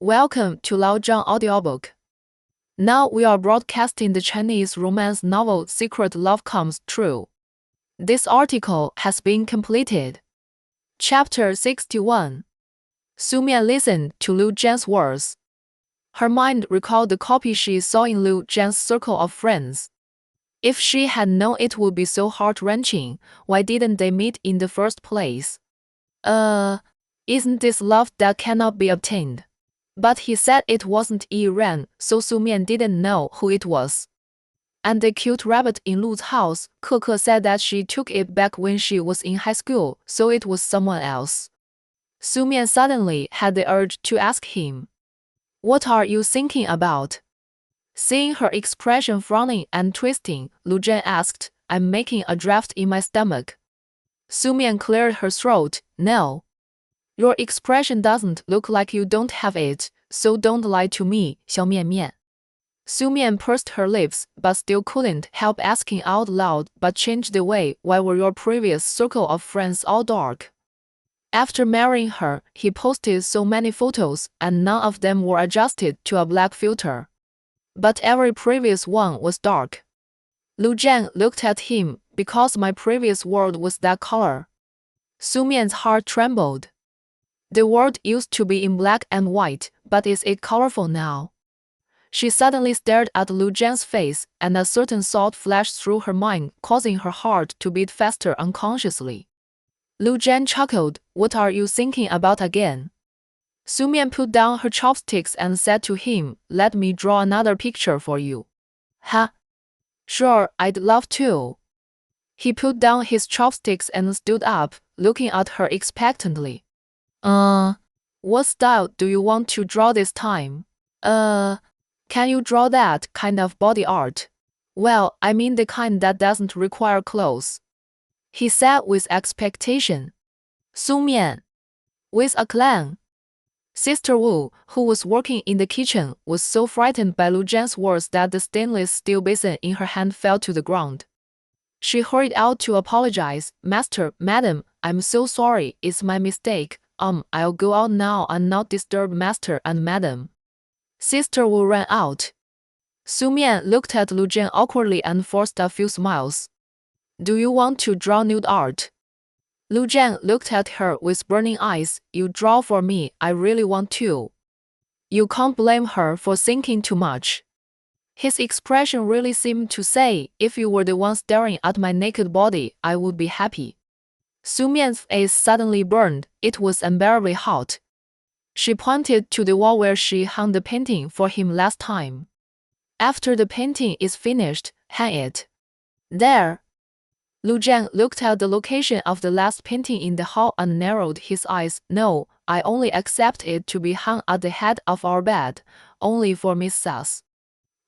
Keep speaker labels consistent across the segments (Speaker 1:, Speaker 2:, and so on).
Speaker 1: Welcome to Lao Zhang Audiobook. Now we are broadcasting the Chinese romance novel Secret Love Comes True. This article has been completed. Chapter 61. Su Mian listened to Lu Zhan's words. Her mind recalled the copy she saw in Lu Zhan's circle of friends. If she had known it would be so heart-wrenching, why didn't they meet in the first place? Isn't this love that cannot be obtained? But he said it wasn't Yi Ran, so Su Mian didn't know who it was. And the cute rabbit in Lu's house, Ke said that she took it back when she was in high school, so it was someone else. Su Mian suddenly had the urge to ask him, "What are you thinking about?" Seeing her expression frowning and twisting, Lu Zhan asked, "I'm making a draft in my stomach." Su Mian cleared her throat. "No. Your expression doesn't look like you don't have it, so don't lie to me, Xiao Mian Mian." Su Mian pursed her lips, but still couldn't help asking out loud, "But change the way, why were your previous circle of friends all dark?" After marrying her, he posted so many photos, and none of them were adjusted to a black filter. But every previous one was dark. Lu Zhan looked at him. "Because my previous world was that color." Su Mian's heart trembled. The world used to be in black and white, but is it colorful now? She suddenly stared at Lu Zhan's face, and a certain thought flashed through her mind, causing her heart to beat faster unconsciously. Lu Zhan chuckled. "What are you thinking about again?" Su Mian put down her chopsticks and said to him, "Let me draw another picture for you." "Huh? Sure, I'd love to." He put down his chopsticks and stood up, looking at her expectantly. What style do you want to draw this time?" Can you draw that kind of body art?" "Well, I mean the kind that doesn't require clothes," he said with expectation. Su Mian. With a clang. Sister Wu, who was working in the kitchen, was so frightened by Lu Zhan's words that the stainless steel basin in her hand fell to the ground. She hurried out to apologize. "Master, madam, I'm so sorry, it's my mistake. I'll go out now and not disturb master and madam." Sister Wu ran out. Su Mian looked at Lu Zhan awkwardly and forced a few smiles. "Do you want to draw nude art?" Lu Zhan looked at her with burning eyes. "You draw for me, I really want to." You can't blame her for thinking too much. His expression really seemed to say, "If you were the one staring at my naked body, I would be happy." Su Mian's face suddenly burned. It was unbearably hot. She pointed to the wall where she hung the painting for him last time. "After the painting is finished, hang it there." Lu Zhan looked at the location of the last painting in the hall and narrowed his eyes. "No, I only accept it to be hung at the head of our bed, only for Miss Sass.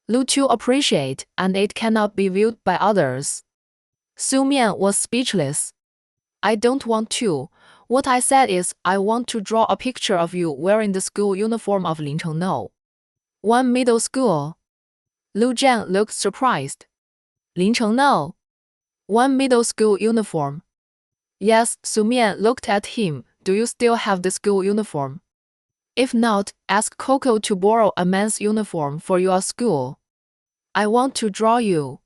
Speaker 1: Lu to appreciate, and it cannot be viewed by others." Su Mian was speechless. "I don't want to. What I said is, I want to draw a picture of you wearing the school uniform of Lin Chengnou. One middle school." Lu Zhan looked surprised. "Lin Chengnou? One middle school uniform?" "Yes." Su Mian looked at him. "Do you still have the school uniform? If not, ask Coco to borrow a men's uniform for your school. I want to draw you."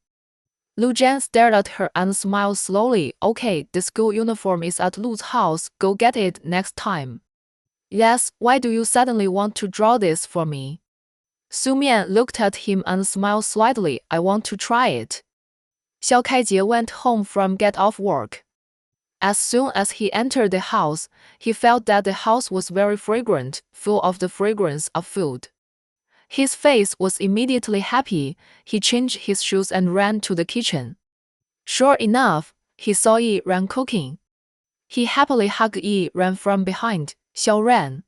Speaker 1: Lu Zhan stared at her and smiled slowly. "Okay, the school uniform is at Lu's house. Go get it next time." "Yes, why do you suddenly want to draw this for me?" Su Mian looked at him and smiled slightly. "I want to try it." Xiao Kaijie went home from get-off work. As soon as he entered the house, he felt that the house was very fragrant, full of the fragrance of food. His face was immediately happy. He changed his shoes and ran to the kitchen. Sure enough, he saw Yi Ran cooking. He happily hugged Yi Ran from behind. "Xiao Ran."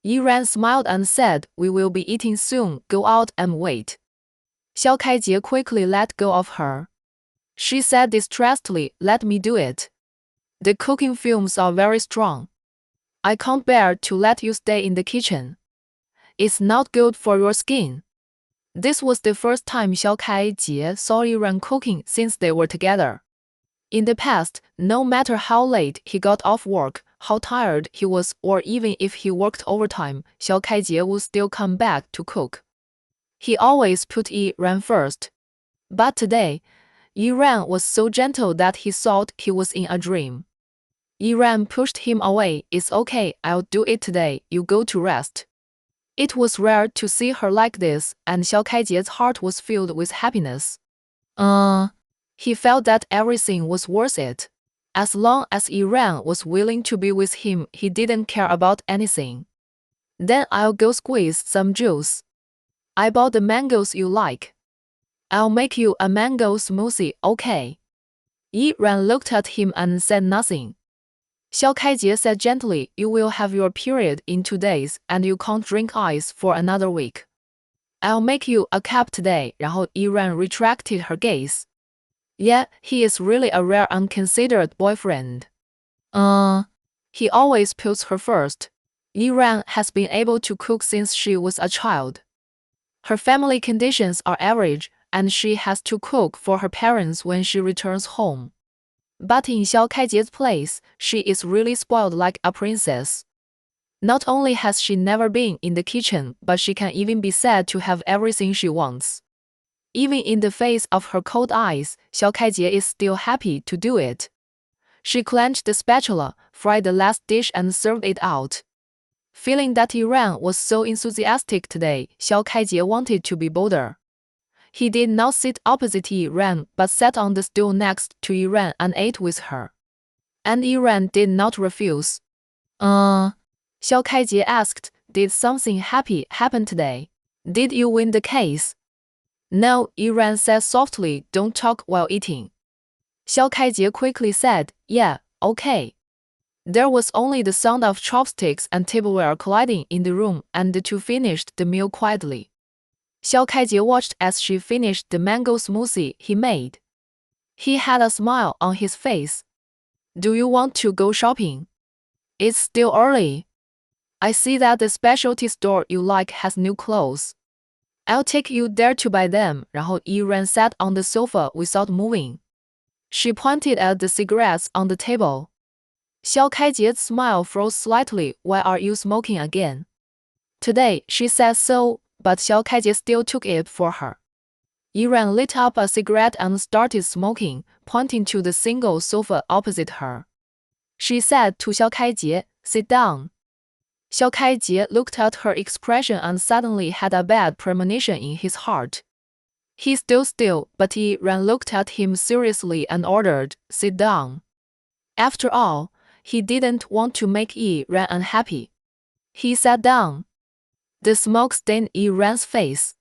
Speaker 1: Yi Ran smiled and said, "We will be eating soon. Go out and wait." Xiao Kaijie quickly let go of her. She said distressedly, "Let me do it. The cooking fumes are very strong. I can't bear to let you stay in the kitchen. It's not good for your skin." This was the first time Xiao Kaijie saw Yi Ran cooking since they were together. In the past, no matter how late he got off work, how tired he was, or even if he worked overtime, Xiao Kaijie would still come back to cook. He always put Yi Ran first. But today, Yi Ran was so gentle that he thought he was in a dream. Yi Ran pushed him away. It's okay, I'll do it today, you go to rest. It was rare to see her like this, and Xiao Kaijie's heart was filled with happiness. He felt that everything was worth it. As long as Yi Ran was willing to be with him, he didn't care about anything. Then I'll go squeeze some juice. I bought the mangoes you like. I'll make you a mango smoothie, okay? Yi Ran looked at him and said nothing. Xiao Kaijie said gently, you will have your period in 2 days, and you can't drink ice for another week. I'll make you a cup today. 然后 Yi Ran retracted her gaze. Yeah, he is really a rare unconsidered boyfriend. He always puts her first. Yi Ran has been able to cook since she was a child. Her family conditions are average, and she has to cook for her parents when she returns home. But in Xiao Kaijie's place, she is really spoiled like a princess. Not only has she never been in the kitchen, but she can even be said to have everything she wants. Even in the face of her cold eyes, Xiao Kaijie is still happy to do it. She clenched the spatula, fried the last dish and served it out. Feeling that Yi Ran was so enthusiastic today, Xiao Kaijie wanted to be bolder. He did not sit opposite Yi Ran, but sat on the stool next to Yi Ran and ate with her. And Yi Ran did not refuse. Xiao Kaijie asked, did something happy happen today? Did you win the case? No, Yi Ran said softly, don't talk while eating. Xiao Kaijie quickly said, yeah, okay. There was only the sound of chopsticks and tableware colliding in the room, and the two finished the meal quietly. Xiao Kaijie watched as she finished the mango smoothie he made. He had a smile on his face. Do you want to go shopping? It's still early. I see that the specialty store you like has new clothes. I'll take you there to buy them. 然后 Yi Ran sat on the sofa without moving. She pointed at the cigarettes on the table. Xiao Kaijie's smile froze slightly. Why are you smoking again? Today, she said so, but Xiao Kaijie still took it for her. Yi Ran lit up a cigarette and started smoking, pointing to the single sofa opposite her. She said to Xiao Kaijie, sit down. Xiao Kaijie looked at her expression and suddenly had a bad premonition in his heart. He stood still, but Yi Ran looked at him seriously and ordered, sit down. After all, he didn't want to make Yi Ran unhappy. He sat down. The smoke stained Yi Ran's face.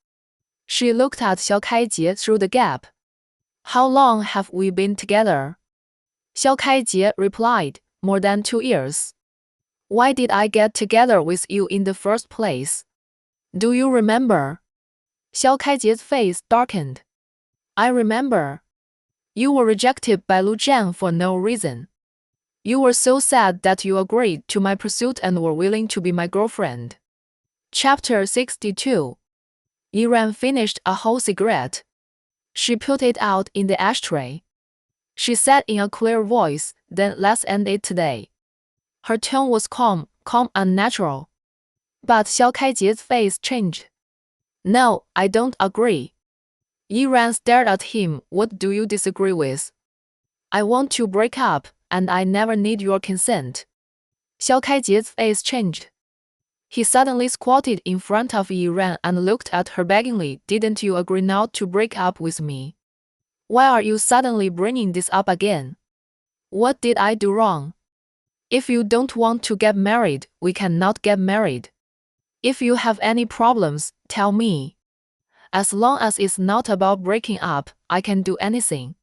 Speaker 1: She looked at Xiao Kaijie through the gap. How long have we been together? Xiao Kaijie replied, more than 2 years. Why did I get together with you in the first place? Do you remember? Xiao Kaijie's face darkened. I remember. You were rejected by Lu Zhang for no reason. You were so sad that you agreed to my pursuit and were willing to be my girlfriend. Chapter 62. Yi Ran finished a whole cigarette. She put it out in the ashtray. She said in a clear voice, then let's end it today. Her tone was calm and natural. But Xiao Kaijie's face changed. No, I don't agree. Yi Ran stared at him. What do you disagree with? I want to break up, and I never need your consent. Xiao Kaijie's face changed. He suddenly squatted in front of Yi Ran and looked at her beggingly. Didn't you agree not to break up with me? Why are you suddenly bringing this up again? What did I do wrong? If you don't want to get married, we cannot get married. If you have any problems, tell me. As long as it's not about breaking up, I can do anything.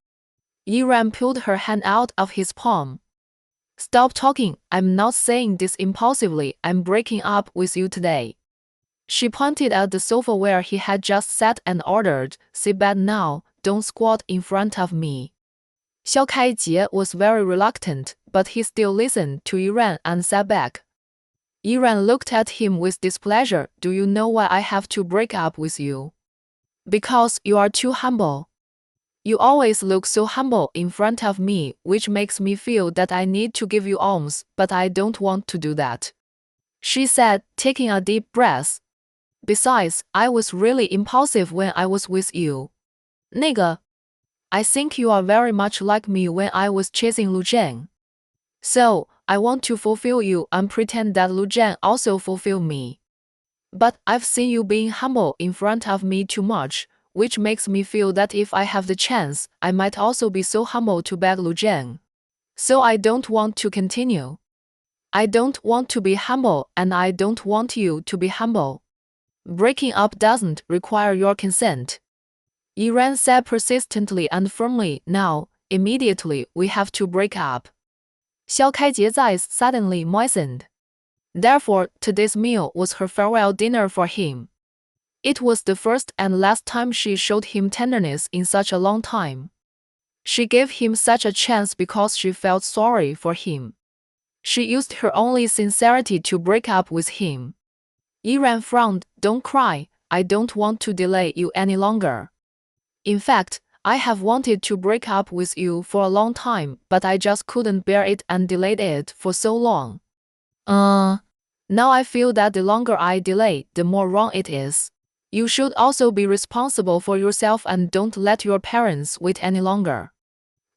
Speaker 1: Yi Ran pulled her hand out of his palm. Stop talking, I'm not saying this impulsively, I'm breaking up with you today. She pointed at the sofa where he had just sat and ordered, sit back now, don't squat in front of me. Xiao Kaijie was very reluctant, but he still listened to Yi Ran and sat back. Yi Ran looked at him with displeasure. Do you know why I have to break up with you? Because you are too humble. You always look so humble in front of me, which makes me feel that I need to give you alms, but I don't want to do that," she said, taking a deep breath. "Besides, I was really impulsive when I was with you. 那个 I think you are very much like me when I was chasing Lu Zheng. So, I want to fulfill you and pretend that Lu Zheng also fulfilled me. But I've seen you being humble in front of me too much, which makes me feel that if I have the chance, I might also be so humble to beg Lu Zheng. So I don't want to continue. I don't want to be humble and I don't want you to be humble. Breaking up doesn't require your consent," Yiran said persistently and firmly. "Now, immediately, we have to break up." Xiao Kaijie's eyes suddenly moistened. Therefore, today's meal was her farewell dinner for him. It was the first and last time she showed him tenderness in such a long time. She gave him such a chance because she felt sorry for him. She used her only sincerity to break up with him. Yiran frowned. "Don't cry, I don't want to delay you any longer. In fact, I have wanted to break up with you for a long time, but I just couldn't bear it and delayed it for so long. Now I feel that the longer I delay, the more wrong it is. You should also be responsible for yourself and don't let your parents wait any longer.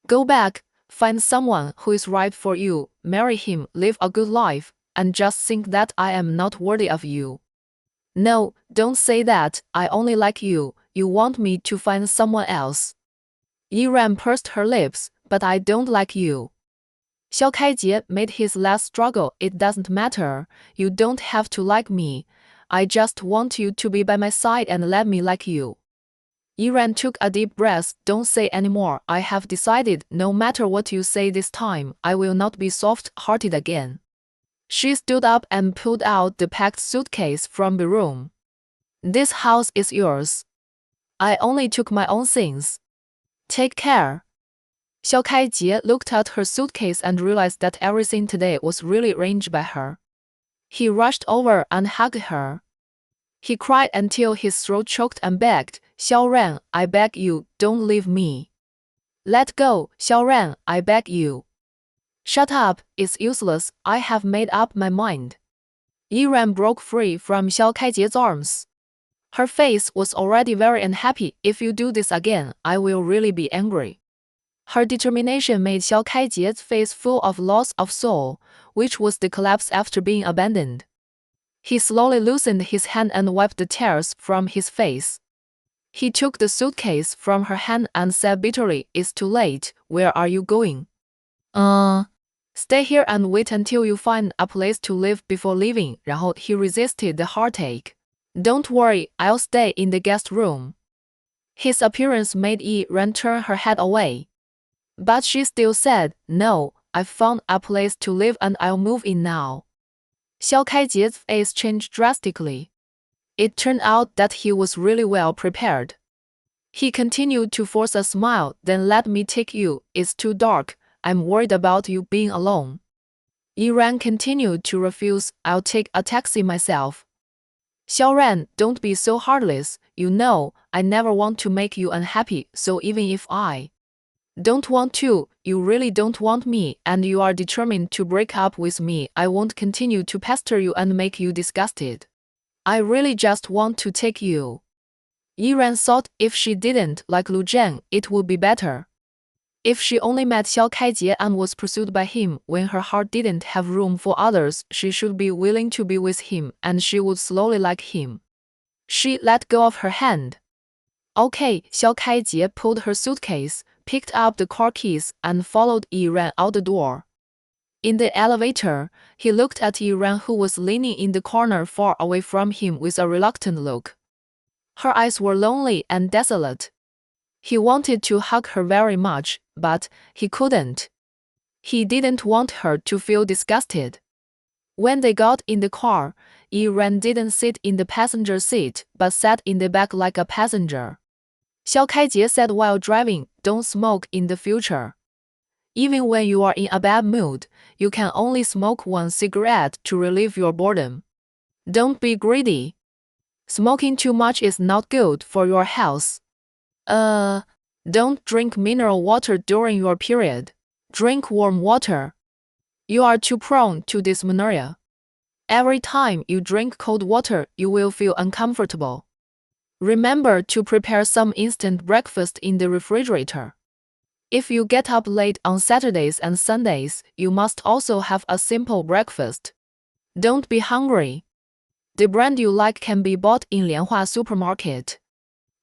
Speaker 1: Go back, find someone who is right for you, marry him, live a good life, and just think that I am not worthy of you. No, don't say that, I only like you, you want me to find someone else." Yiran pursed her lips. "But I don't like you." Xiao Kaijie made his last struggle. "It doesn't matter, you don't have to like me. I just want you to be by my side and let me like you." Yiran took a deep breath. "Don't say anymore. I have decided, no matter what you say this time, I will not be soft-hearted again." She stood up and pulled out the packed suitcase from the room. "This house is yours. I only took my own things. Take care." Xiao Kaijie looked at her suitcase and realized that everything today was really arranged by her. He rushed over and hugged her. He cried until his throat choked and begged, "Xiao Ran, I beg you, don't leave me. Let go, Xiao Ran, I beg you." "Shut up, it's useless, I have made up my mind." Yiran broke free from Xiao Kaijie's arms. Her face was already very unhappy. "If you do this again, I will really be angry." Her determination made Xiao Kaijie's face full of loss of soul, which was the collapse after being abandoned. He slowly loosened his hand and wiped the tears from his face. He took the suitcase from her hand and said bitterly, "It's too late, where are you going?" Stay here and wait until you find a place to live before leaving." 然后 he resisted the heartache. "Don't worry, I'll stay in the guest room." His appearance made Yiran turn her head away. But she still said, "No, I've found a place to live and I'll move in now." Xiao Kaijie's face changed drastically. It turned out that he was really well prepared. He continued to force a smile. "Then let me take you, it's too dark, I'm worried about you being alone." Yiran continued to refuse. "I'll take a taxi myself." "Xiao Ran, don't be so heartless, you know, I never want to make you unhappy, so even if I don't want to, you really don't want me, and you are determined to break up with me, I won't continue to pester you and make you disgusted. I really just want to take you." Yiran thought if she didn't like Lu Zheng, it would be better. If she only met Xiao Kaijie and was pursued by him when her heart didn't have room for others, she should be willing to be with him and she would slowly like him. She let go of her hand. "Okay," Xiao Kaijie pulled her suitcase, picked up the car keys, and followed Yiran out the door. In the elevator, he looked at Yiran, who was leaning in the corner far away from him with a reluctant look. Her eyes were lonely and desolate. He wanted to hug her very much, but he couldn't. He didn't want her to feel disgusted. When they got in the car, Yiran didn't sit in the passenger seat, but sat in the back like a passenger. Xiao Kaijie said while driving, "Don't smoke in the future. Even when you are in a bad mood, you can only smoke one cigarette to relieve your boredom. Don't be greedy. Smoking too much is not good for your health." Don't drink mineral water during your period. Drink warm water. You are too prone to dysmenorrhea. Every time you drink cold water, you will feel uncomfortable. Remember to prepare some instant breakfast in the refrigerator. If you get up late on Saturdays and Sundays, you must also have a simple breakfast. Don't be hungry. The brand you like can be bought in Lianhua supermarket.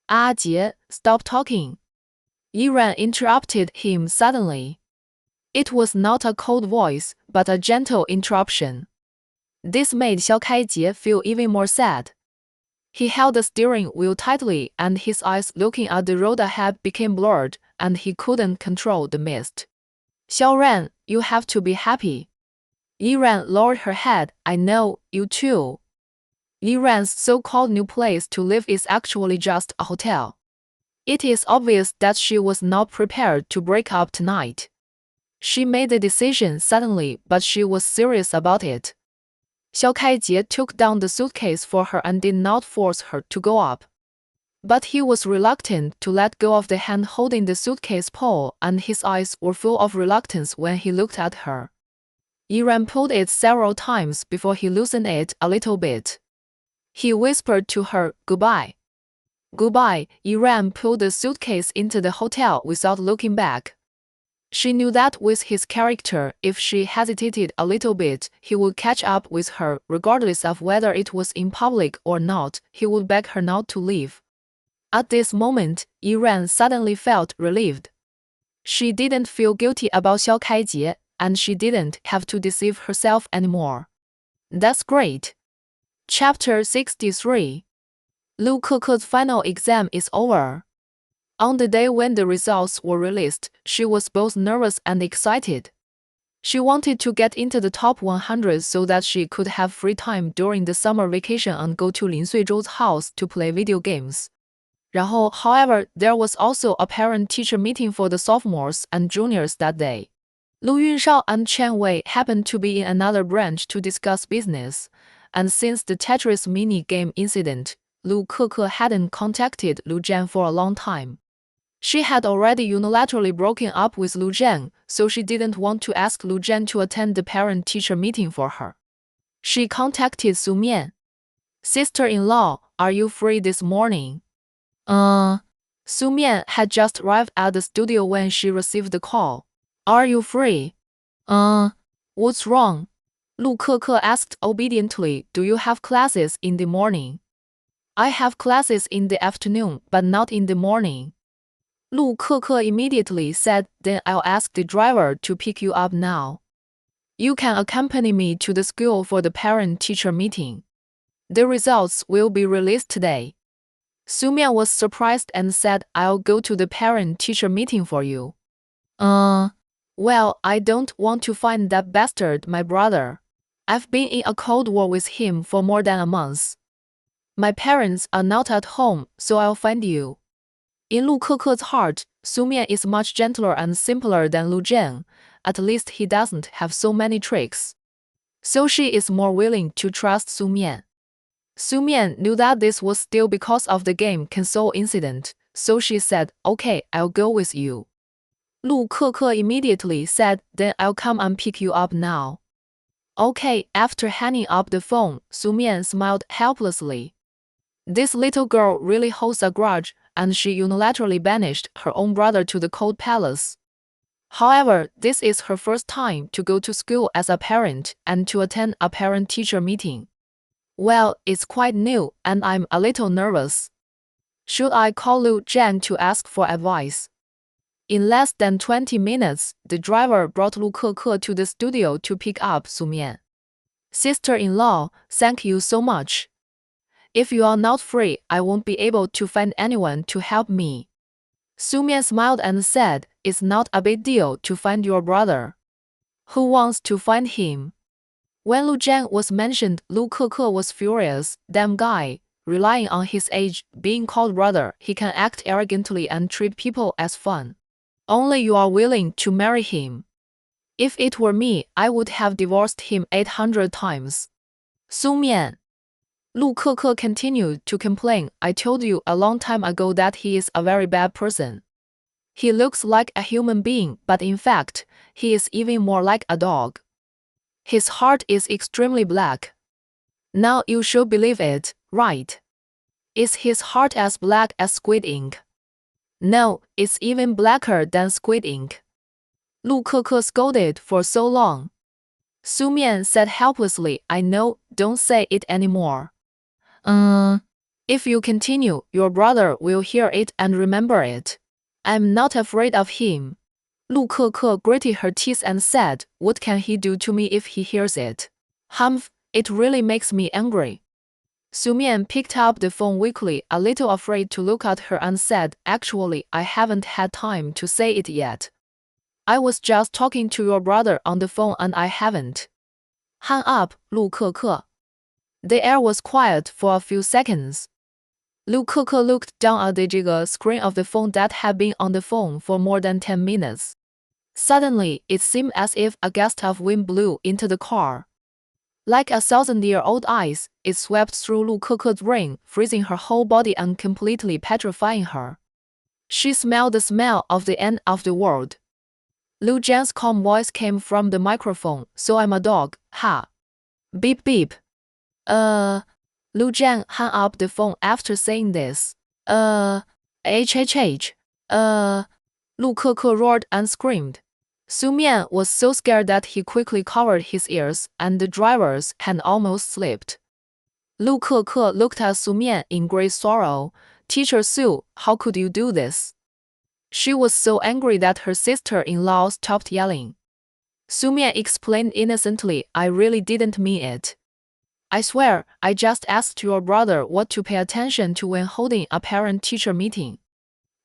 Speaker 1: Ah Jie, stop talking. Yiran interrupted him suddenly. It was not a cold voice, but a gentle interruption. This made Xiao Kaijie feel even more sad. He held the steering wheel tightly and his eyes looking at the road ahead became blurred and he couldn't control the mist. Xiaoran, you have to be happy. Yiran lowered her head. I know, you too. Yiran's so-called new place to live is actually just a hotel. It is obvious that she was not prepared to break up tonight. She made the decision suddenly, but she was serious about it. Xiao Kaijie took down the suitcase for her and did not force her to go up. But he was reluctant to let go of the hand holding the suitcase pole, and his eyes were full of reluctance when he looked at her. Yiran pulled it several times before he loosened it a little bit. He whispered to her, "Goodbye." Goodbye. Yiran pulled the suitcase into the hotel without looking back. She knew that with his character, if she hesitated a little bit, he would catch up with her, regardless of whether it was in public or not. He would beg her not to leave. At this moment, Yiran suddenly felt relieved. She didn't feel guilty about Xiao Kaijie, and she didn't have to deceive herself anymore. That's great. Chapter 63. Lu Keke's final exam is over. On the day when the results were released, she was both nervous and excited. She wanted to get into the top 100 so that she could have free time during the summer vacation and go to Lin Suizhou's house to play video games. However, there was also a parent-teacher meeting for the sophomores and juniors that day. Lu Yunshao and Chen Wei happened to be in another branch to discuss business, and since the Tetris mini-game incident, Lu Keke hadn't contacted Lu Zhang for a long time. She had already unilaterally broken up with Lu Zhang, so she didn't want to ask Lu Zhang to attend the parent-teacher meeting for her. She contacted Su Mian. Sister-in-law, are you free this morning? Su Mian had just arrived at the studio when she received the call. Are you free? What's wrong? Lu Keke asked obediently. Do you have classes in the morning? I have classes in the afternoon, but not in the morning. Lu Keke immediately said, then I'll ask the driver to pick you up now. You can accompany me to the school for the parent-teacher meeting. The results will be released today. Su Mian was surprised and said, I'll go to the parent-teacher meeting for you. Well, I don't want to find that bastard my brother. I've been in a cold war with him for more than a month. My parents are not at home, so I'll find you. In Lu Keke's heart, Su Mian is much gentler and simpler than Lu Zhang. At least he doesn't have so many tricks. So she is more willing to trust Su Mian. Su Mian knew that this was still because of the game console incident, so she said, okay, I'll go with you. Lu Keke immediately said, then I'll come and pick you up now. Okay. After hanging up the phone, Su Mian smiled helplessly. This little girl really holds a grudge, and she unilaterally banished her own brother to the cold palace. However, this is her first time to go to school as a parent and to attend a parent-teacher meeting. Well, it's quite new, and I'm a little nervous. Should I call Lu Zhang to ask for advice? In less than 20 minutes, the driver brought Lu Keke to the studio to pick up Su Mian. Sister-in-law, thank you so much. If you are not free, I won't be able to find anyone to help me. Su Mian smiled and said, it's not a big deal to find your brother. Who wants to find him? When Lu Zhang was mentioned, Lu Keke was furious. Damn guy, relying on his age, being called brother, he can act arrogantly and treat people as fun. Only you are willing to marry him. If it were me, I would have divorced him 800 times. Su Mian. Lu Keke continued to complain, I told you a long time ago that he is a very bad person. He looks like a human being, but in fact, he is even more like a dog. His heart is extremely black. Now you should believe it, right? Is his heart as black as squid ink? No, it's even blacker than squid ink. 陆克克 scolded for so long. Su Mian said helplessly, I know, don't say it anymore. If you continue, your brother will hear it and remember it. I'm not afraid of him. 陆克克 gritted her teeth and said, What can he do to me if he hears it? Humph, it really makes me angry. Su Mian picked up the phone weakly, a little afraid to look at her, and said, Actually, I haven't had time to say it yet. I was just talking to your brother on the phone and I haven't. Hang up, 陆克克. The air was quiet for a few seconds. 陆克克 looked down at the screen of the phone that had been on the phone for more than 10 minutes. Suddenly, it seemed as if a gust of wind blew into the car. Like a thousand-year-old ice, it swept through 陆克克's brain, freezing her whole body and completely petrifying her. She smelled the smell of the end of the world. Lu Jian's calm voice came from the microphone, So I'm a dog, ha. Beep beep. Lu Jian hung up the phone after saying this. Lu Keke roared and screamed. Su Mian was so scared that he quickly covered his ears, and the driver's hand almost slipped. Lu Keke looked at Su Mian in great sorrow. Teacher Su, how could you do this? She was so angry that her sister-in-law stopped yelling. Su Mian explained innocently, I really didn't mean it. I swear, I just asked your brother what to pay attention to when holding a parent-teacher meeting.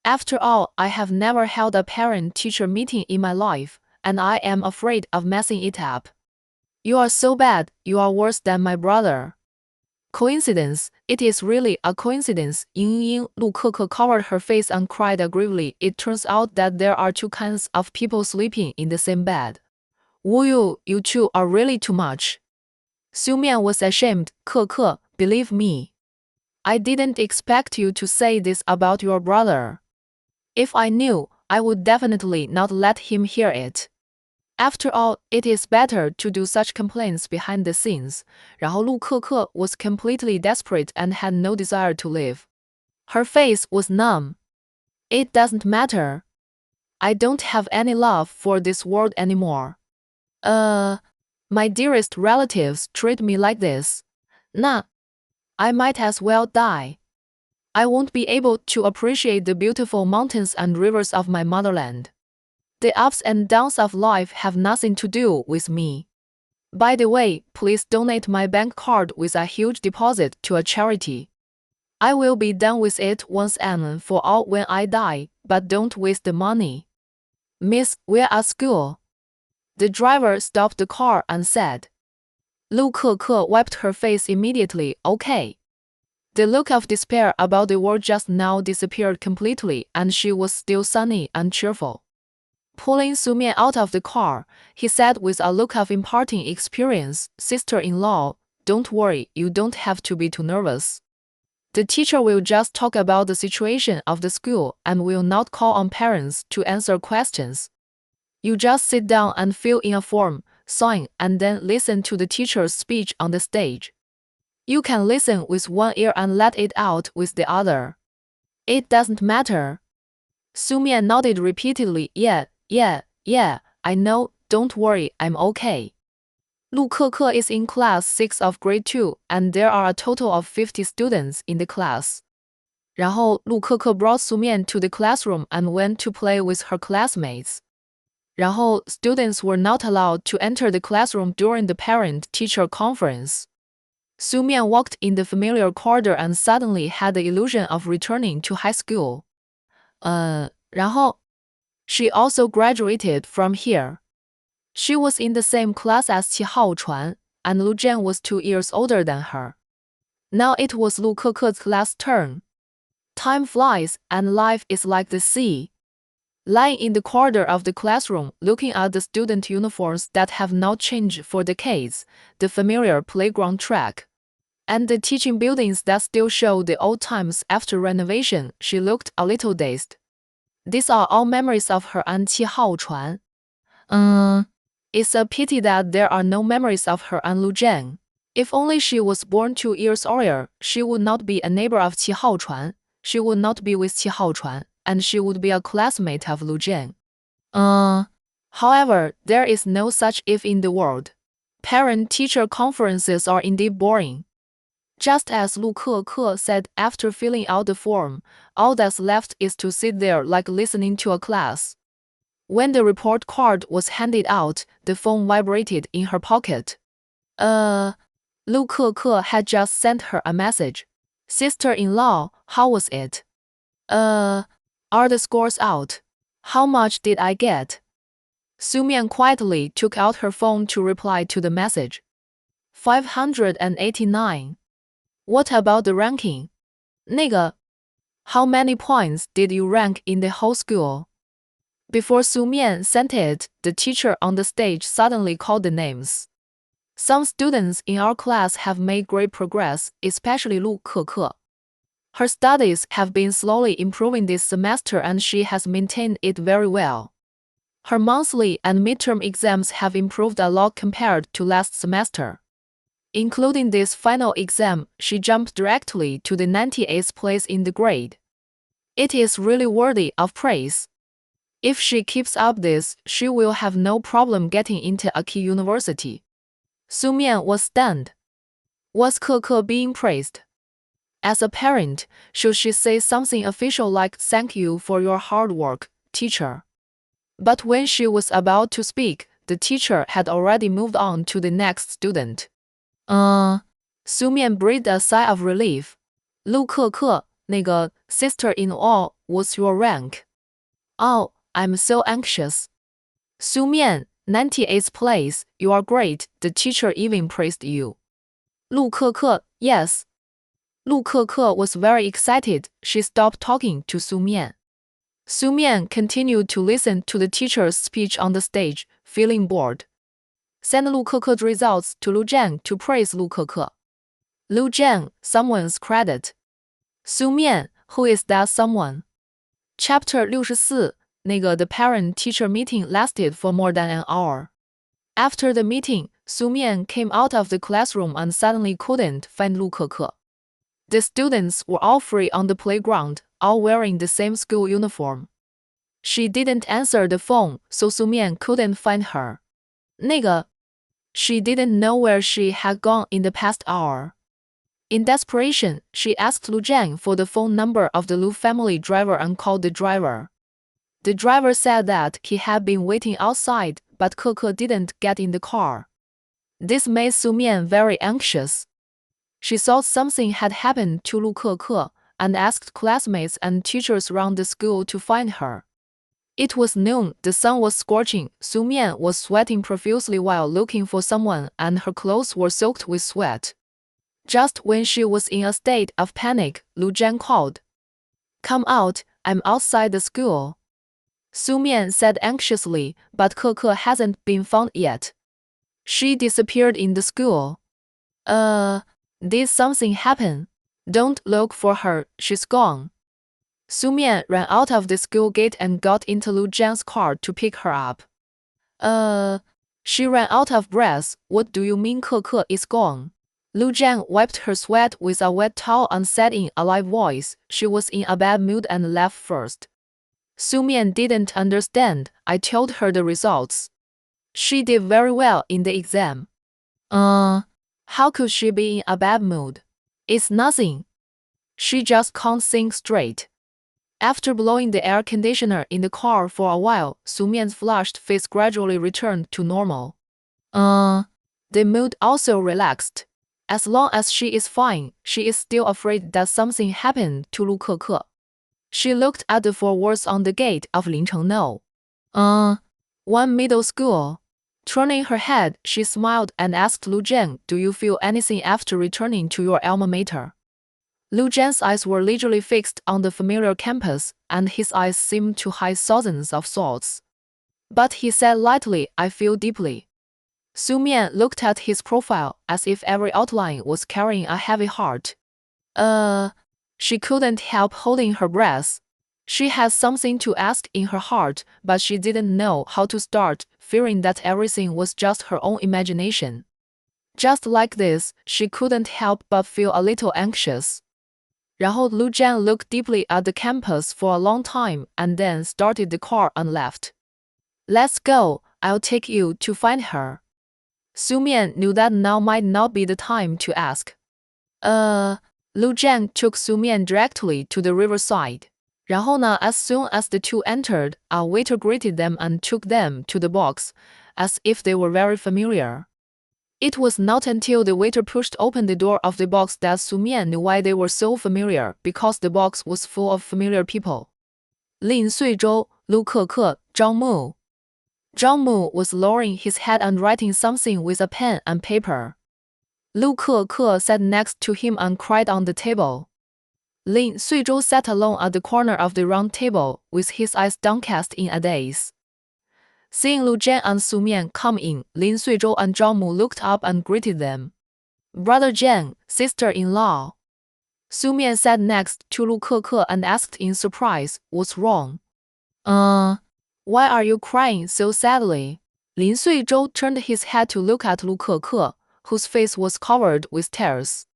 Speaker 1: After all, I have never held a parent-teacher meeting in my life, and I am afraid of messing it up. You are so bad, you are worse than my brother. Coincidence, it is really a coincidence. Ying, 陆克克 covered her face and cried aggrievely. It turns out that there are two kinds of people sleeping in the same bed. Wu Yu, you two are really too much. Su Mian was ashamed. Keke, believe me. I didn't expect you to say this about your brother. If I knew, I would definitely not let him hear it. After all, it is better to do such complaints behind the scenes. 然后陆克克 was completely desperate and had no desire to live. Her face was numb. It doesn't matter. I don't have any love for this world anymore. My dearest relatives treat me like this. Nah. I might as well die. I won't be able to appreciate the beautiful mountains and rivers of my motherland. The ups and downs of life have nothing to do with me. By the way, please donate my bank card with a huge deposit to a charity. I will be done with it once and for all when I die, but don't waste the money. Miss, we're at school. The driver stopped the car and said. Lu Keke wiped her face immediately. Okay. The look of despair about the world just now disappeared completely, and she was still sunny and cheerful. Pulling Su Mian out of the car, he said with a look of imparting experience, Sister-in-law, don't worry, you don't have to be too nervous. The teacher will just talk about the situation of the school and will not call on parents to answer questions. You just sit down and fill in a form, sign, and then listen to the teacher's speech on the stage. You can listen with one ear and let it out with the other. It doesn't matter. Su Mian nodded repeatedly. Yeah, I know, don't worry, I'm okay. Lu Keke is in class 6 of grade 2, and there are a total of 50 students in the class. 然后陆克克 brought Su Mian to the classroom and went to play with her classmates. 然后 students were not allowed to enter the classroom during the parent-teacher conference. Su Mian walked in the familiar corridor and suddenly had the illusion of returning to high school. 然后 She also graduated from here. She was in the same class as Qi Haochuan, and Lu Jian was 2 years older than her. Now it was Lu Keke's last turn. Time flies, and life is like the sea. Lying in the corridor of the classroom, looking at the student uniforms that have not changed for decades, the familiar playground track, and the teaching buildings that still show the old times after renovation, she looked a little dazed. These are all memories of her 安七号船. It's a pity that there are no memories of her and Lu Zheng. If only she was born 2 years earlier, she would not be a neighbor of 七号船, she would not be with 七号船, and she would be a classmate of Lu Zheng. However, there is no such if in the world. Parent-teacher conferences are indeed boring. Just as Lu Ke said after filling out the form, all that's left is to sit there like listening to a class. When the report card was handed out, the phone vibrated in her pocket. Lu Ke had just sent her a message. Sister-in-law, how was it? Are the scores out? How much did I get? Su Mian quietly took out her phone to reply to the message. 589. What about the ranking? 那个, how many points did you rank in the whole school? Before Su Mian sent it, the teacher on the stage suddenly called the names. Some students in our class have made great progress, especially Lu Ke. Her studies have been slowly improving this semester and she has maintained it very well. Her monthly and midterm exams have improved a lot compared to last semester. Including this final exam, she jumped directly to the 98th place in the grade. It is really worthy of praise. If she keeps up this, she will have no problem getting into a key university. Su Mian was stunned. Was Ke being praised? As a parent, should she say something official like "Thank you for your hard work, teacher"? But when she was about to speak, the teacher had already moved on to the next student. Su Mian breathed a sigh of relief. Lu Ke, 那个 sister-in-law, what's your rank? Oh, I'm so anxious. Su Mian, 98th place, you are great, the teacher even praised you. Lu Ke, yes. Lu Ke was very excited. She stopped talking to Su Mian. Su Mian continued to listen to the teacher's speech on the stage, feeling bored. Send Lu Ke's results to Lu Zheng to praise Lu Ke. Lu Zheng, someone's credit. Su Mian, who is that someone? Chapter 64, 那个 The parent-teacher meeting lasted for more than an hour. After the meeting, Su Mian came out of the classroom and suddenly couldn't find Lu Ke. The students were all free on the playground, all wearing the same school uniform. She didn't answer the phone, so Su Mian couldn't find her. 那个, she didn't know where she had gone in the past hour. In desperation, she asked Lu Zheng for the phone number of the Lu family driver and called the driver. The driver said that he had been waiting outside, but Ke didn't get in the car. This made Su Mian very anxious. She thought something had happened to Lu Ke and asked classmates and teachers around the school to find her. It was noon, the sun was scorching, Su Mian was sweating profusely while looking for someone and her clothes were soaked with sweat. Just when she was in a state of panic, Lu Zheng called. Come out, I'm outside the school. Su Mian said anxiously, but Ke hasn't been found yet. She disappeared in the school. Did something happen? Don't look for her, she's gone. Su Mian ran out of the school gate and got into Lu Zheng's car to pick her up. She ran out of breath. What do you mean Ke is gone? Lu Zheng wiped her sweat with a wet towel and said in a live voice, she was in a bad mood and left first. Su Mian didn't understand. I told her the results. She did very well in the exam. How could she be in a bad mood? It's nothing. She just can't think straight. After blowing the air conditioner in the car for a while, Su Mian's flushed face gradually returned to normal. The mood also relaxed. As long as she is fine, she is still afraid that something happened to Lu Ke. She looked at the 4 words on the gate of Linchengnou. One middle school. Turning her head, she smiled and asked Lu Zheng, do you feel anything after returning to your alma mater? Lu Zheng's eyes were literally fixed on the familiar campus, and his eyes seemed to hide thousands of thoughts. But he said lightly, I feel deeply. Su Mian looked at his profile as if every outline was carrying a heavy heart. She couldn't help holding her breath. She had something to ask in her heart, but she didn't know how to start, fearing that everything was just her own imagination. Just like this, she couldn't help but feel a little anxious. 然后 Lu Jian looked deeply at the campus for a long time and then started the car and left. Let's go, I'll take you to find her. Su Mian knew that now might not be the time to ask. Lu Jian took Su Mian directly to the riverside. 然后呢, as soon as the two entered, a waiter greeted them and took them to the box, as if they were very familiar. It was not until the waiter pushed open the door of the box that Su Mian knew why they were so familiar, because the box was full of familiar people. Lin Suizhou, Lu Keke, Zhang Mu. Zhang Mu was lowering his head and writing something with a pen and paper. Lu Keke sat next to him and cried on the table. Lin Suizhou sat alone at the corner of the round table, with his eyes downcast in a daze. Seeing Lu Jian and Su Mian come in, Lin Suizhou and Zhang Mu looked up and greeted them. Brother Jian, sister-in-law. Su Mian sat next to Lu Keke and asked in surprise, what's wrong? Why are you crying so sadly? Lin Suizhou turned his head to look at Lu Keke, whose face was covered with tears.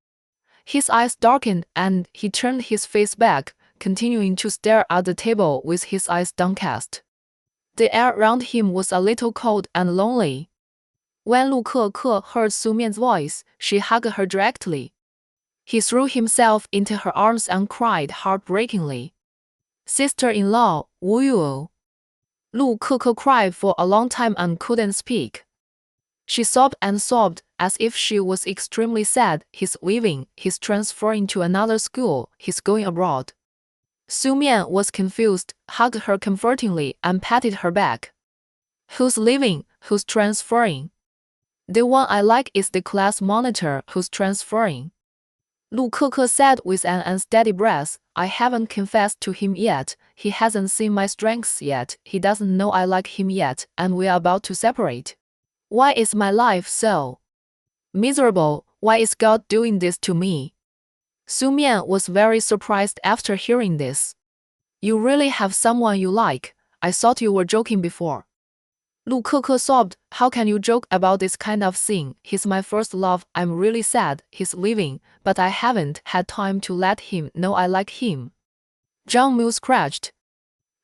Speaker 1: His eyes darkened and he turned his face back, continuing to stare at the table with his eyes downcast. The air around him was a little cold and lonely. When Lu Keke heard Su Mian's voice, she hugged her directly. He threw himself into her arms and cried heartbreakingly. Sister-in-law, Wu Yu. Lu Keke cried for a long time and couldn't speak. She sobbed and sobbed, as if she was extremely sad. He's leaving, he's transferring to another school, he's going abroad. Su Mian was confused, hugged her comfortingly, and patted her back. Who's leaving? Who's transferring? The one I like is the class monitor who's transferring. Lu Keke said with an unsteady breath, I haven't confessed to him yet, he hasn't seen my strengths yet, he doesn't know I like him yet, and we're about to separate. Why is my life so miserable? Why is God doing this to me? Su Mian was very surprised after hearing this. You really have someone you like? I thought you were joking before. Lu Keke sobbed, how can you joke about this kind of thing? He's my first love, I'm really sad, he's leaving, but I haven't had time to let him know I like him. Zhang Mu scratched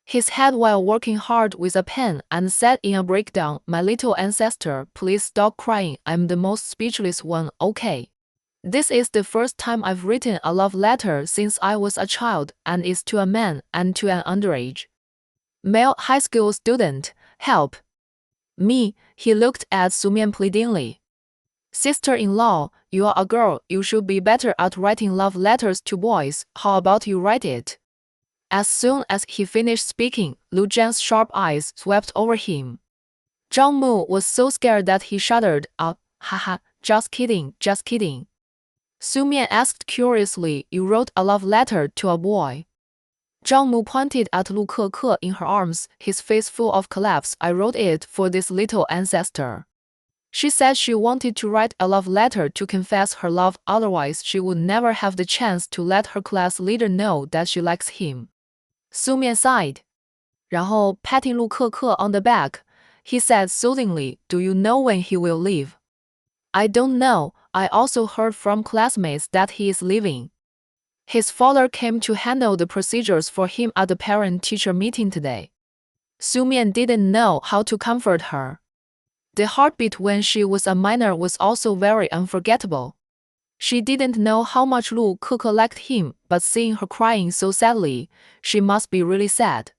Speaker 1: his head while working hard with a pen and said in a breakdown, my little ancestor, please stop crying, I'm the most speechless one, okay? This is the first time I've written a love letter since I was a child, and it's to a man and to an underage male high school student. Help me, he looked at Su Mian pleadingly. Sister-in-law, you are a girl, you should be better at writing love letters to boys, how about you write it? As soon as he finished speaking, Lu Jian's sharp eyes swept over him. Zhang Mu was so scared that he shuddered. Haha, just kidding, just kidding. Su Mian asked curiously, you wrote a love letter to a boy? Zhang Mu pointed at Lu Keke in her arms, his face full of collapse. I wrote it for this little ancestor. She said she wanted to write a love letter to confess her love, otherwise she would never have the chance to let her class leader know that she likes him. Su Mian sighed. 然后 patting Lu Keke on the back, he said soothingly, do you know when he will leave? I don't know, I also heard from classmates that he is leaving. His father came to handle the procedures for him at the parent-teacher meeting today. Su Mian didn't know how to comfort her. The heartbeat when she was a minor was also very unforgettable. She didn't know how much Lu Keke liked him, but seeing her crying so sadly, she must be really sad.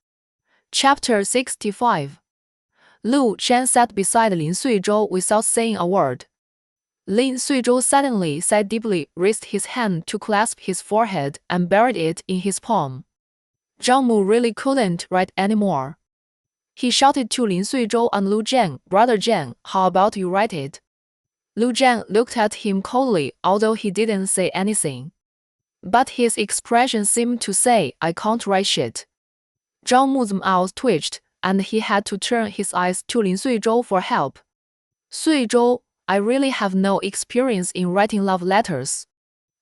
Speaker 1: Chapter 65. Lu Jian sat beside Lin Suizhou without saying a word. Lin Suizhou suddenly sighed deeply, raised his hand to clasp his forehead, and buried it in his palm. Zhang Mu really couldn't write anymore. He shouted to Lin Suizhou and Lu Jian, Brother Jian, how about you write it? Lu Jian looked at him coldly, although he didn't say anything. But his expression seemed to say, I can't write shit. Zhang Mu's mouth twitched, and he had to turn his eyes to Lin Suizhou for help. Suizhou, I really have no experience in writing love letters.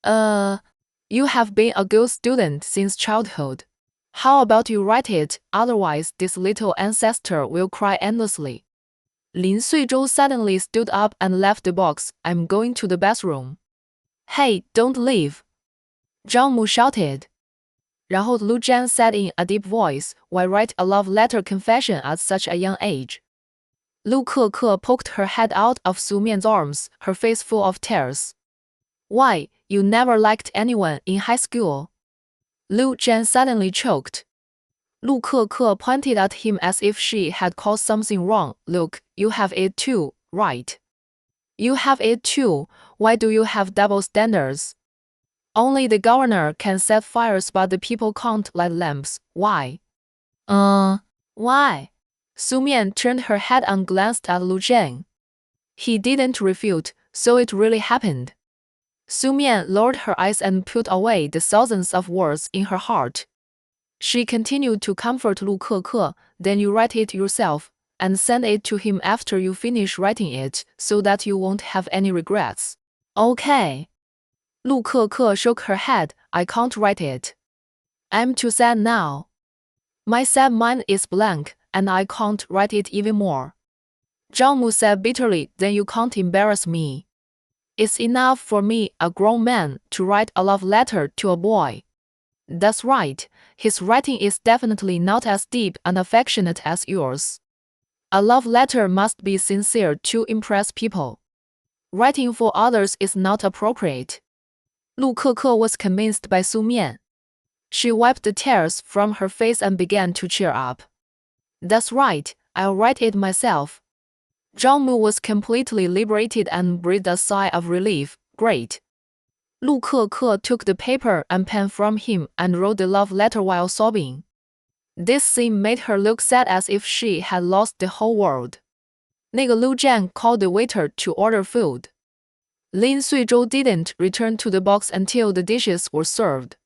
Speaker 1: You have been a good student since childhood. How about you write it, otherwise this little ancestor will cry endlessly. Lin Suizhou suddenly stood up and left the box. I'm going to the bathroom. Hey, don't leave. Zhang Mu shouted. 然后 Lu Zhan said in a deep voice, why write a love letter confession at such a young age? Lu Keke poked her head out of Su Mian's arms, her face full of tears. Why, you never liked anyone in high school? Lu Zhan suddenly choked. Lu Keke pointed at him as if she had caused something wrong. Look, you have it too, right? You have it too. Why do you have double standards? Only the governor can set fires but the people can't light lamps. Why? Why? Su Mian turned her head and glanced at Lu Zhen. He didn't refute, so it really happened. Su Mian lowered her eyes and put away the thousands of words in her heart. She continued to comfort Lu Keke, then you write it yourself, and send it to him after you finish writing it, so that you won't have any regrets. Okay. Lu Keke shook her head, I can't write it. I'm too sad now. My sad mind is blank, and I can't write it even more. Zhang Mu said bitterly, then you can't embarrass me. It's enough for me, a grown man, to write a love letter to a boy. That's right, his writing is definitely not as deep and affectionate as yours. A love letter must be sincere to impress people. Writing for others is not appropriate. Lu Keke was convinced by Su Mian. She wiped the tears from her face and began to cheer up. That's right, I'll write it myself. Zhang Mu was completely liberated and breathed a sigh of relief. Great. Lu Keke took the paper and pen from him and wrote the love letter while sobbing. This scene made her look sad as if she had lost the whole world. 那个 Lu Zhan called the waiter to order food. Lin Suizhou didn't return to the box until the dishes were served.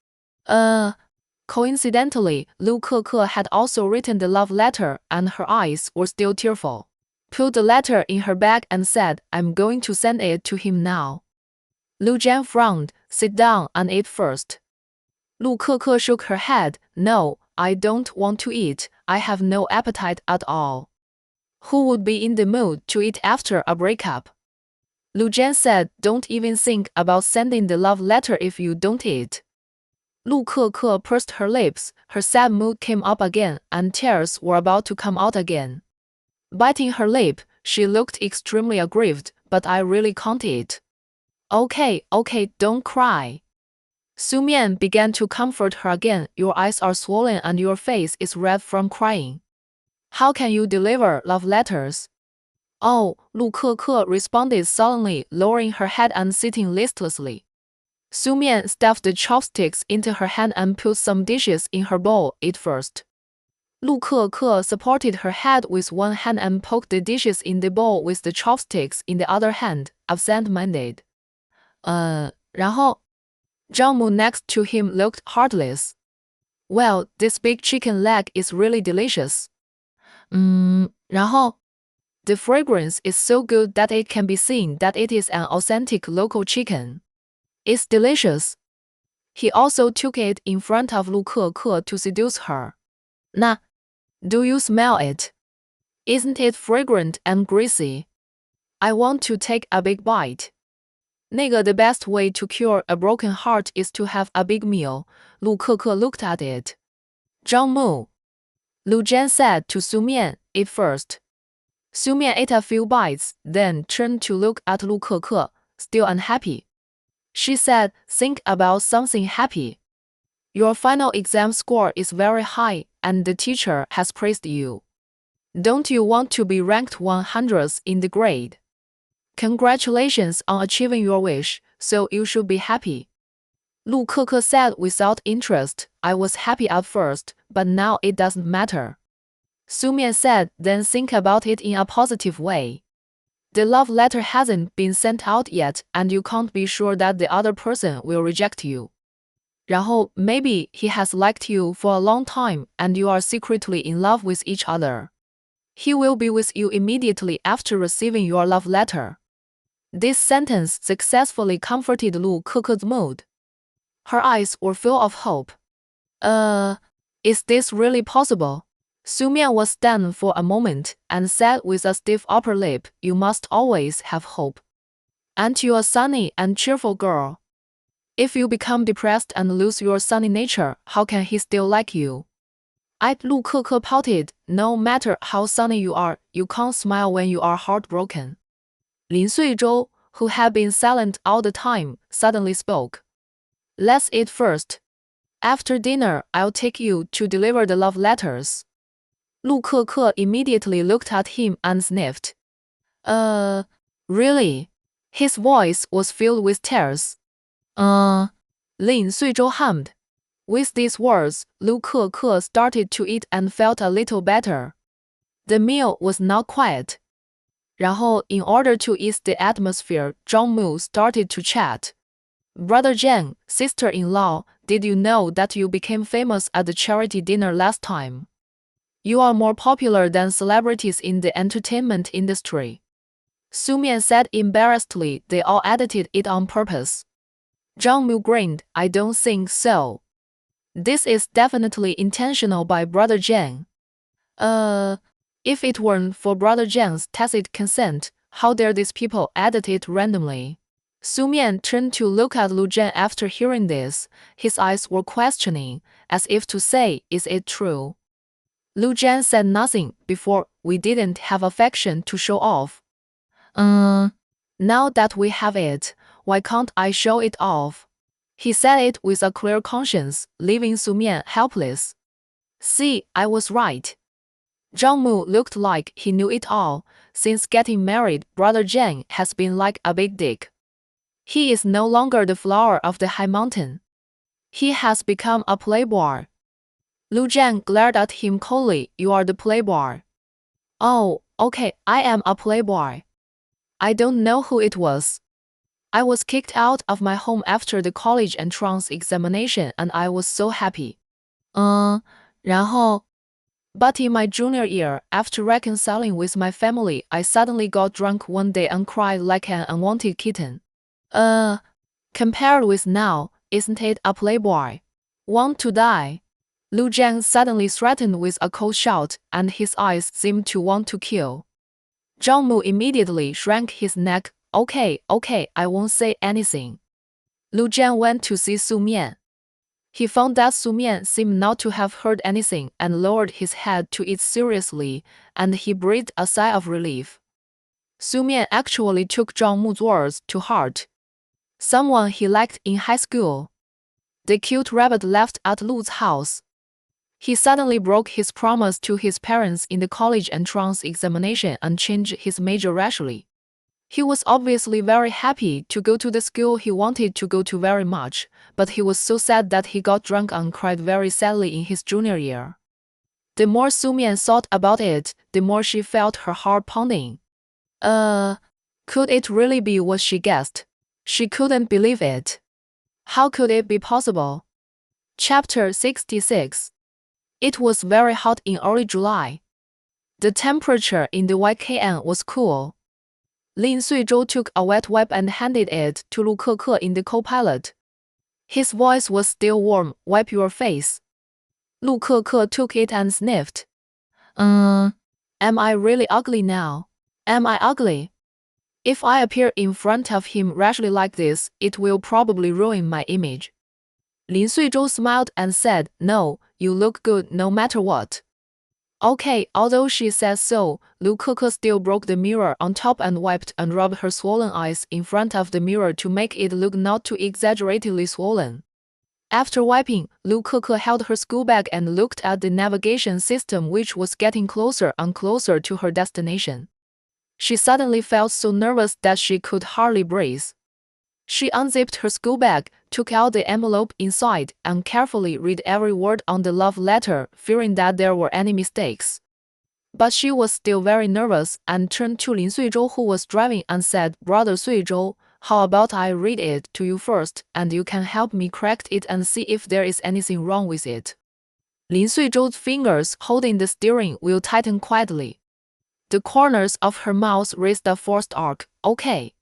Speaker 1: Coincidentally, Lu Keke had also written the love letter and her eyes were still tearful. Put the letter in her bag and said, I'm going to send it to him now. Lu Zhan frowned, sit down and eat first. Lu Keke shook her head, no, I don't want to eat, I have no appetite at all. Who would be in the mood to eat after a breakup? Lu Zhan said, don't even think about sending the love letter if you don't eat. Lu Keke pursed her lips, her sad mood came up again, and tears were about to come out again. Biting her lip, she looked extremely aggrieved, but I really can't eat. Okay, don't cry. Su Mian began to comfort her again, your eyes are swollen and your face is red from crying. How can you deliver love letters? Oh, Lu Keke responded sullenly, lowering her head and sitting listlessly. Su Mian stuffed the chopsticks into her hand and put some dishes in her bowl. Eat first. Lu Keke supported her head with one hand and poked the dishes in the bowl with the chopsticks in the other hand, absent-minded. 然后 Zhang Mu next to him looked heartless. Well, this big chicken leg is really delicious. 然后 The fragrance is so good that it can be seen that it is an authentic local chicken. It's delicious. He also took it in front of Lu Keke to seduce her. Do you smell it? Isn't it fragrant and greasy? I want to take a big bite. The best way to cure a broken heart is to have a big meal. Lu Keke looked at it. Zhang Mu. Lu Zhan said to Su Mian, eat first. Su Mian ate a few bites, then turned to look at Lu Keke, still unhappy. She said, think about something happy. Your final exam score is very high, and the teacher has praised you. Don't you want to be ranked 100th in the grade? Congratulations on achieving your wish, so you should be happy. Lu Keke said without interest, I was happy at first, but now it doesn't matter. Su Mian said, then think about it in a positive way. The love letter hasn't been sent out yet, and you can't be sure that the other person will reject you. 然后 maybe he has liked you for a long time, and you are secretly in love with each other. He will be with you immediately after receiving your love letter. This sentence successfully comforted Lu Keke's mood. Her eyes were full of hope. Is this really possible? Su Mian was stunned for a moment and said with a stiff upper lip, You must always have hope. Aren't you a sunny and cheerful girl? If you become depressed and lose your sunny nature, how can he still like you? Lu Keke pouted, No matter how sunny you are, you can't smile when you are heartbroken. Lin Suizhou, who had been silent all the time, suddenly spoke. Let's eat first. After dinner, I'll take you to deliver the love letters. Lu Keke immediately looked at him and sniffed. Really? His voice was filled with tears. Lin Suizhou hummed. With these words, Lu Keke started to eat and felt a little better. The meal was now quiet. 然后, in order to ease the atmosphere, Zhang Mu started to chat. Brother Zhang, sister-in-law, did you know that you became famous at the charity dinner last time? You are more popular than celebrities in the entertainment industry. Su Mian said embarrassedly. They all edited it on purpose. Zhang Mu grinned. I don't think so. This is definitely intentional by Brother Zhang. If it weren't for Brother Zhang's tacit consent, how dare these people edit it randomly? Su Mian turned to look at Lu Zhan after hearing this. His eyes were questioning, as if to say, Is it true? Lu Zhan said nothing. Before, we didn't have affection to show off. Now that we have it, why can't I show it off? He said it with a clear conscience, leaving Su Mian helpless. See, I was right. Zhang Mu looked like he knew it all. Since getting married, Brother Zhang has been like a big dick. He is no longer the flower of the high mountain. He has become a playboy. Lu Zhan glared at him coldly. You are the playboy. Oh, okay, I am a playboy. I don't know who it was. I was kicked out of my home after the college entrance examination and I was so happy. 然后 But in my junior year, after reconciling with my family, I suddenly got drunk one day and cried like an unwanted kitten. Compared with now, isn't it a playboy? Want to die? Lu Zhang suddenly threatened with a cold shout, and his eyes seemed to want to kill. Zhang Mu immediately shrank his neck. Okay, I won't say anything. Lu Zhan went to see Su Mian. He found that Su Mian seemed not to have heard anything and lowered his head to eat seriously, and he breathed a sigh of relief. Su Mian actually took Zhang Mu's words to heart. Someone he liked in high school. The cute rabbit left at Lu's house. He suddenly broke his promise to his parents in the college entrance examination and changed his major rashly. He was obviously very happy to go to the school he wanted to go to very much, but he was so sad that he got drunk and cried very sadly in his junior year. The more Su Mian thought about it, the more she felt her heart pounding. Could it really be what she guessed? She couldn't believe it. How could it be possible? Chapter 66. It was very hot in early July. The temperature in the YKN was cool. Lin Suizhou took a wet wipe and handed it to Lu Keke in the co-pilot. His voice was still warm. Wipe your face. Lu Keke took it and sniffed. Am I really ugly now? Am I ugly? If I appear in front of him rashly like this, it will probably ruin my image. Lin Suizhou smiled and said, No, you look good no matter what. Okay, although she said so, Lu Keke still broke the mirror on top and wiped and rubbed her swollen eyes in front of the mirror to make it look not too exaggeratedly swollen. After wiping, Lu Keke held her school bag and looked at the navigation system which was getting closer and closer to her destination. She suddenly felt so nervous that she could hardly breathe. She unzipped her school bag, took out the envelope inside, and carefully read every word on the love letter, fearing that there were any mistakes. But she was still very nervous and turned to Lin Suizhou, who was driving, and said, Brother Suizhou, how about I read it to you first, and you can help me correct it and see if there is anything wrong with it. Lin Suizhou's fingers holding the steering wheel tightened quietly. The corners of her mouth raised a forced arc. Okay.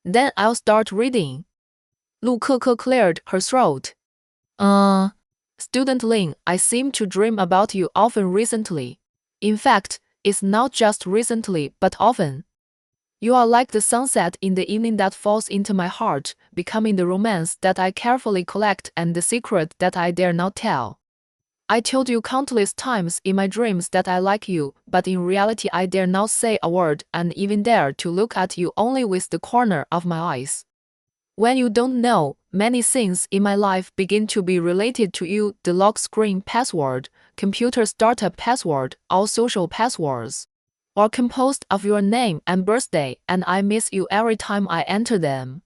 Speaker 1: Then I'll start reading. Lu Keke cleared her throat. Student Lin, I seem to dream about you often recently. In fact, it's not just recently but often. You are like the sunset in the evening that falls into my heart, becoming the romance that I carefully collect and the secret that I dare not tell. I told you countless times in my dreams that I like you, but in reality I dare not say a word and even dare to look at you only with the corner of my eyes. When you don't know, many things in my life begin to be related to you: the lock screen password, computer startup password, all social passwords, or composed of your name and birthday, and I miss you every time I enter them.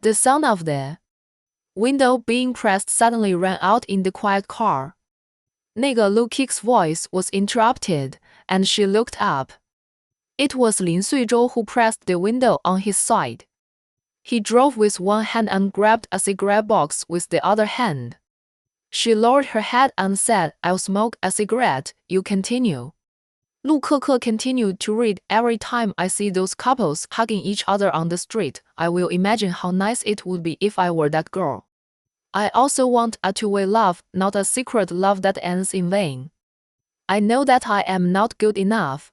Speaker 1: The sound of the window being pressed suddenly rang out in the quiet car. 那个 Lu Kik's voice was interrupted, and she looked up. It was Lin Suizhou who pressed the window on his side. He drove with one hand and grabbed a cigarette box with the other hand. She lowered her head and said, "I'll smoke a cigarette, you continue." Lu Keke continued to read. Every time I see those couples hugging each other on the street, I will imagine how nice it would be if I were that girl. I also want a two-way love, not a secret love that ends in vain. I know that I am not good enough.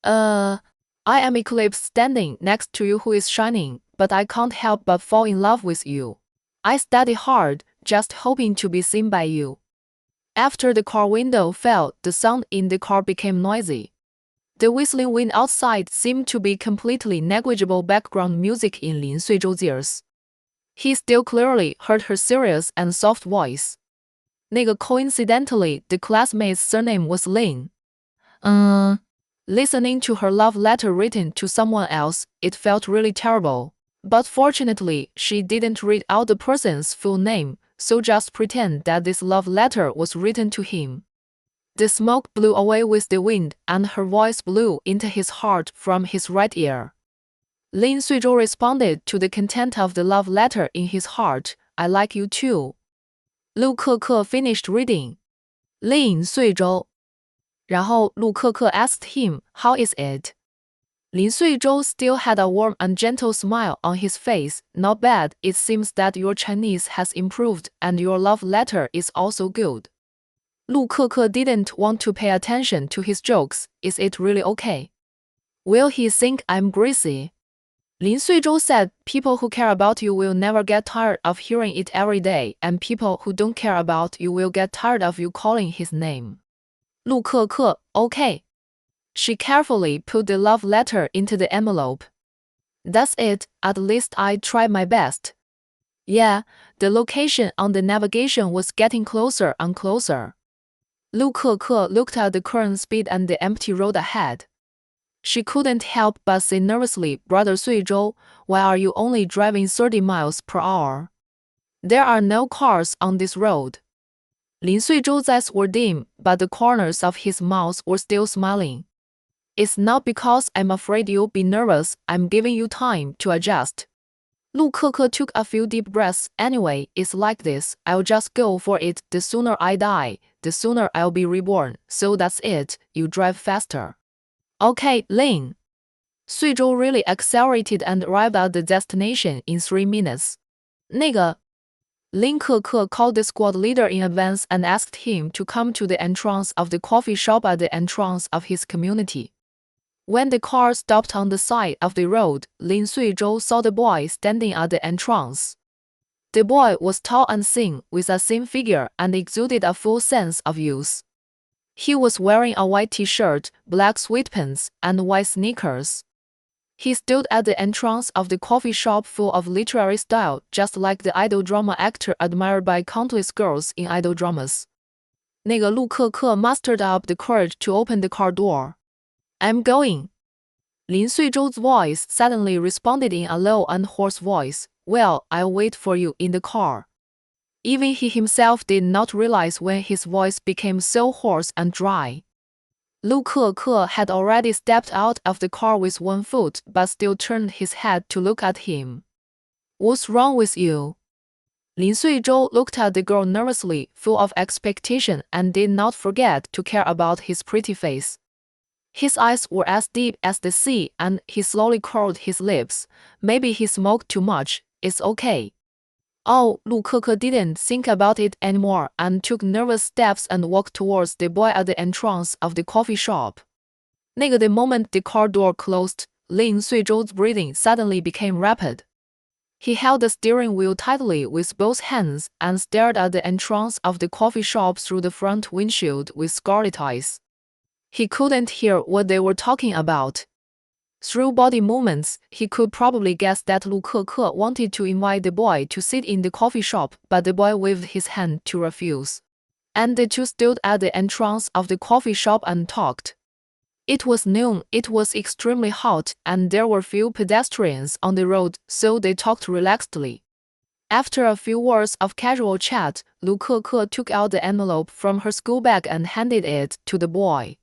Speaker 1: I am eclipse standing next to you who is shining, but I can't help but fall in love with you. I study hard, just hoping to be seen by you. After the car window fell, the sound in the car became noisy. The whistling wind outside seemed to be completely negligible background music in Lin Suizhou's ears. He still clearly heard her serious and soft voice. 那个 coincidentally, the classmate's surname was Lin. Listening to her love letter written to someone else, it felt really terrible. But fortunately, she didn't read out the person's full name, so just pretend that this love letter was written to him. The smoke blew away with the wind, and her voice blew into his heart from his right ear. Lin Suizhou responded to the content of the love letter in his heart, "I like you too." Lu Keke finished reading. Lin Suizhou. 然后陆克克 asked him, "How is it?" Lin Suizhou still had a warm and gentle smile on his face. "Not bad, it seems that your Chinese has improved and your love letter is also good." Lu Keke didn't want to pay attention to his jokes. "Is it really okay? Will he think I'm greasy?" Lin Suizhou said, "People who care about you will never get tired of hearing it every day, and people who don't care about you will get tired of you calling his name." Lu Keke, "Okay." She carefully put the love letter into the envelope. "That's it, at least I tried my best." Yeah, the location on the navigation was getting closer and closer. Lu Keke looked at the current speed and the empty road ahead. She couldn't help but say nervously, "Brother Suizhou, why are you only driving 30 miles per hour? There are no cars on this road." Lin Suizhou's eyes were dim, but the corners of his mouth were still smiling. "It's not because I'm afraid you'll be nervous, I'm giving you time to adjust." Lu Keke took a few deep breaths. "Anyway, it's like this, I'll just go for it. The sooner I die, the sooner I'll be reborn, so that's it, you drive faster." "Okay, Lin." Suizhou really accelerated and arrived at the destination in 3 minutes. 那个 Lin Keke called the squad leader in advance and asked him to come to the entrance of the coffee shop at the entrance of his community. When the car stopped on the side of the road, Lin Suizhou saw the boy standing at the entrance. The boy was tall and thin, with a thin figure, and exuded a full sense of youth. He was wearing a white t-shirt, black sweatpants, and white sneakers. He stood at the entrance of the coffee shop full of literary style, just like the idol drama actor admired by countless girls in idol dramas. 那个陆克克 mustered up the courage to open the car door. "I'm going." Lin Suizhou's voice suddenly responded in a low and hoarse voice. "Well, I'll wait for you in the car." Even he himself did not realize when his voice became so hoarse and dry. Lu Keke had already stepped out of the car with one foot, but still turned his head to look at him. "What's wrong with you?" Lin Suizhou looked at the girl nervously, full of expectation, and did not forget to care about his pretty face. His eyes were as deep as the sea, and he slowly curled his lips. "Maybe he smoked too much, it's okay." Oh, Lu Keke didn't think about it anymore and took nervous steps and walked towards the boy at the entrance of the coffee shop. The moment the car door closed, Lin Suizhou's breathing suddenly became rapid. He held the steering wheel tightly with both hands and stared at the entrance of the coffee shop through the front windshield with scarlet eyes. He couldn't hear what they were talking about. Through body movements, he could probably guess that Lu Keke wanted to invite the boy to sit in the coffee shop, but the boy waved his hand to refuse. And the two stood at the entrance of the coffee shop and talked. It was noon, it was extremely hot, and there were few pedestrians on the road, so they talked relaxedly. After a few words of casual chat, Lu Keke took out the envelope from her school bag and handed it to the boy.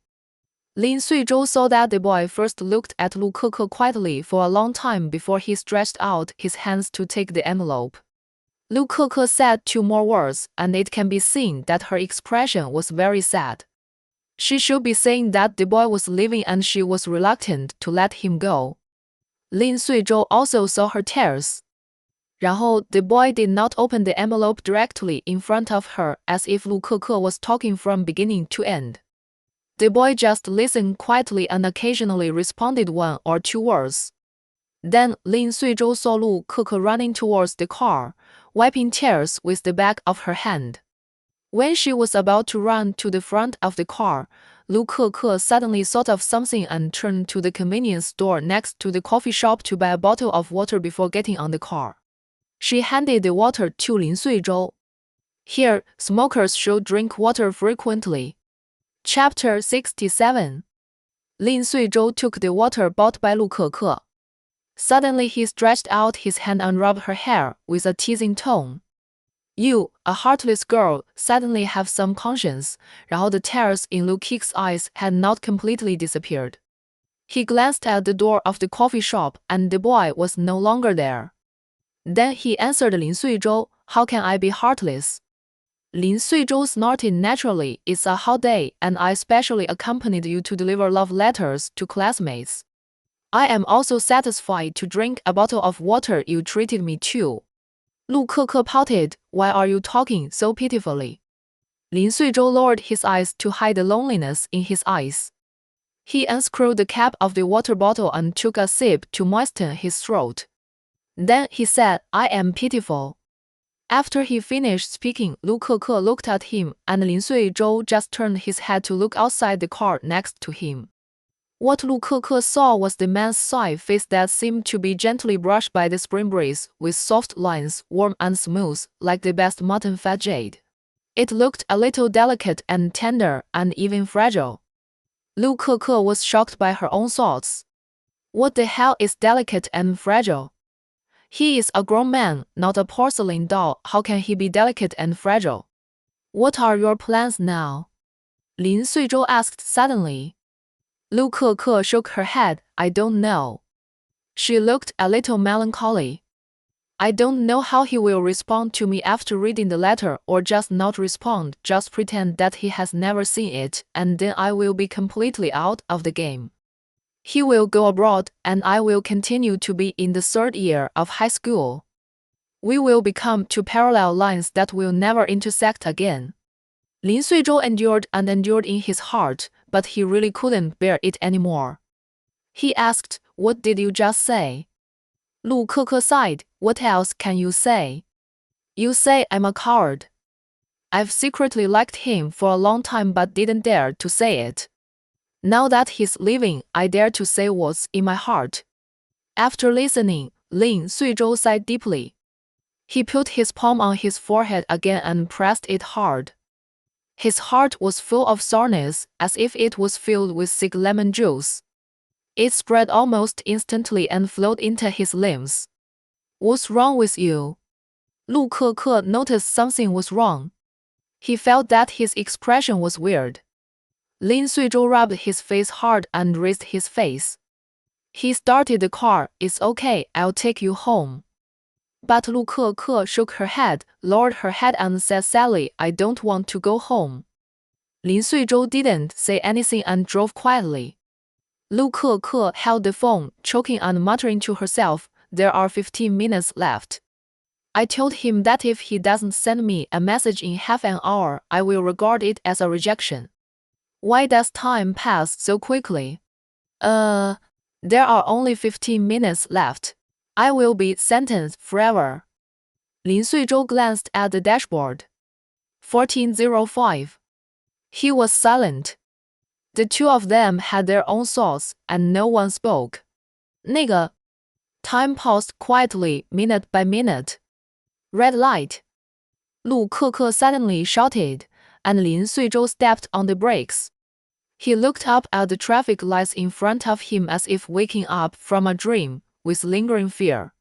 Speaker 1: Lin Suizhou saw that the boy first looked at Lu Keke quietly for a long time before he stretched out his hands to take the envelope. Lu Keke said 2 more words, and it can be seen that her expression was very sad. She should be saying that the boy was leaving and she was reluctant to let him go. Lin Suizhou also saw her tears. 然后 the boy did not open the envelope directly in front of her as if Lu Keke was talking from beginning to end. The boy just listened quietly and occasionally responded 1 or 2 words. Then Lin Suizhou saw Lu Keke running towards the car, wiping tears with the back of her hand. When she was about to run to the front of the car, Lu Keke suddenly thought of something and turned to the convenience store next to the coffee shop to buy a bottle of water before getting on the car. She handed the water to Lin Suizhou. Here, smokers should drink water frequently. Chapter 67. Lin Suizhou took the water bought by Lu Keke. Suddenly he stretched out his hand and rubbed her hair with a teasing tone. You, a heartless girl, suddenly have some conscience. 然后 the tears in Lu Keke's eyes had not completely disappeared. He glanced at the door of the coffee shop and the boy was no longer there. Then he answered Lin Suizhou, How can I be heartless? Lin Suizhou snorted naturally. It's a hot day and I specially accompanied you to deliver love letters to classmates. I am also satisfied to drink a bottle of water you treated me to. Lu Keke pouted, Why are you talking so pitifully? Lin Suizhou lowered his eyes to hide the loneliness in his eyes. He unscrewed the cap of the water bottle and took a sip to moisten his throat. Then he said, I am pitiful. After he finished speaking, Lu Keke looked at him and Lin Suizhou just turned his head to look outside the car next to him. What Lu Keke saw was the man's soft face that seemed to be gently brushed by the spring breeze, with soft lines, warm and smooth, like the best mutton fat jade. It looked a little delicate and tender and even fragile. Lu Keke was shocked by her own thoughts. What the hell is delicate and fragile? He is a grown man, not a porcelain doll. How can he be delicate and fragile? What are your plans now? Lin Suizhou asked suddenly. Lu Keke shook her head, I don't know. She looked a little melancholy. I don't know how he will respond to me after reading the letter, or just not respond, just pretend that he has never seen it, and then I will be completely out of the game. He will go abroad, and I will continue to be in the 3rd year of high school. We will become 2 parallel lines that will never intersect again. Lin Suizhou endured and endured in his heart, but he really couldn't bear it anymore. He asked, What did you just say? Lu Keke sighed, What else can you say? You say I'm a coward. I've secretly liked him for a long time but didn't dare to say it. Now that he's leaving, I dare to say what's in my heart. After listening, Lin Suizhou sighed deeply. He put his palm on his forehead again and pressed it hard. His heart was full of soreness, as if it was filled with sick lemon juice. It spread almost instantly and flowed into his limbs. What's wrong with you? Lu Keke noticed something was wrong. He felt that his expression was weird. Lin Suizhou rubbed his face hard and raised his face. He started the car. It's okay, I'll take you home. But Lu Keke shook her head, lowered her head and said sadly, I don't want to go home. Lin Suizhou didn't say anything and drove quietly. Lu Keke held the phone, choking and muttering to herself, There are 15 minutes left. I told him that if he doesn't send me a message in half an hour, I will regard it as a rejection. Why does time pass so quickly? There are only 15 minutes left. I will be sentenced forever. Lin Suizhou glanced at the dashboard. 14:05. He was silent. The two of them had their own thoughts, and no one spoke. 那个 Time paused quietly, minute by minute. Red light. 陆克克 suddenly shouted, and Lin Suizhou stepped on the brakes. He looked up at the traffic lights in front of him as if waking up from a dream, with lingering fear.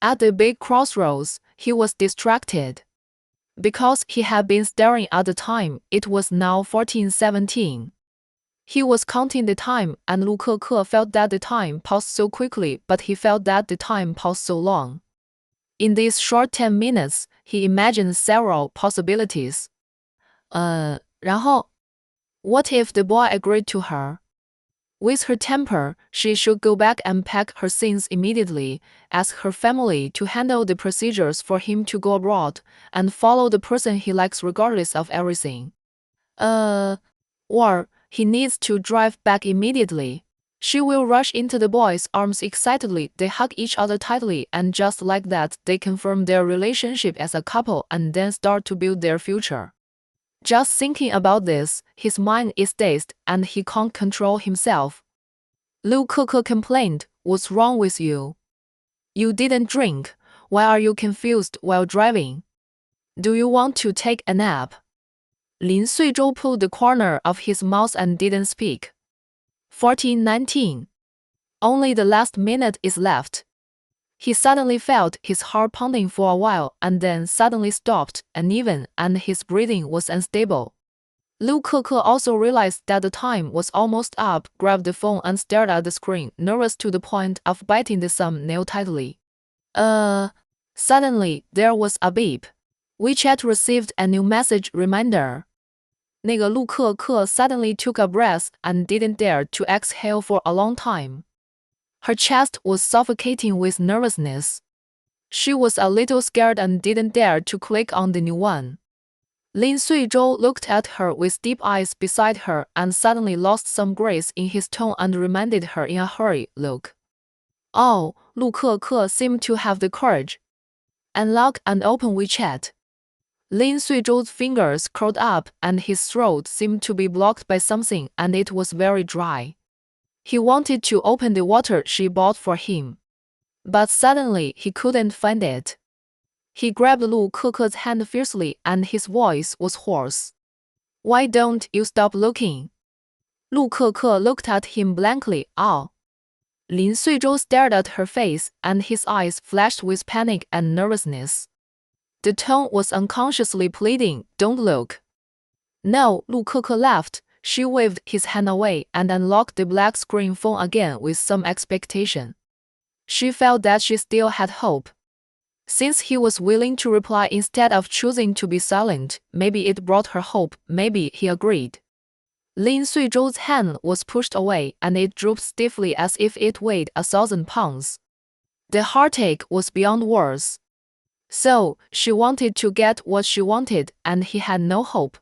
Speaker 1: At the big crossroads, he was distracted. Because he had been staring at the time, it was now 14:17. He was counting the time, and Lu Keke felt that the time passed so quickly, but he felt that the time passed so long. In these short 10 minutes, he imagined several possibilities. 然后 What if the boy agreed to her? With her temper, she should go back and pack her things immediately, ask her family to handle the procedures for him to go abroad, and follow the person he likes regardless of everything. Or he needs to drive back immediately. She will rush into the boy's arms excitedly, they hug each other tightly, and just like that, they confirm their relationship as a couple and then start to build their future. Just thinking about this, his mind is dazed and he can't control himself. Lu Keke complained, "What's wrong with you? You didn't drink. Why are you confused while driving? Do you want to take a nap?" Lin Suizhou pulled the corner of his mouth and didn't speak. 14:19. Only the last minute is left. He suddenly felt his heart pounding for a while and then suddenly stopped, uneven, and his breathing was unstable. Lu Keke also realized that the time was almost up, grabbed the phone and stared at the screen, nervous to the point of biting the thumbnail tightly. Suddenly, there was a beep. WeChat received a new message reminder. 那个陆克克 suddenly took a breath and didn't dare to exhale for a long time. Her chest was suffocating with nervousness. She was a little scared and didn't dare to click on the new one. Lin Suizhou looked at her with deep eyes beside her and suddenly lost some grace in his tone and reminded her in a hurry, "Look." Oh, Lu Keke seemed to have the courage. Unlock and open WeChat. Lin Suizhou's fingers curled up and his throat seemed to be blocked by something and it was very dry. He wanted to open the water she bought for him. But suddenly he couldn't find it. He grabbed Lu Keke's hand fiercely and his voice was hoarse. "Why don't you stop looking?" Lu Keke looked at him blankly. "Oh." Lin Suizhou stared at her face and his eyes flashed with panic and nervousness. The tone was unconsciously pleading, "Don't look." "No," Lu Keke laughed. She waved his hand away and unlocked the black screen phone again with some expectation. She felt that she still had hope. Since he was willing to reply instead of choosing to be silent, maybe it brought her hope, maybe he agreed. Lin Suizhou's hand was pushed away and it drooped stiffly as if it weighed 1,000 pounds. The heartache was beyond words. So, she wanted to get what she wanted and he had no hope.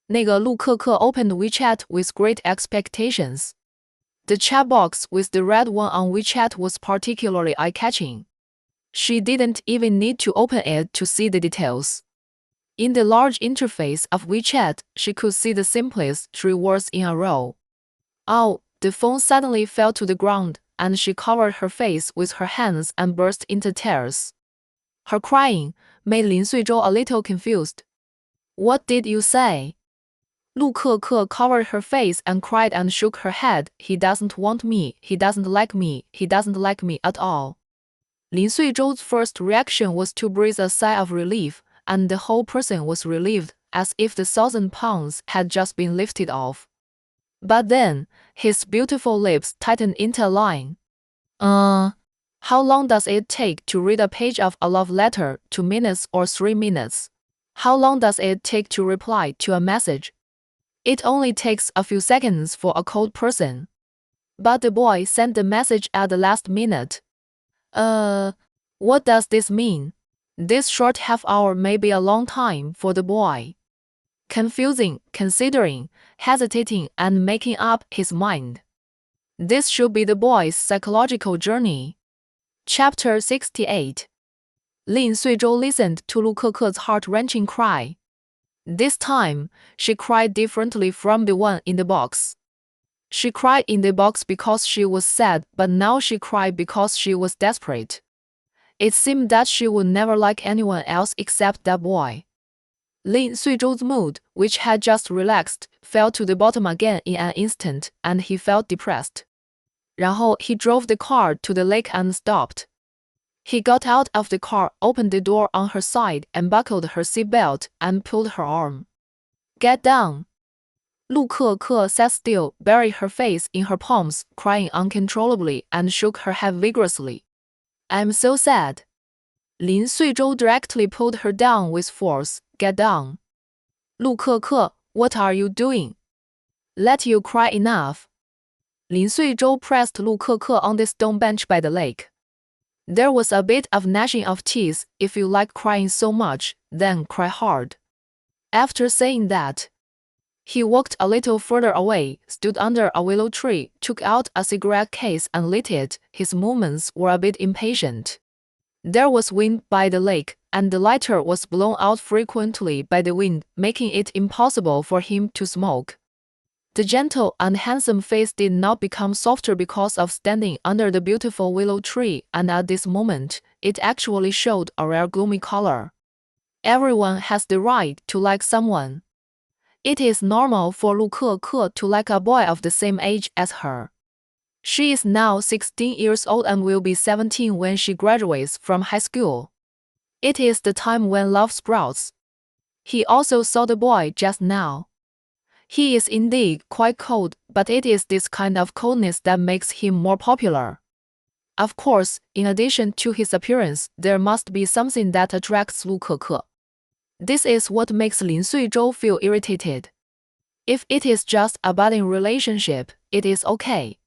Speaker 1: 那个陆克克 opened WeChat with great expectations. The chat box with the red one on WeChat was particularly eye-catching. She didn't even need to open it to see the details. In the large interface of WeChat, she could see the simplest 3 words in a row. Oh, the phone suddenly fell to the ground, and she covered her face with her hands and burst into tears. Her crying made Lin Suizhou a little confused. "What did you say?" Lu Keke covered her face and cried and shook her head. "He doesn't want me, he doesn't like me, he doesn't like me at all." Lin Suizhou's first reaction was to breathe a sigh of relief, and the whole person was relieved, as if the 1,000 pounds had just been lifted off. But then, his beautiful lips tightened into a line. How long does it take to read a page of a love letter? 2 minutes or 3 minutes? How long does it take to reply to a message? It only takes a few seconds for a cold person. But the boy sent the message at the last minute. What does this mean? This short half hour may be a long time for the boy. Confusing, considering, hesitating, and making up his mind. This should be the boy's psychological journey. Chapter 68. Lin Suizhou listened to Lu Keke's heart-wrenching cry. This time, she cried differently from the one in the box. She cried in the box because she was sad, but now she cried because she was desperate. It seemed that she would never like anyone else except that boy. Lin Suizhou's mood, which had just relaxed, fell to the bottom again in an instant, and he felt depressed. 然后 he drove the car to the lake and stopped. He got out of the car, opened the door on her side, and buckled her seatbelt and pulled her arm. Get down. Lu Keke sat still, buried her face in her palms, crying uncontrollably, and shook her head vigorously. I'm so sad. Lin Suizhou directly pulled her down with force. Get down. Lu Keke, what are you doing? Let you cry enough. Lin Suizhou pressed Lu Keke on the stone bench by the lake. There was a bit of gnashing of teeth. If you like crying so much, then cry hard. After saying that, he walked a little further away, stood under a willow tree, took out a cigarette case and lit it. His movements were a bit impatient. There was wind by the lake, and the lighter was blown out frequently by the wind, making it impossible for him to smoke. The gentle and handsome face did not become softer because of standing under the beautiful willow tree, and at this moment, it actually showed a rare gloomy color. Everyone has the right to like someone. It is normal for Lu Keke to like a boy of the same age as her. She is now 16 years old and will be 17 when she graduates from high school. It is the time when love sprouts. He also saw the boy just now. He is indeed quite cold, but it is this kind of coldness that makes him more popular. Of course, in addition to his appearance, there must be something that attracts Lu Keke. This is what makes Lin Suizhou feel irritated. If it is just a budding relationship, it is okay.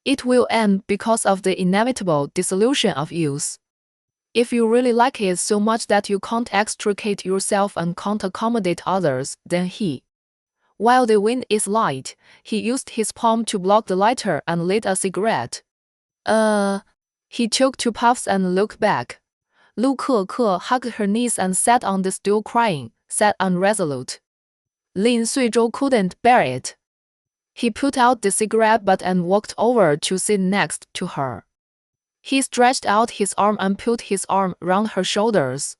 Speaker 1: It will end because of the inevitable dissolution of youth. If you really like it so much that you can't extricate yourself and can't accommodate others, then while the wind is light, he used his palm to block the lighter and lit a cigarette. He took 2 puffs and looked back. Lu Keke hugged her knees and sat on the stool crying, sat irresolute. Lin Suizhou couldn't bear it. He put out the cigarette butt and walked over to sit next to her. He stretched out his arm and put his arm round her shoulders.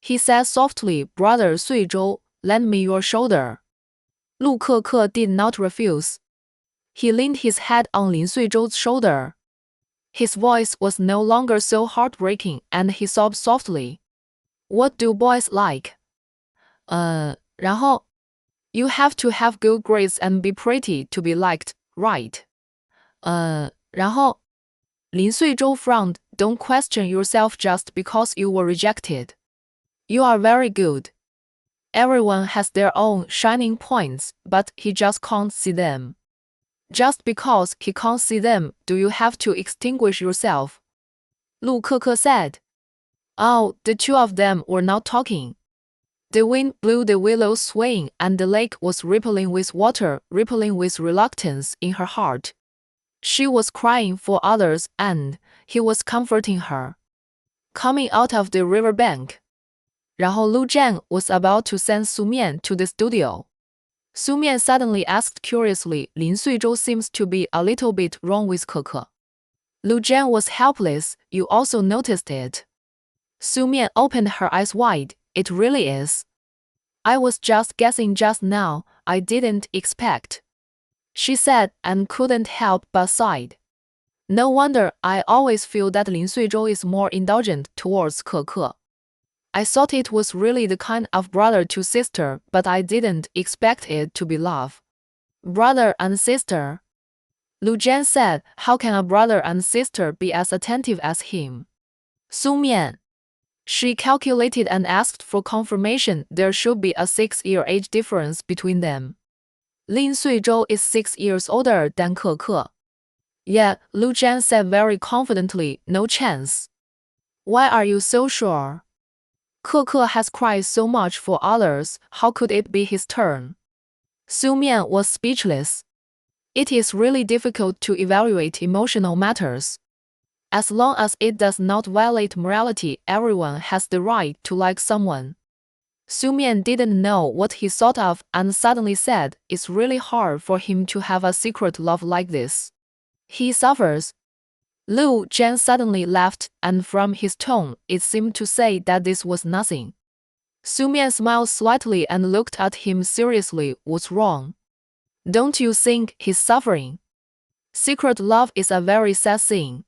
Speaker 1: He said softly, Brother Suizhou, lend me your shoulder. Lu Keke did not refuse. He leaned his head on Lin Suizhou's shoulder. His voice was no longer so heartbreaking, and he sobbed softly. What do boys like? 然后 You have to have good grades and be pretty to be liked, right? 然后 Lin Suizhou frowned. Don't question yourself just because you were rejected. You are very good. Everyone has their own shining points, but he just can't see them. Just because he can't see them, do you have to extinguish yourself? Lu Keke said. Oh, the two of them were not talking. The wind blew the willows swaying, and the lake was rippling with water, rippling with reluctance in her heart. She was crying for others, and he was comforting her. Coming out of the riverbank, 然后 Lu Zhang was about to send Su Mian to the studio. Su Mian suddenly asked curiously, Lin Suizhou seems to be a little bit wrong with Keke. Lu Zhang was helpless. You also noticed it. Su Mian opened her eyes wide. It really is. I was just guessing just now. I didn't expect. She said and couldn't help but sighed. No wonder I always feel that Lin Suizhou is more indulgent towards Keke. I thought it was really the kind of brother to sister, but I didn't expect it to be love. Brother and sister? Lu Zhang said, how can a brother and sister be as attentive as him? Su Mian. She calculated and asked for confirmation. There should be a 6-year age difference between them. Lin Suizhou is 6 years older than Keke. Yeah, Lu Zhang said very confidently, no chance. Why are you so sure? Ke has cried so much for others, how could it be his turn? Su Mian was speechless. It is really difficult to evaluate emotional matters. As long as it does not violate morality, everyone has the right to like someone. Su Mian didn't know what he thought of and suddenly said, "It's really hard for him to have a secret love like this. He suffers." Lu Zhen suddenly laughed, and from his tone, it seemed to say that this was nothing. Su Mian smiled slightly and looked at him seriously. "What's wrong? Don't you think he's suffering? Secret love is a very sad thing.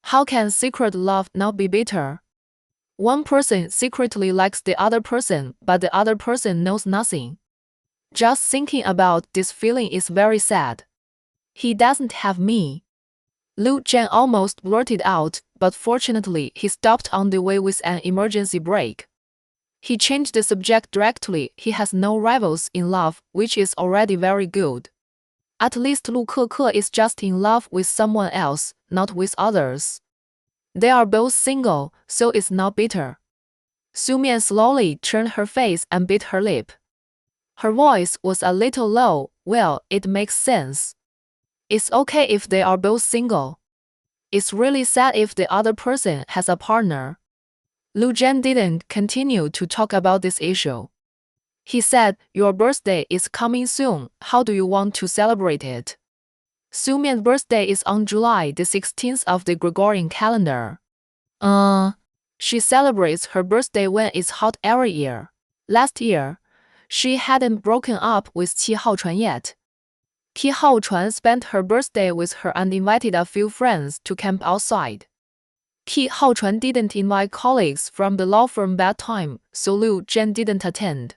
Speaker 1: How can secret love not be bitter? One person secretly likes the other person, but the other person knows nothing. Just thinking about this feeling is very sad. He doesn't have me." Lu Zhen almost blurted out, but fortunately he stopped on the way with an emergency brake. He changed the subject directly. He has no rivals in love, which is already very good. At least Lu Ke is just in love with someone else, not with others. They are both single, so it's not bitter. Su Mian slowly turned her face and bit her lip. Her voice was a little low. "Well, it makes sense. It's okay if they are both single. It's really sad if the other person has a partner." Lu Zhen didn't continue to talk about this issue. He said, "Your birthday is coming soon. How do you want to celebrate it?" Su Mian's birthday is on July the 16th of the Gregorian calendar. She celebrates her birthday when it's hot every year. Last year, she hadn't broken up with Qi Haochuan yet. Qi Haochuan spent her birthday with her and invited a few friends to camp outside. Qi Haochuan didn't invite colleagues from the law firm that time, so Lu Zhen didn't attend.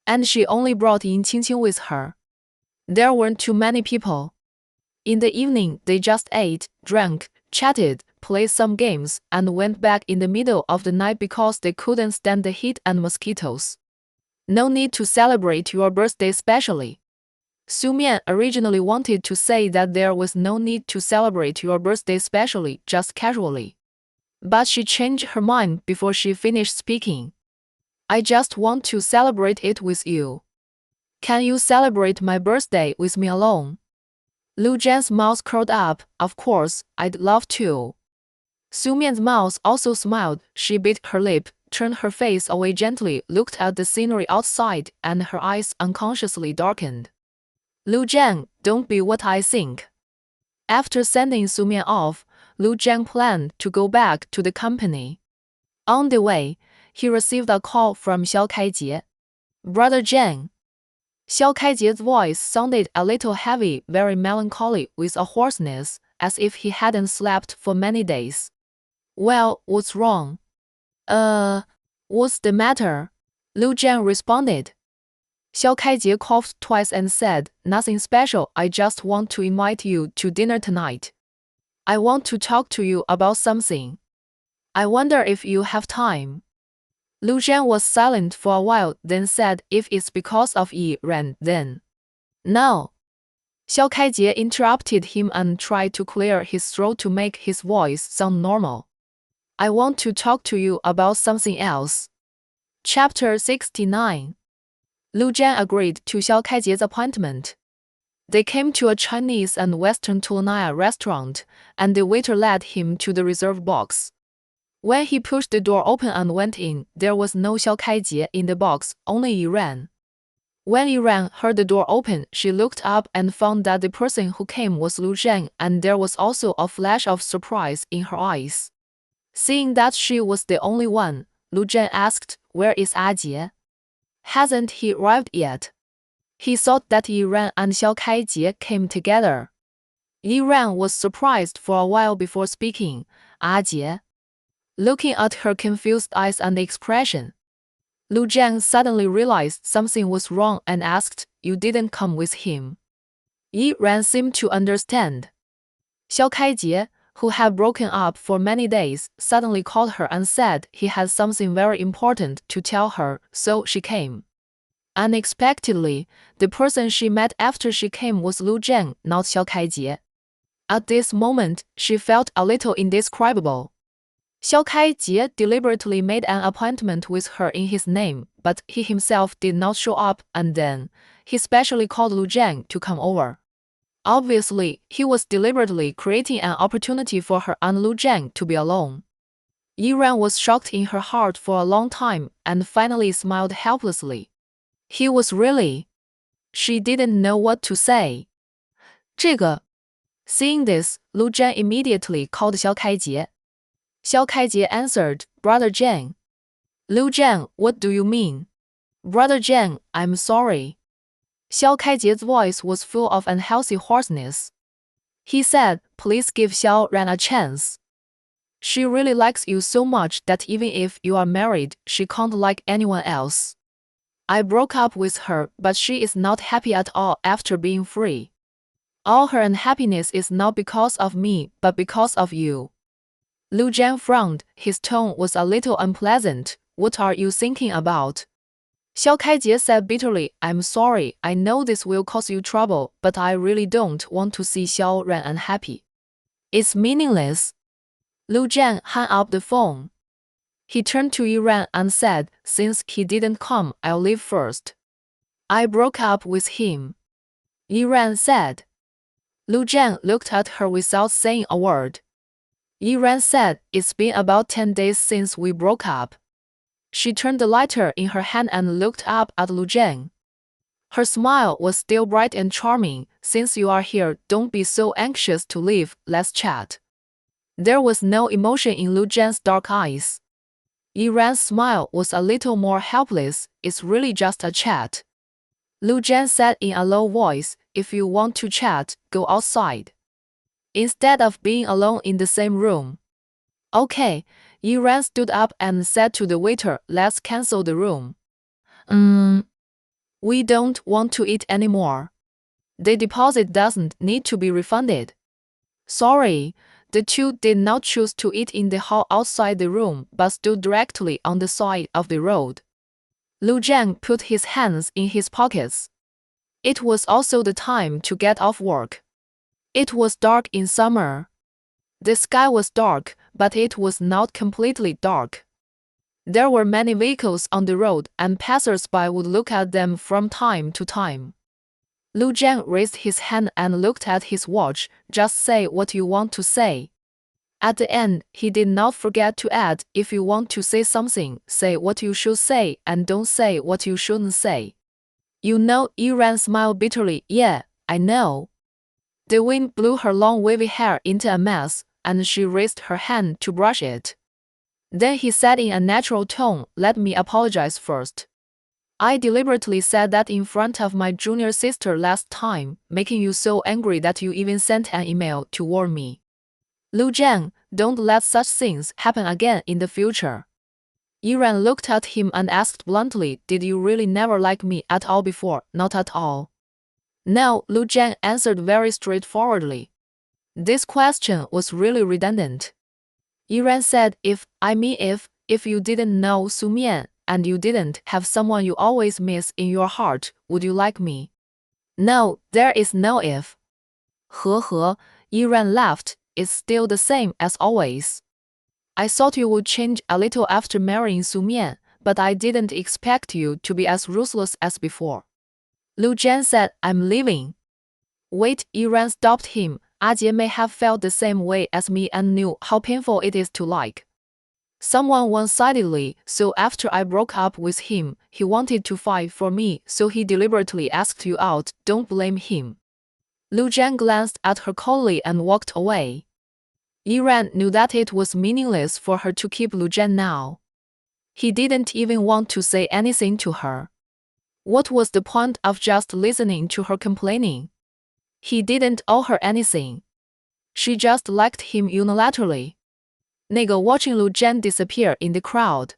Speaker 1: And she only brought Yin Qingqing with her. There weren't too many people. In the evening, they just ate, drank, chatted, played some games, and went back in the middle of the night because they couldn't stand the heat and mosquitoes. No need to celebrate your birthday specially. Su Mian originally wanted to say that there was no need to celebrate your birthday specially, just casually. But she changed her mind before she finished speaking. "I just want to celebrate it with you. Can you celebrate my birthday with me alone?" Lu Zhen's mouth curled up. "Of course, I'd love to." Su Mian's mouth also smiled. She bit her lip, turned her face away gently, looked at the scenery outside, and her eyes unconsciously darkened. "Lu Zhen, don't be what I think." After sending Su Mian off, Lu Zhen planned to go back to the company. On the way, he received a call from Xiao Kaijie. "Brother Zhen." Xiao Kaijie's voice sounded a little heavy, very melancholy, with a hoarseness, as if he hadn't slept for many days. "Well, what's wrong?" What's the matter?" Lu Zhen responded. Xiao Kaijie coughed twice and said, "Nothing special, I just want to invite you to dinner tonight. I want to talk to you about something. I wonder if you have time." Lu Zhen was silent for a while, then said, "If it's because of Yi Ran, then." "No." Xiao Kaijie interrupted him and tried to clear his throat to make his voice sound normal. "I want to talk to you about something else." Chapter 69. Lu Zhen agreed to Xiao Kaijie's appointment. They came to a Chinese and Western Tulania restaurant, and the waiter led him to the reserved box. When he pushed the door open and went in, there was no Xiao Kaijie in the box, only Yiran. When Yiran heard the door open, she looked up and found that the person who came was Lu Zhen, and there was also a flash of surprise in her eyes. Seeing that she was the only one, Lu Zhen asked, "Where is Ajie? Hasn't he arrived yet?" He thought that Yiran and Xiao Kaijie came together. Yiran was surprised for a while before speaking, "Ajie?" Looking at her confused eyes and expression, Lu Zhen suddenly realized something was wrong and asked, "You didn't come with him?" Yiran seemed to understand. Xiao Kaijie, who had broken up for many days, suddenly called her and said he had something very important to tell her, so she came. Unexpectedly, the person she met after she came was Lu Zhen, not Xiao Kaijie. At this moment, she felt a little indescribable. Xiao Kaijie deliberately made an appointment with her in his name, but he himself did not show up, and then he specially called Lu Zhang to come over. Obviously, he was deliberately creating an opportunity for her and Lu Zhang to be alone. Yiran was shocked in her heart for a long time and finally smiled helplessly. He was really. She didn't know what to say. 这个. Seeing this, Lu Zhang immediately called Xiao Kaijie. Xiao Kaijie answered, Brother Zhang. Lu Zhang, what do you mean? Brother Zhang, I'm sorry. Xiao Kaijie's voice was full of unhealthy hoarseness. He said, please give Xiao Ran a chance. She really likes you so much that even if you are married, she can't like anyone else. I broke up with her, but she is not happy at all after being free. All her unhappiness is not because of me, but because of you. Lu Zhang frowned, his tone was a little unpleasant. What are you thinking about? Xiao Kaijie said bitterly, I'm sorry, I know this will cause you trouble, but I really don't want to see Xiao Ran unhappy. It's meaningless. Lu Zhang hung up the phone. He turned to Yiran and said, since he didn't come, I'll leave first. I broke up with him. Yiran said. Lu Zhang looked at her without saying a word. Yiran said, it's been about 10 days since we broke up. She turned the lighter in her hand and looked up at Lu Zhang. Her smile was still bright and charming. Since you are here, don't be so anxious to leave, let's chat. There was no emotion in Lu Zhang's dark eyes. Yiran's smile was a little more helpless. It's really just a chat. Lu Zhang said in a low voice, if you want to chat, go outside. Instead of being alone in the same room. Okay, Yiran stood up and said to the waiter, let's cancel the room. We don't want to eat anymore. The deposit doesn't need to be refunded. Sorry, the two did not choose to eat in the hall outside the room but stood directly on the side of the road. Lu Zhang put his hands in his pockets. It was also the time to get off work. It was dark in summer. The sky was dark, but it was not completely dark. There were many vehicles on the road and passers-by would look at them from time to time. Lu Zhang raised his hand and looked at his watch. Just say what you want to say. At the end, he did not forget to add, if you want to say something, say what you should say and don't say what you shouldn't say. You know, Yiran smiled bitterly. Yeah, I know. The wind blew her long wavy hair into a mess, and she raised her hand to brush it. Then he said in a natural tone, let me apologize first. I deliberately said that in front of my junior sister last time, making you so angry that you even sent an email to warn me. Lu Zhang, don't let such things happen again in the future. Yiran looked at him and asked bluntly, did you really never like me at all before? Not at all. No, Lu Zhang answered very straightforwardly. This question was really redundant. Yiran said, if you didn't know Su Mian, and you didn't have someone you always miss in your heart, would you like me? No, there is no if. Yiran laughed, it's still the same as always. I thought you would change a little after marrying Su Mian, but I didn't expect you to be as ruthless as before. Lu Zhang said, I'm leaving. Wait, Yiran stopped him. Ajie may have felt the same way as me and knew how painful it is to like someone one-sidedly, so after I broke up with him, he wanted to fight for me, so he deliberately asked you out, don't blame him. Lu Zhang glanced at her coldly and walked away. Yiran knew that it was meaningless for her to keep Lu Zhang now. He didn't even want to say anything to her. What was the point of just listening to her complaining? He didn't owe her anything. She just liked him unilaterally. 那个 watching Lu Zhang disappear in the crowd.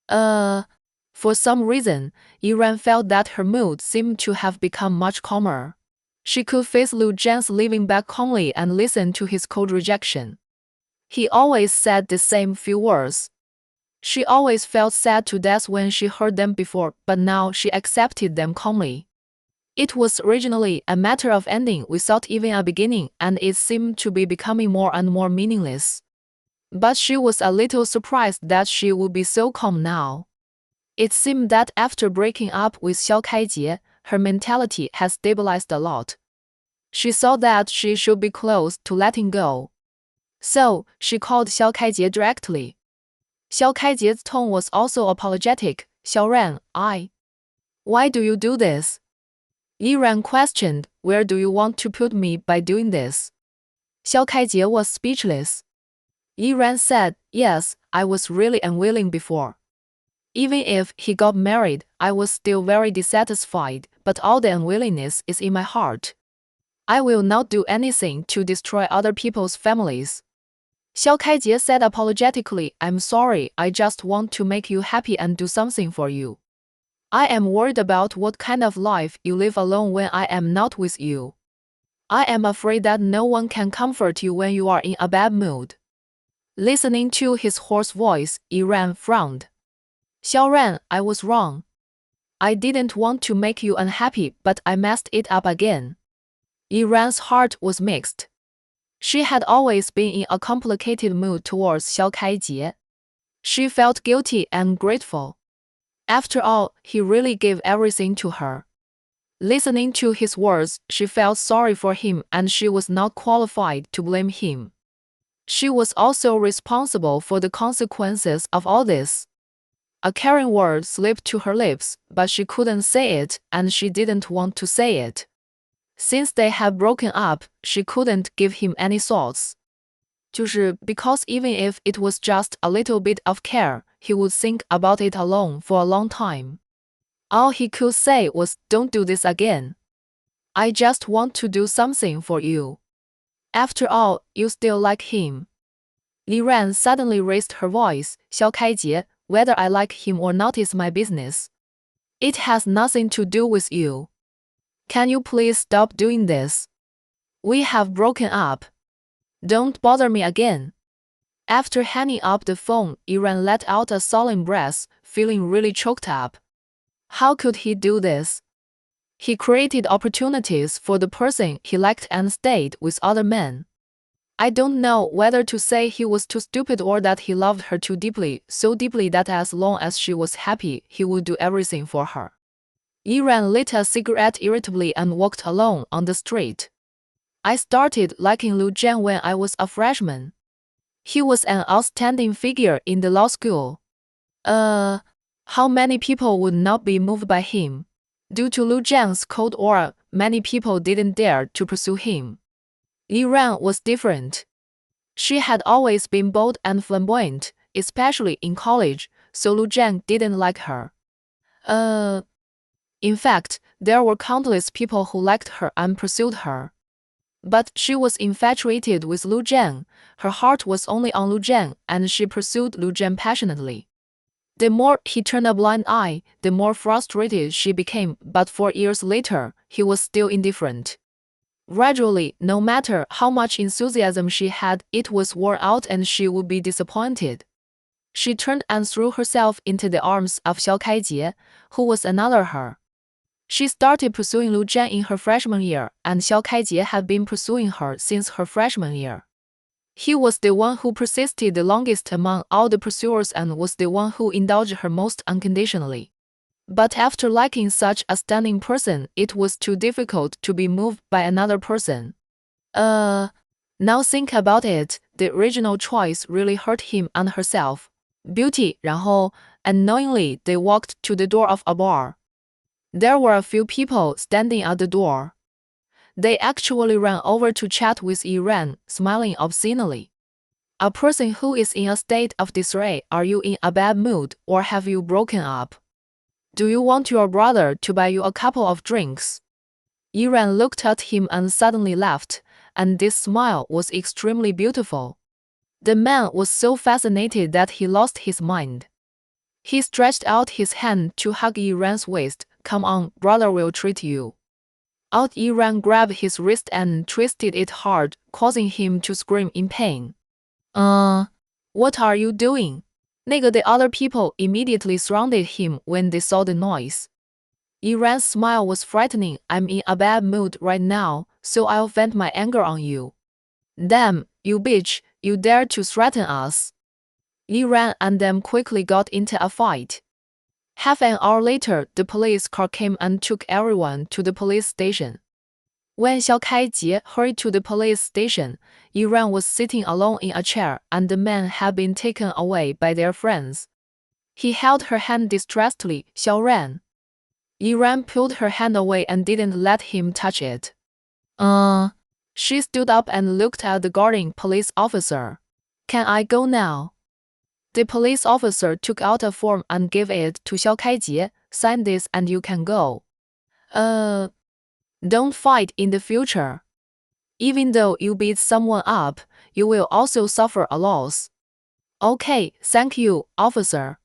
Speaker 1: For some reason, Yiran felt that her mood seemed to have become much calmer. She could face Lu Zhang's leaving back calmly and listen to his cold rejection. He always said the same few words. She always felt sad to death when she heard them before, but now she accepted them calmly. It was originally a matter of ending without even a beginning, and it seemed to be becoming more and more meaningless. But she was a little surprised that she would be so calm now. It seemed that after breaking up with Xiao Kaijie, her mentality had stabilized a lot. She saw that she should be close to letting go. So, she called Xiao Kaijie directly. Xiao Kaijie's tone was also apologetic. Xiaoran, why do you do this? Yiran questioned, where do you want to put me by doing this? Xiao Kaijie was speechless. Yiran said, yes, I was really unwilling before. Even if he got married, I was still very dissatisfied, but all the unwillingness is in my heart. I will not do anything to destroy other people's families. Xiao Kaijie said apologetically, I'm sorry, I just want to make you happy and do something for you. I am worried about what kind of life you live alone when I am not with you. I am afraid that no one can comfort you when you are in a bad mood. Listening to his hoarse voice, Yiran frowned. Xiaoran, I was wrong. I didn't want to make you unhappy, but I messed it up again. Yiran's heart was mixed. She had always been in a complicated mood towards Xiao Kaijie. She felt guilty and grateful. After all, he really gave everything to her. Listening to his words, she felt sorry for him and she was not qualified to blame him. She was also responsible for the consequences of all this. A caring word slipped to her lips, but she couldn't say it and she didn't want to say it. Since they had broken up, she couldn't give him any thoughts. Because even if it was just a little bit of care, he would think about it alone for a long time. All he could say was, don't do this again. I just want to do something for you. After all, you still like him. Yiran suddenly raised her voice, Xiao Kaijie, whether I like him or not is my business. It has nothing to do with you. Can you please stop doing this? We have broken up. Don't bother me again. After hanging up the phone, Yiran let out a solemn breath, feeling really choked up. How could he do this? He created opportunities for the person he liked and stayed with other men. I don't know whether to say he was too stupid or that he loved her too deeply, so deeply that as long as she was happy, he would do everything for her. Yiran lit a cigarette irritably and walked alone on the street. I started liking Lu Zhen when I was a freshman. He was an outstanding figure in the law school. How many people would not be moved by him? Due to Lu Zheng's cold aura, many people didn't dare to pursue him. Yiran was different. She had always been bold and flamboyant, especially in college, so Lu Zheng didn't like her. In fact, there were countless people who liked her and pursued her. But she was infatuated with Lu Zheng. Her heart was only on Lu Zheng, and she pursued Lu Zheng passionately. The more he turned a blind eye, the more frustrated she became, but 4 years later, he was still indifferent. Gradually, no matter how much enthusiasm she had, it was worn out and she would be disappointed. She turned and threw herself into the arms of Xiao Kaijie, who was another her. She started pursuing Lu Zhen in her freshman year, and Xiao Kaijie had been pursuing her since her freshman year. He was the one who persisted the longest among all the pursuers and was the one who indulged her most unconditionally. But after liking such a stunning person, it was too difficult to be moved by another person. Now think about it, the original choice really hurt him and herself. Beauty, 然后, unknowingly they walked to the door of a bar. There were a few people standing at the door. They actually ran over to chat with Yiran, smiling obscenely. A person who is in a state of disarray, are you in a bad mood, or have you broken up? Do you want your brother to buy you a couple of drinks? Yiran looked at him and suddenly laughed, and this smile was extremely beautiful. The man was so fascinated that he lost his mind. He stretched out his hand to hug Yiran's waist. Come on, brother will treat you. Yiran grabbed his wrist and twisted it hard, causing him to scream in pain. What are you doing? The other people immediately surrounded him when they saw the noise. Yiran's smile was frightening. I'm in a bad mood right now, so I'll vent my anger on you. Damn, you bitch, You dare to threaten us? Yiran and them quickly got into a fight. Half an hour later, the police car came and took everyone to the police station. When Xiao Kaijie hurried to the police station, Yiran was sitting alone in a chair and the men had been taken away by their friends. He held her hand distressedly. Xiao Ran. Yiran pulled her hand away and didn't let him touch it. She stood up and looked at the guarding police officer. Can I go now? The police officer took out a form and gave it to Xiao Kaijie. Sign this and you can go. Don't fight in the future. Even though you beat someone up, you will also suffer a loss. Okay, thank you, officer.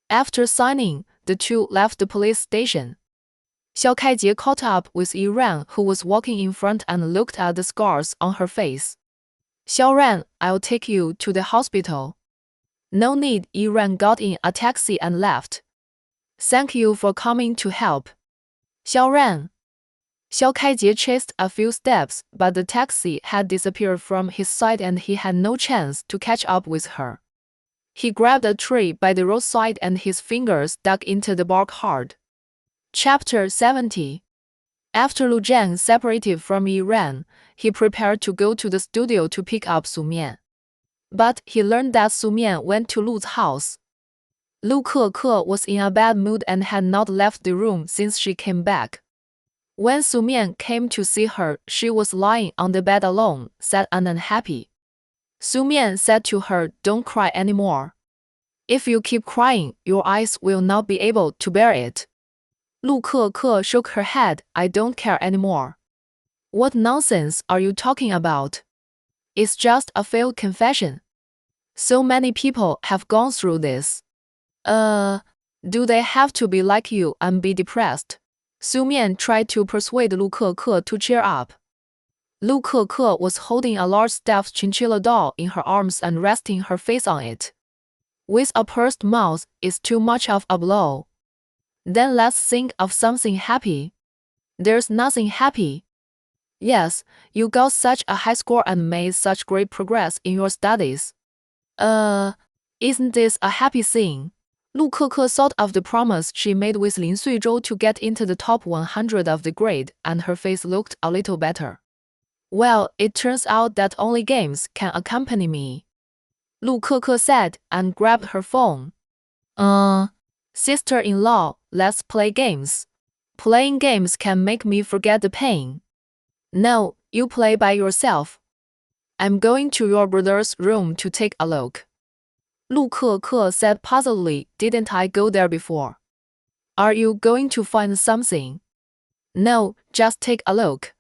Speaker 1: After signing, the two left the police station. Xiao Kaijie caught up with Yiran, who was walking in front, and looked at the scars on her face. Xiao Ran, I'll take you to the hospital. No need, Yiran got in a taxi and left. Thank you for coming to help. Xiao Ran. Xiao Kaijie chased a few steps, but the taxi had disappeared from his side and he had no chance to catch up with her. He grabbed a tree by the roadside and his fingers dug into the bark hard. Chapter 70. After Lu Zhang separated from Yiran, he prepared to go to the studio to pick up Su Mian. But he learned that Su Mian went to Lu's house. Lu Keke was in a bad mood and had not left the room since she came back. When Su Mian came to see her, she was lying on the bed alone, sad and unhappy. Su Mian said to her, "Don't cry anymore. If you keep crying, your eyes will not be able to bear it." Lu Keke shook her head. "I don't care anymore." "What nonsense are you talking about? It's just a failed confession. So many people have gone through this. Do they have to be like you and be depressed?" Su Mian tried to persuade Lu Keke to cheer up. Lu Keke was holding a large stuffed chinchilla doll in her arms and resting her face on it. With a pursed mouth, it's too much of a blow. Then let's think of something happy. There's nothing happy. Yes, you got such a high score and made such great progress in your studies. Isn't this a happy thing? Lu Keke thought of the promise she made with Lin Suizhou to get into the top 100 of the grade, and her face looked a little better. Well, it turns out that only games can accompany me, Lu Keke said, and grabbed her phone. Sister-in-law, let's play games. Playing games can make me forget the pain. No, you play by yourself. I'm going to your brother's room to take a look. Lu Keke said puzzledly, didn't I go there before? Are you going to find something? No, just take a look.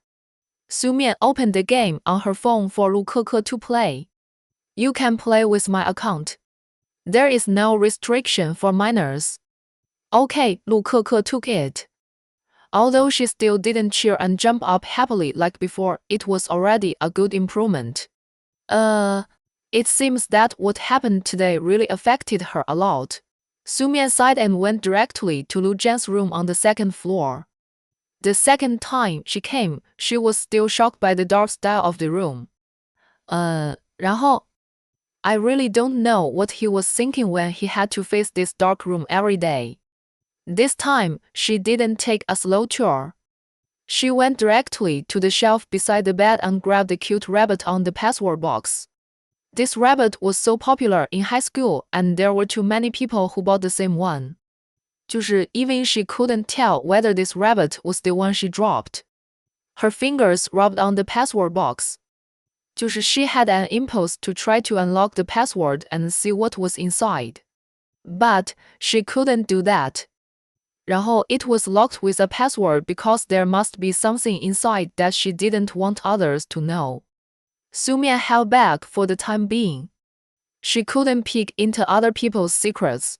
Speaker 1: Su Mian opened the game on her phone for Lu Keke to play. You can play with my account. There is no restriction for minors. Okay, Lu Keke took it. Although she still didn't cheer and jump up happily like before, it was already a good improvement. It seems that what happened today really affected her a lot. Su Mian sighed and went directly to Lu Zhang's room on the second floor. The second time she came, she was still shocked by the dark style of the room. 然后 I really don't know what he was thinking when he had to face this dark room every day. This time, she didn't take a slow tour. She went directly to the shelf beside the bed and grabbed the cute rabbit on the password box. This rabbit was so popular in high school, and there were too many people who bought the same one. 就是 even she couldn't tell whether this rabbit was the one she dropped. Her fingers rubbed on the password box. 就是 she had an impulse to try to unlock the password and see what was inside. But she couldn't do that. 然后 it was locked with a password because there must be something inside that she didn't want others to know. Su Mian held back for the time being. She couldn't peek into other people's secrets.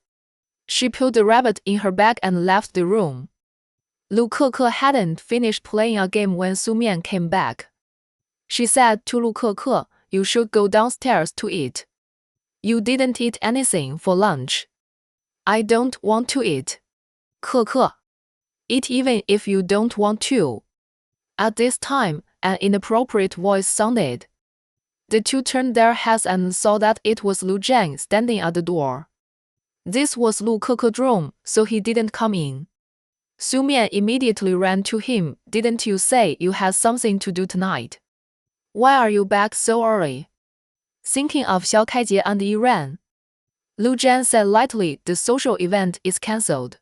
Speaker 1: She put the rabbit in her bag and left the room. Lu Keke hadn't finished playing a game when Su Mian came back. She said to Lu Keke, "You should go downstairs to eat. You didn't eat anything for lunch." "I don't want to eat." "Keke, eat even if you don't want to." At this time, an inappropriate voice sounded. The two turned their heads and saw that it was Lu Zhang standing at the door. This was Lu Keke's room, so he didn't come in. Su Mian immediately ran to him. Didn't you say you had something to do tonight? Why are you back so early? Thinking of Xiao Kaijie and Yiran. Lu Zhang said lightly, the social event is cancelled.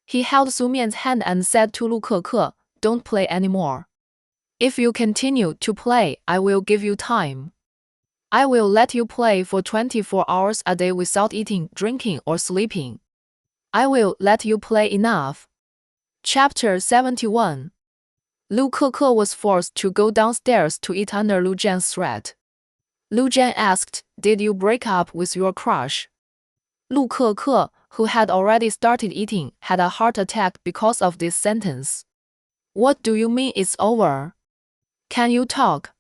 Speaker 1: He held Su Mian's hand and said to Lu Keke, don't play anymore. If you continue to play, I will give you time. I will let you play for 24 hours a day without eating, drinking, or sleeping. I will let you play enough. Chapter 71. Lu Keke was forced to go downstairs to eat under Lu Zhang's threat. Lu Zhang asked, did you break up with your crush? Lu Keke, who had already started eating, had a heart attack because of this sentence. What do you mean it's over? Can you talk?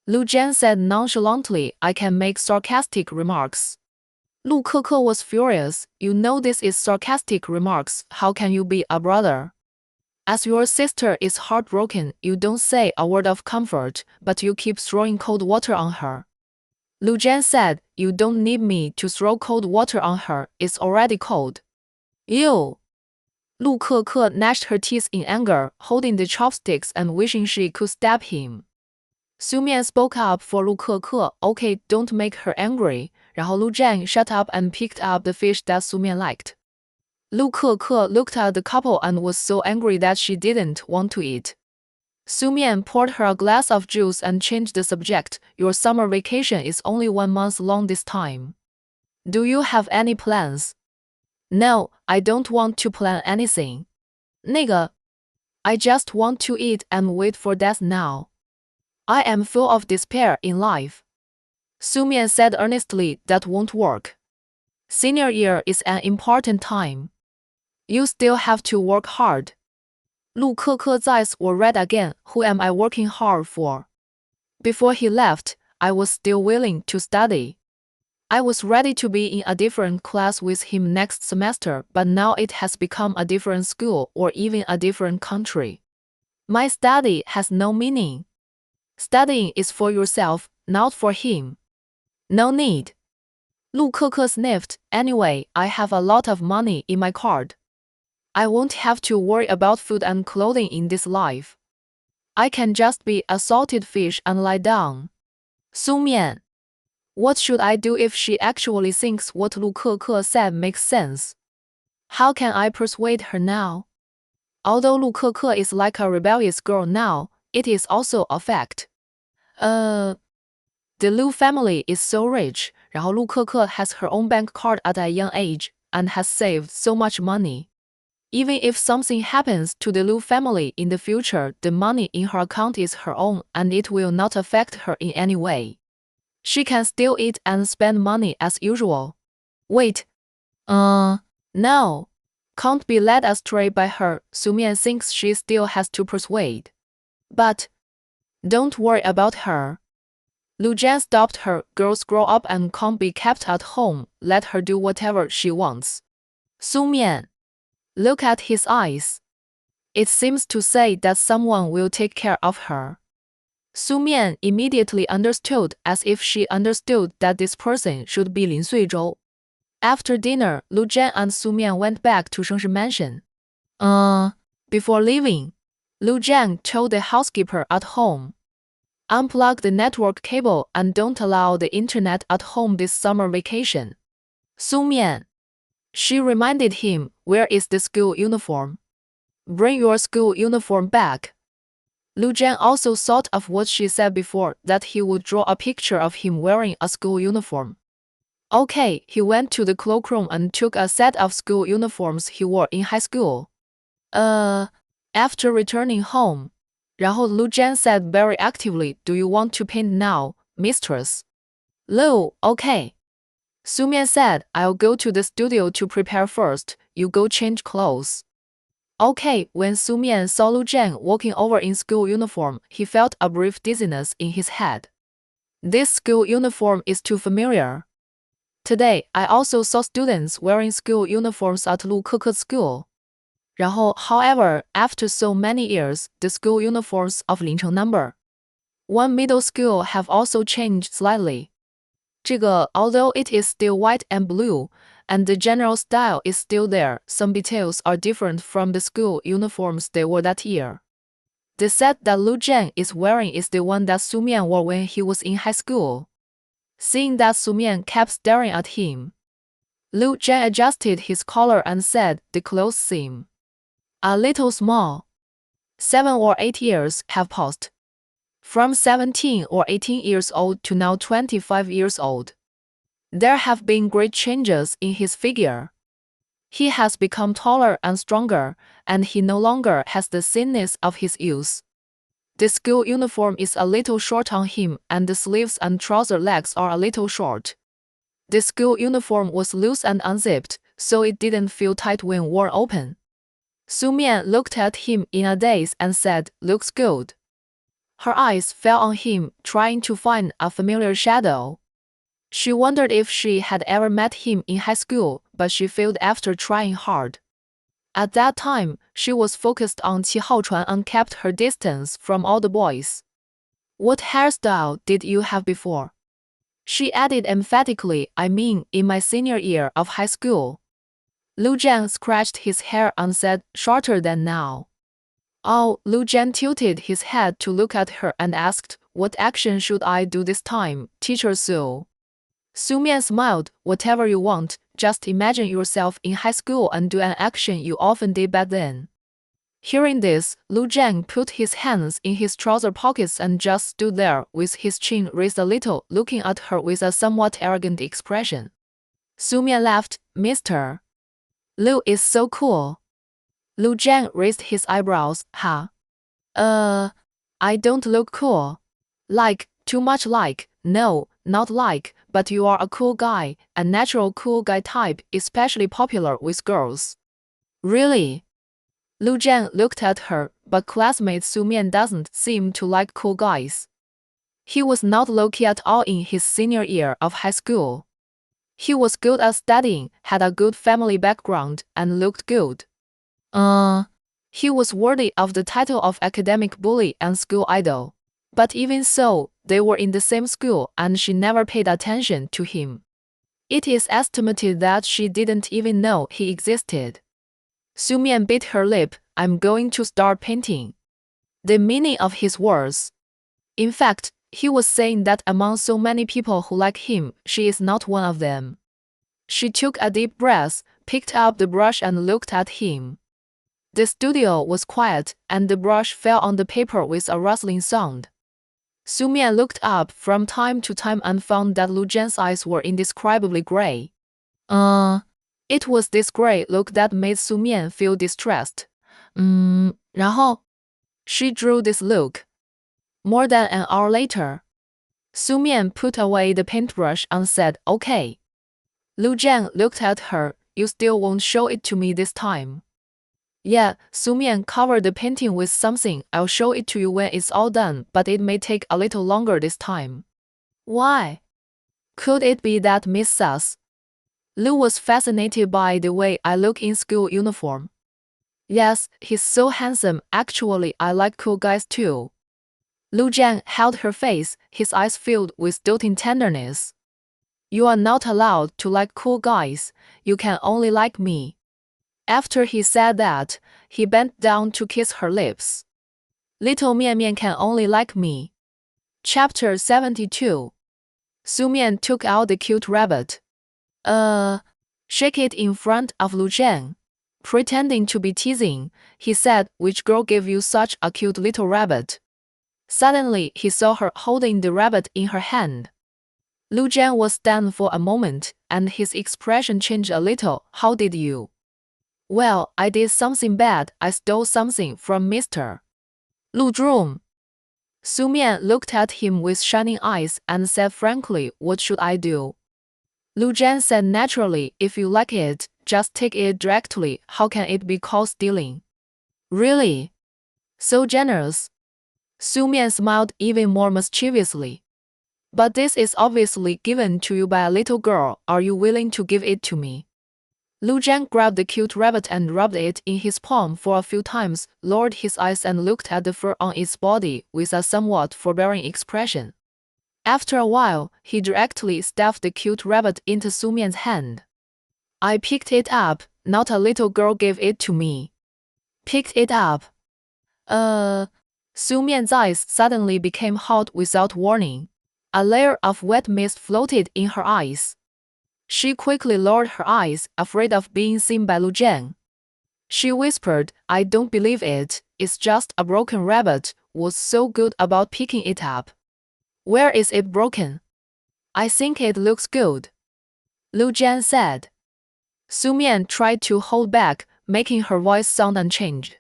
Speaker 1: Lu Zhang said nonchalantly, I can make sarcastic remarks. Lu Keke was furious. You know this is sarcastic remarks. How can you be a brother? As your sister is heartbroken, you don't say a word of comfort, but you keep throwing cold water on her. Lu Zhang said, you don't need me to throw cold water on her, it's already cold. You! Lu Keke gnashed her teeth in anger, holding the chopsticks and wishing she could stab him. Su Mian spoke up for Lu Keke, okay, don't make her angry. 然后 Lu Zhang shut up and picked up the fish that Su Mian liked. Lu Keke looked at the couple and was so angry that she didn't want to eat. Su Mian poured her a glass of juice and changed the subject. Your summer vacation is only 1 month long this time. Do you have any plans? No, I don't want to plan anything. 那个, I just want to eat and wait for death now. I am full of despair in life. Su Mian said earnestly, that won't work. Senior year is an important time. You still have to work hard. Lu Keke's eyes were red again. Who am I working hard for? Before he left, I was still willing to study. I was ready to be in a different class with him next semester, but now it has become a different school or even a different country. My study has no meaning. Studying is for yourself, not for him. No need. Lu Keke sniffed. Anyway, I have a lot of money in my card. I won't have to worry about food and clothing in this life. I can just be a salted fish and lie down. Su Mian. What should I do if she actually thinks what Lu Keke said makes sense? How can I persuade her now? Although Lu Keke is like a rebellious girl now, it is also a fact. The Lu family is so rich, 然后 Lu Keke has her own bank card at a young age and has saved so much money. Even if something happens to the Lu family in the future, the money in her account is her own and it will not affect her in any way. She can still eat and spend money as usual. Wait. No. Can't be led astray by her. Su Mian thinks she still has to persuade. But don't worry about her. Lu Zhang stopped her. Girls grow up and can't be kept at home. Let her do whatever she wants. Su Mian. Look at his eyes. It seems to say that someone will take care of her. Su Mian immediately understood, as if she understood that this person should be Lin Suizhou. After dinner, Lu Zhang and Su Mian went back to Shengshi Mansion. Before leaving, Lu Zhang told the housekeeper at home, unplug the network cable and don't allow the internet at home this summer vacation. Su Mian. She reminded him, where is the school uniform? Bring your school uniform back. Lu Zhang also thought of what she said before, that he would draw a picture of him wearing a school uniform. Okay, he went to the cloakroom and took a set of school uniforms he wore in high school. After returning home, 然后 Lu Zhang said very actively, do you want to paint now, mistress? Lu, okay. Su Mian said, I'll go to the studio to prepare first, you go change clothes. Okay, when Su Mian saw Lu Zhang walking over in school uniform, he felt a brief dizziness in his head. This school uniform is too familiar. Today, I also saw students wearing school uniforms at Lu Keke's school. 然后, however, after so many years, the school uniforms of Lincheng No. One middle school have also changed slightly. 这个 although it is still white and blue, and the general style is still there, some details are different from the school uniforms they wore that year. The set that Lu Zheng is wearing is the one that Su Mian wore when he was in high school. Seeing that Su Mian kept staring at him, Lu Zheng adjusted his collar and said, "The clothes seem a little small." 7 or 8 years have passed. From 17 or 18 years old to now 25 years old. There have been great changes in his figure. He has become taller and stronger, and he no longer has the thinness of his youth. The school uniform is a little short on him, and the sleeves and trouser legs are a little short. The school uniform was loose and unzipped, so it didn't feel tight when worn open. Su Mian looked at him in a daze and said, "Looks good." Her eyes fell on him, trying to find a familiar shadow. She wondered if she had ever met him in high school, but she failed after trying hard. At that time, she was focused on Qi Haochuan and kept her distance from all the boys. "What hairstyle did you have before?" She added emphatically, "I mean, in my senior year of high school." Lu Zheng scratched his hair and said, "Shorter than now." Oh, Lu Zheng tilted his head to look at her and asked, "What action should I do this time, Teacher Su?" Su Mian smiled, "Whatever you want, just imagine yourself in high school and do an action you often did back then." Hearing this, Lu Zheng put his hands in his trouser pockets and just stood there with his chin raised a little, looking at her with a somewhat arrogant expression. Su Mian laughed, "Mr. Lu is so cool." Lu Zheng raised his eyebrows, "Huh? I don't look cool. Like, too much like, no, not like, but you are a cool guy, a natural cool guy type, especially popular with girls." "Really?" Lu Zheng looked at her, but classmate Su Mian doesn't seem to like cool guys. He was not low-key at all in his senior year of high school. He was good at studying, had a good family background, and looked good. He was worthy of the title of academic bully and school idol. But even so, they were in the same school and she never paid attention to him. It is estimated that she didn't even know he existed. Su Mian bit her lip, "I'm going to start painting." The meaning of his words. In fact, he was saying that among so many people who like him, she is not one of them. She took a deep breath, picked up the brush and looked at him. The studio was quiet, and the brush fell on the paper with a rustling sound. Su Mian looked up from time to time and found that Lu Zheng's eyes were indescribably gray. It was this gray look that made Su Mian feel distressed. 然后 She drew this look. More than an hour later, Su Mian put away the paintbrush and said, "Okay." Lu Zheng looked at her, "You still won't show it to me this time?" "Yeah," Su Mian covered the painting with something. "I'll show it to you when it's all done, but it may take a little longer this time." "Why?" "Could it be that Miss Sus?" Lu was fascinated by the way I look in school uniform. "Yes, he's so handsome. Actually, I like cool guys too." Lu Zheng held her face, his eyes filled with doting tenderness. "You are not allowed to like cool guys. You can only like me." After he said that, he bent down to kiss her lips. "Little Mian Mian can only like me." Chapter 72. Su Mian took out the cute rabbit. Shake it in front of Lu Zheng. Pretending to be teasing, he said, "Which girl gave you such a cute little rabbit?" Suddenly, he saw her holding the rabbit in her hand. Lu Zheng was stunned for a moment, and his expression changed a little. "How did you?" "Well, I did something bad. I stole something from Mr. Lu's room." Su Mian looked at him with shining eyes and said frankly, "What should I do?" Lu Zheng said naturally, "If you like it, just take it directly. How can it be called stealing?" "Really? So generous." Su Mian smiled even more mischievously. "But this is obviously given to you by a little girl. Are you willing to give it to me?" Lu Jian grabbed the cute rabbit and rubbed it in his palm for a few times, lowered his eyes and looked at the fur on its body with a somewhat forbearing expression. After a while, he directly stuffed the cute rabbit into Su Mian's hand. I picked it up, not a little girl gave it to me. Picked it up. Su Mian's eyes suddenly became hot without warning. A layer of wet mist floated in her eyes. She quickly lowered her eyes, afraid of being seen by Lu Jian. She whispered, I don't believe it, it's just a broken rabbit. What's so good about picking it up? Where is it broken? I think it looks good, Lu Jian said. Su Mian tried to hold back, making her voice sound unchanged.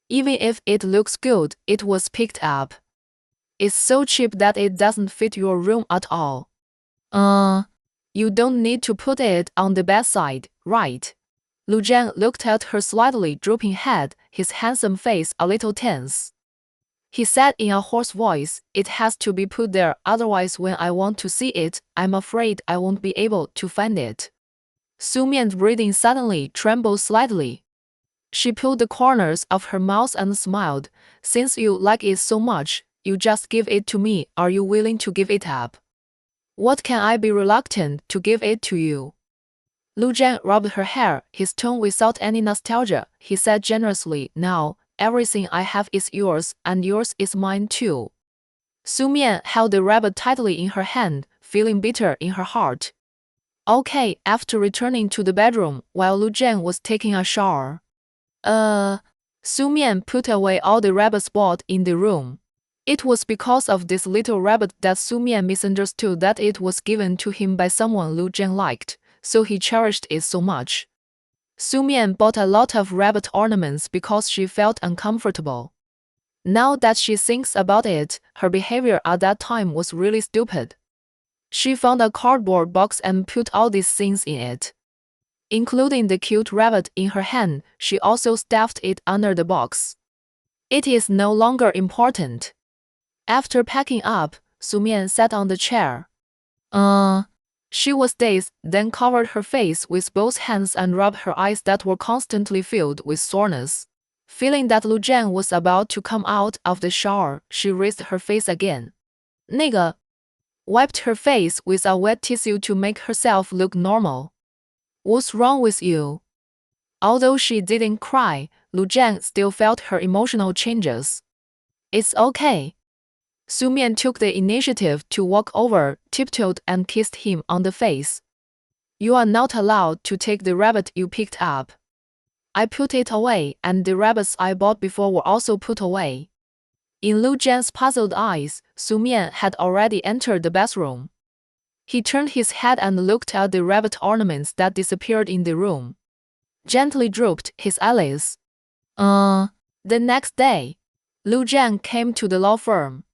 Speaker 1: Even if it looks good, it was picked up. It's so cheap that it doesn't fit your room at all. You don't need to put it on the bedside, right? Lu Jian looked at her slightly drooping head, his handsome face a little tense. He said in a hoarse voice, it has to be put there, otherwise when I want to see it, I'm afraid I won't be able to find it. Su Mian's breathing suddenly trembled slightly. She pulled the corners of her mouth and smiled. Since you like it so much, you just give it to me. Are you willing to give it up? What can I be reluctant to give it to you? Lu Jian rubbed her hair, his tone without any nostalgia. He said generously, now, everything I have is yours, and yours is mine too. Su Mian held the rabbit tightly in her hand, feeling bitter in her heart. Okay, after returning to the bedroom, while Lu Jian was taking a shower. Su Mian put away all the rabbits bought in the room. It was because of this little rabbit that Su Mian misunderstood that it was given to him by someone Lu Jian liked, so he cherished it so much. Su Mian bought a lot of rabbit ornaments because she felt uncomfortable. Now that she thinks about it, her behavior at that time was really stupid. She found a cardboard box and put all these things in it. Including the cute rabbit in her hand, she also stuffed it under the box. It is no longer important. After packing up, Su Mian sat on the chair. She was dazed, then covered her face with both hands and rubbed her eyes that were constantly filled with soreness. Feeling that Lu Jian was about to come out of the shower, she raised her face again. Wiped her face with a wet tissue to make herself look normal. What's wrong with you? Although she didn't cry, Lu Jian still felt her emotional changes. It's okay. Su Mian took the initiative to walk over, tiptoed and kissed him on the face. You are not allowed to take the rabbit you picked up. I put it away, and the rabbits I bought before were also put away. In Lu Jian's puzzled eyes, Su Mian had already entered the bathroom. He turned his head and looked at the rabbit ornaments that disappeared in the room. Gently drooped his eyelids. The next day, Lu Jian came to the law firm.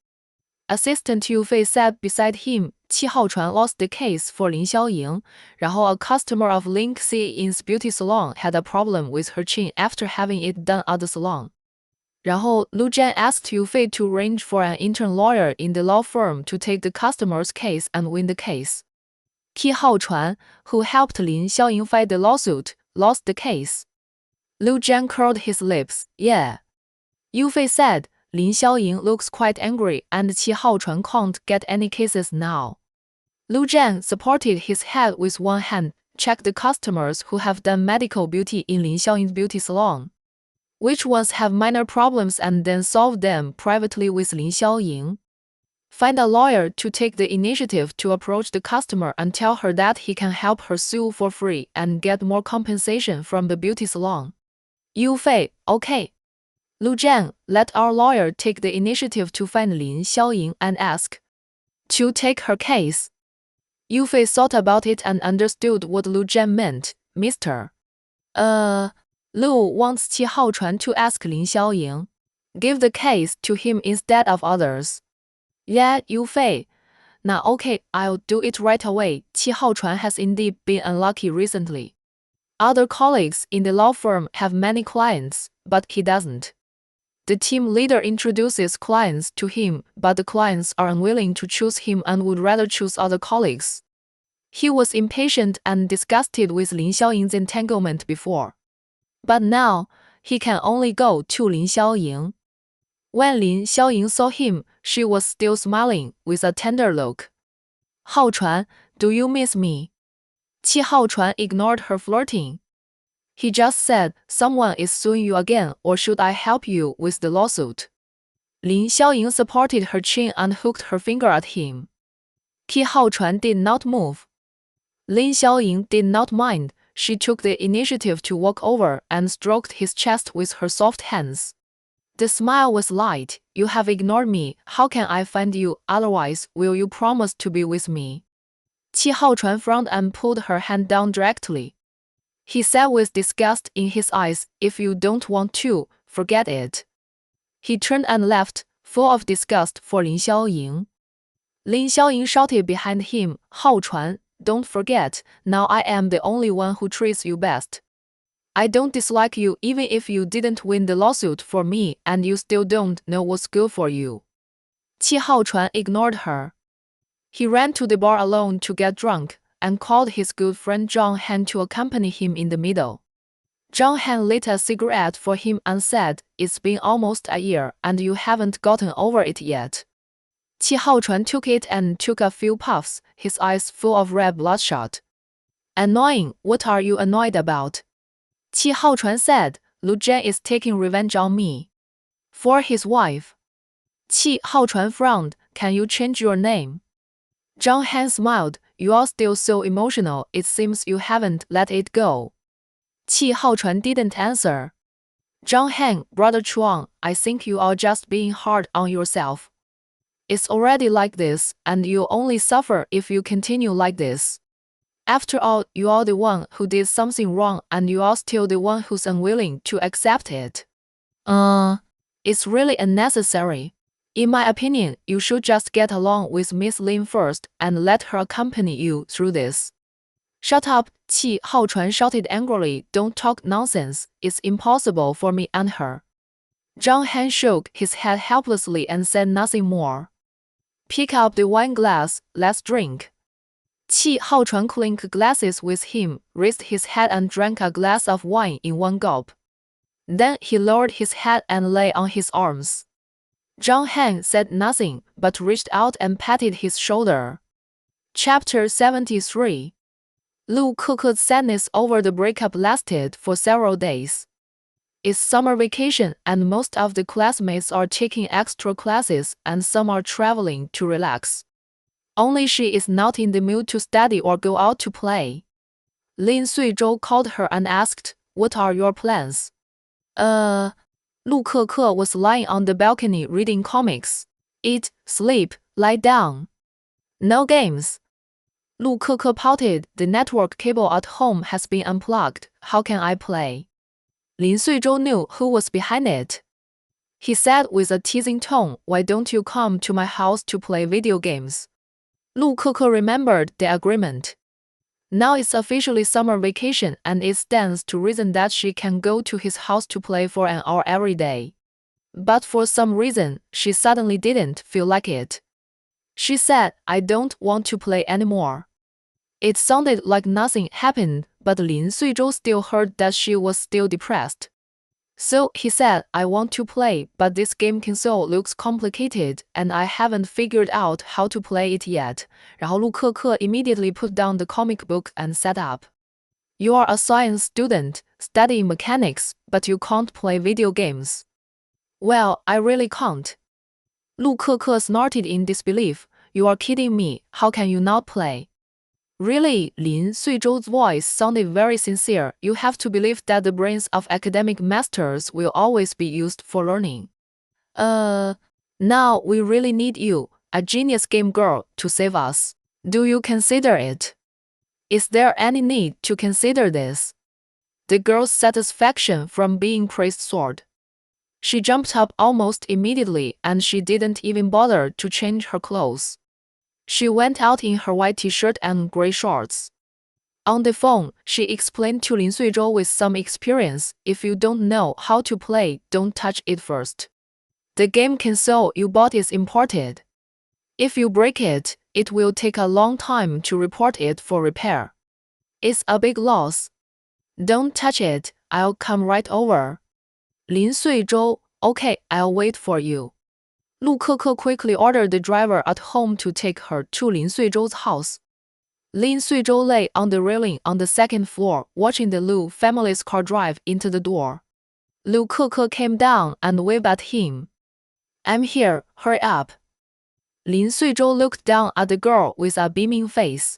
Speaker 1: Assistant Yu Fei sat beside him. 7号船 lost the case for Lin Xiaoying. 然后 a customer of Lin Xi's beauty salon had a problem with her chin after having it done at the salon. 然后 Lu Jian asked Yu Fei to arrange for an intern lawyer in the law firm to take the customer's case and win the case. 7号船, who helped Lin Xiaoying fight the lawsuit, lost the case. Lu Jian curled his lips. Yeah. Yu Fei said, Lin Xiaoying looks quite angry and 7号船 can't get any cases now. Lu Jian supported his head with one hand, checked the customers who have done medical beauty in Lin Xiaoying's beauty salon. Which ones have minor problems and then solve them privately with Lin Xiaoying. Find a lawyer to take the initiative to approach the customer and tell her that he can help her sue for free and get more compensation from the beauty salon. Yu Fei, okay. Lu Jian, let our lawyer take the initiative to find Lin Xiaoying and ask to take her case. Yu Fei thought about it and understood what Lu Jian meant. Mr. Lu wants 7号船 to ask Lin Xiaoying. Give the case to him instead of others. Yeah, Yu Fei. Now okay, I'll do it right away. 7号船 has indeed been unlucky recently. Other colleagues in the law firm have many clients, but he doesn't. The team leader introduces clients to him, but the clients are unwilling to choose him and would rather choose other colleagues. He was impatient and disgusted with Lin Xiaoying's entanglement before. But now, he can only go to Lin Xiaoying. When Lin Xiaoying saw him, she was still smiling, with a tender look. Hao Chuan, do you miss me? Qi Haochuan ignored her flirting. He just said, someone is suing you again, or should I help you with the lawsuit? Lin Xiaoying supported her chin and hooked her finger at him. Qi Haochuan did not move. Lin Xiaoying did not mind. She took the initiative to walk over and stroked his chest with her soft hands. The smile was light. You have ignored me. How can I find you? Otherwise, will you promise to be with me? Qi Haochuan frowned and pulled her hand down directly. He said with disgust in his eyes, if you don't want to, forget it. He turned and left, full of disgust for Lin Xiaoying. Lin Xiaoying shouted behind him, Haochuan, don't forget, now I am the only one who treats you best. I don't dislike you even if you didn't win the lawsuit for me and you still don't know what's good for you. Qi Haochuan ignored her. He ran to the bar alone to get drunk and called his good friend Zhang Han to accompany him in the middle. Zhang Han lit a cigarette for him and said, it's been almost a year and you haven't gotten over it yet. Qi Haochuan took it and took a few puffs, his eyes full of red bloodshot. Annoying, what are you annoyed about? Qi Haochuan said, Lu Zhen is taking revenge on me. For his wife. Qi Haochuan frowned, can you change your name? Zhang Han smiled, you are still so emotional, it seems you haven't let it go. Qi Haochuan didn't answer. Zhang Han, Brother Chuang, I think you are just being hard on yourself. It's already like this, and you'll only suffer if you continue like this. After all, you are the one who did something wrong and you are still the one who's unwilling to accept it. It's really unnecessary. In my opinion, you should just get along with Miss Lin first and let her accompany you through this. Shut up, Qi Haochuan shouted angrily, don't talk nonsense, it's impossible for me and her. Zhang Han shook his head helplessly and said nothing more. Pick up the wine glass, let's drink. Qi Haochuan clinked glasses with him, raised his head and drank a glass of wine in one gulp. Then he lowered his head and lay on his arms. Zhang Han said nothing, but reached out and patted his shoulder. Chapter 73. Lu Keke's sadness over the breakup lasted for several days. It's summer vacation and most of the classmates are taking extra classes and some are traveling to relax. Only she is not in the mood to study or go out to play. Lin Suizhou called her and asked, what are your plans? Lu Keke was lying on the balcony reading comics. Eat, sleep, lie down. No games. Lu Keke pouted, the network cable at home has been unplugged, how can I play? Lin Suizhou knew who was behind it. He said with a teasing tone, why don't you come to my house to play video games? Lu Keke remembered the agreement. Now it's officially summer vacation and it stands to reason that she can go to his house to play for an hour every day. But for some reason, she suddenly didn't feel like it. She said, I don't want to play anymore. It sounded like nothing happened, but Lin Suizhou still heard that she was still depressed. So he said, I want to play, but this game console looks complicated and I haven't figured out how to play it yet. 然后陆克克 immediately put down the comic book and sat up. You are a science student, studying mechanics, but you can't play video games. Well, I really can't. Lu Keke snorted in disbelief. You are kidding me, how can you not play? Really, Lin Suizhou's voice sounded very sincere. You have to believe that the brains of academic masters will always be used for learning. Now we really need you, a genius game girl, to save us. Do you consider it? Is there any need to consider this? The girl's satisfaction from being praised soared. She jumped up almost immediately and she didn't even bother to change her clothes. She went out in her white t-shirt and gray shorts. On the phone, she explained to Lin Suizhou with some experience, if you don't know how to play, don't touch it first. The game console you bought is imported. If you break it, it will take a long time to report it for repair. It's a big loss. Don't touch it, I'll come right over. 林穗洲, okay, I'll wait for you. 陆克克 quickly ordered the driver at home to take her to 林穗洲's house. 林穗洲 lay on the railing on the second floor, watching the Lu family's car drive into the door. 陆克克 came down and waved at him. I'm here, hurry up. 林穗洲 looked down at the girl with a beaming face.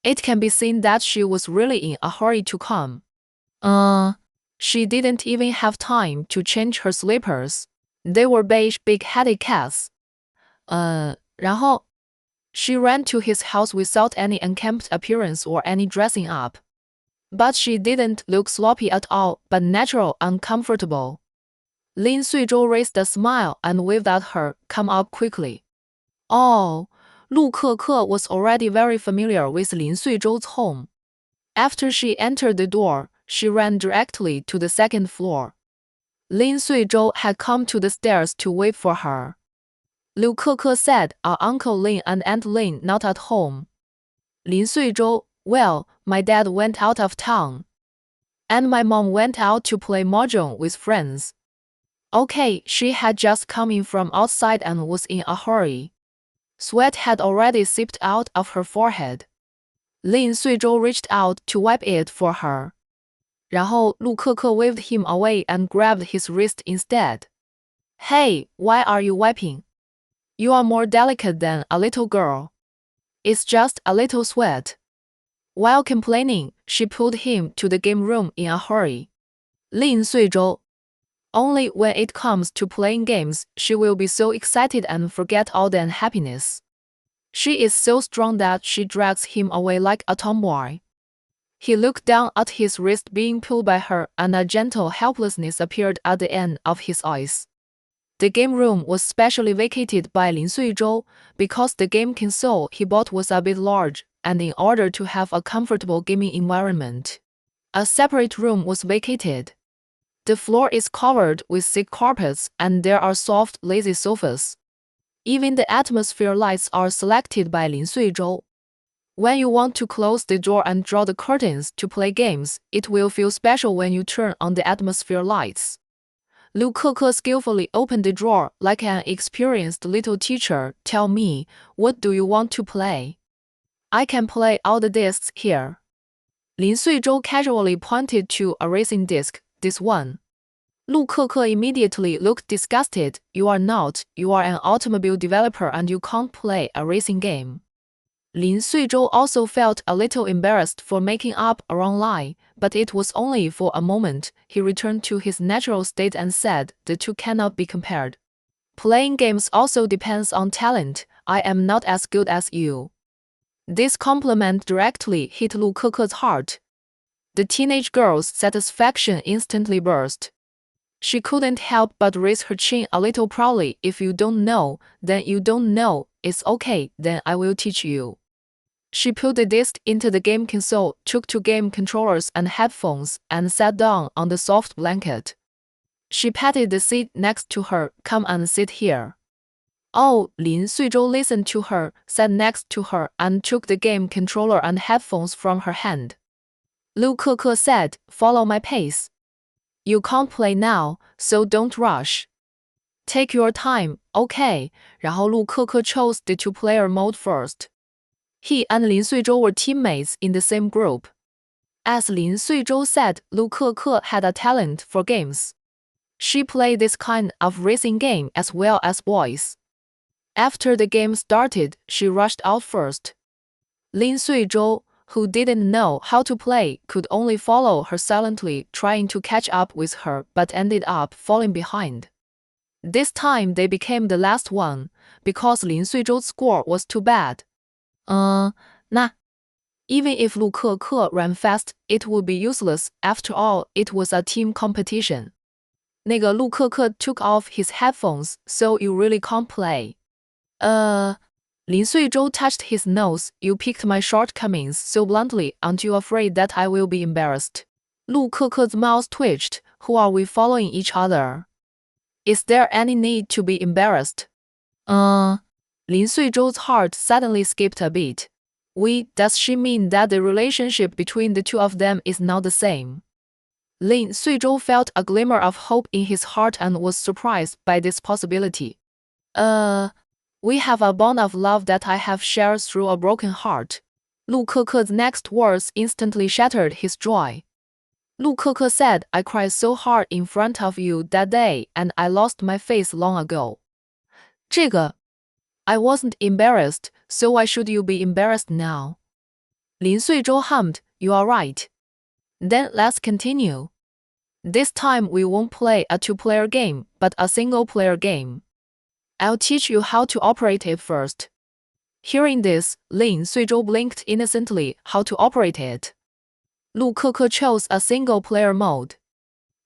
Speaker 1: It can be seen that she was really in a hurry to come. She didn't even have time to change her slippers. They were beige big-headed cats. 然后 She ran to his house without any unkempt appearance or any dressing up. But she didn't look sloppy at all, but natural and comfortable. Lin Suizhou raised a smile and waved at her, come up quickly. Oh, Lu Keke was already very familiar with Lin Suizhou's home. After she entered the door, she ran directly to the second floor. Lin Suizhou had come to the stairs to wait for her. Lu Keke said, are Uncle Lin and Aunt Lin not at home? Lin Suizhou, well, my dad went out of town. And my mom went out to play mahjong with friends. Okay, she had just come in from outside and was in a hurry. Sweat had already seeped out of her forehead. Lin Suizhou reached out to wipe it for her. 然后陆克克 waved him away and grabbed his wrist instead. Hey, why are you wiping? You are more delicate than a little girl. It's just a little sweat. While complaining, she pulled him to the game room in a hurry. Lin Suizhou. Only when it comes to playing games, she will be so excited and forget all the unhappiness. She is so strong that she drags him away like a tomboy. He looked down at his wrist being pulled by her, and a gentle helplessness appeared at the end of his eyes. The game room was specially vacated by Lin Suizhou because the game console he bought was a bit large, and in order to have a comfortable gaming environment, a separate room was vacated. The floor is covered with thick carpets and there are soft, lazy sofas. Even the atmosphere lights are selected by Lin Suizhou. When you want to close the door and draw the curtains to play games, it will feel special when you turn on the atmosphere lights. Lu Keke skillfully opened the drawer like an experienced little teacher. Tell me, what do you want to play? I can play all the discs here. Lin Suizhou casually pointed to a racing disc, this one. Lu Keke immediately looked disgusted. You are not, you are an automobile developer and you can't play a racing game. Lin Suizhou also felt a little embarrassed for making up a wrong lie, but it was only for a moment. He returned to his natural state and said, the two cannot be compared. Playing games also depends on talent. I am not as good as you. This compliment directly hit Lu Keke's heart. The teenage girl's satisfaction instantly burst. She couldn't help but raise her chin a little proudly. If you don't know, then you don't know. It's okay, then I will teach you. She put the disc into the game console, took two game controllers and headphones, and sat down on the soft blanket. She patted the seat next to her. Come and sit here. Oh, Lin Suizhou listened to her, sat next to her, and took the game controller and headphones from her hand. Lu Keke said, follow my pace. You can't play now, so don't rush. Take your time, okay. 然后陆克克 chose the two-player mode first. He and Lin Suizhou were teammates in the same group. As Lin Suizhou said, Lu Keke had a talent for games. She played this kind of racing game as well as boys. After the game started, she rushed out first. Lin Suizhou, who didn't know how to play, could only follow her silently, trying to catch up with her, but ended up falling behind. This time they became the last one, because Lin Suizhou's score was too bad. Even if Lu Keke ran fast, it would be useless. After all, it was a team competition. 那个陆克克 took off his headphones, so you really can't play. Lin Suizhou touched his nose. You picked my shortcomings so bluntly. Aren't you afraid that I will be embarrassed? Lu Keke's mouth twitched. Who are we following each other? Is there any need to be embarrassed? Lin Suizhou's heart suddenly skipped a beat. Does she mean that the relationship between the two of them is not the same? Lin Suizhou felt a glimmer of hope in his heart and was surprised by this possibility. We have a bond of love that I have shared through a broken heart. Lu Keke's next words instantly shattered his joy. Lu Keke said, I cried so hard in front of you that day and I lost my face long ago. 这个 I wasn't embarrassed, so why should you be embarrassed now? Lin Suizhou hummed, You are right. Then let's continue. This time we won't play a two-player game, but a single-player game. I'll teach you how to operate it first. Hearing this, Lin Suizhou blinked innocently how to operate it. Lu Keke chose a single-player mode.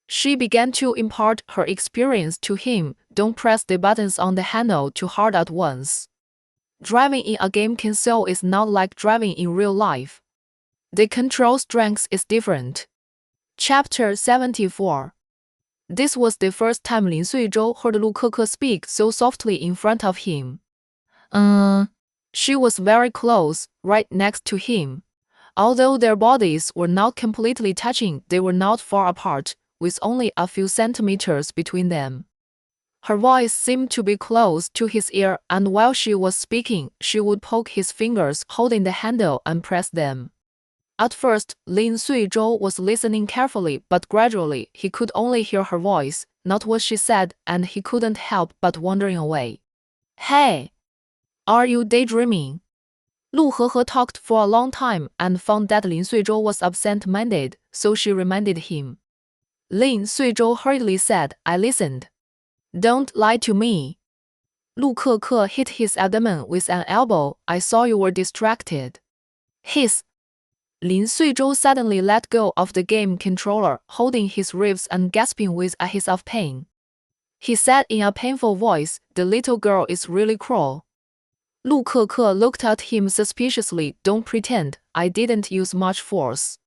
Speaker 1: She began to impart her experience to him. Don't press the buttons on the handle too hard at once. Driving in a game console is not like driving in real life. The control strength is different. Chapter 74. This was the first time Lin Suizhou heard Lu Keke speak so softly in front of him. She was very close, right next to him. Although their bodies were not completely touching, they were not far apart, with only a few centimeters between them. Her voice seemed to be close to his ear, and while she was speaking, she would poke his fingers holding the handle and press them. At first, Lin Suizhou was listening carefully, but gradually he could only hear her voice, not what she said, and he couldn't help but wandering away. Hey! Are you daydreaming? Lu Hehe talked for a long time and found that Lin Suizhou was absent-minded, so she reminded him. Lin Suizhou hurriedly said, I listened. Don't lie to me. Lu Keke hit his abdomen with an elbow. I saw you were distracted. Hiss. Lin Suizhou suddenly let go of the game controller, holding his ribs and gasping with a hiss of pain. He said in a painful voice, The little girl is really cruel. Lu Keke looked at him suspiciously. Don't pretend, I didn't use much force.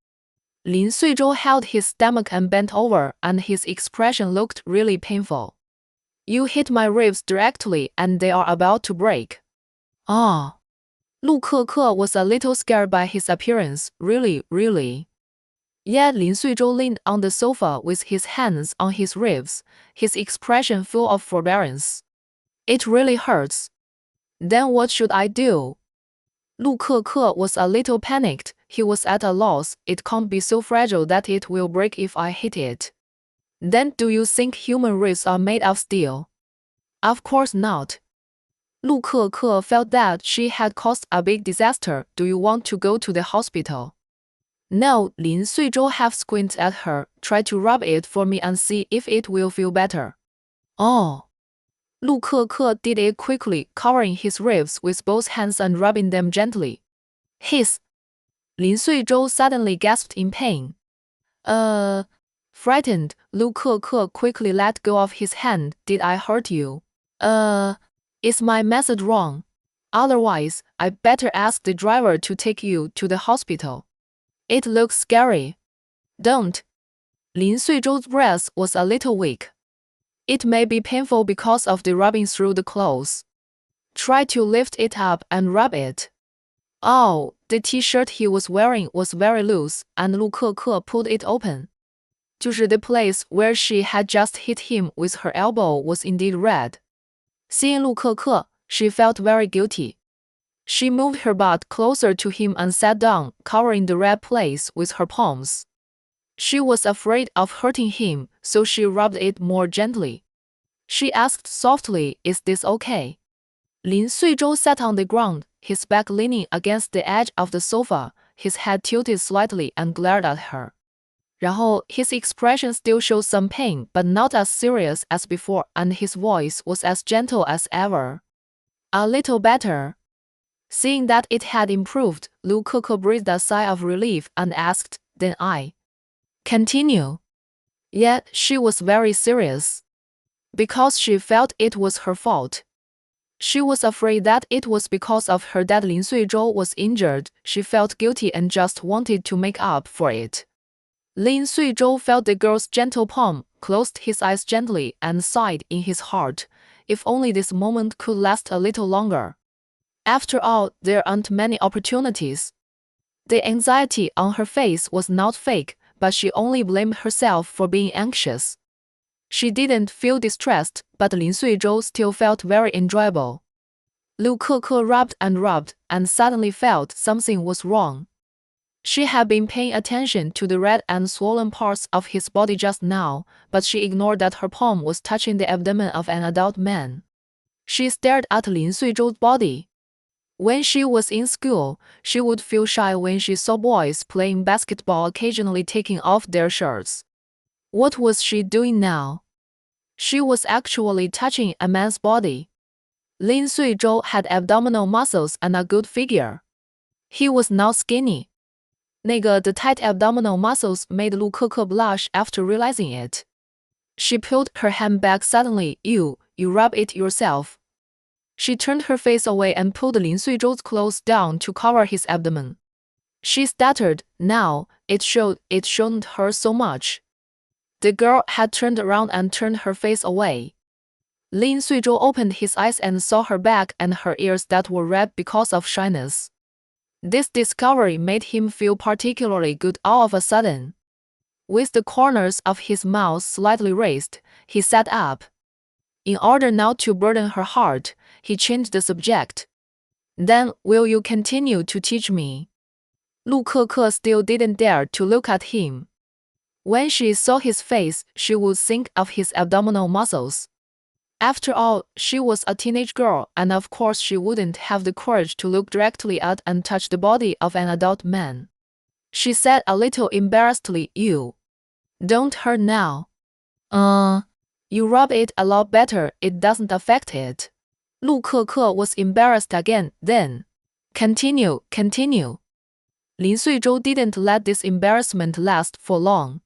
Speaker 1: Lin Suizhou held his stomach and bent over, and his expression looked really painful. You hit my ribs directly and they are about to break. Ah. Lu Keke was a little scared by his appearance. Really? Yet Lin Suizhou leaned on the sofa with his hands on his ribs, his expression full of forbearance. It really hurts. Then what should I do? Lu Keke was a little panicked. He was at a loss. It can't be so fragile that it will break if I hit it. Then do you think human ribs are made of steel? Of course not. Lu Keke felt that she had caused a big disaster. Do you want to go to the hospital? No, Lin Suizhou half squinted at her. Try to rub it for me and see if it will feel better. Oh. Lu Keke did it quickly, covering his ribs with both hands and rubbing them gently. Hiss. Lin Suizhou suddenly gasped in pain. Frightened, Lu Keke quickly let go of his hand. Did I hurt you? Is my method wrong? Otherwise, I better ask the driver to take you to the hospital. It looks scary. Don't. Lin Suizhou's breath was a little weak. It may be painful because of the rubbing through the clothes. Try to lift it up and rub it. Oh, the t-shirt he was wearing was very loose, and Lu Keke pulled it open. 就是 the place where she had just hit him with her elbow was indeed red. Seeing Lu Keke, she felt very guilty. She moved her butt closer to him and sat down, covering the red place with her palms. She was afraid of hurting him, so she rubbed it more gently. She asked softly, Is this okay? Lin Suizhou sat on the ground, his back leaning against the edge of the sofa, his head tilted slightly and glared at her. 然后 his expression still showed some pain, but not as serious as before, and his voice was as gentle as ever. A little better. Seeing that it had improved, Lu Keke breathed a sigh of relief and asked, Then I continue. Yet she was very serious. Because she felt it was her fault. She was afraid that it was because of her that Lin Suizhou was injured. She felt guilty and just wanted to make up for it. Lin Suizhou felt the girl's gentle palm, closed his eyes gently, and sighed in his heart. If only this moment could last a little longer. After all, there aren't many opportunities. The anxiety on her face was not fake, but she only blamed herself for being anxious. She didn't feel distressed, but Lin Suizhou still felt very enjoyable. Lu Keke rubbed, and suddenly felt something was wrong. She had been paying attention to the red and swollen parts of his body just now, but she ignored that her palm was touching the abdomen of an adult man. She stared at Lin Suizhou's body. When she was in school, she would feel shy when she saw boys playing basketball occasionally taking off their shirts. What was she doing now? She was actually touching a man's body. Lin Suizhou had abdominal muscles and a good figure. He was not skinny. The tight abdominal muscles made Lu Keke blush after realizing it. She pulled her hand back suddenly. You rub it yourself. She turned her face away and pulled Lin Suizhou's clothes down to cover his abdomen. She stuttered. Now, it shouldn't hurt so much. The girl had turned around and turned her face away. Lin Suizhou opened his eyes and saw her back and her ears that were red because of shyness. This discovery made him feel particularly good all of a sudden. With the corners of his mouth slightly raised, he sat up. In order not to burden her heart, he changed the subject. Then, will you continue to teach me? Lu Keke still didn't dare to look at him. When she saw his face, she would think of his abdominal muscles. After all, she was a teenage girl, and of course she wouldn't have the courage to look directly at and touch the body of an adult man. She said a little embarrassedly, You don't hurt now. You rub it a lot better, it doesn't affect it. Lu Keke was embarrassed again. Then, Continue. Lin Suizhou didn't let this embarrassment last for long.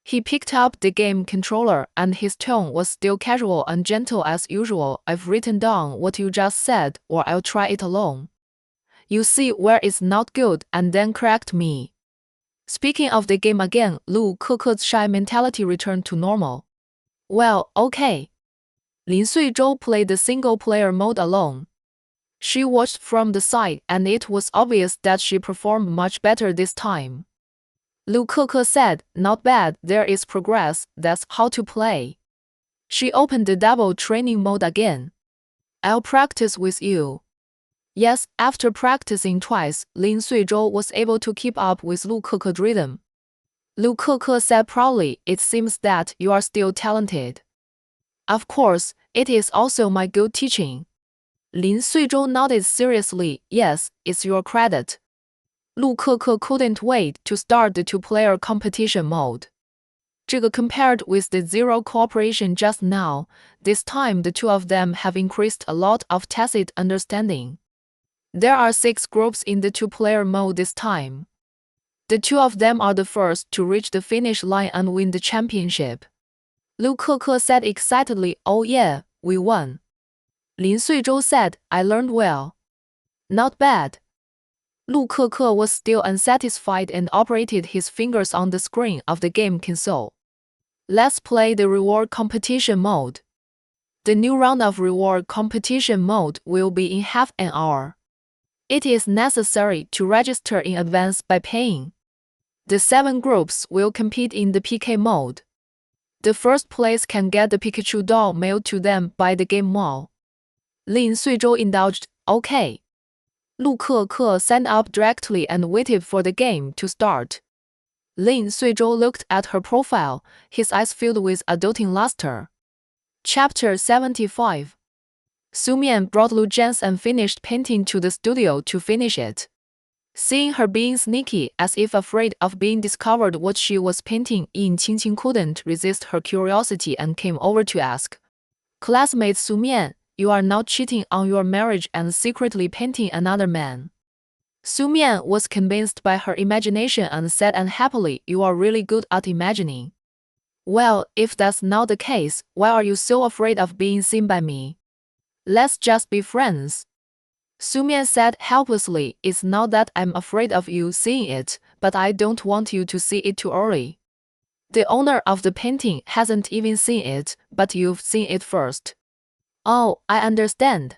Speaker 1: He picked up the game controller and his tone was still casual and gentle as usual. I've written down what you just said, or I'll try it alone. You see where it's not good and then correct me. Speaking of the game again, Lu Keke's shy mentality returned to normal. Well, okay. Lin Suizhou played the single-player mode alone. She watched from the side and it was obvious that she performed much better this time. Lu Keke said, Not bad, there is progress, that's how to play. She opened the double training mode again. I'll practice with you. Yes, after practicing twice, Lin Suizhou was able to keep up with Lu Keke's rhythm. Lu Keke said proudly, It seems that you are still talented. Of course, it is also my good teaching. Lin Suizhou nodded seriously, Yes, it's your credit. Lu Keke couldn't wait to start the two-player competition mode. Compared with the zero cooperation just now, this time the two of them have increased a lot of tacit understanding. There are 6 groups in the two-player mode this time. The two of them are the first to reach the finish line and win the championship. Lu Keke said excitedly, Oh yeah, we won. Lin Suizhou said, I learned well. Not bad. Lu Keke was still unsatisfied and operated his fingers on the screen of the game console. Let's play the reward competition mode. The new round of reward competition mode will be in half an hour. It is necessary to register in advance by paying. The 7 groups will compete in the PK mode. The first place can get the Pikachu doll mailed to them by the game mall. Lin Suizhou indulged, Okay. Lu Keke signed up directly and waited for the game to start. Lin Suizhou looked at her profile, his eyes filled with a doting luster. Chapter 75. Su Mian brought Lu Jian's unfinished painting to the studio to finish it. Seeing her being sneaky, as if afraid of being discovered what she was painting, Yin Qingqing couldn't resist her curiosity and came over to ask. Classmate Su Mian, you are now cheating on your marriage and secretly painting another man. Su Mian was convinced by her imagination and said unhappily, You are really good at imagining. Well, if that's not the case, why are you so afraid of being seen by me? Let's just be friends. Su Mian said helplessly, It's not that I'm afraid of you seeing it, but I don't want you to see it too early. The owner of the painting hasn't even seen it, but you've seen it first. Oh, I understand.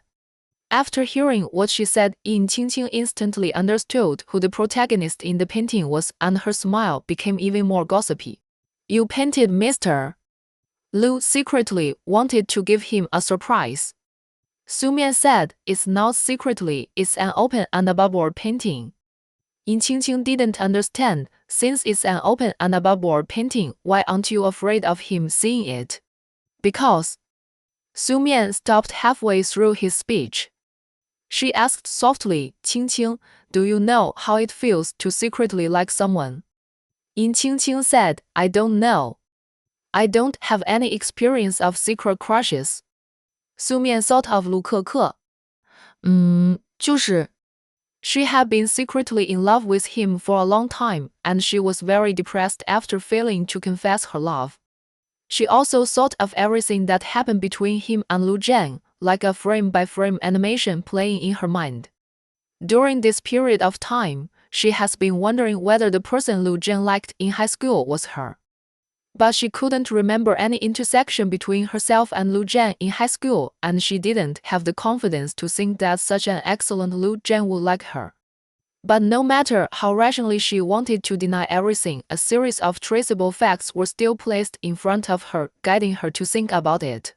Speaker 1: After hearing what she said, Yin Qingqing instantly understood who the protagonist in the painting was, and her smile became even more gossipy. You painted Mr. Lu secretly wanted to give him a surprise. Su Mian said, it's not secretly, it's an open and aboveboard painting. Yin Qingqing didn't understand, since it's an open and aboveboard painting, why aren't you afraid of him seeing it? Because Su Mian stopped halfway through his speech. She asked softly, Qingqing, do you know how it feels to secretly like someone? Yin Qingqing said, I don't know. I don't have any experience of secret crushes. Su Mian thought of Lu Keke. 就是 She had been secretly in love with him for a long time, and she was very depressed after failing to confess her love. She also thought of everything that happened between him and Lu Zhang, like a frame-by-frame animation playing in her mind. During this period of time, she has been wondering whether the person Lu Zhang liked in high school was her. But she couldn't remember any intersection between herself and Lu Zhang in high school, and she didn't have the confidence to think that such an excellent Lu Zhang would like her. But no matter how rationally she wanted to deny everything, a series of traceable facts were still placed in front of her, guiding her to think about it.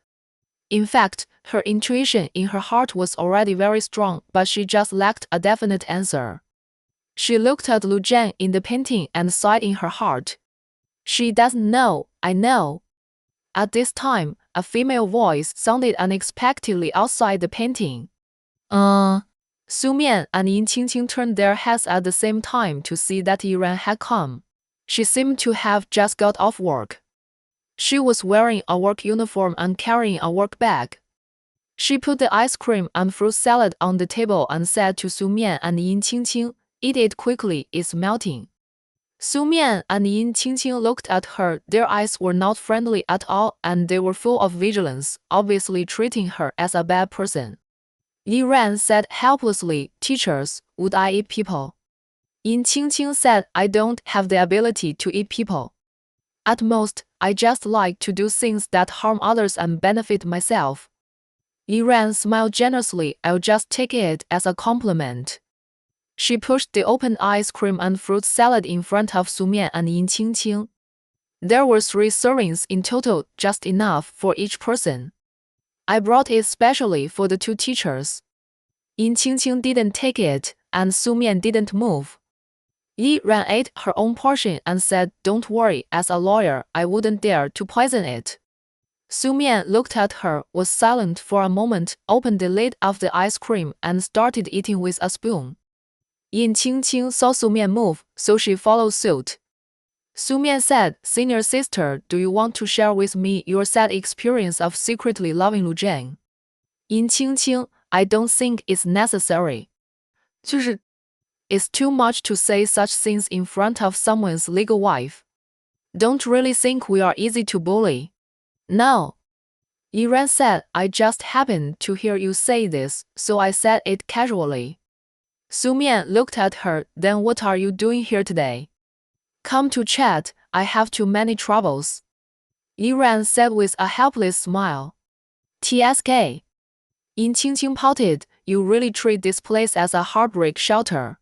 Speaker 1: In fact, her intuition in her heart was already very strong, but she just lacked a definite answer. She looked at Lu Zhang in the painting and sighed in her heart. She doesn't know, I know. At this time, a female voice sounded unexpectedly outside the painting. Su Mian and Yin Qingqing turned their heads at the same time to see that Yiran had come. She seemed to have just got off work. She was wearing a work uniform and carrying a work bag. She put the ice cream and fruit salad on the table and said to Su Mian and Yin Qingqing, eat it quickly, it's melting. Su Mian and Yin Qingqing looked at her, their eyes were not friendly at all and they were full of vigilance, obviously treating her as a bad person. Yiran said helplessly, teachers, would I eat people? Yin Qingqing said, I don't have the ability to eat people. At most, I just like to do things that harm others and benefit myself. Yiran smiled generously, I'll just take it as a compliment. She pushed the open ice cream and fruit salad in front of Su Mian and Yin Qingqing. There were 3 servings in total, just enough for each person. I brought it specially for the 2 teachers. Yin Qingqing didn't take it, and Su Mian didn't move. Yiran ate her own portion and said, don't worry, as a lawyer, I wouldn't dare to poison it. Su Mian looked at her, was silent for a moment, opened the lid of the ice cream, and started eating with a spoon. Yin Qingqing saw Su Mian move, so she followed suit. Su Mian said, Senior sister, do you want to share with me your sad experience of secretly loving Lu Zhang? Yin Qingqing, I don't think it's necessary. 就是 It's too much to say such things in front of someone's legal wife. Don't really think we are easy to bully. No. Yiran said, I just happened to hear you say this, so I said it casually. Su Mian looked at her, then what are you doing here today? Come to chat, I have too many troubles. Yiran said with a helpless smile. TSK. Yin Qingqing pouted, you really treat this place as a heartbreak shelter.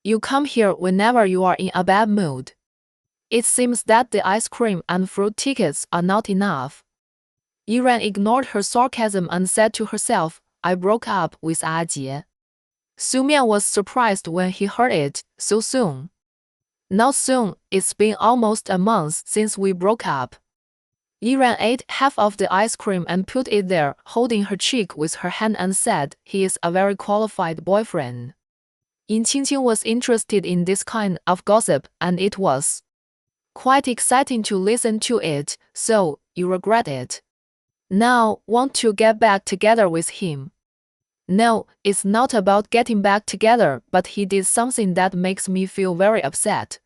Speaker 1: You come here whenever you are in a bad mood. It seems that the ice cream and fruit tickets are not enough. Yiran ignored her sarcasm and said to herself, I broke up with Jie. Su Mian was surprised when he heard it, so soon. Not soon, it's been almost a month since we broke up. Yiran ate half of the ice cream and put it there, holding her cheek with her hand and said, he is a very qualified boyfriend. Yin Qingqing was interested in this kind of gossip, and it was quite exciting to listen to it, so, you regret it. Now, want to get back together with him. No, it's not about getting back together, but he did something that makes me feel very upset.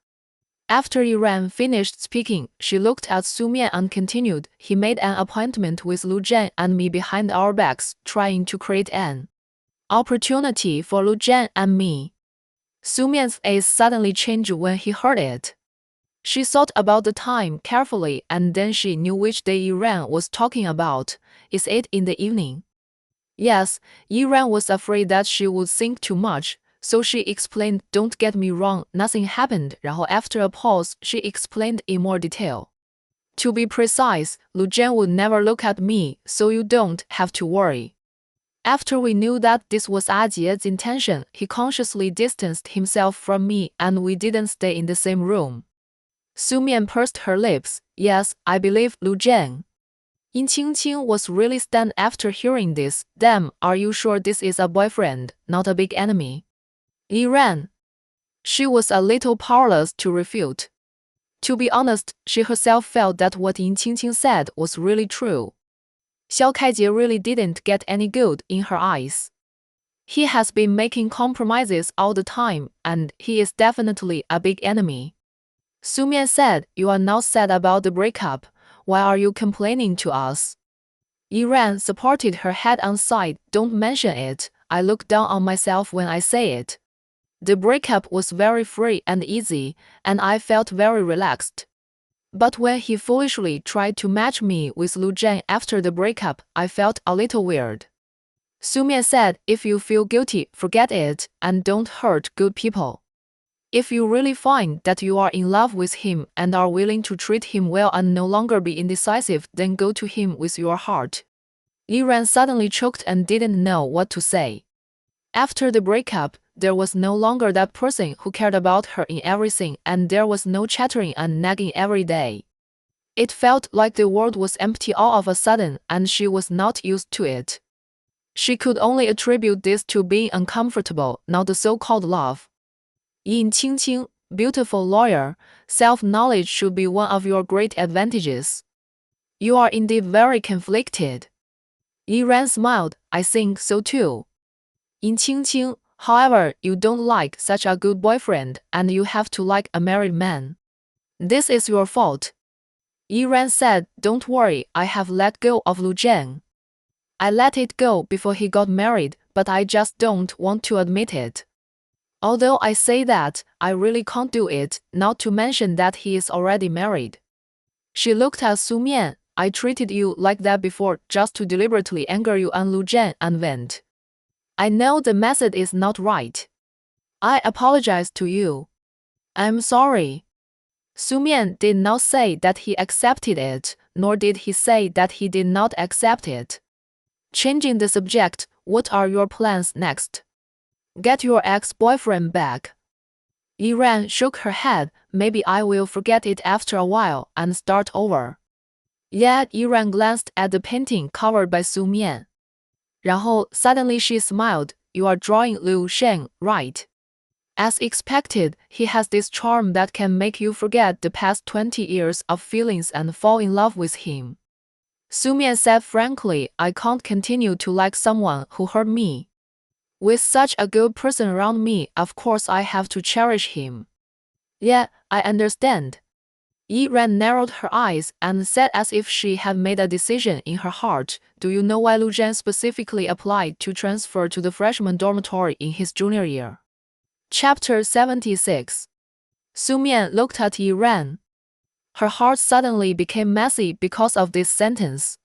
Speaker 1: After Yiran finished speaking, she looked at Su Mian and continued, he made an appointment with Lu Zhang and me behind our backs, trying to create an opportunity for Lu Zhang and me. Su Mian's face suddenly changed when he heard it. She thought about the time carefully and then she knew which day Yiran was talking about. Is it in the evening? Yes, Yiran was afraid that she would think too much, so she explained, "Don't get me wrong, nothing happened." 然后 after a pause, she explained in more detail. To be precise, Lu Jian would never look at me, so you don't have to worry. After we knew that this was Ajie's intention, he consciously distanced himself from me and we didn't stay in the same room. Su Mian pursed her lips. Yes, I believe Lu Jian. Yin Qingqing was really stunned after hearing this. Damn, are you sure this is a boyfriend, not a big enemy? Yi ran. She was a little powerless to refute. To be honest, she herself felt that what Yin Qingqing said was really true. Xiao Kaijie really didn't get any good in her eyes. He has been making compromises all the time, and he is definitely a big enemy. Su Mian said, "You are not sad about the breakup. Why are you complaining to us?" Yiran supported her head on side. Don't mention it. I look down on myself when I say it. The breakup was very free and easy, and I felt very relaxed. But when he foolishly tried to match me with Lu Jian after the breakup, I felt a little weird. Su Mian said, "If you feel guilty, forget it, and don't hurt good people. If you really find that you are in love with him and are willing to treat him well and no longer be indecisive, then go to him with your heart." Yiran suddenly choked and didn't know what to say. After the breakup, there was no longer that person who cared about her in everything, and there was no chattering and nagging every day. It felt like the world was empty all of a sudden, and she was not used to it. She could only attribute this to being uncomfortable, not the so-called love. Yin Qingqing, beautiful lawyer, self-knowledge should be one of your great advantages. You are indeed very conflicted. Yiran smiled. I think so too. Yin Qingqing, however, you don't like such a good boyfriend, and you have to like a married man. This is your fault. Yiran said, "Don't worry, I have let go of Lu Jian. I let it go before he got married, but I just don't want to admit it. Although I say that, I really can't do it, not to mention that he is already married." She looked at Su Mian. "I treated you like that before just to deliberately anger you on Lu Jian and went. I know the method is not right. I apologize to you." "I'm sorry." Su Mian did not say that he accepted it, nor did he say that he did not accept it. Changing the subject, what are your plans next? Get your ex-boyfriend back. Yiran shook her head. Maybe I will forget it after a while and start over. Yet Yiran glanced at the painting covered by Su Mian. 然后 suddenly she smiled. You are drawing Liu Sheng, right? As expected, he has this charm that can make you forget the past 20 years of feelings and fall in love with him. Su Mian said frankly, I can't continue to like someone who hurt me. With such a good person around me, of course I have to cherish him. Yeah, I understand. Yiran narrowed her eyes and said as if she had made a decision in her heart, do you know why Lu Jian specifically applied to transfer to the freshman dormitory in his junior year? Chapter 76. Su Mian looked at Yiran. Her heart suddenly became messy because of this sentence.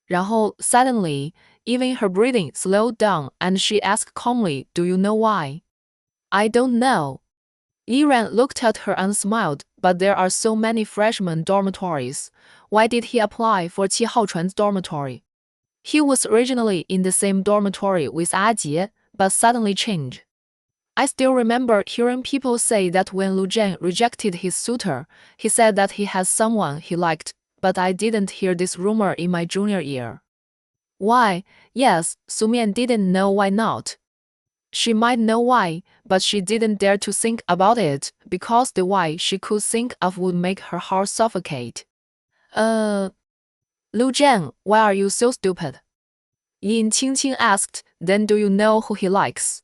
Speaker 1: 然后 suddenly, even her breathing slowed down and she asked calmly, do you know why? I don't know. Yiran looked at her and smiled, but there are so many freshman dormitories. Why did he apply for Qi Haochuan's dormitory? He was originally in the same dormitory with Ajie, but suddenly changed. I still remember hearing people say that when Lu Jian rejected his suitor, he said that he has someone he liked, but I didn't hear this rumor in my junior year. Why? Yes, Su Mian didn't know why not. She might know why, but she didn't dare to think about it, because the why she could think of would make her heart suffocate. Lu Jian, why are you so stupid? Yin Qingqing asked, then do you know who he likes?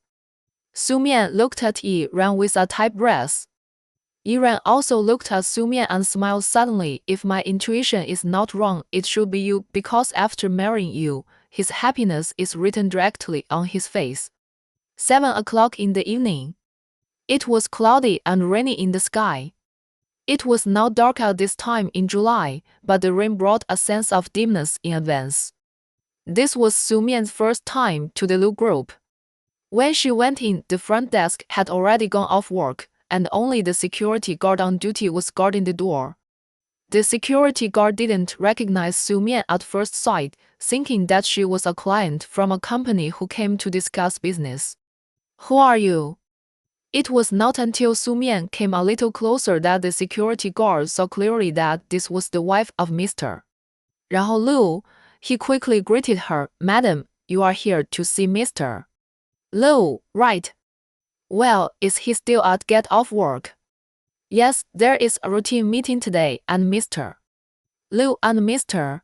Speaker 1: Su Mian looked at Yiran with a tight breath. Yiran also looked at Su Mian and smiled suddenly. If my intuition is not wrong, it should be you, because after marrying you, his happiness is written directly on his face. 7 o'clock in the evening. It was cloudy and rainy in the sky. It was not dark at this time in July, but the rain brought a sense of dimness in advance. This was Su Mian's first time to the Lu group. When she went in, the front desk had already gone off work, and only the security guard on duty was guarding the door. The security guard didn't recognize Su Mian at first sight, thinking that she was a client from a company who came to discuss business. "Who are you?" It was not until Su Mian came a little closer that the security guard saw clearly that this was the wife of Mr. 然后 Lu, he quickly greeted her, "Madam, you are here to see Mr. Lu, right? Well, is he still at get off work?" "Yes, there is a routine meeting today, and Mr. Lu and Mr.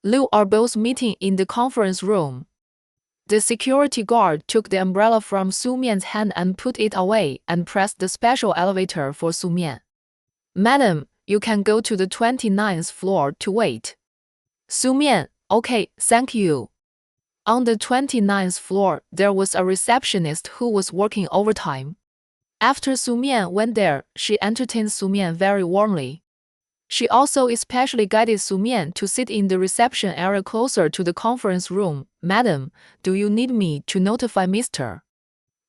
Speaker 1: Lu are both meeting in the conference room." The security guard took the umbrella from Su Mian's hand and put it away and pressed the special elevator for Su Mian. "Madam, you can go to the 29th floor to wait." Su Mian, "Okay, thank you." On the 29th floor, there was a receptionist who was working overtime. After Su Mian went there, she entertained Su Mian very warmly. She also especially guided Su Mian to sit in the reception area closer to the conference room. "Madam, do you need me to notify Mr.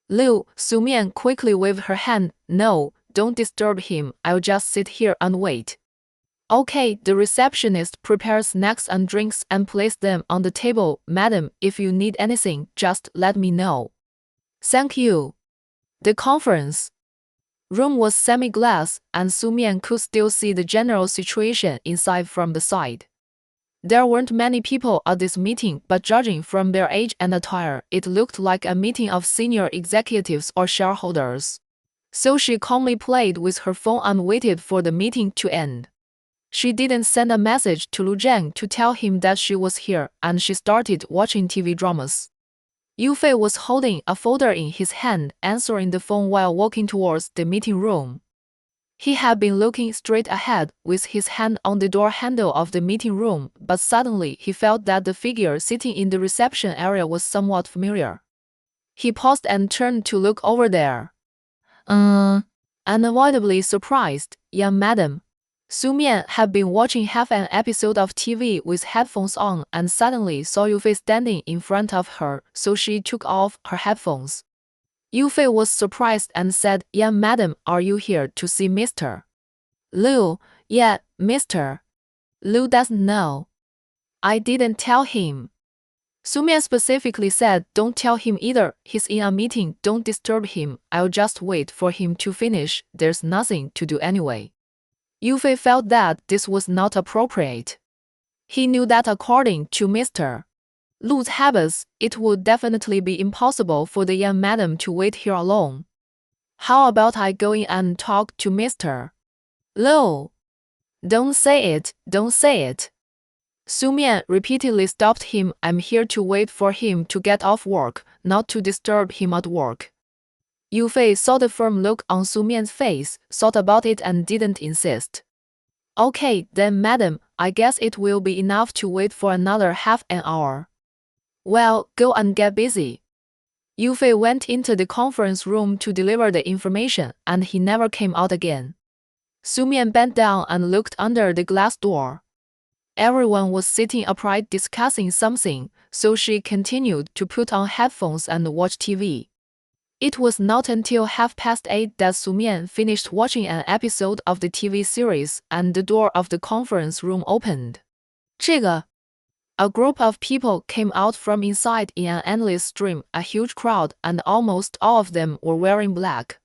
Speaker 1: Lu?" Su Mian quickly waved her hand. "No, don't disturb him, I'll just sit here and wait." Okay, the receptionist prepared snacks and drinks and placed them on the table. "Madam, if you need anything, just let me know." "Thank you." The conference room was semi-glass, and Su Mian could still see the general situation inside from the side. There weren't many people at this meeting, but judging from their age and attire, it looked like a meeting of senior executives or shareholders. So she calmly played with her phone and waited for the meeting to end. She didn't send a message to Lu Zhang to tell him that she was here, and she started watching TV dramas. Yu Fei was holding a folder in his hand, answering the phone while walking towards the meeting room. He had been looking straight ahead, with his hand on the door handle of the meeting room, but suddenly he felt that the figure sitting in the reception area was somewhat familiar. He paused and turned to look over there. Unavoidably surprised, "Young madam." Su Mian had been watching half an episode of TV with headphones on and suddenly saw Yu Fei standing in front of her, so she took off her headphones. Yu Fei was surprised and said, "Young madam, are you here to see Mr. Lu?" "Yeah, Mr. Lu doesn't know. I didn't tell him." Su Mian specifically said, "Don't tell him either, he's in a meeting, don't disturb him, I'll just wait for him to finish, there's nothing to do anyway." Yu Fei felt that this was not appropriate. He knew that according to Mr. Lu's habits, it would definitely be impossible for the young madam to wait here alone. "How about I go in and talk to Mr. Lu?" "Don't say it, don't say it." Su Mian repeatedly stopped him. "I'm here to wait for him to get off work, not to disturb him at work." Yu Fei saw the firm look on Su Mian's face, thought about it and didn't insist. "Okay, then madam, I guess it will be enough to wait for another half an hour." "Well, go and get busy." Yu Fei went into the conference room to deliver the information, and he never came out again. Su Mian bent down and looked under the glass door. Everyone was sitting upright discussing something, so she continued to put on headphones and watch TV. It was not until 8:30 that Su Mian finished watching an episode of the TV series and the door of the conference room opened. 这个 A group of people came out from inside in an endless stream, a huge crowd, and almost all of them were wearing black.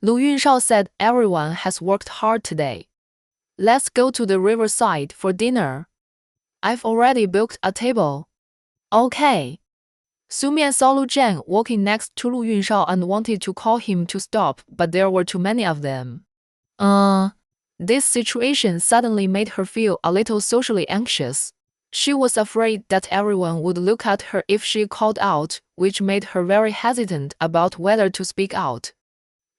Speaker 1: Lu Yunshao said, "Everyone has worked hard today. Let's go to the riverside for dinner. I've already booked a table." "Okay." Su Mian saw Lu Zhang walking next to Lu Yunshao and wanted to call him to stop, but there were too many of them. This situation suddenly made her feel a little socially anxious. She was afraid that everyone would look at her if she called out, which made her very hesitant about whether to speak out.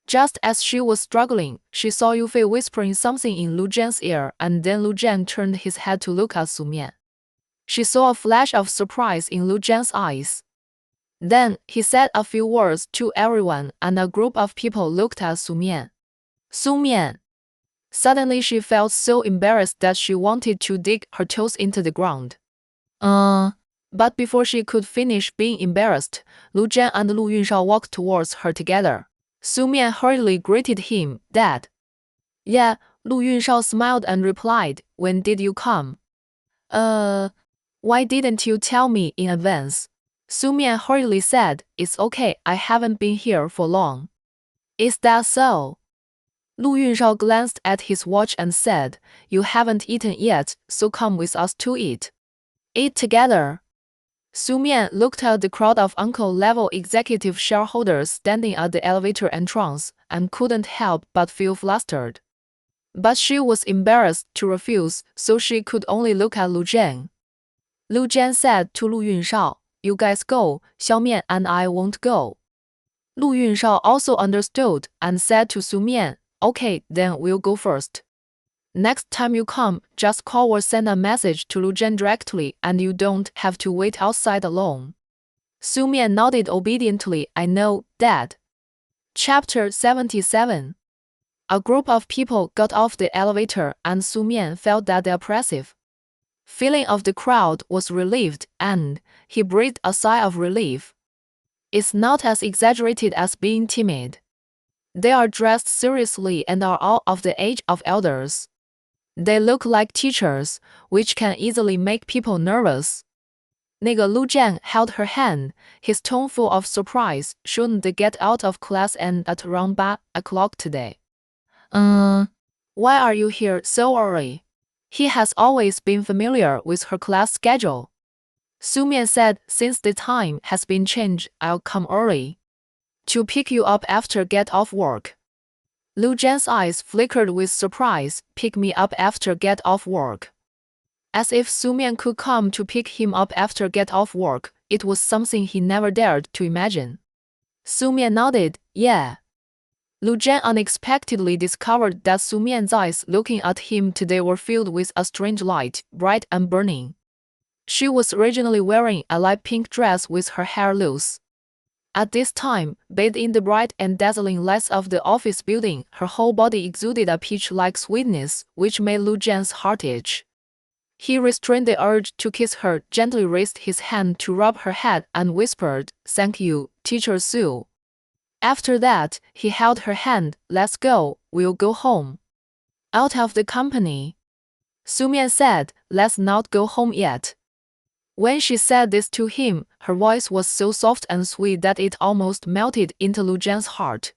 Speaker 1: Just as she was struggling, she saw Yu Fei whispering something in Lu Zhang's ear, and then Lu Zhang turned his head to look at Su Mian. She saw a flash of surprise in Lu Zhang's eyes. Then, he said a few words to everyone, and a group of people looked at Su Mian. Su Mian. Suddenly she felt so embarrassed that she wanted to dig her toes into the ground. But before she could finish being embarrassed, Lu Jian and Lu Yunshao walked towards her together. Su Mian hurriedly greeted him, Dad. Yeah, Lu Yunshao smiled and replied, When did you come? Why didn't you tell me in advance? Su Mian hurriedly said, It's okay, I haven't been here for long. Is that so? Lu Yunshao glanced at his watch and said, You haven't eaten yet, so come with us to eat. Eat together. Su Mian looked at the crowd of uncle-level executive shareholders standing at the elevator entrance and couldn't help but feel flustered. But she was embarrassed to refuse, so she could only look at Lu Jian. Lu Jian said to Lu Yunshao, You guys go, Xiao Mian and I won't go. Lu Yunshao also understood and said to Su Mian, Okay, then we'll go first. Next time you come, just call or send a message to Lu Jian directly and you don't have to wait outside alone. Su Mian nodded obediently. I know, Dad. Chapter 77. A group of people got off the elevator and Su Mian felt that the oppressive feeling of the crowd was relieved and he breathed a sigh of relief. It's not as exaggerated as being timid. They are dressed seriously and are all of the age of elders. They look like teachers, which can easily make people nervous. 那个 Lu Jian held her hand, his tone full of surprise. Shouldn't they get out of class and at around 8 o'clock today? Why are you here so early? He has always been familiar with her class schedule. Su Mian said, Since the time has been changed, I'll come early. To pick you up after get off work. Lu Jian's eyes flickered with surprise. Pick me up after get off work. As if Su Mian could come to pick him up after get off work, it was something he never dared to imagine. Su Mian nodded, yeah. Lu Jian unexpectedly discovered that Su Mian's eyes looking at him today were filled with a strange light, bright and burning. She was originally wearing a light pink dress with her hair loose. At this time, bathed in the bright and dazzling lights of the office building, her whole body exuded a peach-like sweetness, which made Lu Jian's heart itch. He restrained the urge to kiss her, gently raised his hand to rub her head, and whispered, Thank you, Teacher Su. After that, he held her hand. Let's go, we'll go home. Out of the company. Su Mian said, Let's not go home yet. When she said this to him, her voice was so soft and sweet that it almost melted into Lu Jian's heart.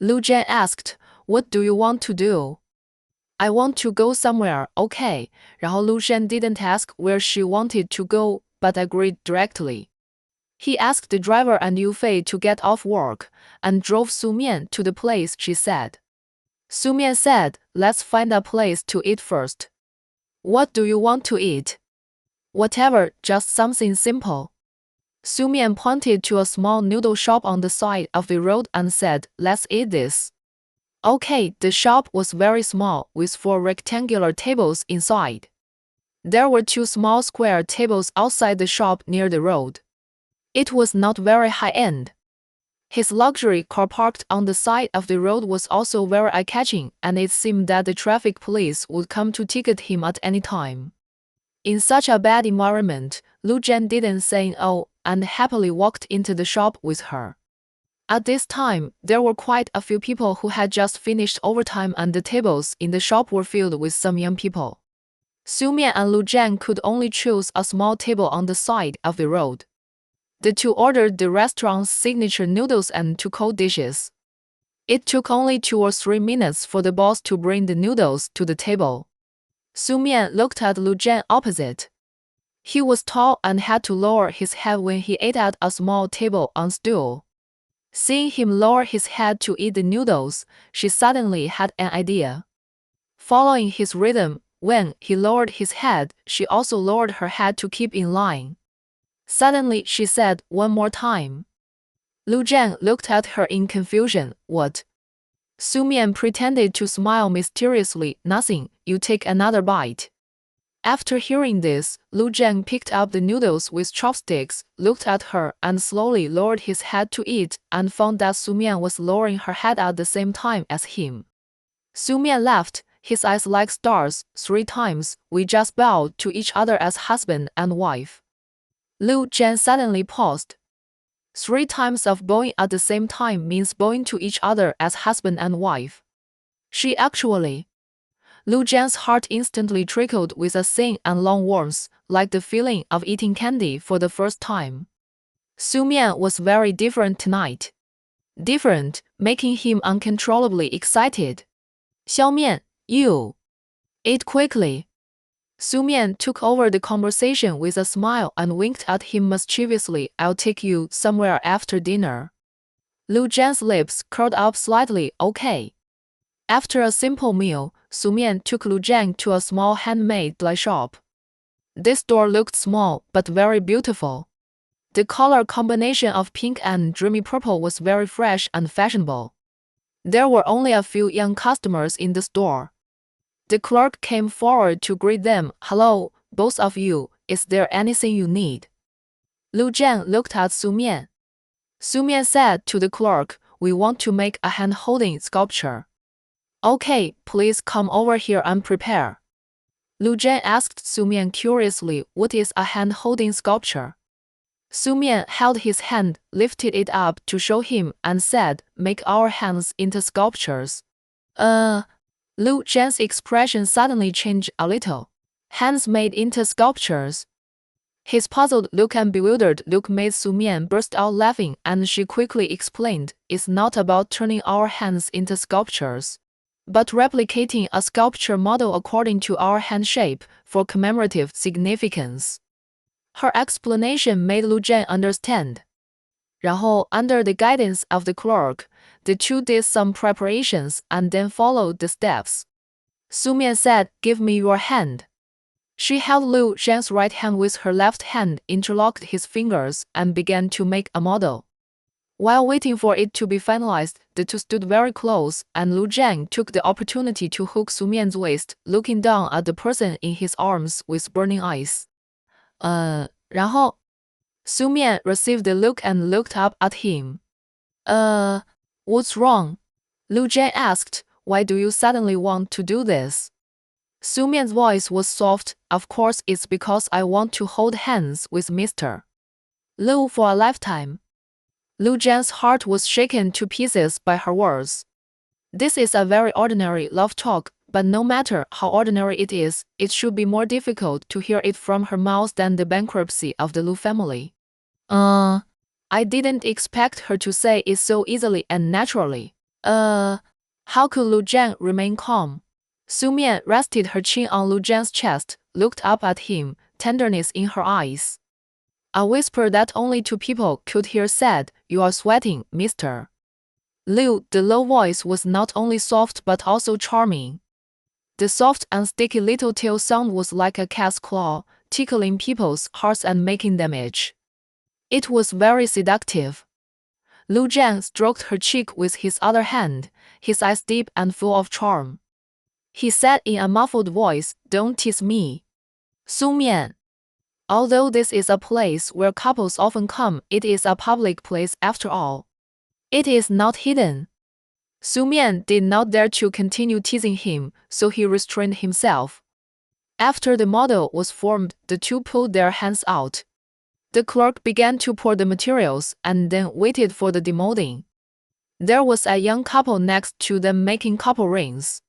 Speaker 1: Lu Jian asked, What do you want to do? I want to go somewhere, okay. 然后 Lu Jian didn't ask where she wanted to go, but agreed directly. He asked the driver and Yu Fei to get off work, and drove Su Mian to the place she said. Su Mian said, Let's find a place to eat first. What do you want to eat? Whatever, just something simple. Su Mian pointed to a small noodle shop on the side of the road and said, Let's eat this. Okay, the shop was very small, with 4 rectangular tables inside. There were 2 small square tables outside the shop near the road. It was not very high-end. His luxury car parked on the side of the road was also very eye-catching, and it seemed that the traffic police would come to ticket him at any time. In such a bad environment, Lu Jian didn't say no and happily walked into the shop with her. At this time, there were quite a few people who had just finished overtime and the tables in the shop were filled with some young people. Su Mian and Lu Jian could only choose a small table on the side of the road. The two ordered the restaurant's signature noodles and 2 cold dishes. It took only 2 or 3 minutes for the boss to bring the noodles to the table. Su Mian looked at Lu Jian opposite. He was tall and had to lower his head when he ate at a small table on stool. Seeing him lower his head to eat the noodles, she suddenly had an idea. Following his rhythm, when he lowered his head, she also lowered her head to keep in line. Suddenly she said, One more time. Lu Jian looked at her in confusion. What? Su Mian pretended to smile mysteriously. Nothing, you take another bite. After hearing this, Lu Jian picked up the noodles with chopsticks, looked at her, and slowly lowered his head to eat, and found that Su Mian was lowering her head at the same time as him. Su Mian laughed. his eyes like stars. 3 times, we just bowed to each other as husband and wife. Lu Jian suddenly paused. 3 times of bowing at the same time means bowing to each other as husband and wife. She actually. Lu Jian's heart instantly trickled with a thin and long warmth, like the feeling of eating candy for the first time. Su Mian was very different tonight. Different, making him uncontrollably excited. Xiao Mian, you. Eat quickly. Su Mian took over the conversation with a smile and winked at him mischievously. I'll take you somewhere after dinner. Lu Jian's lips curled up slightly. Okay. After a simple meal, Su Mian took Lu Jian to a small handmade dye shop. This store looked small but very beautiful. The color combination of pink and dreamy purple was very fresh and fashionable. There were only a few young customers in the store. The clerk came forward to greet them. Hello, both of you, is there anything you need? Lu Jian looked at Su Mian. Su Mian said to the clerk, we want to make a hand-holding sculpture. Okay, please come over here and prepare. Lu Jian asked Su Mian curiously, what is a hand-holding sculpture? Su Mian held his hand, lifted it up to show him, and said, make our hands into sculptures. Lu Jian's expression suddenly changed a little. Hands made into sculptures. His puzzled look and bewildered look made Su Mian burst out laughing, and she quickly explained, it's not about turning our hands into sculptures, but replicating a sculpture model according to our hand shape for commemorative significance. Her explanation made Lu Jian understand. 然后, under the guidance of the clerk, the two did some preparations and then followed the steps. Su Mian said, give me your hand. She held Lu Jian's right hand with her left hand, interlocked his fingers, and began to make a model. While waiting for it to be finalized, the two stood very close, and Lu Jian took the opportunity to hook Su Mian's waist, looking down at the person in his arms with burning eyes. 然后 Su Mian received the look and looked up at him. What's wrong? Lu Jian asked, why do you suddenly want to do this? Su Mian's voice was soft. Of course it's because I want to hold hands with Mr. Lu for a lifetime. Lu Jian's heart was shaken to pieces by her words. This is a very ordinary love talk, but no matter how ordinary it is, it should be more difficult to hear it from her mouth than the bankruptcy of the Lu family. I didn't expect her to say it so easily and naturally. How could Lu Jian remain calm? Su Mian rested her chin on Lu Jian's chest, looked up at him, tenderness in her eyes. A whisper that only two people could hear said, you are sweating, mister. Lu, the low voice was not only soft but also charming. The soft and sticky little tail sound was like a cat's claw, tickling people's hearts and making them itch. It was very seductive. Lu Jian stroked her cheek with his other hand, his eyes deep and full of charm. He said in a muffled voice, don't tease me. Su Mian. Although this is a place where couples often come, it is a public place after all. It is not hidden. Su Mian did not dare to continue teasing him, so he restrained himself. After the model was formed, the two pulled their hands out. The clerk began to pour the materials and then waited for the demolding. There was a young couple next to them making couple rings.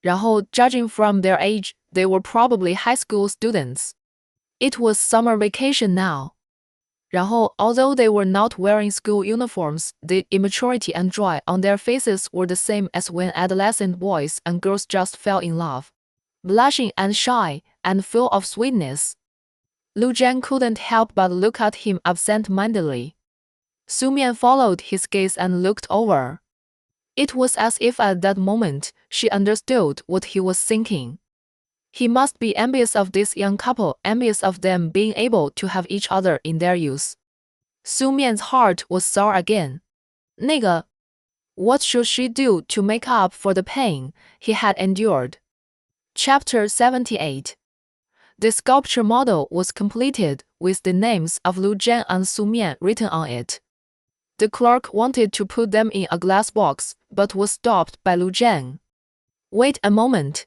Speaker 1: 然后, judging from their age, they were probably high school students. It was summer vacation now. 然后, although they were not wearing school uniforms, the immaturity and joy on their faces were the same as when adolescent boys and girls just fell in love. Blushing and shy, and full of sweetness. Lu Jian couldn't help but look at him absent-mindedly. Su Mian followed his gaze and looked over. It was as if at that moment, she understood what he was thinking. He must be envious of this young couple, envious of them being able to have each other in their youth. Su Mian's heart was sore again. 那个, what should she do to make up for the pain he had endured? Chapter 78. The sculpture model was completed with the names of Lu Jian and Su Mian written on it. The clerk wanted to put them in a glass box, but was stopped by Lu Jian. Wait a moment.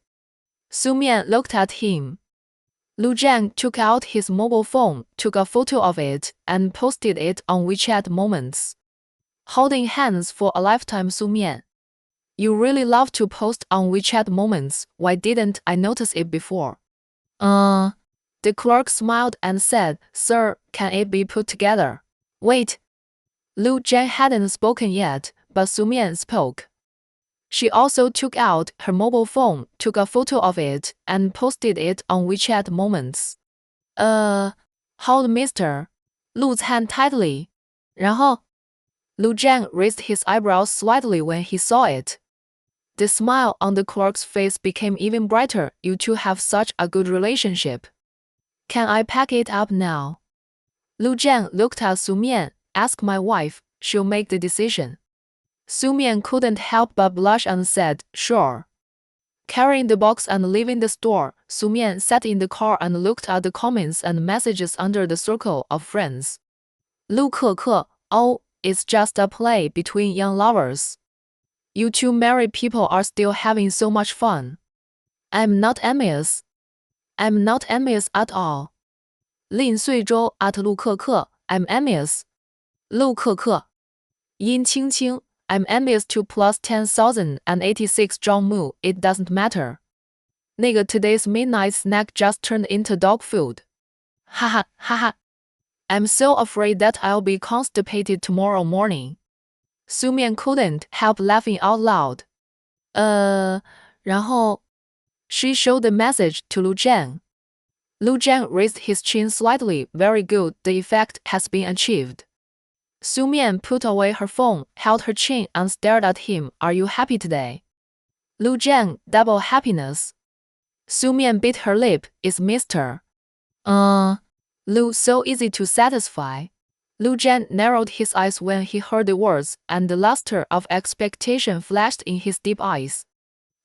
Speaker 1: Su Mian looked at him. Lu Zhang took out his mobile phone, took a photo of it, and posted it on WeChat Moments. Holding hands for a lifetime, Su Mian. You really love to post on WeChat Moments. Why didn't I notice it before? The clerk smiled and said, Sir, can it be put together? Wait. Lu Zhang hadn't spoken yet, but Su Mian spoke. She also took out her mobile phone, took a photo of it, and posted it on WeChat Moments. Hold mister. Lu's hand tightly. 然后 Lu Zhang raised his eyebrows slightly when he saw it. The smile on the clerk's face became even brighter. You two have such a good relationship. Can I pack it up now? Lu Zhang looked at Su Mian. Ask my wife, she'll make the decision. Su Mian couldn't help but blush and said, Sure. Carrying the box and leaving the store, Su Mian sat in the car and looked at the comments and messages under the circle of friends. Lu Keke, oh, it's just a play between young lovers. You two married people are still having so much fun. I'm not envious. I'm not envious at all. Lin Suizhou at Lu Keke, I'm envious. Lu Keke. Yin Qingqing, I'm envious to plus 10,086 Zhang Mu, it doesn't matter. 那个 today's midnight snack just turned into dog food. Haha, haha. I'm so afraid that I'll be constipated tomorrow morning. Su Mian couldn't help laughing out loud. 然后 She showed the message to Lu Zhang. Lu Zhang raised his chin slightly. Very good, the effect has been achieved. Su Mian put away her phone, held her chin and stared at him. Are you happy today? Lu Zhang, double happiness. Su Mian bit her lip. Is Mr. Lu so easy to satisfy. Lu Zhang narrowed his eyes when he heard the words, and the luster of expectation flashed in his deep eyes.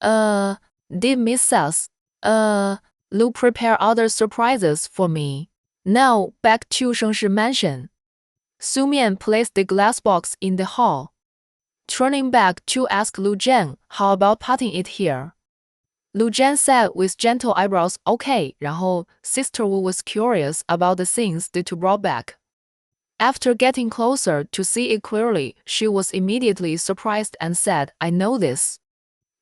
Speaker 1: Did Miss Sus, Lu prepare other surprises for me? Now, back to Shengshi Mansion. Su Mian placed the glass box in the hall. Turning back to ask Lu Zhang, how about putting it here? Lu Zhang said with gentle eyebrows, okay, 然后 Sister Wu was curious about the things the two brought back. After getting closer to see it clearly, she was immediately surprised and said, I know this.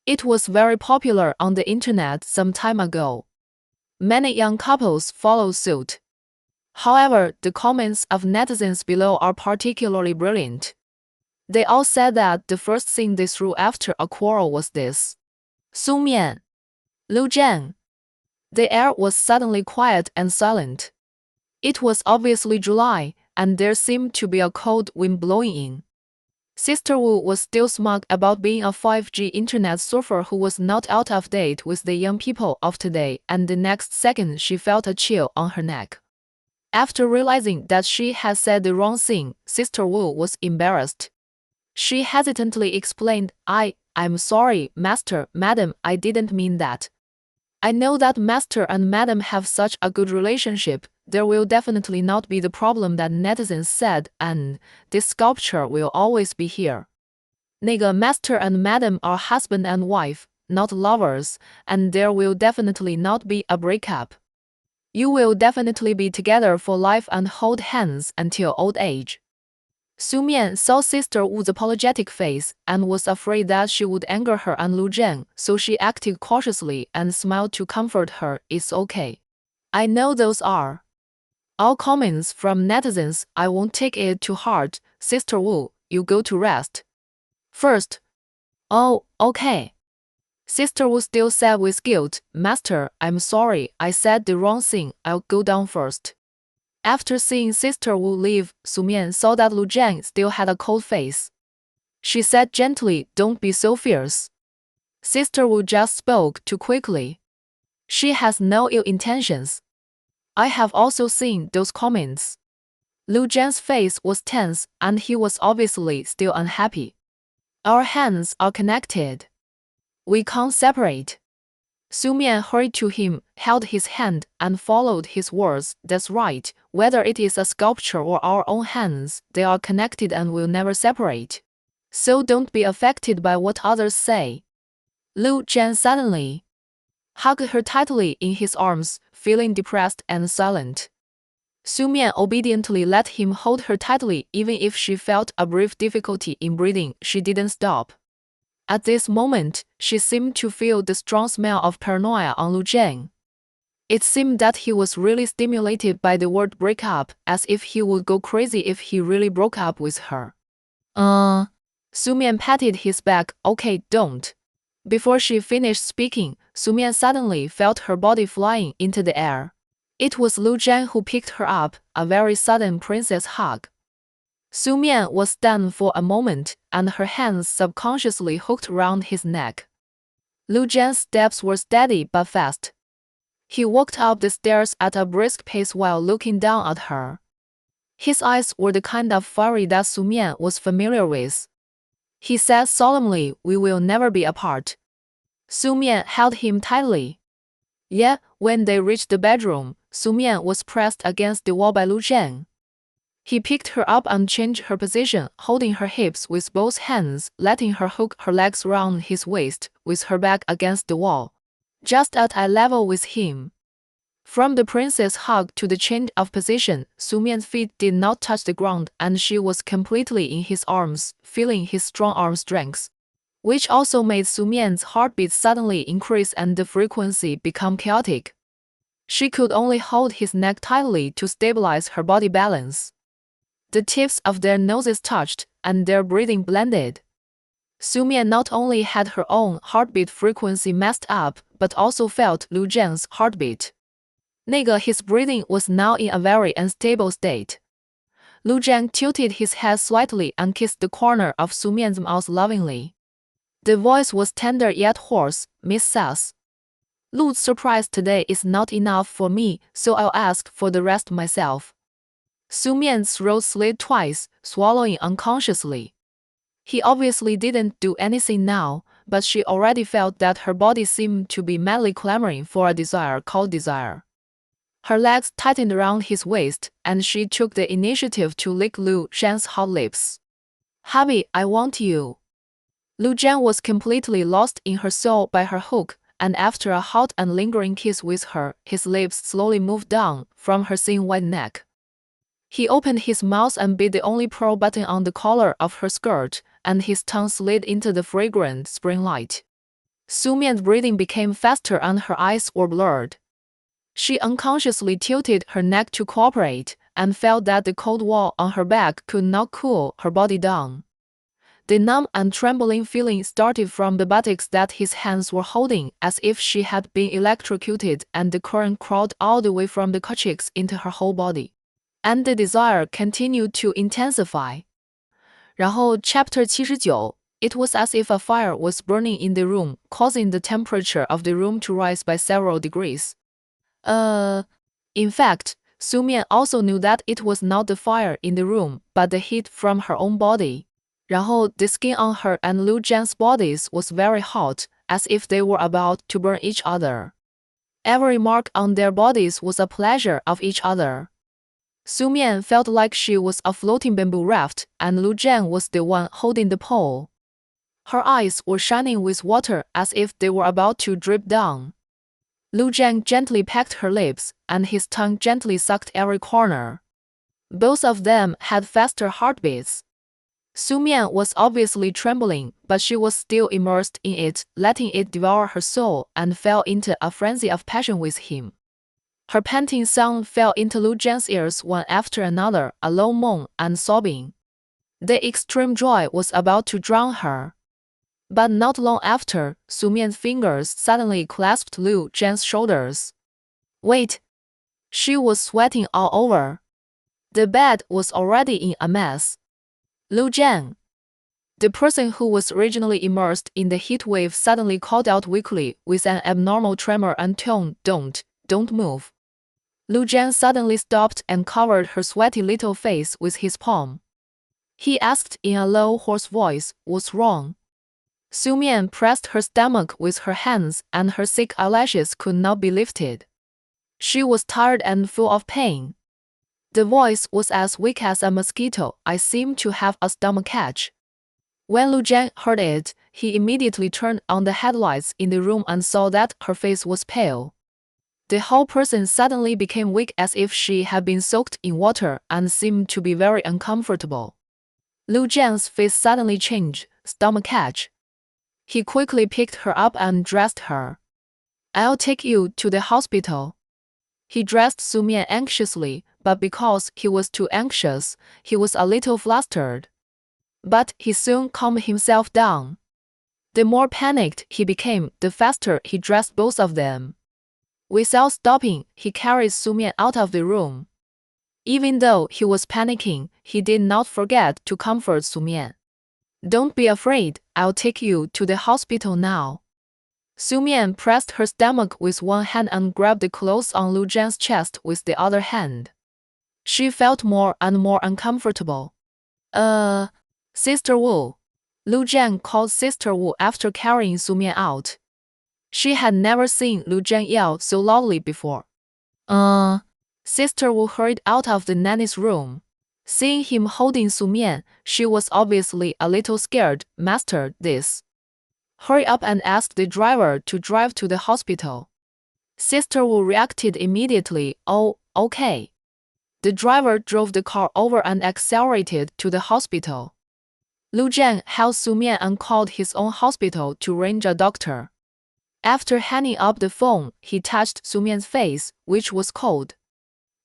Speaker 1: It was very popular on the internet some time ago. Many young couples follow suit. However, the comments of netizens below are particularly brilliant. They all said that the first thing they threw after a quarrel was this. Su Mian. Lu Zhang. The air was suddenly quiet and silent. It was obviously July, and there seemed to be a cold wind blowing in. Sister Wu was still smug about being a 5G internet surfer who was not out of date with the young people of today, and the next second she felt a chill on her neck. After realizing that she had said the wrong thing, Sister Wu was embarrassed. She hesitantly explained, I'm sorry, Master, Madam, I didn't mean that. I know that Master and Madam have such a good relationship. There will definitely not be the problem that netizens said, and this sculpture will always be here. 那个 Master and Madam are husband and wife, not lovers, and there will definitely not be a breakup. You will definitely be together for life and hold hands until old age. Su Mian saw Sister Wu's apologetic face and was afraid that she would anger her and Lu Zhang, so she acted cautiously and smiled to comfort her. It's okay. I know those are all comments from netizens. I won't take it to heart. Sister Wu, you go to rest first. Oh, okay. Sister Wu still said with guilt, Master, I'm sorry, I said the wrong thing. I'll go down first. After seeing Sister Wu leave, Su Mian saw that Lu Zhang still had a cold face. She said gently, don't be so fierce. Sister Wu just spoke too quickly. She has no ill intentions. I have also seen those comments. Lu Zhang's face was tense, and he was obviously still unhappy. Our hands are connected. We can't separate. Su Mian hurried to him, held his hand, and followed his words. That's right, whether it is a sculpture or our own hands, they are connected and will never separate. So don't be affected by what others say. Lu Jian suddenly hugged her tightly in his arms, feeling depressed and silent. Su Mian obediently let him hold her tightly. Even if she felt a brief difficulty in breathing, she didn't stop. At this moment, she seemed to feel the strong smell of paranoia on Lu Jian. It seemed that he was really stimulated by the word break up, as if he would go crazy if he really broke up with her. Su Mian patted his back. Okay, don't. Before she finished speaking, Su Mian suddenly felt her body flying into the air. It was Lu Jian who picked her up, a very sudden princess hug. Su Mian was stunned for a moment, and her hands subconsciously hooked around his neck. Lu Jian's steps were steady but fast. He walked up the stairs at a brisk pace while looking down at her. His eyes were the kind of fiery that Su Mian was familiar with. He said solemnly, "We will never be apart." Su Mian held him tightly. Yet, when they reached the bedroom, Su Mian was pressed against the wall by Lu Jian. He picked her up and changed her position, holding her hips with both hands, letting her hook her legs round his waist, with her back against the wall, just at eye level with him. From the princess hug to the change of position, Su Mian's feet did not touch the ground, and she was completely in his arms, feeling his strong arm strength, which also made Su Mian's heartbeat suddenly increase and the frequency become chaotic. She could only hold his neck tightly to stabilize her body balance. The tips of their noses touched, and their breathing blended. Su Mian not only had her own heartbeat frequency messed up, but also felt Lu Jian's heartbeat. His breathing was now in a very unstable state. Lu Jian tilted his head slightly and kissed the corner of Su Mian's mouth lovingly. The voice was tender yet hoarse. "Miss Sass, Lu's surprise today is not enough for me, so I'll ask for the rest myself." Su Mian's throat slid twice, swallowing unconsciously. He obviously didn't do anything now, but she already felt that her body seemed to be madly clamoring for a desire called desire. Her legs tightened around his waist, and she took the initiative to lick Lu Jian's hot lips. "Hubby, I want you." Lu Jian was completely lost in her soul by her hook, and after a hot and lingering kiss with her, his lips slowly moved down from her thin white neck. He opened his mouth and bit the only pearl button on the collar of her skirt, and his tongue slid into the fragrant spring light. Su Mian's breathing became faster and her eyes were blurred. She unconsciously tilted her neck to cooperate, and felt that the cold wall on her back could not cool her body down. The numb and trembling feeling started from the buttocks that his hands were holding, as if she had been electrocuted, and the current crawled all the way from the coccyx into her whole body. And the desire continued to intensify. 然后 Chapter 79, it was as if a fire was burning in the room, causing the temperature of the room to rise by several degrees. In fact, Su Mian also knew that it was not the fire in the room, but the heat from her own body. 然后 the skin on her and Lu Jian's bodies was very hot, as if they were about to burn each other. Every mark on their bodies was a pleasure of each other. Su Mian felt like she was a floating bamboo raft, and Lu Jian was the one holding the pole. Her eyes were shining with water as if they were about to drip down. Lu Jian gently pecked her lips, and his tongue gently sucked every corner. Both of them had faster heartbeats. Su Mian was obviously trembling, but she was still immersed in it, letting it devour her soul, and fell into a frenzy of passion with him. Her panting sound fell into Lu Jian's ears one after another, a low moan and sobbing. The extreme joy was about to drown her. But not long after, Su Mian's fingers suddenly clasped Lu Jian's shoulders. Wait! She was sweating all over. The bed was already in a mess. Lu Jian, the person who was originally immersed in the heat wave, suddenly called out weakly with an abnormal tremor and tone, Don't move. Lu Jian suddenly stopped and covered her sweaty little face with his palm. He asked in a low, hoarse voice, "What's wrong?" Su Mian pressed her stomach with her hands, and her thick eyelashes could not be lifted. She was tired and full of pain. The voice was as weak as a mosquito. "I seem to have a stomach catch." When Lu Jian heard it, He immediately turned on the headlights in the room and saw that her face was pale. The whole person suddenly became weak as if she had been soaked in water and seemed to be very uncomfortable. Lu Jian's face suddenly changed, stomach-catch. He quickly picked her up and dressed her. "I'll take you to the hospital." He dressed Su Mian anxiously, but because he was too anxious, he was a little flustered. But he soon calmed himself down. The more panicked he became, the faster he dressed both of them. Without stopping, he carried Su Mian out of the room. Even though he was panicking, he did not forget to comfort Su Mian. "Don't be afraid, I'll take you to the hospital now." Su Mian pressed her stomach with one hand and grabbed the clothes on Lu Jian's chest with the other hand. She felt more and more uncomfortable. Sister Wu." Lu Jian called Sister Wu after carrying Su Mian out. She had never seen Lu Jian yell so loudly before. Sister Wu hurried out of the nanny's room. Seeing him holding Su Mian, she was obviously a little scared. "Master, this." "Hurry up and ask the driver to drive to the hospital." Sister Wu reacted immediately. "Oh, okay." The driver drove the car over and accelerated to the hospital. Lu Jian held Su Mian and called his own hospital to arrange a doctor. After hanging up the phone, he touched Su Mian's face, which was cold.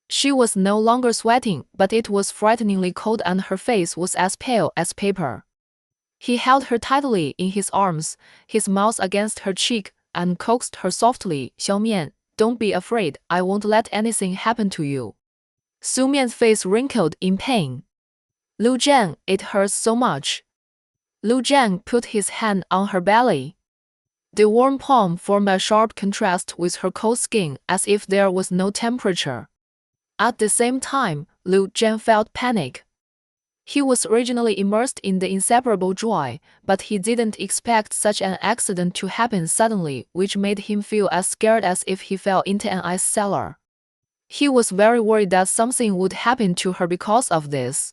Speaker 1: She was no longer sweating, but it was frighteningly cold and her face was as pale as paper. He held her tightly in his arms, his mouth against her cheek, and coaxed her softly. "Xiao Mian, don't be afraid, I won't let anything happen to you." Su Mian's face wrinkled in pain. "Lu Jian, it hurts so much." Lu Jian put his hand on her belly. The warm palm formed a sharp contrast with her cold skin, as if there was no temperature. At the same time, Lu Jian felt panic. He was originally immersed in the inseparable joy, but he didn't expect such an accident to happen suddenly, which made him feel as scared as if he fell into an ice cellar. He was very worried that something would happen to her because of this.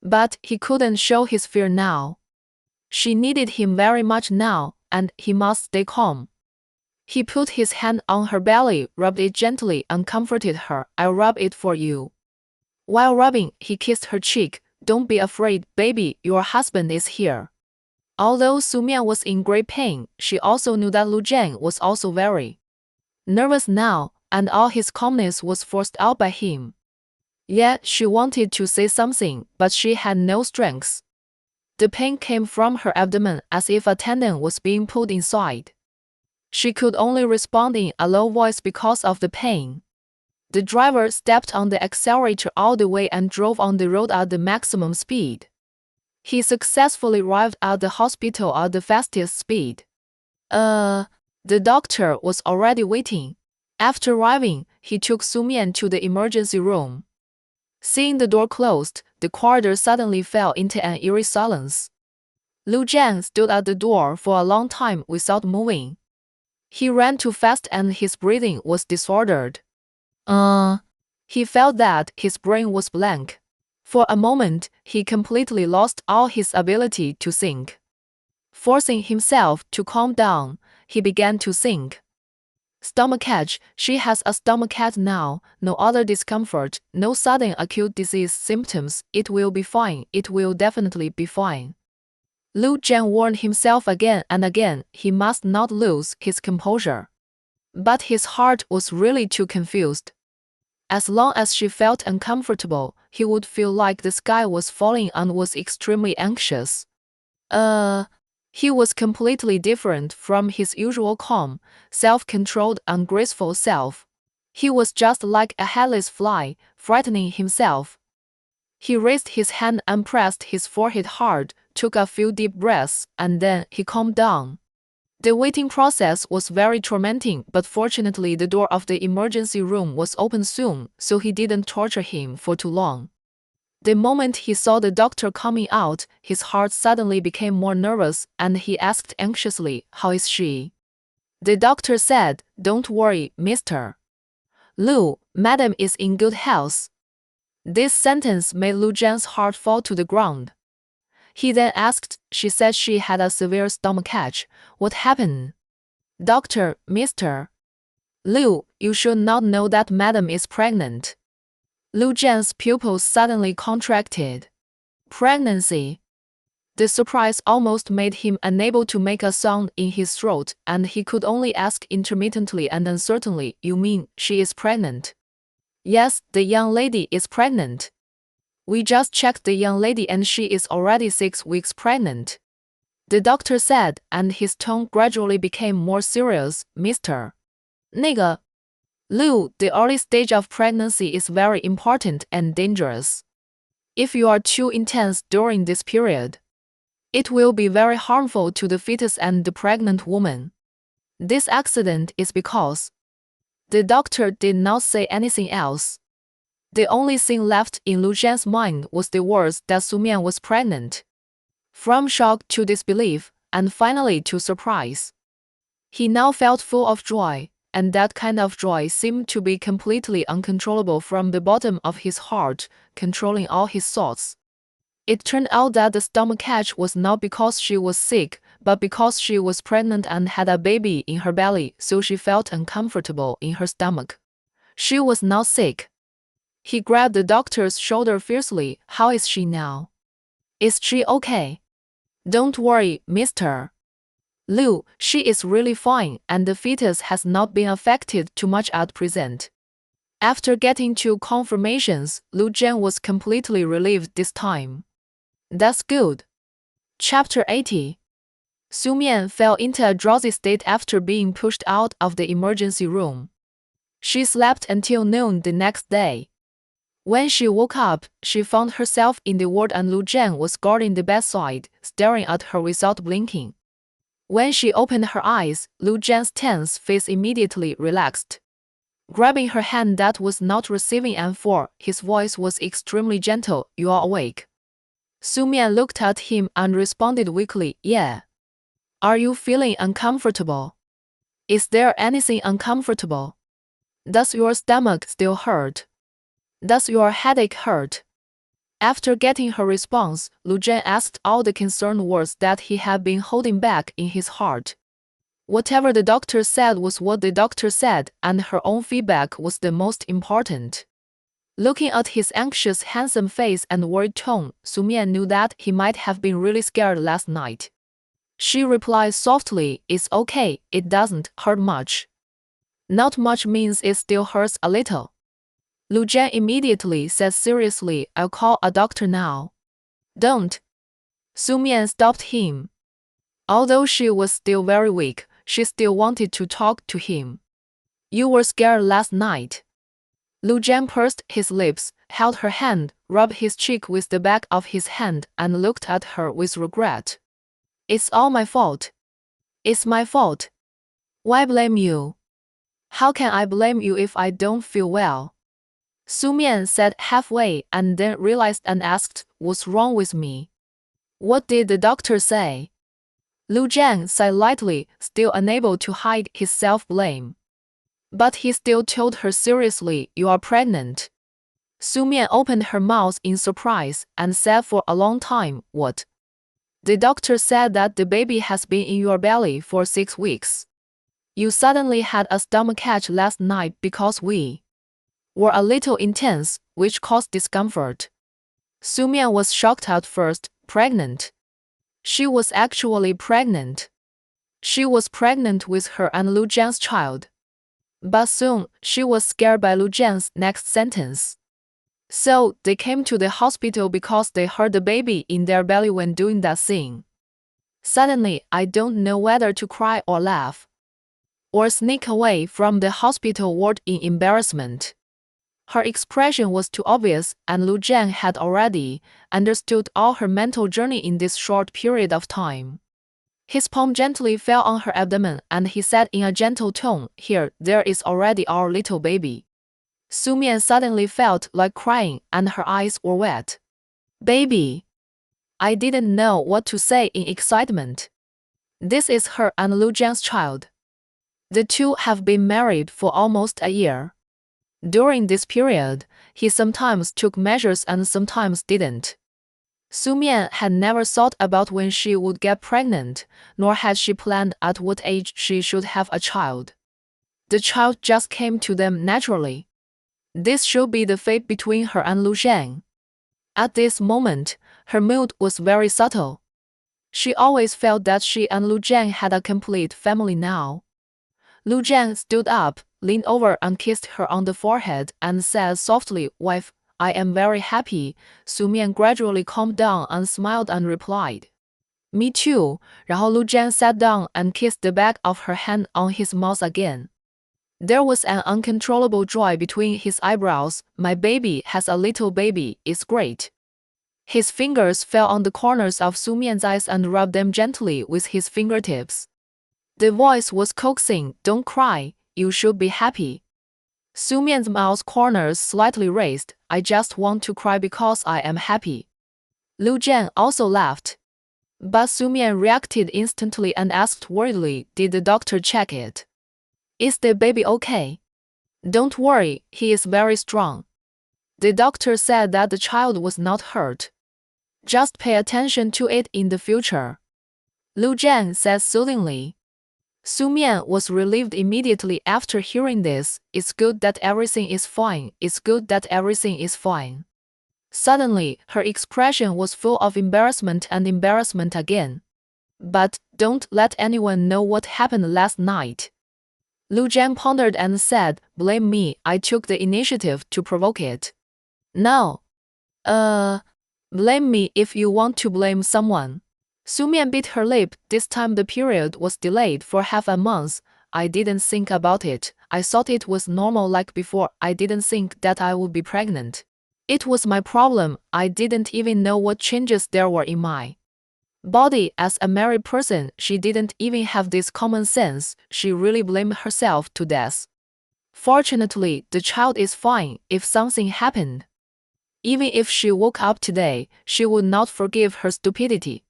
Speaker 1: But he couldn't show his fear now. She needed him very much now, and he must stay calm. He put his hand on her belly, rubbed it gently, and comforted her. "I'll rub it for you." While rubbing, he kissed her cheek. "Don't be afraid, baby, your husband is here." Although Su Mian was in great pain, she also knew that Lu Jian was also very nervous now, and all his calmness was forced out by him. Yet she wanted to say something, but she had no strength. The pain came from her abdomen as if a tendon was being pulled inside. She could only respond in a low voice because of the pain. The driver stepped on the accelerator all the way and drove on the road at the maximum speed. He successfully arrived at the hospital at the fastest speed. The doctor was already waiting. After arriving, he took Su Mian to the emergency room. Seeing the door closed, the corridor suddenly fell into an eerie silence. Lu Jian stood at the door for a long time without moving. He ran too fast and his breathing was disordered. He felt that his brain was blank. For a moment, he completely lost all his ability to think. Forcing himself to calm down, he began to think. Stomachache, she has a stomachache now, no other discomfort, no sudden acute disease symptoms, it will be fine, it will definitely be fine. Lu Jian warned himself again and again, he must not lose his composure. But his heart was really too confused. As long as she felt uncomfortable, he would feel like the sky was falling and was extremely anxious. He was completely different from his usual calm, self-controlled and graceful self. He was just like a headless fly, frightening himself. He raised his hand and pressed his forehead hard, took a few deep breaths, and then he calmed down. The waiting process was very tormenting, but fortunately the door of the emergency room was open soon, so he didn't torture him for too long. The moment he saw the doctor coming out, his heart suddenly became more nervous, and he asked anxiously, "How is she?" The doctor said, "Don't worry, Mr. Lu, Madam is in good health." This sentence made Lu Jian's heart fall to the ground. He then asked, she said she had a severe stomachache. What happened? Doctor, Mr. Liu, you should not know that madam is pregnant. Lu Zhan's pupils suddenly contracted. Pregnancy. The surprise almost made him unable to make a sound in his throat, and he could only ask intermittently and uncertainly, You mean she is pregnant? Yes, the young lady is pregnant. We just checked the young lady and she is already 6 weeks pregnant. The doctor said, and his tone gradually became more serious, Mr. 那个 Liu, the early stage of pregnancy is very important and dangerous. If you are too intense during this period, it will be very harmful to the fetus and the pregnant woman. This accident is because the doctor did not say anything else. The only thing left in Lu Zhan's mind was the words that Su Mian was pregnant. From shock to disbelief, and finally to surprise, he now felt full of joy, and that kind of joy seemed to be completely uncontrollable from the bottom of his heart, controlling all his thoughts. It turned out that the stomachache was not because she was sick, but because she was pregnant and had a baby in her belly, so she felt uncomfortable in her stomach. She was not sick. He grabbed the doctor's shoulder fiercely. How is she now? Is she okay? Don't worry, Mr. Liu, she is really fine, and the fetus has not been affected too much at present. After getting 2 confirmations, Lu Zhan was completely relieved this time. That's good. Chapter 80. Su Mian fell into a drowsy state after being pushed out of the emergency room. She slept until noon the next day. When she woke up, she found herself in the ward and Lu Zhan was guarding the bedside, staring at her without blinking. When she opened her eyes, Lu Zhan's tense face immediately relaxed. Grabbing her hand that was not receiving an his voice was extremely gentle. You are awake. Su Mian looked at him and responded weakly, Yeah. Are you feeling uncomfortable? Is there anything uncomfortable? Does your stomach still hurt? Does your headache hurt? After getting her response, Lu Zhan asked all the concerned words that he had been holding back in his heart. Whatever the doctor said was what the doctor said, and her own feedback was the most important. Looking at his anxious, handsome face and worried tone, Su Mian knew that he might have been really scared last night. She replied softly, It's okay, it doesn't hurt much. Not much means it still hurts a little. Lu Zhan immediately said seriously, I'll call a doctor now. Don't. Su Mian stopped him. Although she was still very weak, she still wanted to talk to him. You were scared last night. Lu Zhan pursed his lips, held her hand, rubbed his cheek with the back of his hand, and looked at her with regret. It's all my fault. It's my fault. Why blame you? How can I blame you if I don't feel well? Su Mian said halfway and then realized and asked, What's wrong with me? What did the doctor say? Lu Zhan sighed lightly, still unable to hide his self-blame. But he still told her seriously, You are pregnant. Su Mian opened her mouth in surprise and said for a long time, What? The doctor said that the baby has been in your belly for 6 weeks. You suddenly had a stomachache last night because we were a little intense, which caused discomfort. Su Mian was shocked at first. Pregnant? She was actually pregnant. She was pregnant with her and Lu Zhan's child. But soon, she was scared by Lu Zhan's next sentence. So, they came to the hospital because they heard the baby in their belly when doing that thing. Suddenly, I don't know whether to cry or laugh, or sneak away from the hospital ward in embarrassment. Her expression was too obvious, and Lu Zhan had already understood all her mental journey in this short period of time. His palm gently fell on her abdomen, and he said in a gentle tone, Here, there is already our little baby. Su Mian suddenly felt like crying, and her eyes were wet. Baby. I didn't know what to say in excitement. This is her and Lu Zhan's child. The two have been married for almost a year. During this period, he sometimes took measures and sometimes didn't. Su Mian had never thought about when she would get pregnant, nor had she planned at what age she should have a child. The child just came to them naturally. This should be the fate between her and Lu Zhang. At this moment, her mood was very subtle. She always felt that she and Lu Zhang had a complete family now. Lu Zhang stood up, leaned over and kissed her on the forehead and said softly, "Wife, I am very happy." Su Mian gradually calmed down and smiled and replied, "Me too." 然后 Lu Zhang sat down and kissed the back of her hand on his mouth again. There was an uncontrollable joy between his eyebrows. "My baby has a little baby, it's great." His fingers fell on the corners of Su Mian's eyes and rubbed them gently with his fingertips. The voice was coaxing, "Don't cry, you should be happy." Su Mian's mouth corners slightly raised. "I just want to cry because I am happy." Lu Zhang also laughed. But Su Mian reacted instantly and asked worriedly, "Did the doctor check it? Is the baby okay?" "Don't worry, he is very strong. The doctor said that the child was not hurt. Just pay attention to it in the future," Lu Zhang said soothingly. Su Mian was relieved immediately after hearing this. "It's good that everything is fine. It's good that everything is fine." Suddenly, her expression was full of embarrassment and embarrassment again. "But don't let anyone know what happened last night." Lu Zhang pondered and said, "Blame me, I took the initiative to provoke it." "No. Blame me if you want to blame someone." Su Mian bit her lip. "This time the period was delayed for half a month. I didn't think about it. I thought it was normal like before. I didn't think that I would be pregnant. It was my problem. I didn't even know what changes there were in my body. As a married person, she didn't even have this common sense." She really blamed herself to death. Fortunately, the child is fine. If something happened, even if she woke up today, she would not forgive her stupidity.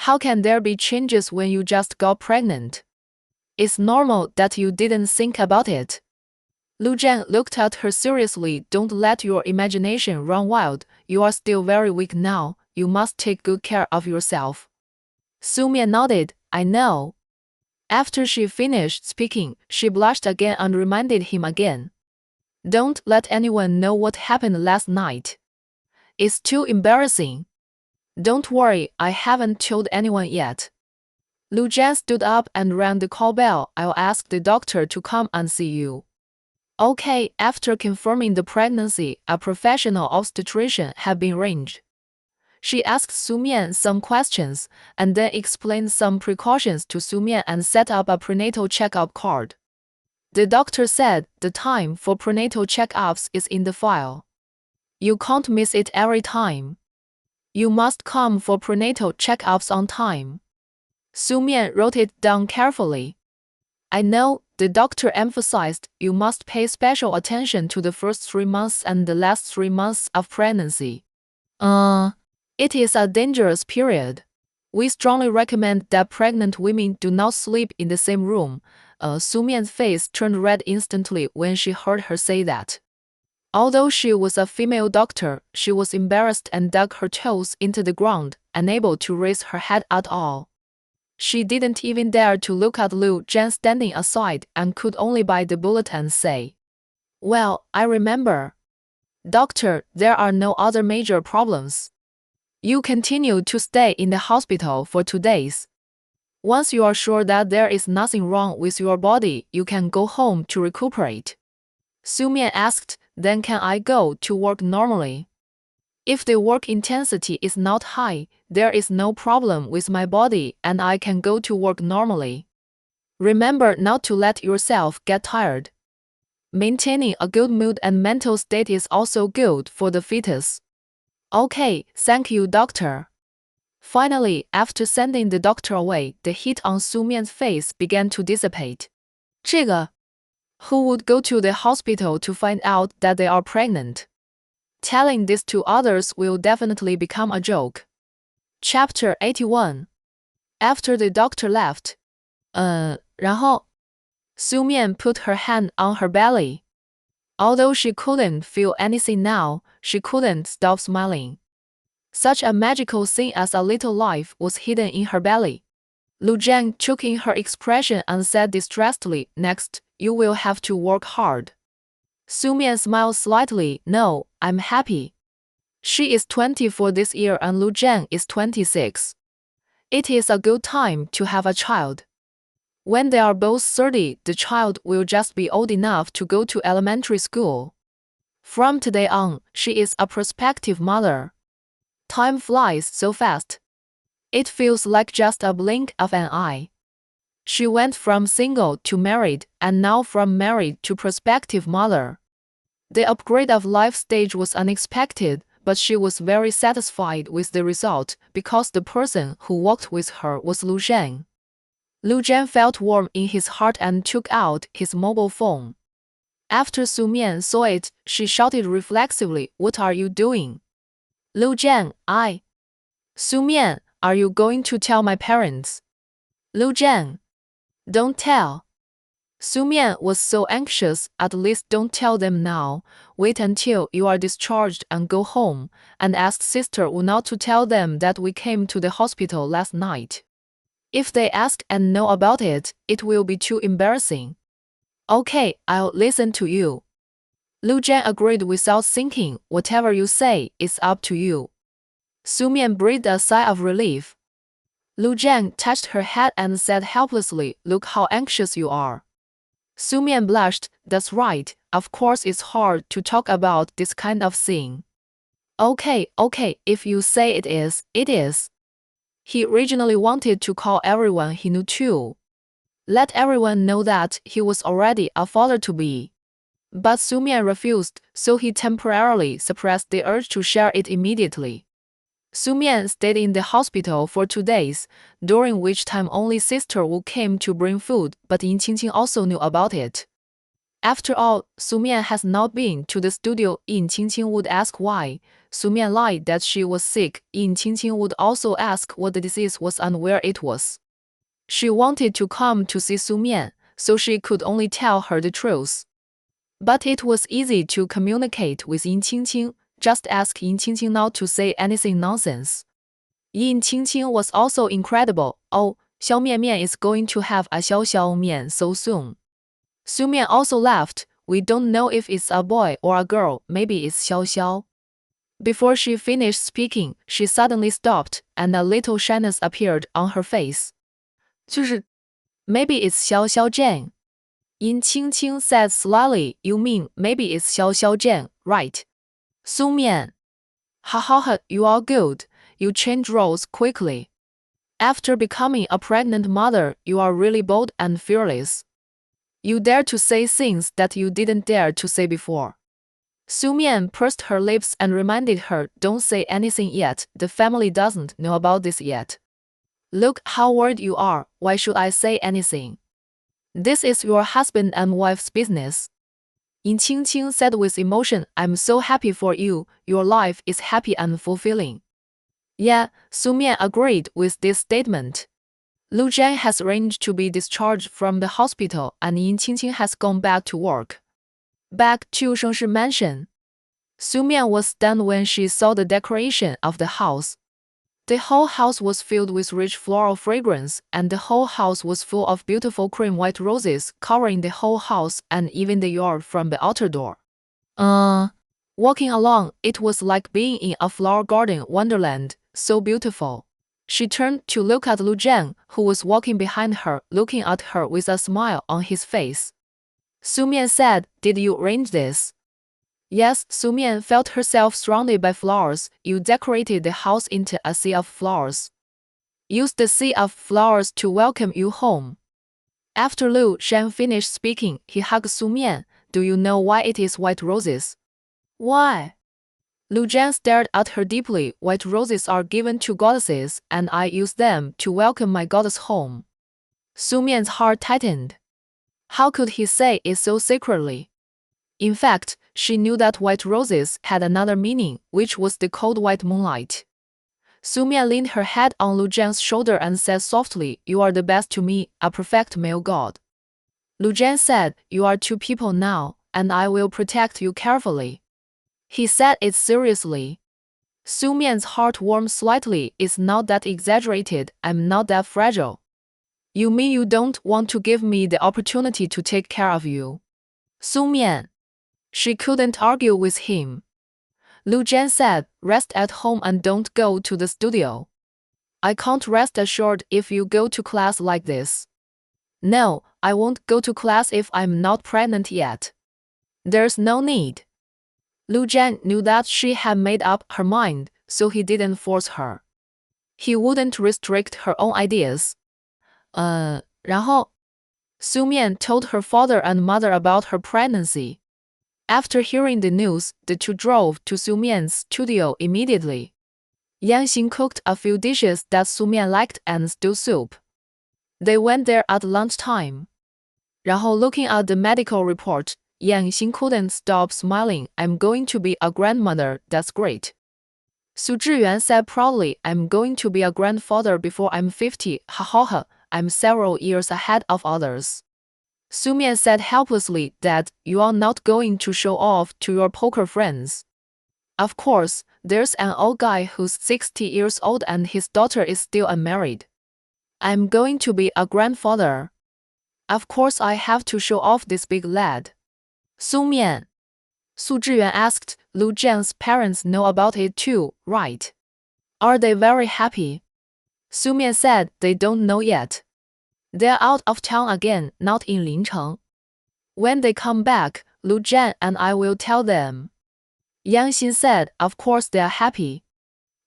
Speaker 1: How can there be changes when you just got pregnant? It's normal that you didn't think about it. Lu Zhang looked at her seriously. "Don't let your imagination run wild. You are still very weak now. You must take good care of yourself." Su Mian nodded. "I know." After she finished speaking, she blushed again and reminded him again, "Don't let anyone know what happened last night. It's too embarrassing." "Don't worry, I haven't told anyone yet." Lu Zhang stood up and rang the call bell. "I'll ask the doctor to come and see you." Okay. After confirming the pregnancy, a professional obstetrician had been arranged. She asked Su Mian some questions, and then explained some precautions to Su Mian and set up a prenatal checkup card. The doctor said, "The time for prenatal checkups is in the file. You can't miss it every time. You must come for prenatal checkups on time." Su Mian wrote it down carefully. "I know," the doctor emphasized. "You must pay special attention to the first 3 months and the last 3 months of pregnancy. It is a dangerous period. We strongly recommend that pregnant women do not sleep in the same room." Su Mian's face turned red instantly when she heard her say that. Although she was a female doctor, she was embarrassed and dug her toes into the ground, unable to raise her head at all. She didn't even dare to look at Lu Zhang standing aside and could only bite the bullet and say, "Well, I remember. Doctor, there are no other major problems. You continue to stay in the hospital for 2 days. Once you are sure that there is nothing wrong with your body, you can go home to recuperate." Su Mian asked, "Then can I go to work normally? If the work intensity is not high, there is no problem with my body and I can go to work normally. Remember not to let yourself get tired. Maintaining a good mood and mental state is also good for the fetus." "Okay, thank you, doctor." Finally, after sending the doctor away, the heat on Su Mian's face began to dissipate. 这个 Who would go to the hospital to find out that they are pregnant? Telling this to others will definitely become a joke. Chapter 81. After the doctor left, 然后 Su Mian put her hand on her belly. Although she couldn't feel anything now, she couldn't stop smiling. Such a magical thing as a little life was hidden in her belly. Lu Jian took in her expression and said distressedly, "Next, you will have to work hard." Su Mian smiled slightly. "No, I'm happy. She is 24 this year and Lu Jian is 26. It is a good time to have a child. When they are both 30, the child will just be old enough to go to elementary school. From today on, she is a prospective mother. Time flies so fast. It feels like just a blink of an eye." She went from single to married, and now from married to prospective mother. The upgrade of life stage was unexpected, but she was very satisfied with the result because the person who walked with her was Lu Jian. Lu Jian felt warm in his heart and took out his mobile phone. After Su Mian saw it, she shouted reflexively, "What are you doing?" "Lu Jian, Su Mian, are you going to tell my parents?" "Lu Jian, don't tell." Su Mian was so anxious. "At least don't tell them now. Wait until you are discharged and go home, and ask Sister Wu not to tell them that we came to the hospital last night. If they ask and know about it, it will be too embarrassing." "Okay, I'll listen to you." Lu Jian agreed without thinking. "Whatever you say, it's up to you." Su Mian breathed a sigh of relief. Lu Jian touched her head and said helplessly, "Look how anxious you are." Su Mian blushed. "That's right, of course it's hard to talk about this kind of thing." Okay, if you say it is, it is." He originally wanted to call everyone he knew too. Let everyone know that he was already a father-to-be. But Su Mian refused, so he temporarily suppressed the urge to share it immediately. Su Mian stayed in the hospital for 2 days, during which time only Sister Wu came to bring food, but Yin Qingqing also knew about it. After all, Su Mian has not been to the studio. Yin Qingqing would ask why. Su Mian lied that she was sick. Yin Qingqing would also ask what the disease was and where it was. She wanted to come to see Su Mian, so she could only tell her the truth. But it was easy to communicate with Yin Qingqing. Just ask Yin Qingqing not to say anything nonsense. Yin Qingqing was also incredible. "Oh, Xiao Mian Mian is going to have a Xiao Xiao Mian so soon." Su Mian also laughed. "We don't know if it's a boy or a girl, maybe it's Xiao Xiao." Before she finished speaking, she suddenly stopped, and a little shyness appeared on her face. Maybe it's Xiao Xiao Jian." Yin Qingqing said slyly, "You mean maybe it's Xiao Xiao Jian, right?" Su Mian. Ha, you are good. You change roles quickly. After becoming a pregnant mother, you are really bold and fearless. You dare to say things that you didn't dare to say before." Su Mian pursed her lips and reminded her, "Don't say anything yet, the family doesn't know about this yet." "Look how worried you are, why should I say anything? This is your husband and wife's business." Yin Qingqing said with emotion, "I'm so happy for you, your life is happy and fulfilling." Yeah, Su Mian agreed with this statement. Lu Jian has arranged to be discharged from the hospital and Yin Qingqing has gone back to work. Back to Shengshi Mansion. Su Mian was stunned when she saw the decoration of the house. The whole house was filled with rich floral fragrance, and the whole house was full of beautiful cream white roses covering the whole house and even the yard from the outer door. Walking along, it was like being in a flower garden wonderland, so beautiful. She turned to look at Lu Jian, who was walking behind her, looking at her with a smile on his face. Su Mian said, "Did you arrange this?" Yes, Su Mian felt herself surrounded by flowers. "You decorated the house into a sea of flowers. Use the sea of flowers to welcome you home." After Lu Jian finished speaking, he hugged Su Mian. "Do you know why it is white roses?" "Why?" Lu Jian stared at her deeply. "White roses are given to goddesses, and I use them to welcome my goddess home." Su Mian's heart tightened. How could he say it so secretly? In fact, she knew that white roses had another meaning, which was the cold white moonlight. Su Mian leaned her head on Lu Jian's shoulder and said softly, "You are the best to me, a perfect male god." Lu Jian said, "You are two people now, and I will protect you carefully." He said it seriously. Su Mian's heart warmed slightly. It's not that exaggerated. I'm not that fragile. You mean you don't want to give me the opportunity to take care of you? Su Mian. She couldn't argue with him. Lu Jian said, rest at home and don't go to the studio. I can't rest assured if you go to class like this. No, I won't go to class if I'm not pregnant yet. There's no need. Lu Jian knew that she had made up her mind, so he didn't force her. He wouldn't restrict her own ideas. 然后 Su Mian told her father and mother about her pregnancy. After hearing the news, the two drove to Su Mian's studio immediately. Yang Xin cooked a few dishes that Su Mian liked and stew soup. They went there at lunchtime. 然后 looking at the medical report, Yang Xin couldn't stop smiling. I'm going to be a grandmother, that's great. Su Zhiyuan said proudly, I'm going to be a grandfather before I'm 50, ha ha ha, I'm several years ahead of others. Su Mian said helplessly that you are not going to show off to your poker friends. Of course, there's an old guy who's 60 years old and his daughter is still unmarried. I'm going to be a grandfather. Of course I have to show off this big lad. Su Mian. Su Zhiyuan asked, Lu Jian's parents know about it too, right? Are they very happy? Su Mian said they don't know yet. They're out of town again, not in Lincheng. When they come back, Lu Jian and I will tell them. Yang Xin said, of course they're happy.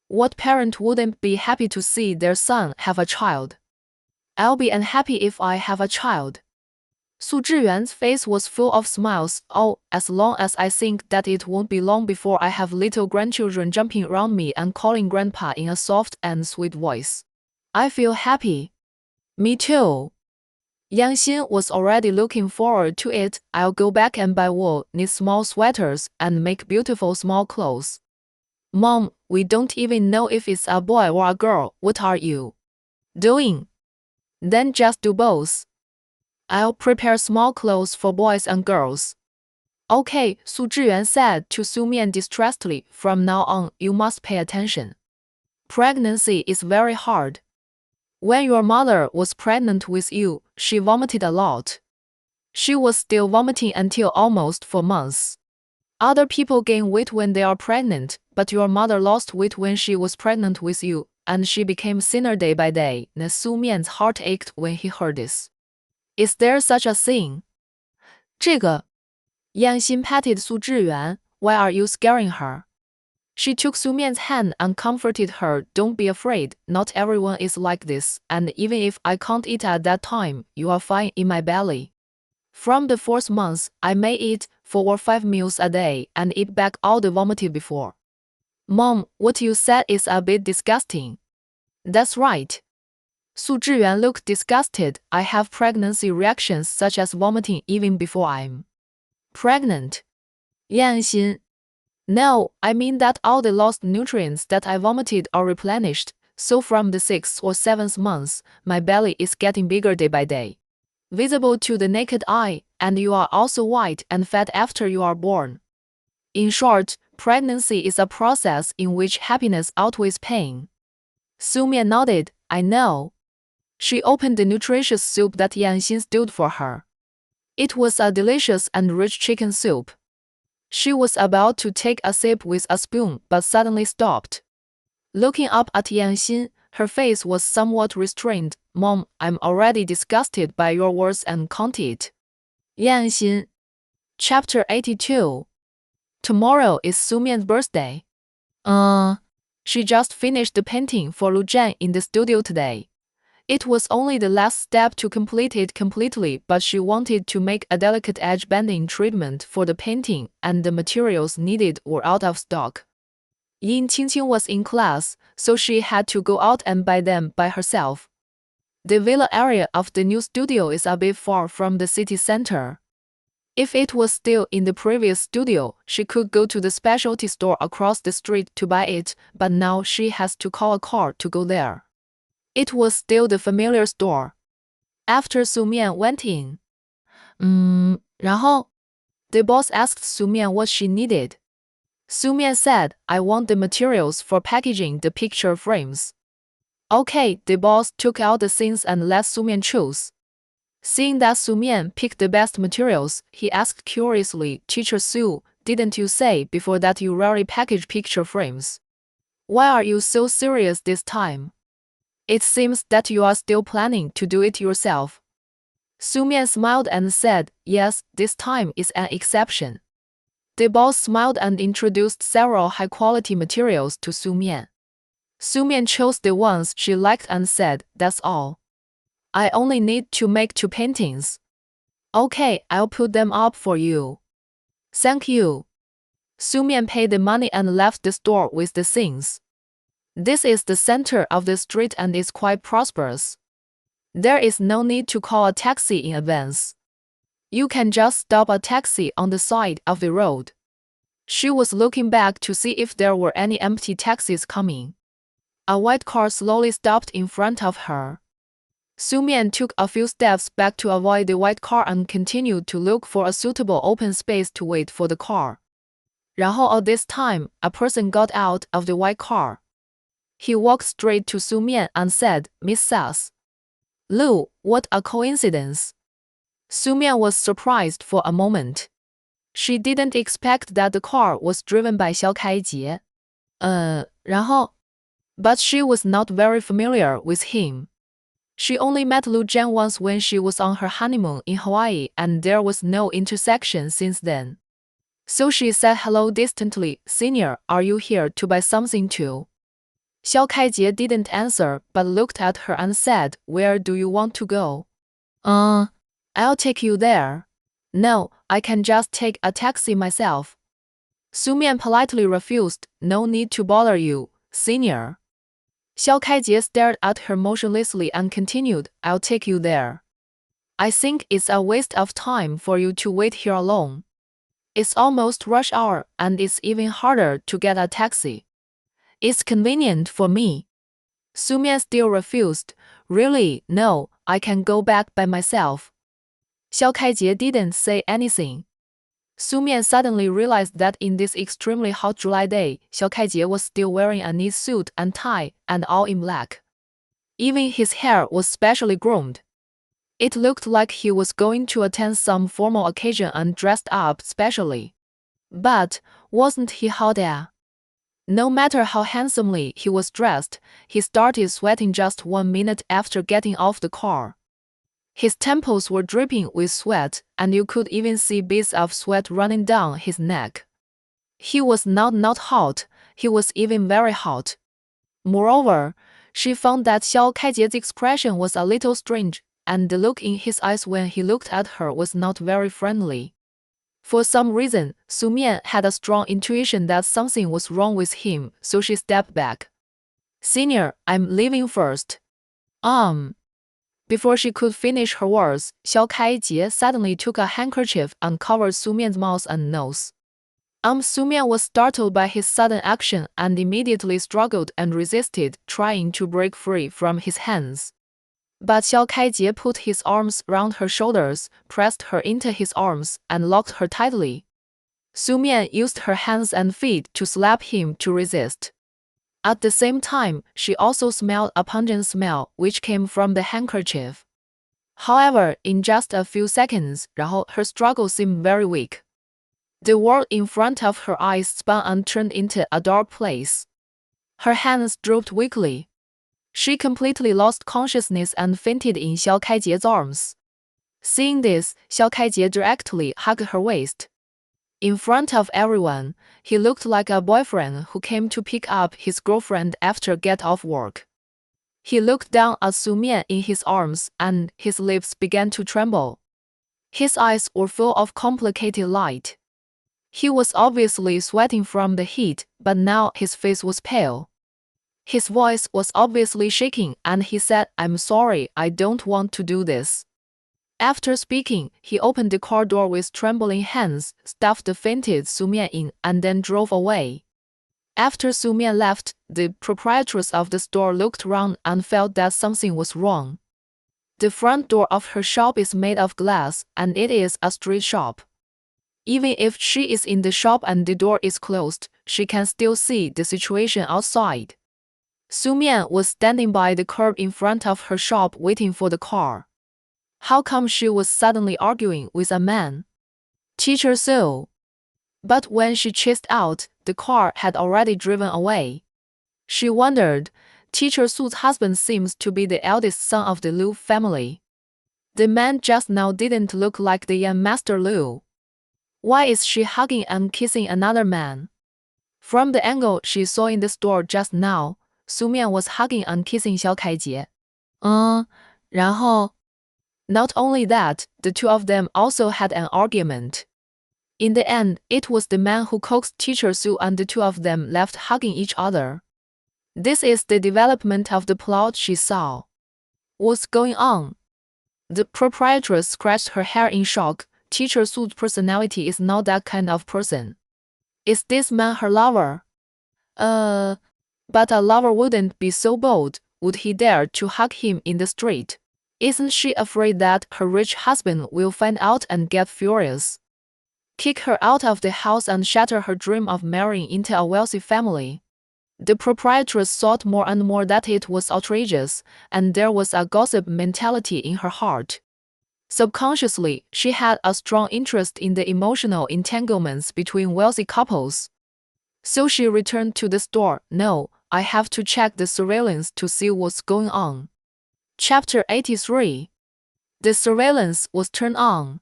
Speaker 1: What parent wouldn't be happy to see their son have a child? I'll be unhappy if I have a child. Su Zhiyuan's face was full of smiles. Oh, as long as I think that it won't be long before I have little grandchildren jumping around me and calling grandpa in a soft and sweet voice. I feel happy. Me too. Yang Xin was already looking forward to it. I'll go back and buy wool, knit small sweaters, and make beautiful small clothes. Mom, we don't even know if it's a boy or a girl. What are you doing? Then just do both. I'll prepare small clothes for boys and girls. Okay, Su Zhiyuan said to Su Mian distressedly, from now on, you must pay attention. Pregnancy is very hard. When your mother was pregnant with you, she vomited a lot. She was still vomiting until almost 4 months. Other people gain weight when they are pregnant, but your mother lost weight when she was pregnant with you, and she became thinner day by day. Su Mian's heart ached when he heard this. Is there such a thing? 这个 Yang Xin patted Su Zhiyuan. Why are you scaring her? She took Su Mian's hand and comforted her. Don't be afraid, not everyone is like this, and even if I can't eat at that time, you are fine in my belly. From the 4th month, I may eat 4 or 5 meals a day and eat back all the vomited before. Mom, what you said is a bit disgusting. That's right. Su Zhiyuan looked disgusted. I have pregnancy reactions such as vomiting even before I'm pregnant. Yang Xin. No, I mean that all the lost nutrients that I vomited are replenished, so from the 6th or 7th month, my belly is getting bigger day by day. Visible to the naked eye, and you are also white and fat after you are born. In short, pregnancy is a process in which happiness outweighs pain. Su Mian nodded, I know. She opened the nutritious soup that Yang Xin stewed for her. It was a delicious and rich chicken soup. She was about to take a sip with a spoon but suddenly stopped. Looking up at Yang Xin, her face was somewhat restrained. Mom, I'm already disgusted by your words and can't eat. Yang Xin. Chapter 82. Tomorrow is Su Mian's birthday. She just finished the painting for Lu Jian in the studio today. It was only the last step to complete it completely, but she wanted to make a delicate edge banding treatment for the painting, and the materials needed were out of stock. Yin Qingqing was in class, so she had to go out and buy them by herself. The villa area of the new studio is a bit far from the city center. If it was still in the previous studio, she could go to the specialty store across the street to buy it, but now she has to call a car to go there. It was still the familiar store. After Su Mian went in. 然后 The boss asked Su Mian what she needed. Sumian said, I want the materials for packaging the picture frames. Okay, the boss took out the things and let Sumian choose. Seeing that Sumian picked the best materials, he asked curiously, Teacher Su, didn't you say before that you rarely package picture frames? Why are you so serious this time? It seems that you are still planning to do it yourself. Sumian smiled and said, yes, this time is an exception. The boss smiled and introduced several high-quality materials to Sumian. Sumian chose the ones she liked and said, that's all. I only need to make 2 paintings. Okay, I'll put them up for you. Thank you. Sumian paid the money and left the store with the things. This is the center of the street and is quite prosperous. There is no need to call a taxi in advance. You can just stop a taxi on the side of the road. She was looking back to see if there were any empty taxis coming. A white car slowly stopped in front of her. Sumian took a few steps back to avoid the white car and continued to look for a suitable open space to wait for the car. 然后 at this time, a person got out of the white car. He walked straight to Sumian and said, Miss Sass. Lu, what a coincidence. Sumian was surprised for a moment. She didn't expect that the car was driven by Xiao Kaijie. 然后 But she was not very familiar with him. She only met Lu Zhen once when she was on her honeymoon in Hawaii and there was no intersection since then. So she said hello distantly, Senior, are you here to buy something too? Xiao Kaijie didn't answer but looked at her and said, Where do you want to go? I'll take you there. No, I can just take a taxi myself. Sumian politely refused, No need to bother you, Senior. Xiao Kaijie stared at her motionlessly and continued, I'll take you there. I think it's a waste of time for you to wait here alone. It's almost rush hour and it's even harder to get a taxi. It's convenient for me. Sumian still refused, Really, no, I can go back by myself. Xiao Kaijie didn't say anything. Sumian suddenly realized that in this extremely hot July day, Xiao Kaijie was still wearing a neat suit and tie, and all in black. Even his hair was specially groomed. It looked like he was going to attend some formal occasion and dressed up specially. But wasn't he hot? No matter how handsomely he was dressed, he started sweating just 1 minute after getting off the car. His temples were dripping with sweat, and you could even see beads of sweat running down his neck. He was not hot, he was even very hot. Moreover, she found that Xiao Kaijie's expression was a little strange, and the look in his eyes when he looked at her was not very friendly. For some reason, Sumian had a strong intuition that something was wrong with him, so she stepped back. Senior, I'm leaving first. Before she could finish her words, Xiao Kaijie suddenly took a handkerchief and covered Sumian's mouth and nose. Sumian was startled by his sudden action and immediately struggled and resisted, trying to break free from his hands. But Xiao Kaijie put his arms round her shoulders, pressed her into his arms, and locked her tightly. Sumian used her hands and feet to slap him to resist. At the same time, she also smelled a pungent smell which came from the handkerchief. However, in just a few seconds, 然后 her struggle seemed very weak. The world in front of her eyes spun and turned into a dark place. Her hands drooped weakly. She completely lost consciousness and fainted in Xiao Kaijie's arms. Seeing this, Xiao Kaijie directly hugged her waist. In front of everyone, he looked like a boyfriend who came to pick up his girlfriend after get off work. He looked down at Sumian in his arms and his lips began to tremble. His eyes were full of complicated light. He was obviously sweating from the heat, but now his face was pale. His voice was obviously shaking and he said, I'm sorry, I don't want to do this. After speaking, he opened the car door with trembling hands, stuffed the fainted Sumian in, and then drove away. After Sumian left, the proprietress of the store looked around and felt that something was wrong. The front door of her shop is made of glass, and it is a street shop. Even if she is in the shop and the door is closed, she can still see the situation outside. Su Mian was standing by the curb in front of her shop waiting for the car. How come she was suddenly arguing with a man? Teacher Su. But when she chased out, the car had already driven away. She wondered. Teacher Su's husband seems to be the eldest son of the Liu family. The man just now didn't look like the young Master Liu. Why is she hugging and kissing another man? From the angle she saw in the store just now, Su Mian was hugging and kissing Xiao Kaijie. 然后 Not only that, the two of them also had an argument. In the end, it was the man who coaxed Teacher Su and the two of them left hugging each other. This is the development of the plot she saw. What's going on? The proprietress scratched her hair in shock. Teacher Su's personality is not that kind of person. Is this man her lover? But a lover wouldn't be so bold, would he dare to hug him in the street? Isn't she afraid that her rich husband will find out and get furious? Kick her out of the house and shatter her dream of marrying into a wealthy family? The proprietress thought more and more that it was outrageous, and there was a gossip mentality in her heart. Subconsciously, she had a strong interest in the emotional entanglements between wealthy couples. So she returned to the store. No, I have to check the surveillance to see what's going on. Chapter 83. The surveillance was turned on.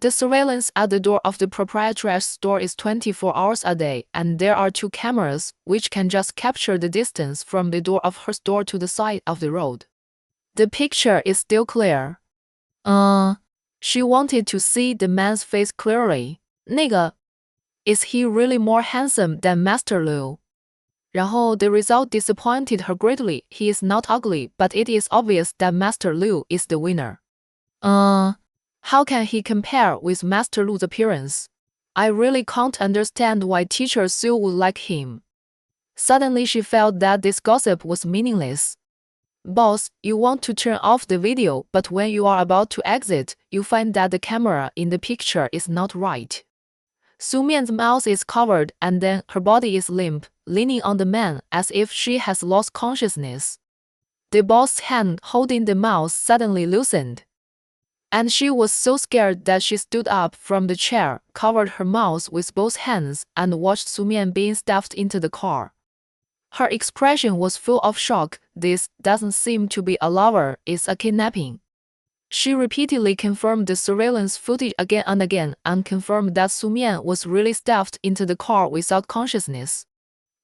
Speaker 1: The surveillance at the door of the proprietress store is 24 hours a day, and there are 2 cameras, which can just capture the distance from the door of her store to the side of the road. The picture is still clear. She wanted to see the man's face clearly. 那个 Is he really more handsome than Master Liu? 然后 the result disappointed her greatly. He is not ugly, but it is obvious that Master Liu is the winner. How can he compare with Master Lu's appearance? I really can't understand why Teacher Su would like him. Suddenly she felt that this gossip was meaningless. Boss, you want to turn off the video, but when you are about to exit, you find that the camera in the picture is not right. Su Mian's mouth is covered and then her body is limp, leaning on the man as if she has lost consciousness. The boss's hand holding the mouse suddenly loosened. And she was so scared that she stood up from the chair, covered her mouth with both hands, and watched Su Mian being stuffed into the car. Her expression was full of shock. This doesn't seem to be a lover, it's a kidnapping. She repeatedly confirmed the surveillance footage again and again, and confirmed that Su Mian was really stuffed into the car without consciousness.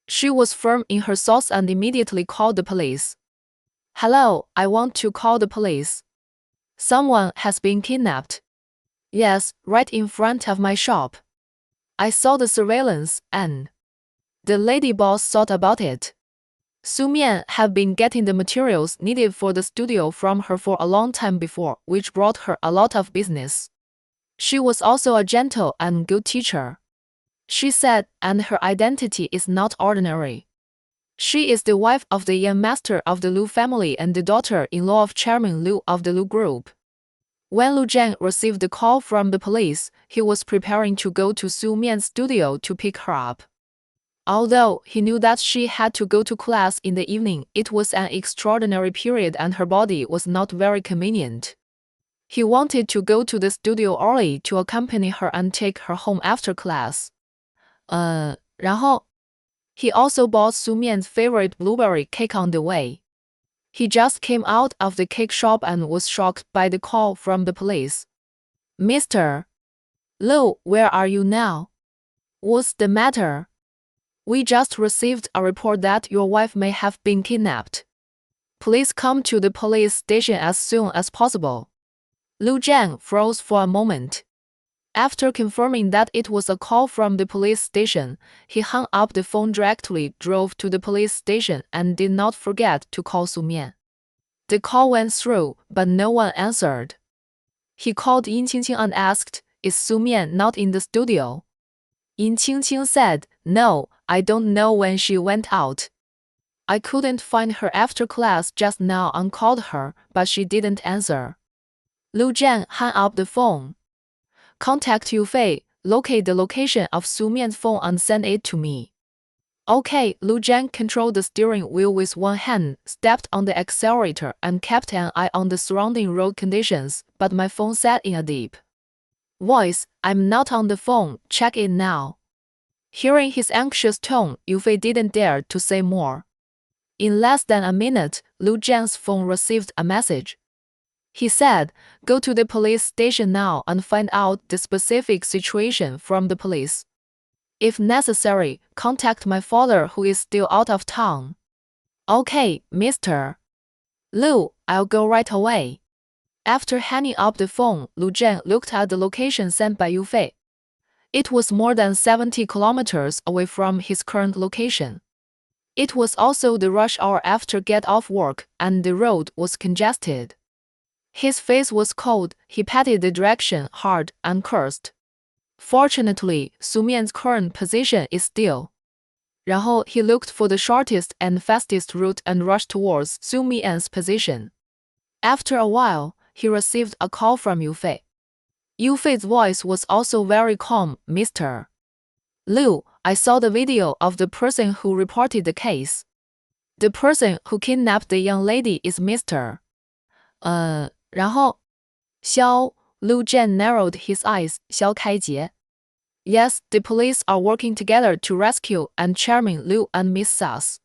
Speaker 1: She was firm in her thoughts and immediately called the police. Hello, I want to call the police. Someone has been kidnapped. Yes, right in front of my shop. I saw the surveillance, and the lady boss thought about it. Su Mian had been getting the materials needed for the studio from her for a long time before, which brought her a lot of business. She was also a gentle and good teacher. She said, and her identity is not ordinary. She is the wife of the young master of the Liu family and the daughter-in-law of Chairman Liu of the Liu Group. When Lu Zhang received the call from the police, he was preparing to go to Su Mian's studio to pick her up. Although he knew that she had to go to class in the evening, it was an extraordinary period and her body was not very convenient. He wanted to go to the studio early to accompany her and take her home after class. 然后 He also bought Su Mian's favorite blueberry cake on the way. He just came out of the cake shop and was shocked by the call from the police. Mr. Liu, where are you now? What's the matter? We just received a report that your wife may have been kidnapped. Please come to the police station as soon as possible. Lu Zhang froze for a moment. After confirming that it was a call from the police station, he hung up the phone directly, drove to the police station, and did not forget to call Su Mian. The call went through, but no one answered. He called Yin Qingqing and asked, Is Su Mian not in the studio? Yin Qingqing said, No, I don't know when she went out. I couldn't find her after class just now and called her, but she didn't answer. Lu Zhang hung up the phone. Contact Yu Fei, Locate the location of Su Mian's phone and send it to me. Okay, Lu Jian controlled the steering wheel with one hand, stepped on the accelerator, and kept an eye on the surrounding road conditions, but my phone said in a deep voice, "I'm not on the phone, check it now." Hearing his anxious tone, Yufei didn't dare to say more. In less than a minute, Lu Jian's phone received a message. He said, "Go to the police station now and find out the specific situation from the police. If necessary, contact my father who is still out of town." Okay, Mr. Lu, I'll go right away. After hanging up the phone, Lu Jian looked at the location sent by Yufei. It was more than 70 kilometers away from his current location. It was also the rush hour after get off work, and the road was congested. His face was cold, he patted the direction hard and cursed. Fortunately, Su Mian's current position is still. 然后 he looked for the shortest and fastest route and rushed towards Su Mian's position. After a while, he received a call from Yufei. Yufei's voice was also very calm. "Mr. Lu, I saw the video of the person who reported the case. The person who kidnapped the young lady is Mr. 然后 Xiao, Lu Jian narrowed his eyes. 肖开杰. Yes, the police are working together to rescue and Chairman Liu and Miss Sass.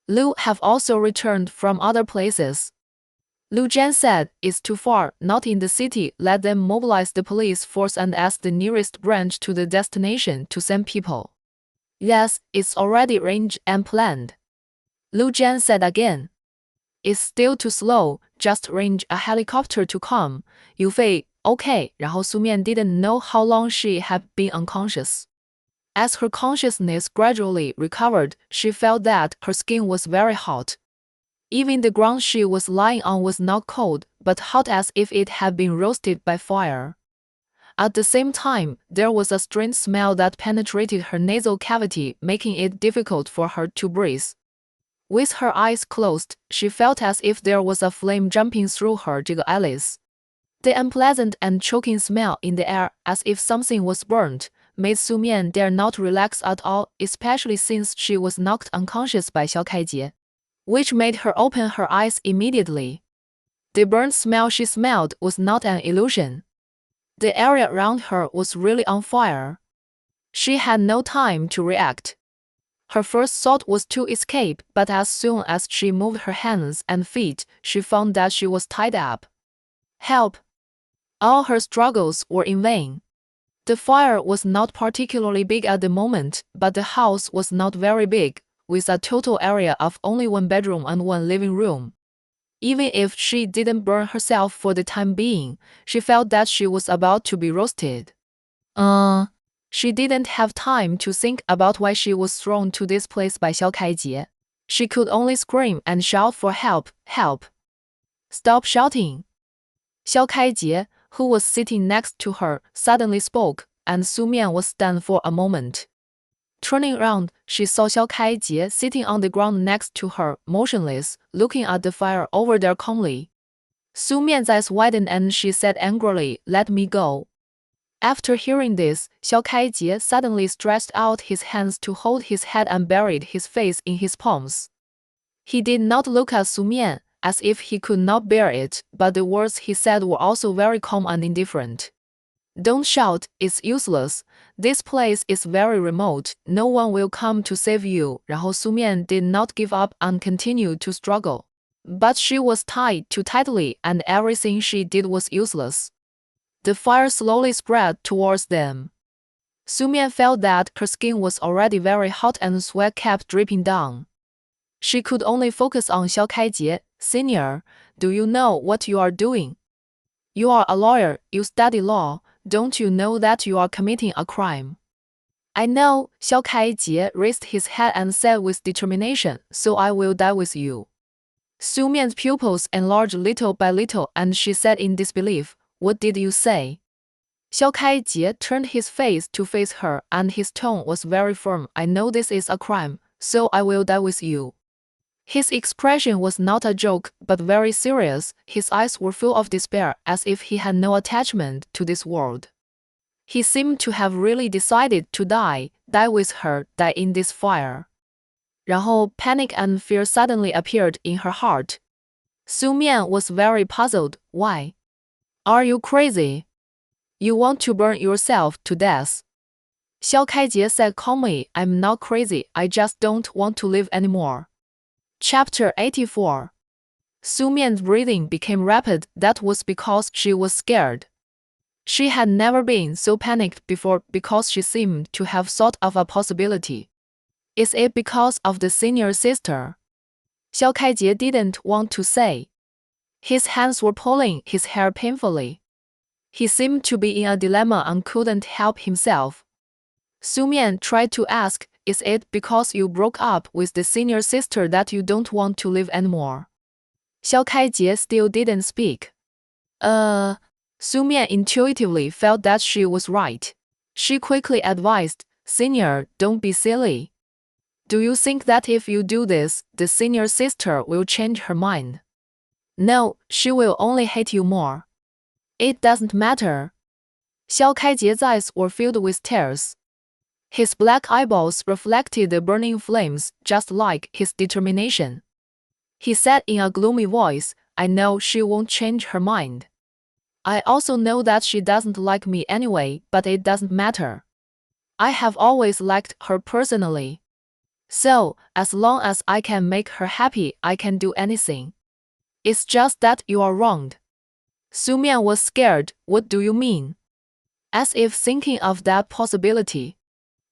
Speaker 1: Liu have also returned from other places. Lu Jian said, "It's too far, not in the city, let them mobilize the police force and ask the nearest branch to the destination to send people." Yes, it's already arranged and planned. Lu Jian said again. It's still too slow, just arrange a helicopter to come. Yufei, okay, 然后 Su Mian didn't know how long she had been unconscious. As her consciousness gradually recovered, she felt that her skin was very hot. Even the ground she was lying on was not cold, but hot as if it had been roasted by fire. At the same time, there was a strange smell that penetrated her nasal cavity, making it difficult for her to breathe. With her eyes closed, she felt as if there was a flame jumping through her eyelids. The unpleasant and choking smell in the air, as if something was burnt, made Su Mian dare not relax at all, especially since she was knocked unconscious by Xiao Kaijie, which made her open her eyes immediately. The burnt smell she smelled was not an illusion. The area around her was really on fire. She had no time to react. Her first thought was to escape, but as soon as she moved her hands and feet, she found that she was tied up. Help! All her struggles were in vain. The fire was not particularly big at the moment, but the house was not very big, with a total area of only one bedroom and one living room. Even if she didn't burn herself for the time being, she felt that she was about to be roasted. She didn't have time to think about why she was thrown to this place by Xiao Kaijie. She could only scream and shout for help, help. Stop shouting. Xiao Kaijie, who was sitting next to her, suddenly spoke, and Su Mian was stunned for a moment. Turning around, she saw Xiao Kaijie sitting on the ground next to her, motionless, looking at the fire over there calmly. Su Mian's eyes widened and she said angrily, "Let me go." After hearing this, Xiao Kaijie suddenly stretched out his hands to hold his head and buried his face in his palms. He did not look at Su Mian, as if he could not bear it, but the words he said were also very calm and indifferent. "Don't shout, it's useless. This place is very remote, no one will come to save you." 然后 Su Mian did not give up and continued to struggle. But she was tied too tightly and everything she did was useless. The fire slowly spread towards them. Su Mian felt that her skin was already very hot and sweat kept dripping down. She could only focus on Xiao Kaijie. "Senior, do you know what you are doing? You are a lawyer, you study law, don't you know that you are committing a crime?" "I know," Xiao Kaijie raised his head and said with determination, "so I will die with you." Su Mian's pupils enlarged little by little and she said in disbelief, "What did you say?" Xiao Kaijie turned his face to face her and his tone was very firm. "I know this is a crime, so I will die with you." His expression was not a joke, but very serious. His eyes were full of despair, as if he had no attachment to this world. He seemed to have really decided to die with her, die in this fire. 然后 panic and fear suddenly appeared in her heart. Su Mian was very puzzled. Why? Are you crazy? You want to burn yourself to death. 萧开杰 said calmly, I'm not crazy, I just don't want to live anymore. Chapter 84. Su Mian's breathing became rapid. That was because she was scared. She had never been so panicked before because she seemed to have thought of a possibility. Is it because of the senior sister? 萧开杰 didn't want to say. His hands were pulling his hair painfully. He seemed to be in a dilemma and couldn't help himself. Su Mian tried to ask, is it because you broke up with the senior sister that you don't want to live anymore? 萧开杰 still didn't speak. Su Mian intuitively felt that she was right. She quickly advised, Senior, don't be silly. Do you think that if you do this, the senior sister will change her mind? No, she will only hate you more. It doesn't matter. 萧开杰 eyes were filled with tears. His black eyeballs reflected the burning flames, just like his determination. He said in a gloomy voice, I know she won't change her mind. I also know that she doesn't like me anyway, but it doesn't matter. I have always liked her personally. So, as long as I can make her happy, I can do anything. It's just that you are wronged. Su Mian was scared. What do you mean? As if thinking of that possibility.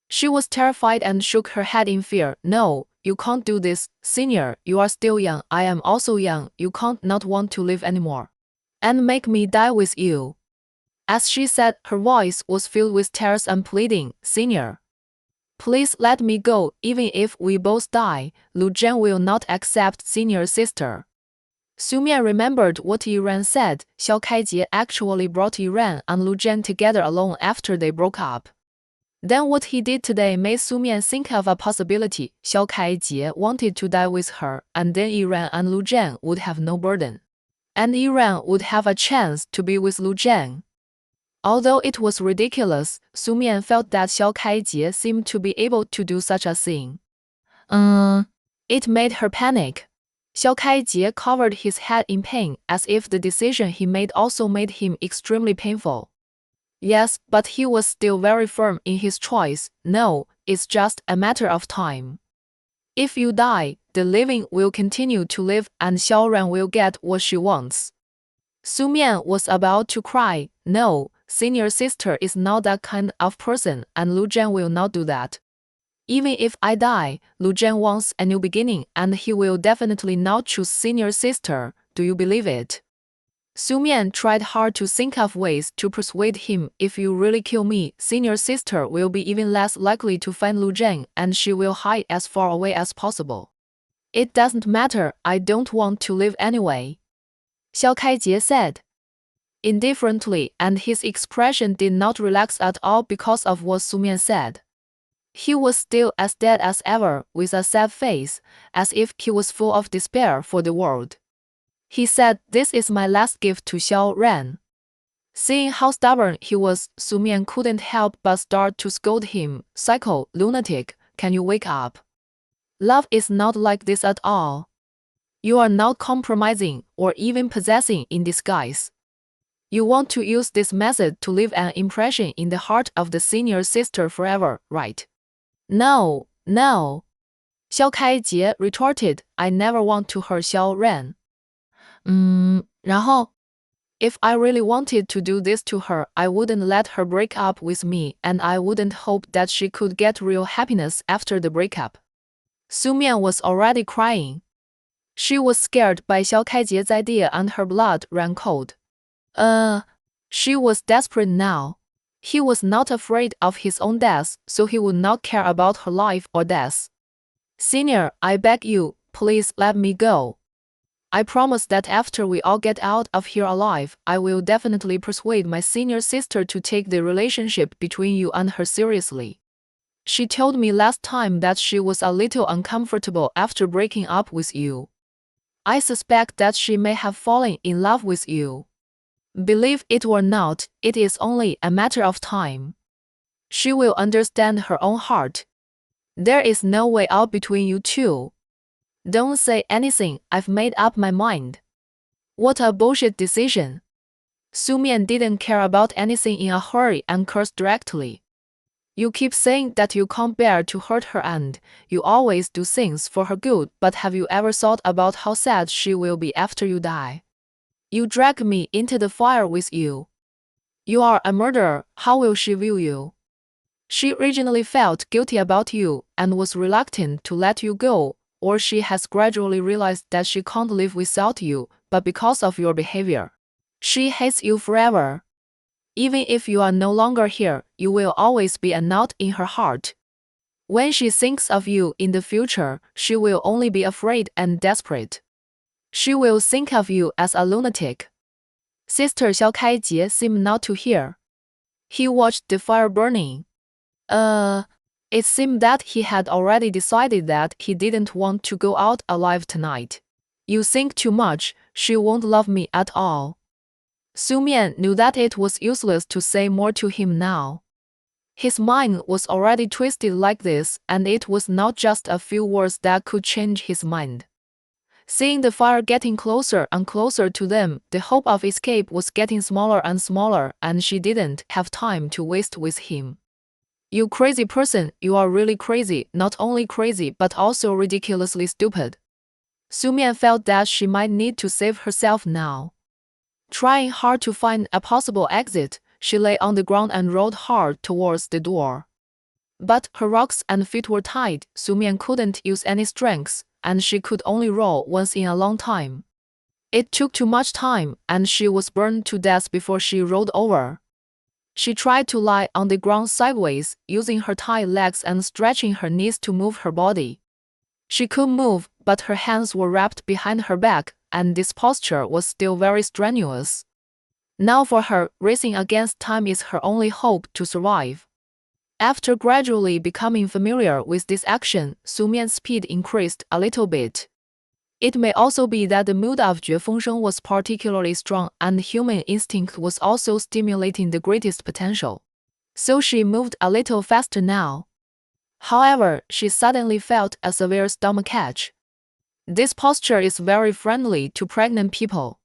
Speaker 1: She was terrified and shook her head in fear. No, you can't do this, Senior. You are still young. I am also young. You can't not want to live anymore. And make me die with you. As she said, her voice was filled with tears and pleading, Senior. Please let me go. Even if we both die, Lu Zhen will not accept Senior's sister. Su Mian remembered what Yiran said. Xiao Kaijie actually brought Yiran and Lu Zhen together alone after they broke up. Then what he did today made Su Mian think of a possibility. Xiao Kaijie wanted to die with her, and then Yiran and Lu Zhen would have no burden. And Yiran would have a chance to be with Lu Zhen. Although it was ridiculous, Su Mian felt that Xiao Kaijie seemed to be able to do such a thing. It made her panic. Xiao Kaijie covered his head in pain, as if the decision he made also made him extremely painful. Yes, but he was still very firm in his choice. No, it's just a matter of time. If you die, the living will continue to live and Xiaoran will get what she wants. Su Mian was about to cry. No, senior sister is not that kind of person, and Lu Zhen will not do that. Even if I die, Lu Zhen wants a new beginning and he will definitely not choose senior sister. Do you believe it? Su Mian tried hard to think of ways to persuade him. If you really kill me, senior sister will be even less likely to find Lu Zhen and she will hide as far away as possible. It doesn't matter, I don't want to live anyway. Xiao Kaijie said indifferently, and his expression did not relax at all because of what Su Mian said. He was still as dead as ever, with a sad face, as if he was full of despair for the world. He said, this is my last gift to Xiao Ran. Seeing how stubborn he was, Su Mian couldn't help but start to scold him. Psycho, lunatic, can you wake up? Love is not like this at all. You are not compromising or even possessing in disguise. You want to use this method to leave an impression in the heart of the senior sister forever, right? No, no. Xiao Kaijie retorted, I never want to hurt Xiao Ran. 然后 If I really wanted to do this to her, I wouldn't let her break up with me, and I wouldn't hope that she could get real happiness after the breakup. Su Mian was already crying. She was scared by Xiao Kaijie's idea and her blood ran cold. She was desperate now. He was not afraid of his own death, so he would not care about her life or death. Senior, I beg you, please let me go. I promise that after we all get out of here alive, I will definitely persuade my senior sister to take the relationship between you and her seriously. She told me last time that she was a little uncomfortable after breaking up with you. I suspect that she may have fallen in love with you. Believe it or not, it is only a matter of time. She will understand her own heart. There is no way out between you two. Don't say anything, I've made up my mind. What a bullshit decision. Sumian didn't care about anything in a hurry and cursed directly. You keep saying that you can't bear to hurt her and you always do things for her good, but have you ever thought about how sad she will be after you die? You drag me into the fire with you. You are a murderer, how will she view you? She originally felt guilty about you and was reluctant to let you go, or she has gradually realized that she can't live without you, but because of your behavior, she hates you forever. Even if you are no longer here, you will always be a knot in her heart. When she thinks of you in the future, she will only be afraid and desperate. She will think of you as a lunatic. Sister Xiao Kaijie seemed not to hear. He watched the fire burning. It seemed that he had already decided that he didn't want to go out alive tonight. You think too much, she won't love me at all. Sumian knew that it was useless to say more to him now. His mind was already twisted like this, and it was not just a few words that could change his mind. Seeing the fire getting closer and closer to them, the hope of escape was getting smaller and smaller, and she didn't have time to waste with him. You crazy person, you are really crazy, not only crazy but also ridiculously stupid. Sumian felt that she might need to save herself now. Trying hard to find a possible exit, she lay on the ground and rolled hard towards the door. But her rocks and feet were tied, Sumian couldn't use any strength, and she could only roll once in a long time. It took too much time, and she was burned to death before she rolled over. She tried to lie on the ground sideways, using her tied legs and stretching her knees to move her body. She could move, but her hands were wrapped behind her back, and this posture was still very strenuous. Now for her, racing against time is her only hope to survive. After gradually becoming familiar with this action, Sumian's speed increased a little bit. It may also be that the mood of Jue Fengsheng was particularly strong and human instinct was also stimulating the greatest potential. So she moved a little faster now. However, she suddenly felt a severe stomachache. This posture is very friendly to pregnant people.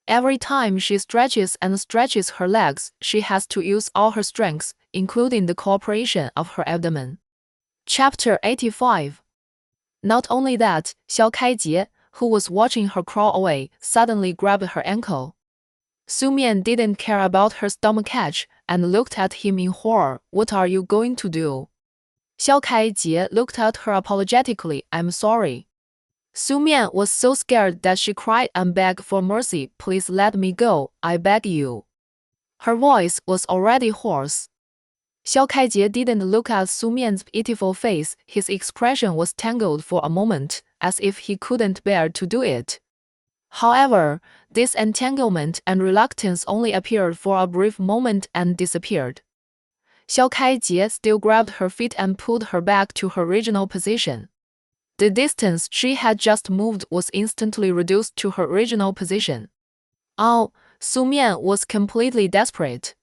Speaker 1: Every time she stretches and stretches her legs, she has to use all her strength, including the cooperation of her abdomen. Chapter 85. Not only that, Xiao Kaijie, who was watching her crawl away, suddenly grabbed her ankle. Sumian didn't care about her stomachache and looked at him in horror. What are you going to do? Xiao Kaijie looked at her apologetically. I'm sorry. Sumian was so scared that she cried and begged for mercy. Please let me go, I beg you. Her voice was already hoarse. Xiao Kaijie didn't look at Sumian's pitiful face. His expression was tangled for a moment, as if he couldn't bear to do it. However, this entanglement and reluctance only appeared for a brief moment and disappeared. Xiao Kaijie still grabbed her feet and pulled her back to her original position. The distance she had just moved was instantly reduced to her original position. Oh, Sumian was completely desperate.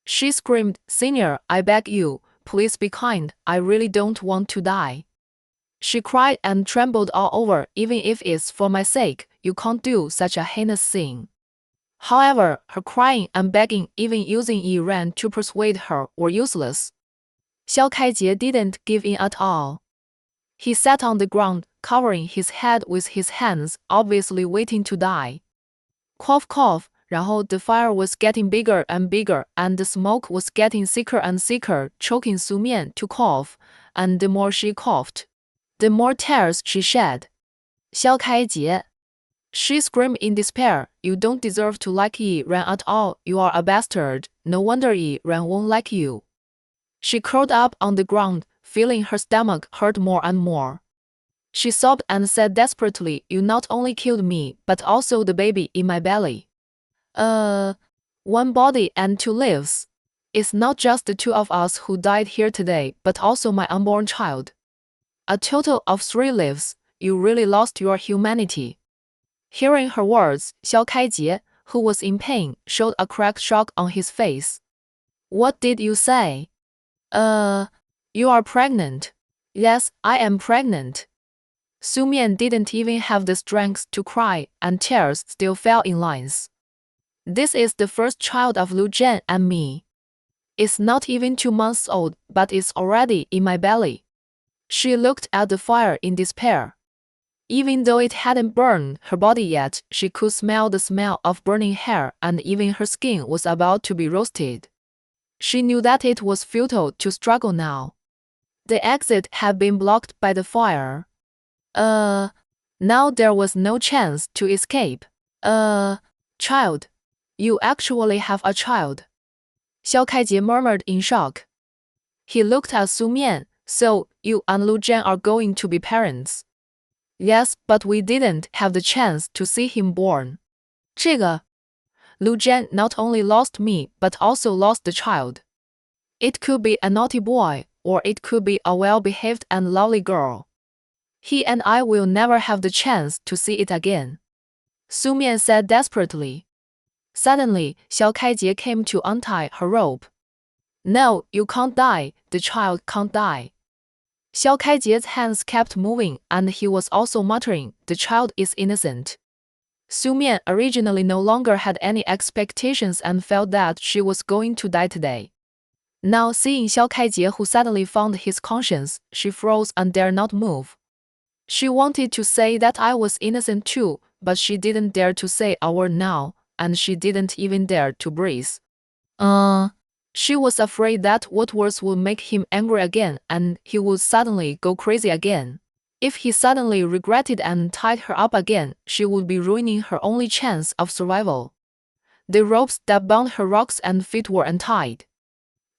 Speaker 1: She screamed, Senior, I beg you, please be kind, I really don't want to die. She cried and trembled all over. Even if it's for my sake, you can't do such a heinous thing. However, her crying and begging, even using Yiran to persuade her, were useless. Xiao Kaijie didn't give in at all. He sat on the ground, covering his head with his hands, obviously waiting to die. Cough cough, 然后 the fire was getting bigger and bigger, and the smoke was getting thicker and thicker, choking Sumian to cough, and the more she coughed, the more tears she shed. Xiao Kaijie. She screamed in despair, you don't deserve to like Yiran at all, you are a bastard, no wonder Yiran won't like you. She curled up on the ground, feeling her stomach hurt more and more. She sobbed and said desperately, you not only killed me, but also the baby in my belly. One body and two lives. It's not just the two of us who died here today, but also my unborn child. A total of 3 lives. You really lost your humanity. Hearing her words, Xiao Kaijie, who was in pain, showed a cracked shock on his face. What did you say? You are pregnant. Yes, I am pregnant. Su-mian didn't even have the strength to cry, and tears still fell in lines. This is the first child of Lu Zhen and me. It's not even 2 months old, but it's already in my belly. She looked at the fire in despair. Even though it hadn't burned her body yet, she could smell the smell of burning hair, and even her skin was about to be roasted. She knew that it was futile to struggle now. The exit had been blocked by the fire. Now there was no chance to escape. Child. You actually have a child. Xiao Kaijie murmured in shock. He looked at Su-mian. So, you and Lu Zhen are going to be parents. Yes, but we didn't have the chance to see him born. 这个 Lu Zhen not only lost me, but also lost the child. It could be a naughty boy, or it could be a well-behaved and lovely girl. He and I will never have the chance to see it again. Su-mian said desperately. Suddenly, Xiao Kaijie came to untie her rope. No, you can't die, the child can't die. Xiao Kaijie's hands kept moving, and he was also muttering, the child is innocent. Su-mian originally no longer had any expectations and felt that she was going to die today. Now seeing Xiao Kaijie, who suddenly found his conscience, she froze and dared not move. She wanted to say that I was innocent too, but she didn't dare to say a word now, and she didn't even dare to breathe. She was afraid that what words would make him angry again, and he would suddenly go crazy again. If he suddenly regretted and tied her up again, she would be ruining her only chance of survival. The ropes that bound her rocks and feet were untied.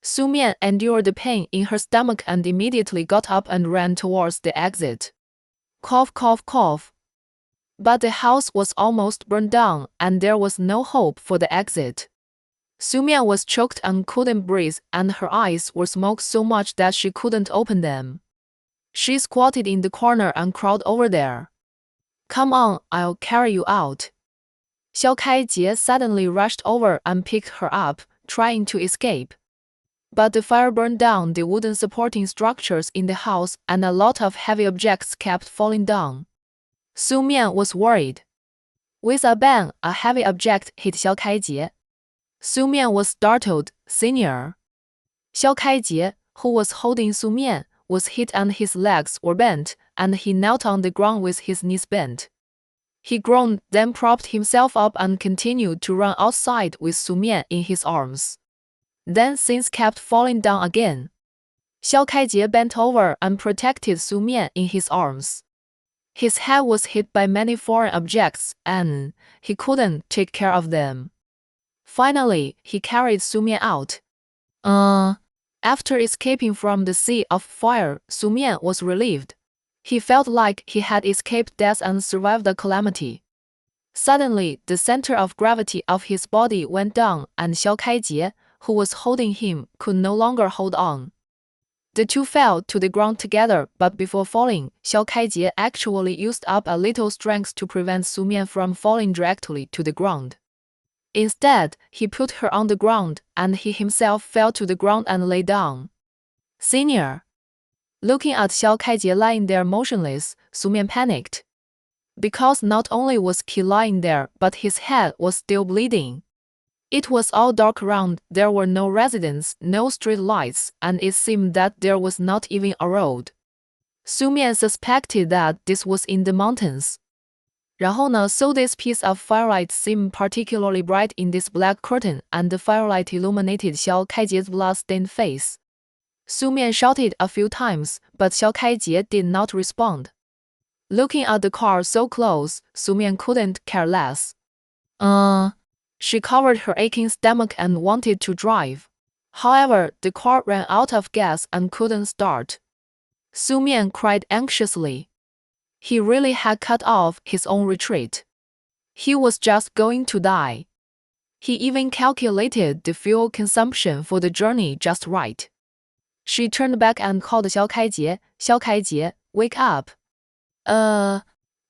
Speaker 1: Su-mian endured the pain in her stomach and immediately got up and ran towards the exit. Cough, cough, cough. But the house was almost burned down, and there was no hope for the exit. Su-mian was choked and couldn't breathe, and her eyes were smoked so much that she couldn't open them. She squatted in the corner and crawled over there. Come on, I'll carry you out. Xiao Kaijie suddenly rushed over and picked her up, trying to escape. But the fire burned down the wooden supporting structures in the house, and a lot of heavy objects kept falling down. Su-mian was worried. With a bang, a heavy object hit Xiao Kaijie. Su-mian was startled. Senior. Xiao Kaijie, who was holding Su-mian, was hit and his legs were bent, and he knelt on the ground with his knees bent. He groaned, then propped himself up and continued to run outside with Su-mian in his arms. Then things kept falling down again. Xiao Kaijie bent over and protected Su-mian in his arms. His head was hit by many foreign objects, and he couldn't take care of them. Finally, he carried Su-mian out. After escaping from the sea of fire, Su-mian was relieved. He felt like he had escaped death and survived the calamity. Suddenly, the center of gravity of his body went down, and Xiao Kaijie, who was holding him, could no longer hold on. The two fell to the ground together, but before falling, Xiao Kaijie actually used up a little strength to prevent Su-mian from falling directly to the ground. Instead, he put her on the ground, and he himself fell to the ground and lay down. Senior. Looking at Xiao Kaijie lying there motionless, Su-mian panicked. Because not only was he lying there, but his head was still bleeding. It was all dark around, there were no residents, no street lights, and it seemed that there was not even a road. Su-mian suspected that this was in the mountains. 然后呢, so this piece of firelight seemed particularly bright in this black curtain, and the firelight illuminated Xiao Kaijie's blood-stained face. Su-mian shouted a few times, but Xiao Kaijie did not respond. Looking at the car so close, Su-mian couldn't care less. She covered her aching stomach and wanted to drive. However, the car ran out of gas and couldn't start. Su-mian cried anxiously. He really had cut off his own retreat. He was just going to die. He even calculated the fuel consumption for the journey just right. She turned back and called Xiao Kaijie. Xiao Kaijie, wake up.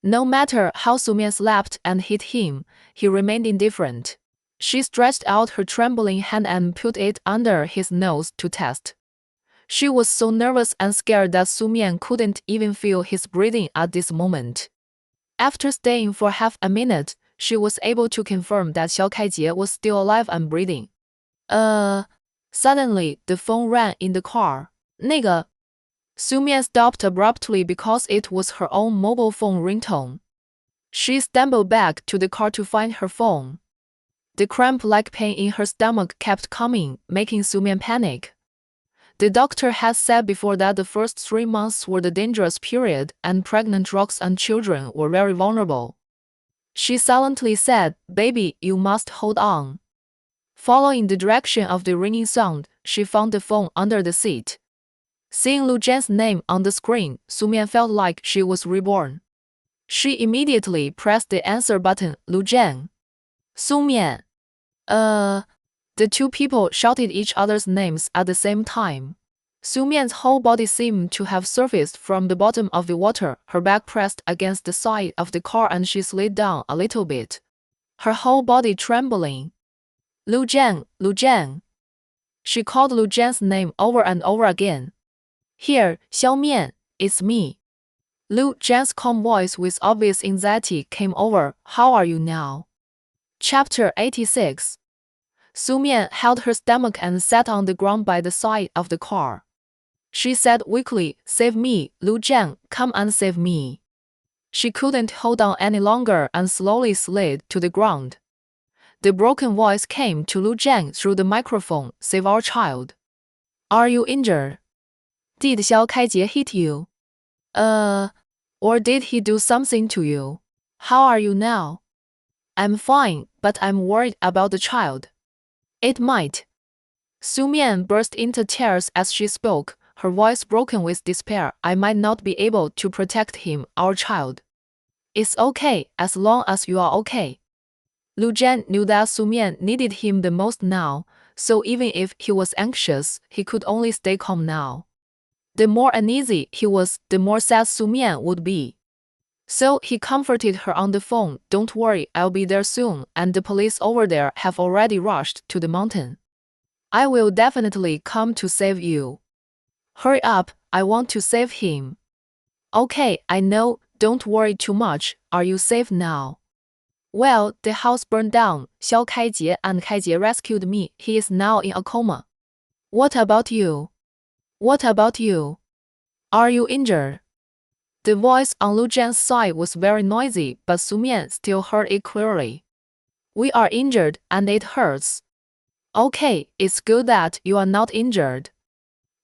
Speaker 1: No matter how Sumian slapped and hit him, he remained indifferent. She stretched out her trembling hand and put it under his nose to test. She was so nervous and scared that Sumian couldn't even feel his breathing at this moment. After staying for half a minute, she was able to confirm that Xiao Kaijie was still alive and breathing. Suddenly, the phone rang in the car. 那个 Sumian stopped abruptly because it was her own mobile phone ringtone. She stumbled back to the car to find her phone. The cramp-like pain in her stomach kept coming, making Sumian panic. The doctor had said before that the first 3 months were the dangerous period and pregnant rocks and children were very vulnerable. She silently said, "Baby, you must hold on." Following the direction of the ringing sound, she found the phone under the seat. Seeing Lu Zhan's name on the screen, Sumian felt like she was reborn. She immediately pressed the answer button. Lu Zhan. Sumian. The two people shouted each other's names at the same time. Sumian's whole body seemed to have surfaced from the bottom of the water, her back pressed against the side of the car and she slid down a little bit, her whole body trembling. Lu Zhan, Lu Zhan. She called Lu Zhan's name over and over again. "Here, Xiaomian, it's me." Lu Zhan's calm voice with obvious anxiety came over. "How are you now?" Chapter 86. Sumian held her stomach and sat on the ground by the side of the car. She said weakly, "Save me, Lu Zhan, come and save me." She couldn't hold on any longer and slowly slid to the ground. The broken voice came to Lu Zhan through the microphone. "Save our child." "Are you injured? Did Xiao Kaijie hit you? Or did he do something to you? How are you now?" "I'm fine, but I'm worried about the child." "It might." Sumian burst into tears as she spoke, her voice broken with despair. "I might not be able to protect him, our child." "It's okay, as long as you are okay." Lu Zhan knew that Sumian needed him the most now, so even if he was anxious, he could only stay calm now. The more uneasy he was, the more sad Sumian would be. So he comforted her on the phone. "Don't worry, I'll be there soon, and the police over there have already rushed to the mountain. I will definitely come to save you. Hurry up, I want to save him." "Okay, I know, don't worry too much. Are you safe now?" "Well, the house burned down. Xiao Kaijie and Kaijie rescued me. He is now in a coma." "What about you? What about you? Are you injured?" The voice on Lu Zhan's side was very noisy, but Sumian still heard it clearly. "We are injured, and it hurts." "Okay, it's good that you are not injured."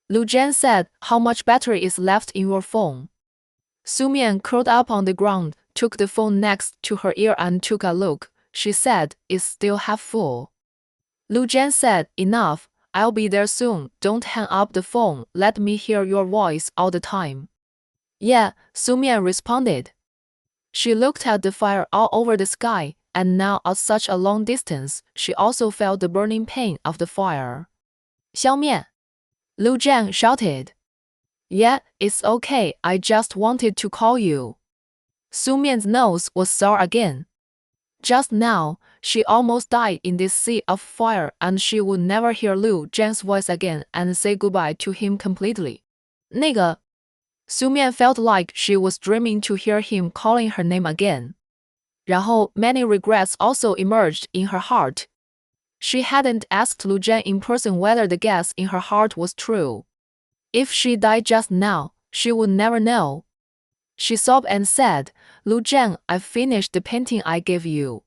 Speaker 1: Lu Zhan said, "How much battery is left in your phone?" Sumian curled up on the ground, took the phone next to her ear and took a look. She said, "It's still half full." Lu Zhan said, "Enough, I'll be there soon. Don't hang up the phone, let me hear your voice all the time." "Yeah," Sumian responded. She looked at the fire all over the sky, and now at such a long distance, she also felt the burning pain of the fire. "Xiaomian," Lu Zhan shouted. "Yeah, it's okay, I just wanted to call you." Sumian's nose was sore again. Just now, she almost died in this sea of fire, and she would never hear Lu Zhan's voice again and say goodbye to him completely. 那个 Sumian felt like she was dreaming to hear him calling her name again. 然后 many regrets also emerged in her heart. She hadn't asked Lu Zhan in person whether the guess in her heart was true. If she died just now, she would never know. She sobbed and said, "Lu Zhan, I've finished the painting I gave you."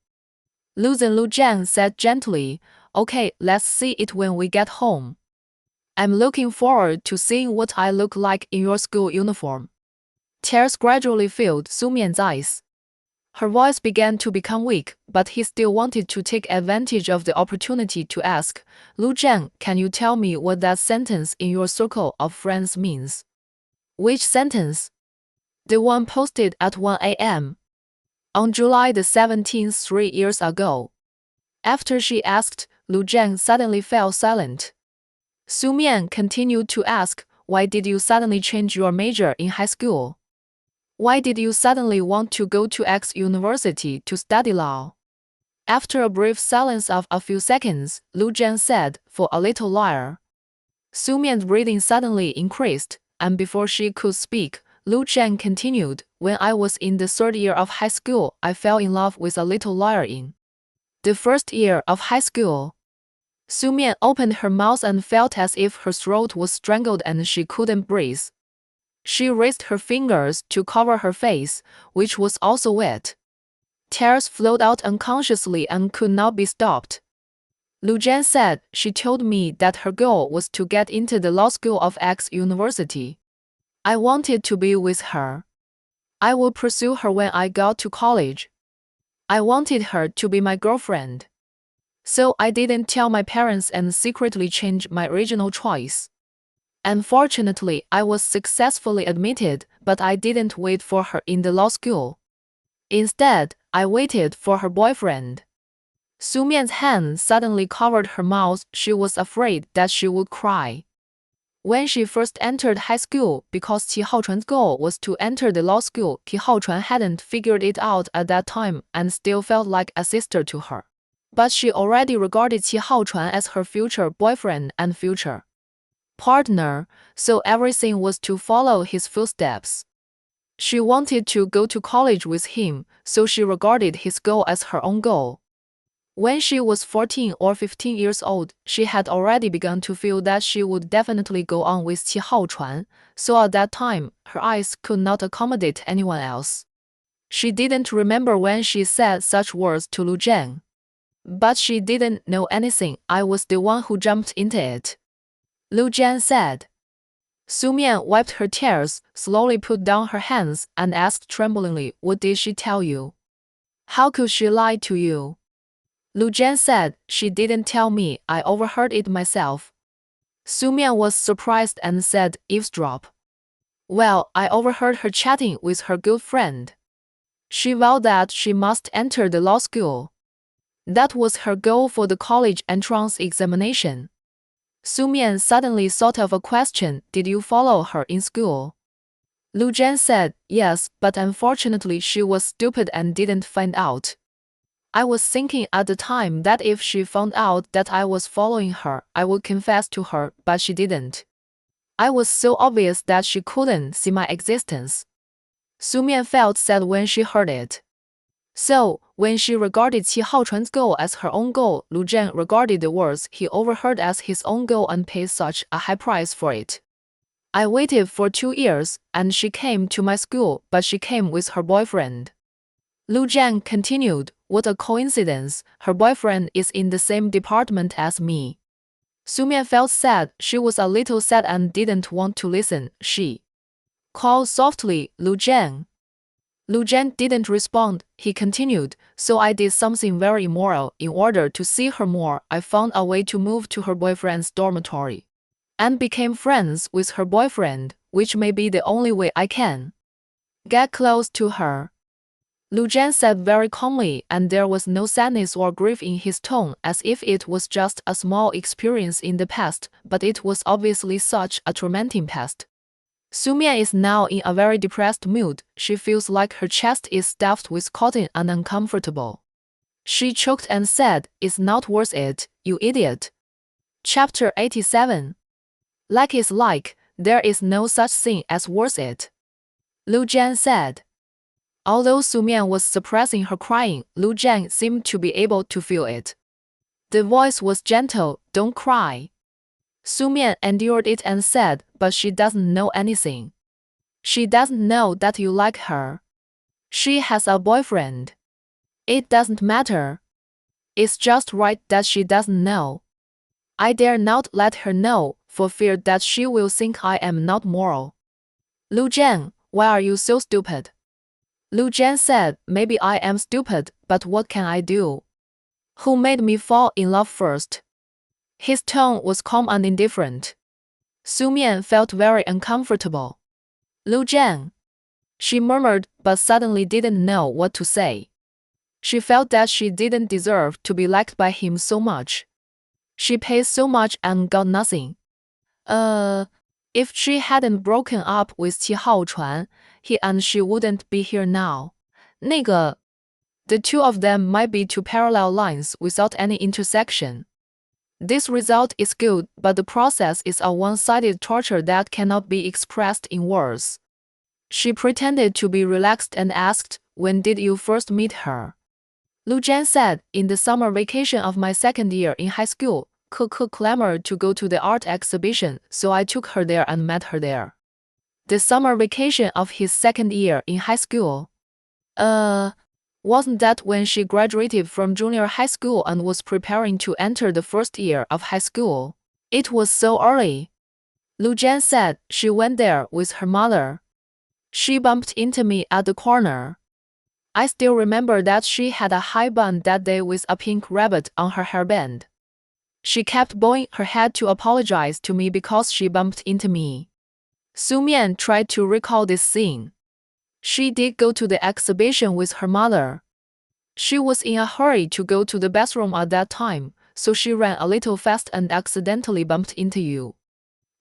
Speaker 1: Lu Zhan said gently, "Okay, let's see it when we get home. I'm looking forward to seeing what I look like in your school uniform." Tears gradually filled Sumian's eyes. Her voice began to become weak, but he still wanted to take advantage of the opportunity to ask, "Lu Zhan, can you tell me what that sentence in your circle of friends means?" "Which sentence?" "The one posted at 1 a.m. on July the 17th 3 years ago." After she asked, Lu Zhan suddenly fell silent. Sumian continued to ask, "Why did you suddenly change your major in high school?" Why did you suddenly want to go to X university to study law? After a brief silence of a few seconds, Lu Jian said, for a little liar. Su Mian's breathing suddenly increased, and before she could speak, Lu Jian continued, when I was in the third year of high school, I fell in love with a little lawyer in the first year of high school. Su Mian opened her mouth and felt as if her throat was strangled and she couldn't breathe. She raised her fingers to cover her face, which was also wet. Tears flowed out unconsciously and could not be stopped. Lu Jian said she told me that her goal was to get into the law school of X university. I wanted to be with her. I would pursue her when I got to college. I wanted her to be my girlfriend. So I didn't tell my parents and secretly changed my original choice. Unfortunately, I was successfully admitted, but I didn't wait for her in the law school. Instead, I waited for her boyfriend. Su Mian's hand suddenly covered her mouth. She was afraid that she would cry. When she first entered high school, because Qi Haochuan's goal was to enter the law school, Qi Haochuan hadn't figured it out at that time and still felt like a sister to her. But she already regarded Qi Haochuan as her future boyfriend and future partner, so everything was to follow his footsteps. She wanted to go to college with him, so she regarded his goal as her own goal. When she was 14 or 15 years old, she had already begun to feel that she would definitely go on with Qi Haochuan, so at that time, her eyes could not accommodate anyone else. She didn't remember when she said such words to Lu Jian. But she didn't know anything. I was the one who jumped into it. Lu Jian said. Su Mian wiped her tears, slowly put down her hands, and asked tremblingly, what did she tell you? How could she lie to you? Lu Jian said, she didn't tell me, I overheard it myself. Su Mian was surprised and said, eavesdrop. Well, I overheard her chatting with her good friend. She vowed that she must enter the law school. That was her goal for the college entrance examination. Su Mian suddenly thought of a question, did you follow her in school? Lu Jian said, yes, but unfortunately she was stupid and didn't find out. I was thinking at the time that if she found out that I was following her, I would confess to her, but she didn't. I was so obvious that she couldn't see my existence. Su Mian felt sad when she heard it. So, when she regarded Qi Haochuan's goal as her own goal, Lu Jian regarded the words he overheard as his own goal and paid such a high price for it. I waited for 2 years, and she came to my school, but she came with her boyfriend. Lu Jian continued, what a coincidence, her boyfriend is in the same department as me. Su Mian felt sad. She was a little sad and didn't want to listen. She called softly, Lu Jian. Lu Jian didn't respond. He continued, so I did something very immoral. In order to see her more, I found a way to move to her boyfriend's dormitory and became friends with her boyfriend, which may be the only way I can get close to her. Lu Jian said very calmly, and there was no sadness or grief in his tone, as if it was just a small experience in the past, but it was obviously such a tormenting past. Su Mian is now in a very depressed mood. She feels like her chest is stuffed with cotton and uncomfortable. She choked and said, it's not worth it, you idiot. Chapter 87. Like is like, there is no such thing as worth it. Lu Jian said. Although Su Mian was suppressing her crying, Lu Jian seemed to be able to feel it. The voice was gentle, don't cry. Su Mian endured it and said, but she doesn't know anything. She doesn't know that you like her. She has a boyfriend. It doesn't matter. It's just right that she doesn't know. I dare not let her know, for fear that she will think I am not moral. Lu Jian, why are you so stupid? Lu Jian said, maybe I am stupid, but what can I do? Who made me fall in love first? His tone was calm and indifferent. Su Mian felt very uncomfortable. Lu Jian. She murmured, but suddenly didn't know what to say. She felt that she didn't deserve to be liked by him so much. She paid so much and got nothing. It If she hadn't broken up with Qi Haochuan, he and she wouldn't be here now. 那个 The two of them might be two parallel lines without any intersection. This result is good, but the process is a one-sided torture that cannot be expressed in words. She pretended to be relaxed and asked, "When did you first meet her?" Lu Jian said, "In the summer vacation of my second year in high school." Ke clamored to go to the art exhibition, so I took her there and met her there. The summer vacation of his second year in high school? Wasn't that when she graduated from junior high school and was preparing to enter the first year of high school? It was so early. Lu Jian said she went there with her mother. She bumped into me at the corner. I still remember that she had a high bun that day with a pink rabbit on her hairband. She kept bowing her head to apologize to me because she bumped into me. Su Mian tried to recall this scene. She did go to the exhibition with her mother. She was in a hurry to go to the bathroom at that time, so she ran a little fast and accidentally bumped into you.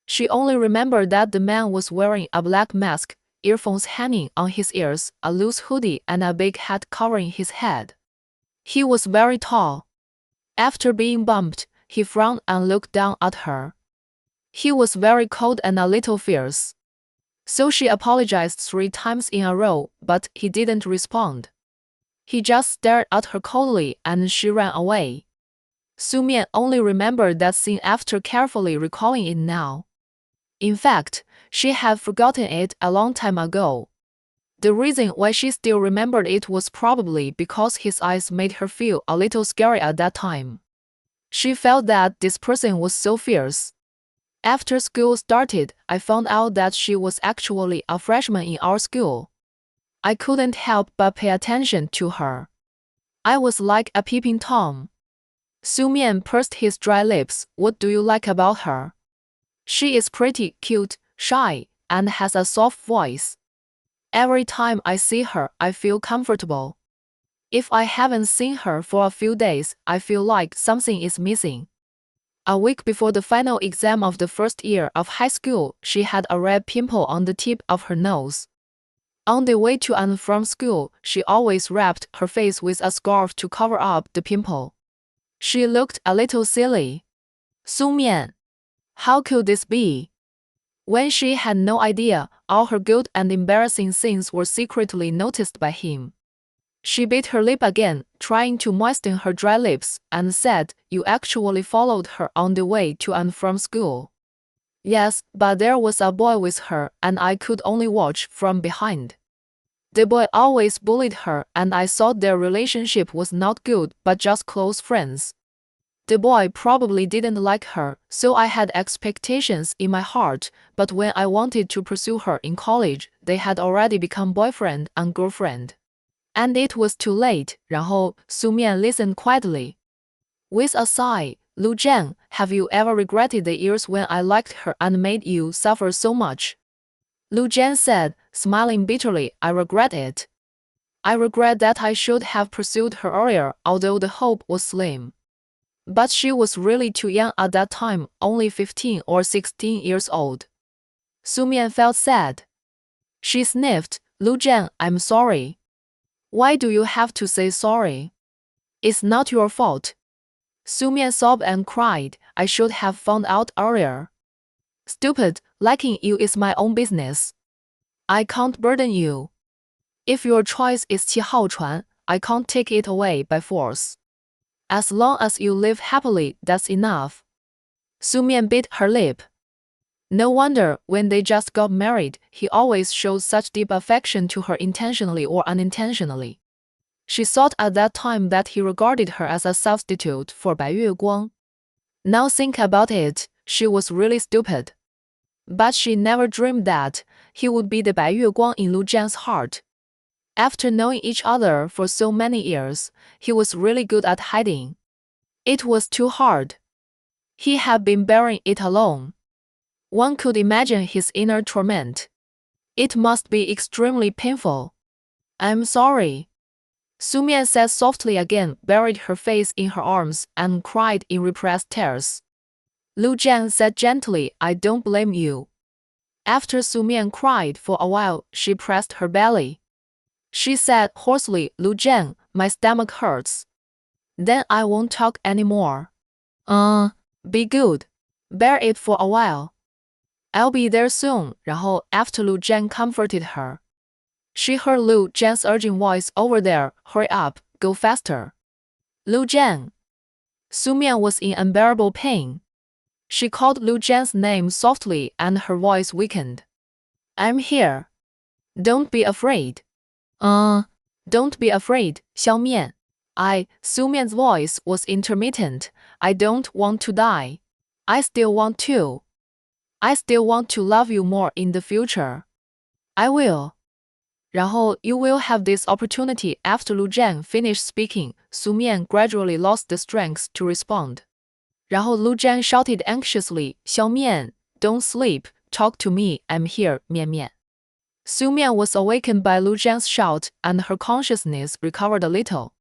Speaker 1: She only remembered that the man was wearing a black mask, earphones hanging on his ears, a loose hoodie, and a big hat covering his head. He was very tall. After being bumped, he frowned and looked down at her. He was very cold and a little fierce. So she apologized 3 times in a row, but he didn't respond. He just stared at her coldly and she ran away. Su Mian only remembered that scene after carefully recalling it now. In fact, she had forgotten it a long time ago. The reason why she still remembered it was probably because his eyes made her feel a little scary at that time. She felt that this person was so fierce. After school started, I found out that she was actually a freshman in our school. I couldn't help but pay attention to her. I was like a peeping Tom. Su Mian pursed his dry lips. What do you like about her? She is pretty, cute, shy, and has a soft voice. Every time I see her, I feel comfortable. If I haven't seen her for a few days, I feel like something is missing. A week before the final exam of the first year of high school, she had a red pimple on the tip of her nose. On the way to and from school, she always wrapped her face with a scarf to cover up the pimple. She looked a little silly. Su Mian. How could this be? When she had no idea, all her good and embarrassing sins were secretly noticed by him. She bit her lip again, trying to moisten her dry lips, and said, "You actually followed her on the way to and from school." Yes, but there was a boy with her, and I could only watch from behind. The boy always bullied her, and I thought their relationship was not good, but just close friends. The boy probably didn't like her, so I had expectations in my heart, but when I wanted to pursue her in college, they had already become boyfriend and girlfriend. And it was too late. 然后 Su Mian listened quietly. With a sigh, Lu Jian, have you ever regretted the years when I liked her and made you suffer so much? Lu Jian said, smiling bitterly, I regret it. I regret that I should have pursued her earlier, although the hope was slim. But she was really too young at that time, only 15 or 16 years old. Su Mian felt sad. She sniffed. Lu Jian, I'm sorry. Why do you have to say sorry? It's not your fault. Su Mian sobbed and cried. I should have found out earlier. Stupid, liking you is my own business. I can't burden you. If your choice is Qi Haochuan, I can't take it away by force. As long as you live happily, that's enough. Su Mian bit her lip. No wonder, when they just got married, he always showed such deep affection to her intentionally or unintentionally. She thought at that time that he regarded her as a substitute for 白月光. Now think about it, she was really stupid. But she never dreamed that he would be the 白月光 in Lu Jian's heart. After knowing each other for so many years, he was really good at hiding. It was too hard. He had been bearing it alone. One could imagine his inner torment. It must be extremely painful. I'm sorry. Su Mian said softly again, buried her face in her arms, and cried in repressed tears. Lu Jian said gently, I don't blame you. After Su Mian cried for a while, she pressed her belly. She said hoarsely, Lu Zhen, my stomach hurts. Then I won't talk anymore. Be good. Bear it for a while. I'll be there soon. 然后 after Lu Zhen comforted her, she heard Lu Zhen's urging voice over there, hurry up, go faster. Lu Zhen. Su Mian was in unbearable pain. She called Lu Zhen's name softly and her voice weakened. I'm here. Don't be afraid. Don't be afraid, Xiao Mian. Su Mian's voice was intermittent. I don't want to die. I still want to. I still want to love you more in the future. I will. 然后 you will have this opportunity. After Lu Zhen finished speaking, Su Mian gradually lost the strength to respond. 然后 Lu Zhen shouted anxiously, 小面, don't sleep, talk to me, I'm here, 面面. Su Mian was awakened by Lu Zhen's shout and her consciousness recovered a little.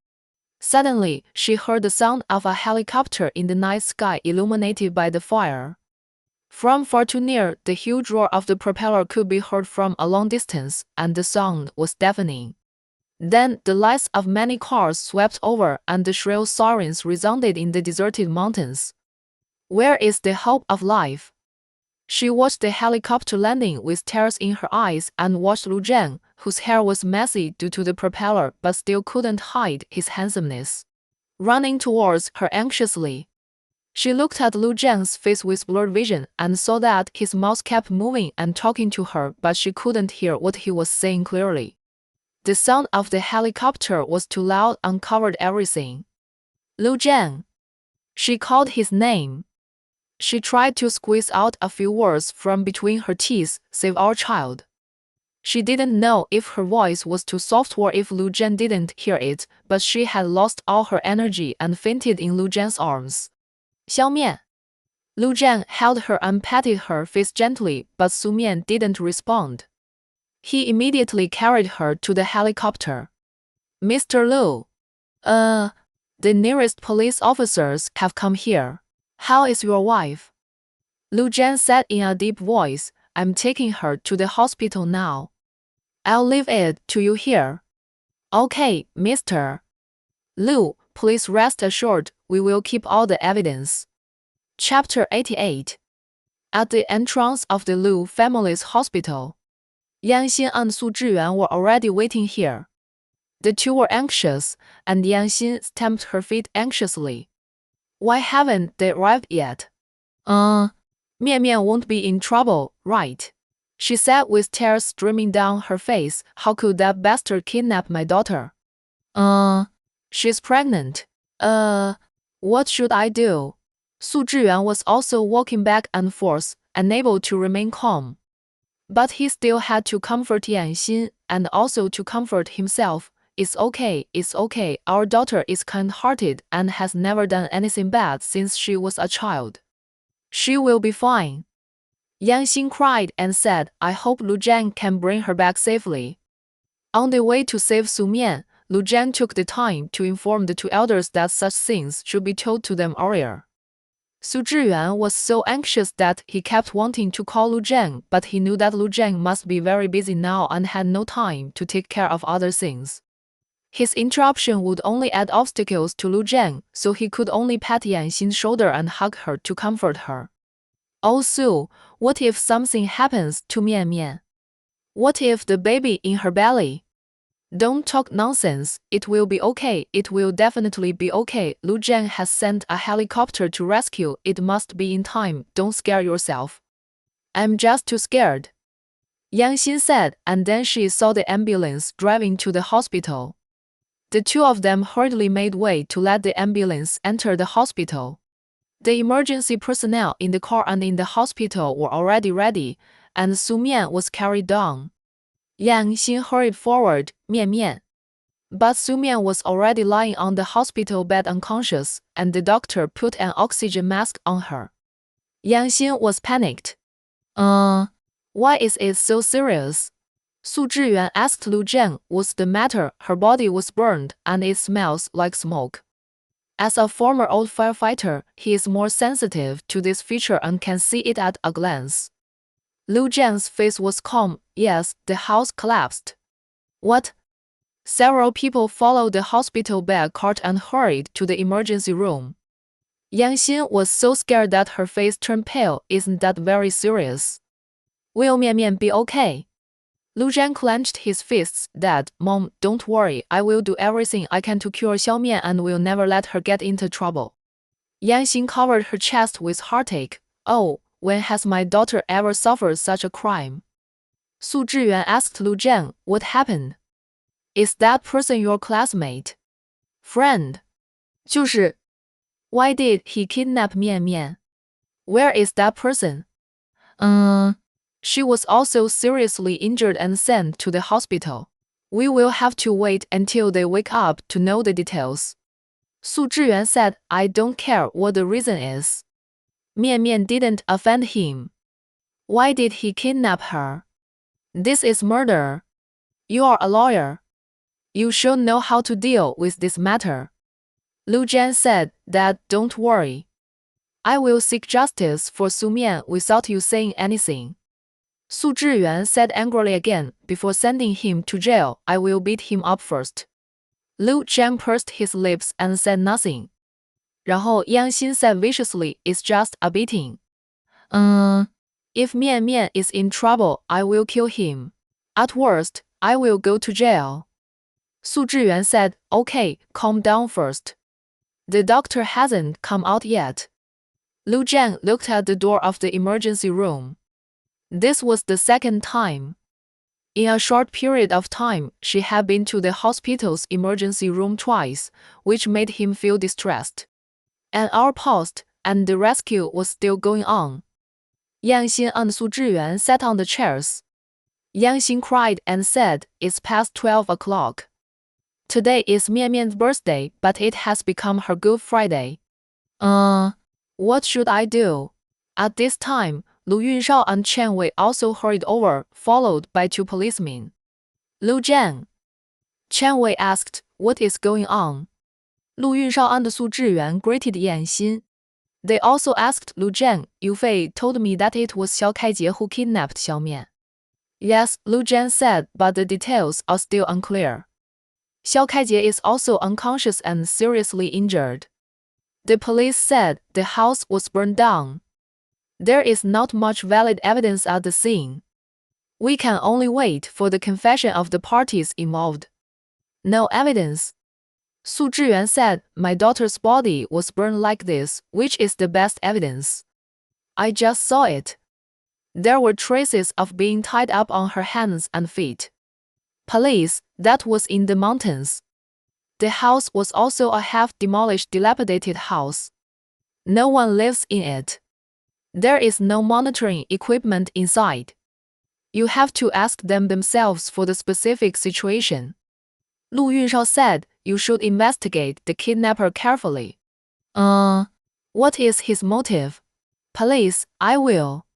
Speaker 1: Suddenly, she heard the sound of a helicopter in the night sky illuminated by the fire. From far to near, the huge roar of the propeller could be heard from a long distance, and the sound was deafening. Then, the lights of many cars swept over and the shrill sirens resounded in the deserted mountains. Where is the hope of life? She watched the helicopter landing with tears in her eyes and watched Lu Zhen, whose hair was messy due to the propeller but still couldn't hide his handsomeness, running towards her anxiously. She looked at Lu Zhen's face with blurred vision and saw that his mouth kept moving and talking to her, but she couldn't hear what he was saying clearly. The sound of the helicopter was too loud and covered everything. Lu Zhen. She called his name. She tried to squeeze out a few words from between her teeth, save our child. She didn't know if her voice was too soft or if Lu Zhen didn't hear it, but she had lost all her energy and fainted in Lu Zhen's arms. Xiao Mian. Lu Zhen held her and patted her face gently, but Su Mian didn't respond. He immediately carried her to the helicopter. Mr. Lu. The nearest police officers have come here. How is your wife? Lu Zhen said in a deep voice, I'm taking her to the hospital now. I'll leave it to you here. Okay, Mr. Lu, please rest assured, we will keep all the evidence. Chapter 88. At the entrance of the Lu family's hospital, Yang Xin and Su Zhiyuan were already waiting here. The two were anxious, and Yang Xin stamped her feet anxiously. Why haven't they arrived yet? Mian Mian won't be in trouble, right? She said with tears streaming down her face. How could that bastard kidnap my daughter? She's pregnant. What should I do? Su Zhiyuan was also walking back and forth, unable to remain calm. But he still had to comfort Yang Xin, and also to comfort himself. It's okay, our daughter is kind-hearted and has never done anything bad since she was a child. She will be fine. Yang Xin cried and said, I hope Lu Zhen can bring her back safely. On the way to save Su Mian, Lu Zhen took the time to inform the two elders that such things should be told to them earlier. Su Zhiyuan was so anxious that he kept wanting to call Lu Zhen, but he knew that Lu Zhen must be very busy now and had no time to take care of other things. His interruption would only add obstacles to Lu Zhen, so he could only pat Yang Xin's shoulder and hug her to comfort her. Oh Su, what if something happens to Mian Mian? What if the baby in her belly? Don't talk nonsense, it will be okay, it will definitely be okay. Lu Zhen has sent a helicopter to rescue, it must be in time, don't scare yourself. I'm just too scared. Yang Xin said, and then she saw the ambulance driving to the hospital. The two of them hurriedly made way to let the ambulance enter the hospital. The emergency personnel in the car and in the hospital were already ready, and Su Mian was carried down. Yang Xin hurried forward, Mian Mian. But Su Mian was already lying on the hospital bed unconscious, and the doctor put an oxygen mask on her. Yang Xin was panicked. Why is it so serious? Su Zhiyuan asked Lu Zhen what's the matter. Her body was burned and it smells like smoke. As a former old firefighter, he is more sensitive to this feature and can see it at a glance. Lu Zhang's face was calm. Yes, the house collapsed. What? Several people followed the hospital bag cart and hurried to the emergency room. Yang Xin was so scared that her face turned pale. Isn't that very serious? Will Mian Mian be okay? Lu Zhang clenched his fists. Dad, Mom, don't worry. I will do everything I can to cure Xiao Mian and will never let her get into trouble. Yang Xin covered her chest with heartache. Oh, when has my daughter ever suffered such a crime? Su Zhiyuan asked Lu Zhang, what happened? Is that person your classmate? Friend? 就是. Why did he kidnap Mian Mian? Where is that person? She was also seriously injured and sent to the hospital. We will have to wait until they wake up to know the details. Su Zhiyuan said, I don't care what the reason is. Mian Mian didn't offend him. Why did he kidnap her? This is murder. You are a lawyer. You should know how to deal with this matter. Lu Zhang said, Dad, don't worry. I will seek justice for Su Mian without you saying anything. Su Zhiyuan said angrily again, before sending him to jail, I will beat him up first. Lu Zhang pursed his lips and said nothing. 然后 Yang Xin said viciously, it's just a beating. If Mian Mian is in trouble, I will kill him. At worst, I will go to jail. Su Zhiyuan said, okay, calm down first. The doctor hasn't come out yet. Lu Zhang looked at the door of the emergency room. This was the second time. In a short period of time, she had been to the hospital's emergency room twice, which made him feel distressed. An hour passed, and the rescue was still going on. Yang Xin and Su Zhiyuan sat on the chairs. Yang Xin cried and said, it's past 12 o'clock. Today is Mian Mian's birthday, but it has become her Good Friday. What should I do? At this time, Lu Yunshao and Chen Wei also hurried over, followed by two policemen. Lu Zhang. Chen Wei asked, what is going on? Lu Yunshao and Su Zhiyuan greeted Yang Xin. They also asked Lu Zhang, Yu Fei told me that it was Xiao Kaijie who kidnapped Xiao Mian. Yes, Lu Zhang said, but the details are still unclear. Xiao Kaijie is also unconscious and seriously injured. The police said the house was burned down. There is not much valid evidence at the scene. We can only wait for the confession of the parties involved. No evidence. Su Zhiyuan said, my daughter's body was burned like this, which is the best evidence. I just saw it. There were traces of being tied up on her hands and feet. Police, that was in the mountains. The house was also a half-demolished, dilapidated house. No one lives in it. There is no monitoring equipment inside. You have to ask them themselves for the specific situation. Lu Yunshao said, you should investigate the kidnapper carefully. What is his motive? Police, I will.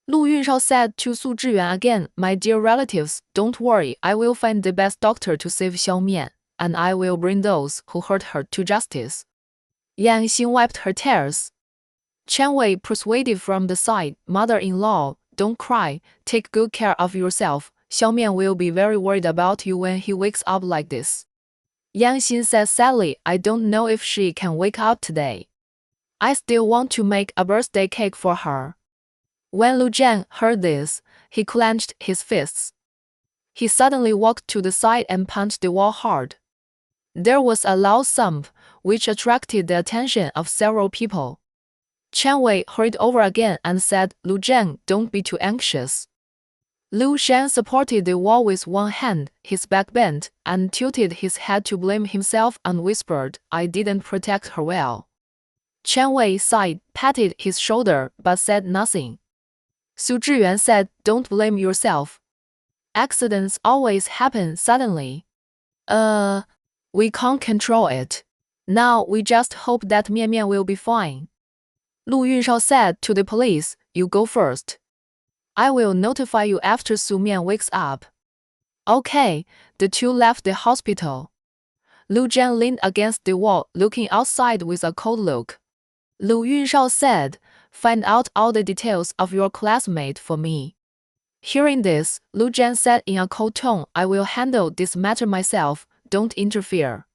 Speaker 1: Lu Yunshao said to Su Zhiyuan again, my dear relatives, don't worry, I will find the best doctor to save Xiao Mian, and I will bring those who hurt her to justice. Yang Xin wiped her tears. Chen Wei persuaded from the side, mother-in-law, don't cry, take good care of yourself, Xiao Mian will be very worried about you when he wakes up like this. Yang Xin said sadly, I don't know if she can wake up today. I still want to make a birthday cake for her. When Lu Zhang heard this, he clenched his fists. He suddenly walked to the side and punched the wall hard. There was a loud thump, which attracted the attention of several people. Chen Wei hurried over again and said, Lu Zhang, don't be too anxious. Lu Shan supported the wall with one hand, his back bent, and tilted his head to blame himself and whispered, I didn't protect her well. Chen Wei sighed, patted his shoulder, but said nothing. Su Zhiyuan said, don't blame yourself. Accidents always happen suddenly. We can't control it. Now we just hope that Mian Mian will be fine. Lu Yunshao said to the police, you go first. I will notify you after Su Mian wakes up. Okay, the two left the hospital. Lu Zhang leaned against the wall, looking outside with a cold look. Lu Yunshao said, find out all the details of your classmate for me. Hearing this, Lu Jian said in a cold tone, I will handle this matter myself, don't interfere.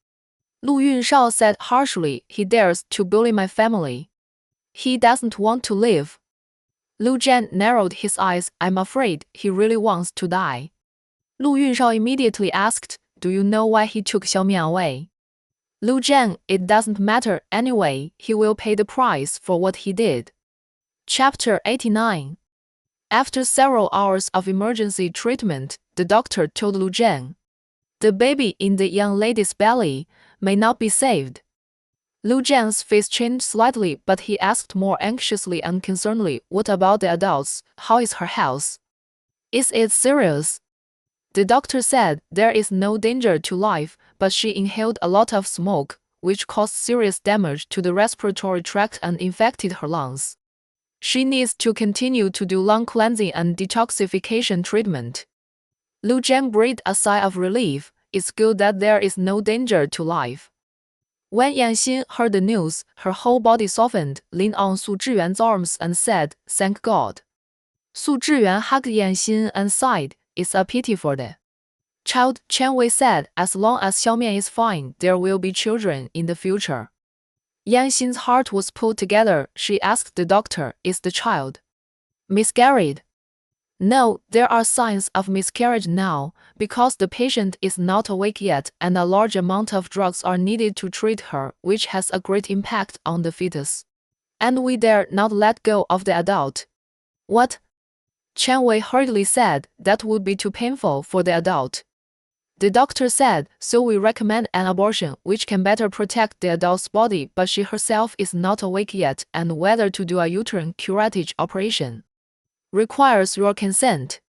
Speaker 1: Lu Yunshao said harshly, he dares to bully my family. He doesn't want to live. Lu Jian narrowed his eyes, I'm afraid he really wants to die. Lu Yunshao immediately asked, do you know why he took Xiaomian away? Lu Jian, it doesn't matter anyway, he will pay the price for what he did. Chapter 89. After several hours of emergency treatment, the doctor told Lu Jian, the baby in the young lady's belly may not be saved. Lu Jian's face changed slightly, but he asked more anxiously and concernedly, what about the adults? How is her health? Is it serious? The doctor said, there is no danger to life, but she inhaled a lot of smoke, which caused serious damage to the respiratory tract and infected her lungs. She needs to continue to do lung cleansing and detoxification treatment. Lu Jian breathed a sigh of relief. It's good that there is no danger to life. When Yanxin heard the news, her whole body softened, leaned on Su Zhiyuan's arms and said, thank God. Su Zhiyuan hugged Yanxin and sighed, it's a pity for the child. Chen Wei said, as long as Xiaomian is fine, there will be children in the future. Yanxin's heart was pulled together. She asked the doctor, is the child miscarried? No, there are signs of miscarriage now, because the patient is not awake yet and a large amount of drugs are needed to treat her, which has a great impact on the fetus. And we dare not let go of the adult. What? Chen Wei hurriedly said, that would be too painful for the adult. The doctor said, so we recommend an abortion which can better protect the adult's body, but she herself is not awake yet, and whether to do a uterine curettage operation requires your consent.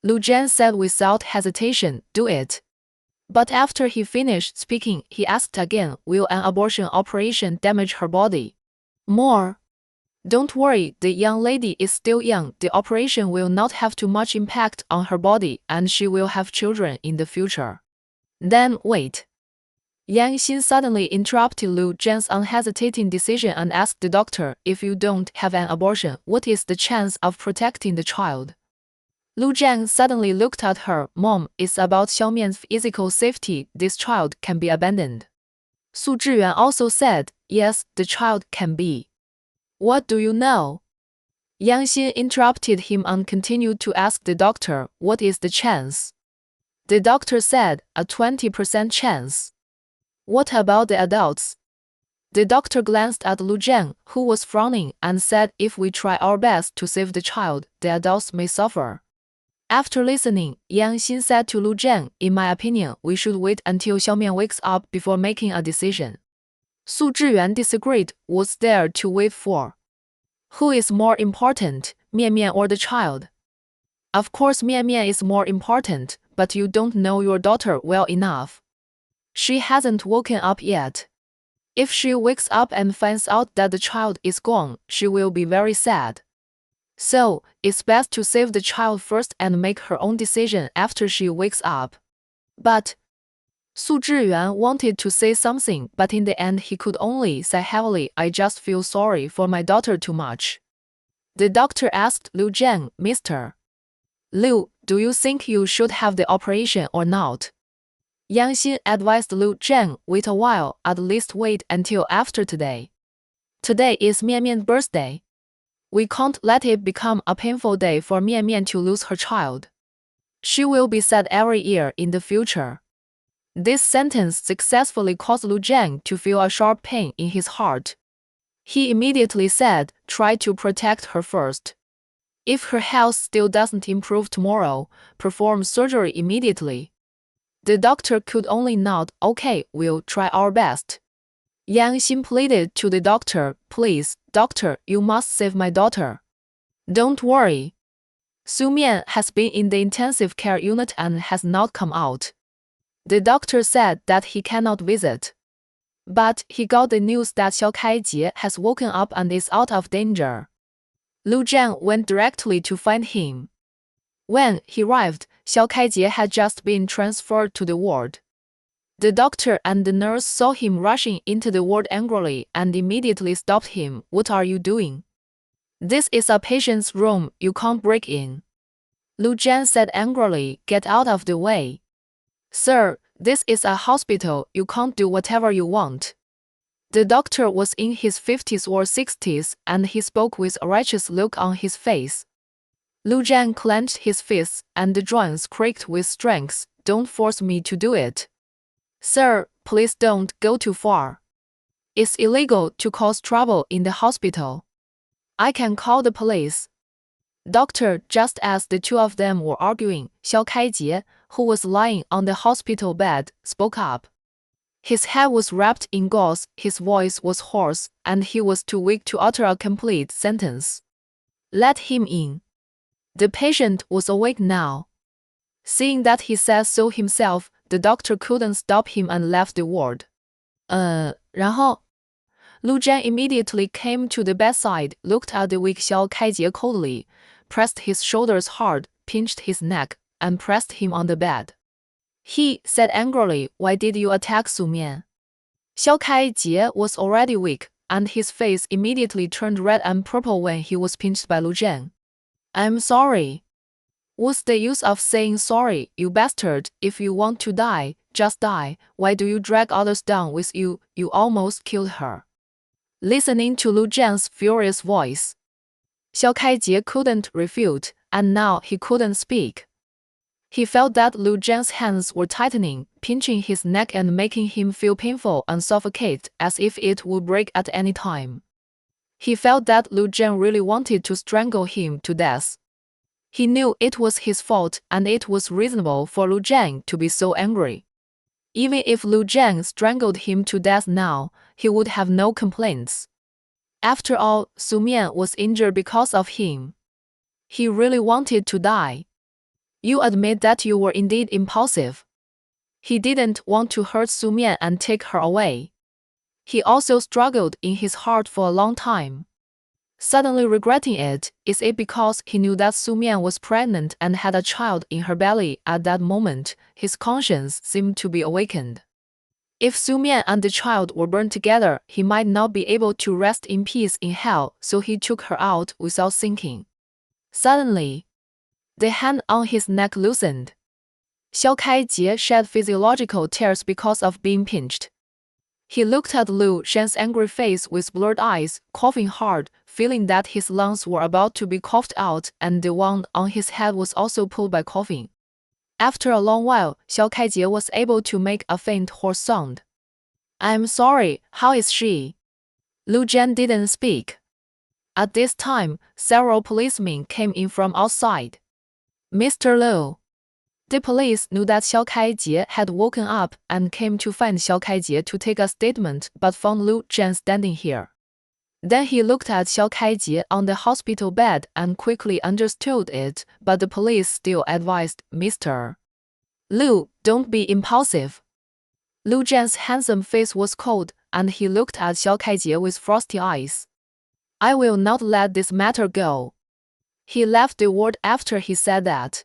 Speaker 1: Lu Jian said without hesitation, do it. But after he finished speaking, he asked again, will an abortion operation damage her body more? Don't worry, the young lady is still young, the operation will not have too much impact on her body and she will have children in the future. Then wait. Yang Xin suddenly interrupted Lu Jian's unhesitating decision and asked the doctor, if you don't have an abortion, what is the chance of protecting the child? Lu Jian suddenly looked at her, Mom, it's about Xiaomian's physical safety, this child can be abandoned. Su Zhiyuan also said, yes, the child can be. What do you know? Yang Xin interrupted him and continued to ask the doctor, what is the chance? The doctor said, a 20% chance. What about the adults? The doctor glanced at Lu Jian, who was frowning, and said, if we try our best to save the child, the adults may suffer. After listening, Yang Xin said to Lu Jian, in my opinion, we should wait until Xiaomian wakes up before making a decision. Su Zhiyuan disagreed, what's there to wait for? Who is more important, Mian Mian or the child? Of course Mian Mian is more important, but you don't know your daughter well enough. She hasn't woken up yet. If she wakes up and finds out that the child is gone, she will be very sad. So, it's best to save the child first and make her own decision after she wakes up. But Su Zhiyuan wanted to say something, but in the end he could only sigh heavily, I just feel sorry for my daughter too much. The doctor asked Lu Jian, Mr. Liu, do you think you should have the operation or not? Yang Xin advised Lu Jian, wait a while, at least wait until after today. Today is Mian Mian's birthday. We can't let it become a painful day for Mian Mian to lose her child. She will be sad every year in the future. This sentence successfully caused Lu Jian to feel a sharp pain in his heart. He immediately said, try to protect her first. If her health still doesn't improve tomorrow, perform surgery immediately. The doctor could only nod, okay, we'll try our best. Yang Xin pleaded to the doctor, please, doctor, you must save my daughter. Don't worry. Su Mian has been in the intensive care unit and has not come out. The doctor said that he cannot visit. But he got the news that Xiao Kaijie has woken up and is out of danger. Lu Jian went directly to find him. When he arrived, Xiao Kaijie had just been transferred to the ward. The doctor and the nurse saw him rushing into the ward angrily and immediately stopped him. What are you doing? This is a patient's room, you can't break in. Lu Jian said angrily, "Get out of the way." "Sir, this is a hospital, you can't do whatever you want." The doctor was in his 50s or 60s, and he spoke with a righteous look on his face. Lu Jian clenched his fists, and the joints creaked with strength. "Don't force me to do it. Sir, please don't go too far. It's illegal to cause trouble in the hospital. I can call the police." Doctor, just as the two of them were arguing, Xiao Kaijie, who was lying on the hospital bed, spoke up. His head was wrapped in gauze, his voice was hoarse, and he was too weak to utter a complete sentence. "Let him in." The patient was awake now. Seeing that he said so himself, the doctor couldn't stop him and left the ward. 然后 Lu Jian immediately came to the bedside, looked at the weak Xiao Kaijie coldly, pressed his shoulders hard, pinched his neck, and pressed him on the bed. He said angrily, "Why did you attack Su Mian?" Xiao Kaijie was already weak, and his face immediately turned red and purple when he was pinched by Lu Jian. "I'm sorry." "What's the use of saying sorry, you bastard? If you want to die, just die. Why do you drag others down with you? You almost killed her." Listening to Lu Jian's furious voice, Xiao Kaijie couldn't refute, and now he couldn't speak. He felt that Lu Jian's hands were tightening, pinching his neck and making him feel painful and suffocate, as if it would break at any time. He felt that Lu Jian really wanted to strangle him to death. He knew it was his fault, and it was reasonable for Lu Jian to be so angry. Even if Lu Jian strangled him to death now, he would have no complaints. After all, Su Mian was injured because of him. He really wanted to die. "You admit that you were indeed impulsive." He didn't want to hurt Su Mian and take her away. He also struggled in his heart for a long time, suddenly regretting it. Is it because he knew that Su Mian was pregnant and had a child in her belly at that moment? His conscience seemed to be awakened. If Su Mian and the child were burned together, he might not be able to rest in peace in hell, so he took her out without thinking. Suddenly, the hand on his neck loosened. Xiao Kaijie shed physiological tears because of being pinched. He looked at Lu Jian's angry face with blurred eyes, coughing hard, feeling that his lungs were about to be coughed out, and the wound on his head was also pulled by coughing. After a long while, Xiao Kaijie was able to make a faint hoarse sound. "I'm sorry, how is she?" Lu Jian didn't speak. At this time, several policemen came in from outside. "Mr. Lu." The police knew that Xiao Kaijie had woken up and came to find Xiao Kaijie to take a statement, but found Lu Jian standing here. Then he looked at Xiao Kaijie on the hospital bed and quickly understood it, but the police still advised, "Mr. Lu, don't be impulsive." Lu Jian's handsome face was cold, and he looked at Xiao Kaijie with frosty eyes. "I will not let this matter go." He left the ward after he said that.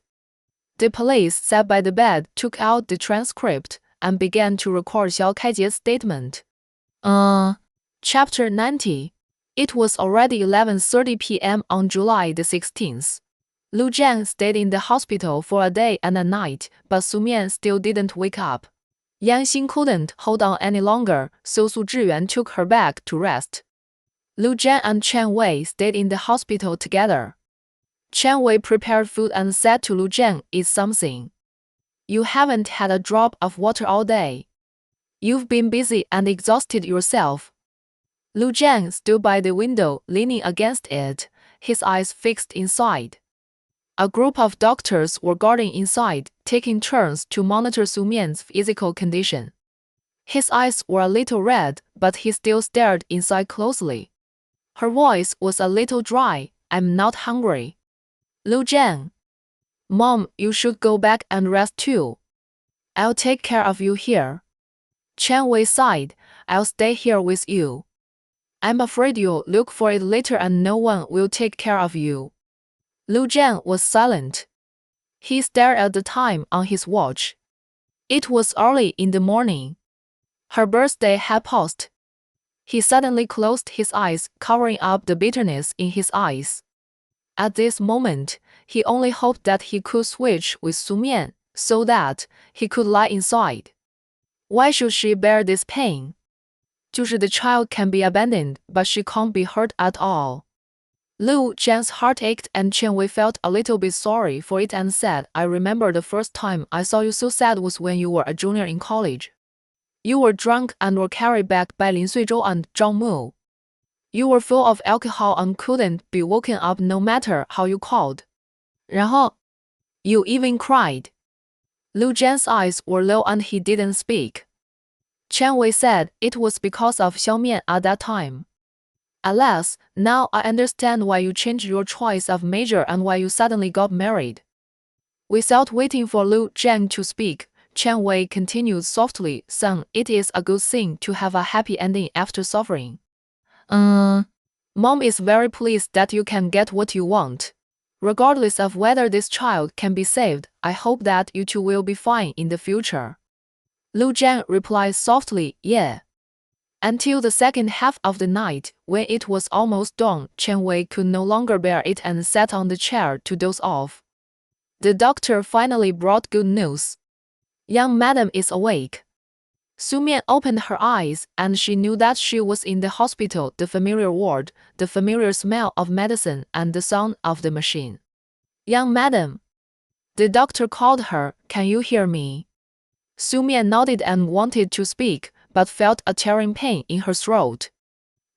Speaker 1: The police sat by the bed, took out the transcript, and began to record Xiao Kaijie's statement. Chapter 90. It was already 11:30 p.m. on July the 16th. Lu Jian stayed in the hospital for a day and a night, but Su Mian still didn't wake up. Yang Xin couldn't hold on any longer, so Su Zhiyuan took her back to rest. Lu Jian and Chen Wei stayed in the hospital together. Chen Wei prepared food and said to Lu Jian, "Eat something. You haven't had a drop of water all day. You've been busy and exhausted yourself." Lu Jian stood by the window, leaning against it, his eyes fixed inside. A group of doctors were guarding inside, taking turns to monitor Su Mian's physical condition. His eyes were a little red, but he still stared inside closely. Her voice was a little dry. "I'm not hungry." "Lu Jian." "Mom, you should go back and rest too. I'll take care of you here." Chen Wei sighed. "I'll stay here with you. I'm afraid you'll look for it later and no one will take care of you." Lu Jian was silent. He stared at the time on his watch. It was early in the morning. Her birthday had passed. He suddenly closed his eyes, covering up the bitterness in his eyes. At this moment, he only hoped that he could switch with Su Mian, so that he could lie inside. Why should she bear this pain? 就是 the child can be abandoned, but she can't be hurt at all. Lu Zhan's heart ached and Chen Wei felt a little bit sorry for it and said, I remember the first time I saw you so sad was when you were a junior in college. You were drunk and were carried back by Lin Suizhou and Zhang Mu. You were full of alcohol and couldn't be woken up no matter how you called. 然后 you even cried. Lu Zhan's eyes were low and he didn't speak. Chen Wei said it was because of Xiao Mian at that time. Alas, now I understand why you changed your choice of major and why you suddenly got married. Without waiting for Lu Zhan to speak, Chen Wei continued softly, Son, it is a good thing to have a happy ending after suffering. Mom is very pleased that you can get what you want. Regardless of whether this child can be saved, I hope that you two will be fine in the future. Lu Zhan replied softly, Yeah. Until the second half of the night, when it was almost dawn, Chen Wei could no longer bear it and sat on the chair to doze off. The doctor finally brought good news. Young madam is awake. Su Mian opened her eyes, and she knew that she was in the hospital, the familiar ward, the familiar smell of medicine, and the sound of the machine. Young madam. The doctor called her, Can you hear me? Su Mian nodded and wanted to speak, but felt a tearing pain in her throat.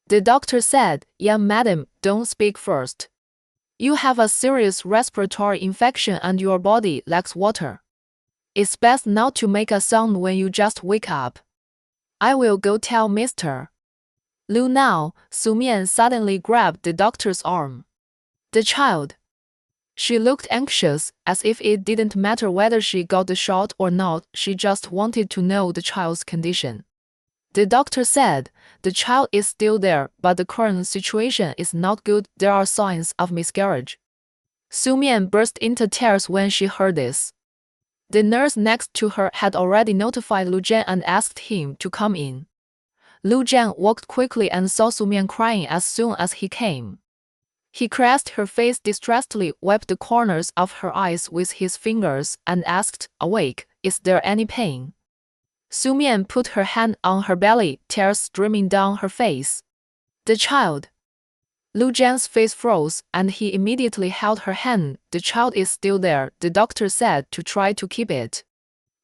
Speaker 1: The doctor said, Young madam, don't speak first. You have a serious respiratory infection and your body lacks water. It's best not to make a sound when you just wake up. I will go tell Mr. Lu now. Su Mian suddenly grabbed the doctor's arm. The child. She looked anxious, as if it didn't matter whether she got the shot or not, she just wanted to know the child's condition. The doctor said, The child is still there, but the current situation is not good, there are signs of miscarriage. Su Mian burst into tears when she heard this. The nurse next to her had already notified Lu Zhan and asked him to come in. Lu Zhan walked quickly and saw Su Mian crying as soon as he came. He caressed her face distressfully, wiped the corners of her eyes with his fingers, and asked, Awake, is there any pain? Su Mian put her hand on her belly, tears streaming down her face. The child. Lu Zhan's face froze, and he immediately held her hand. The child is still there, the doctor said, to try to keep it.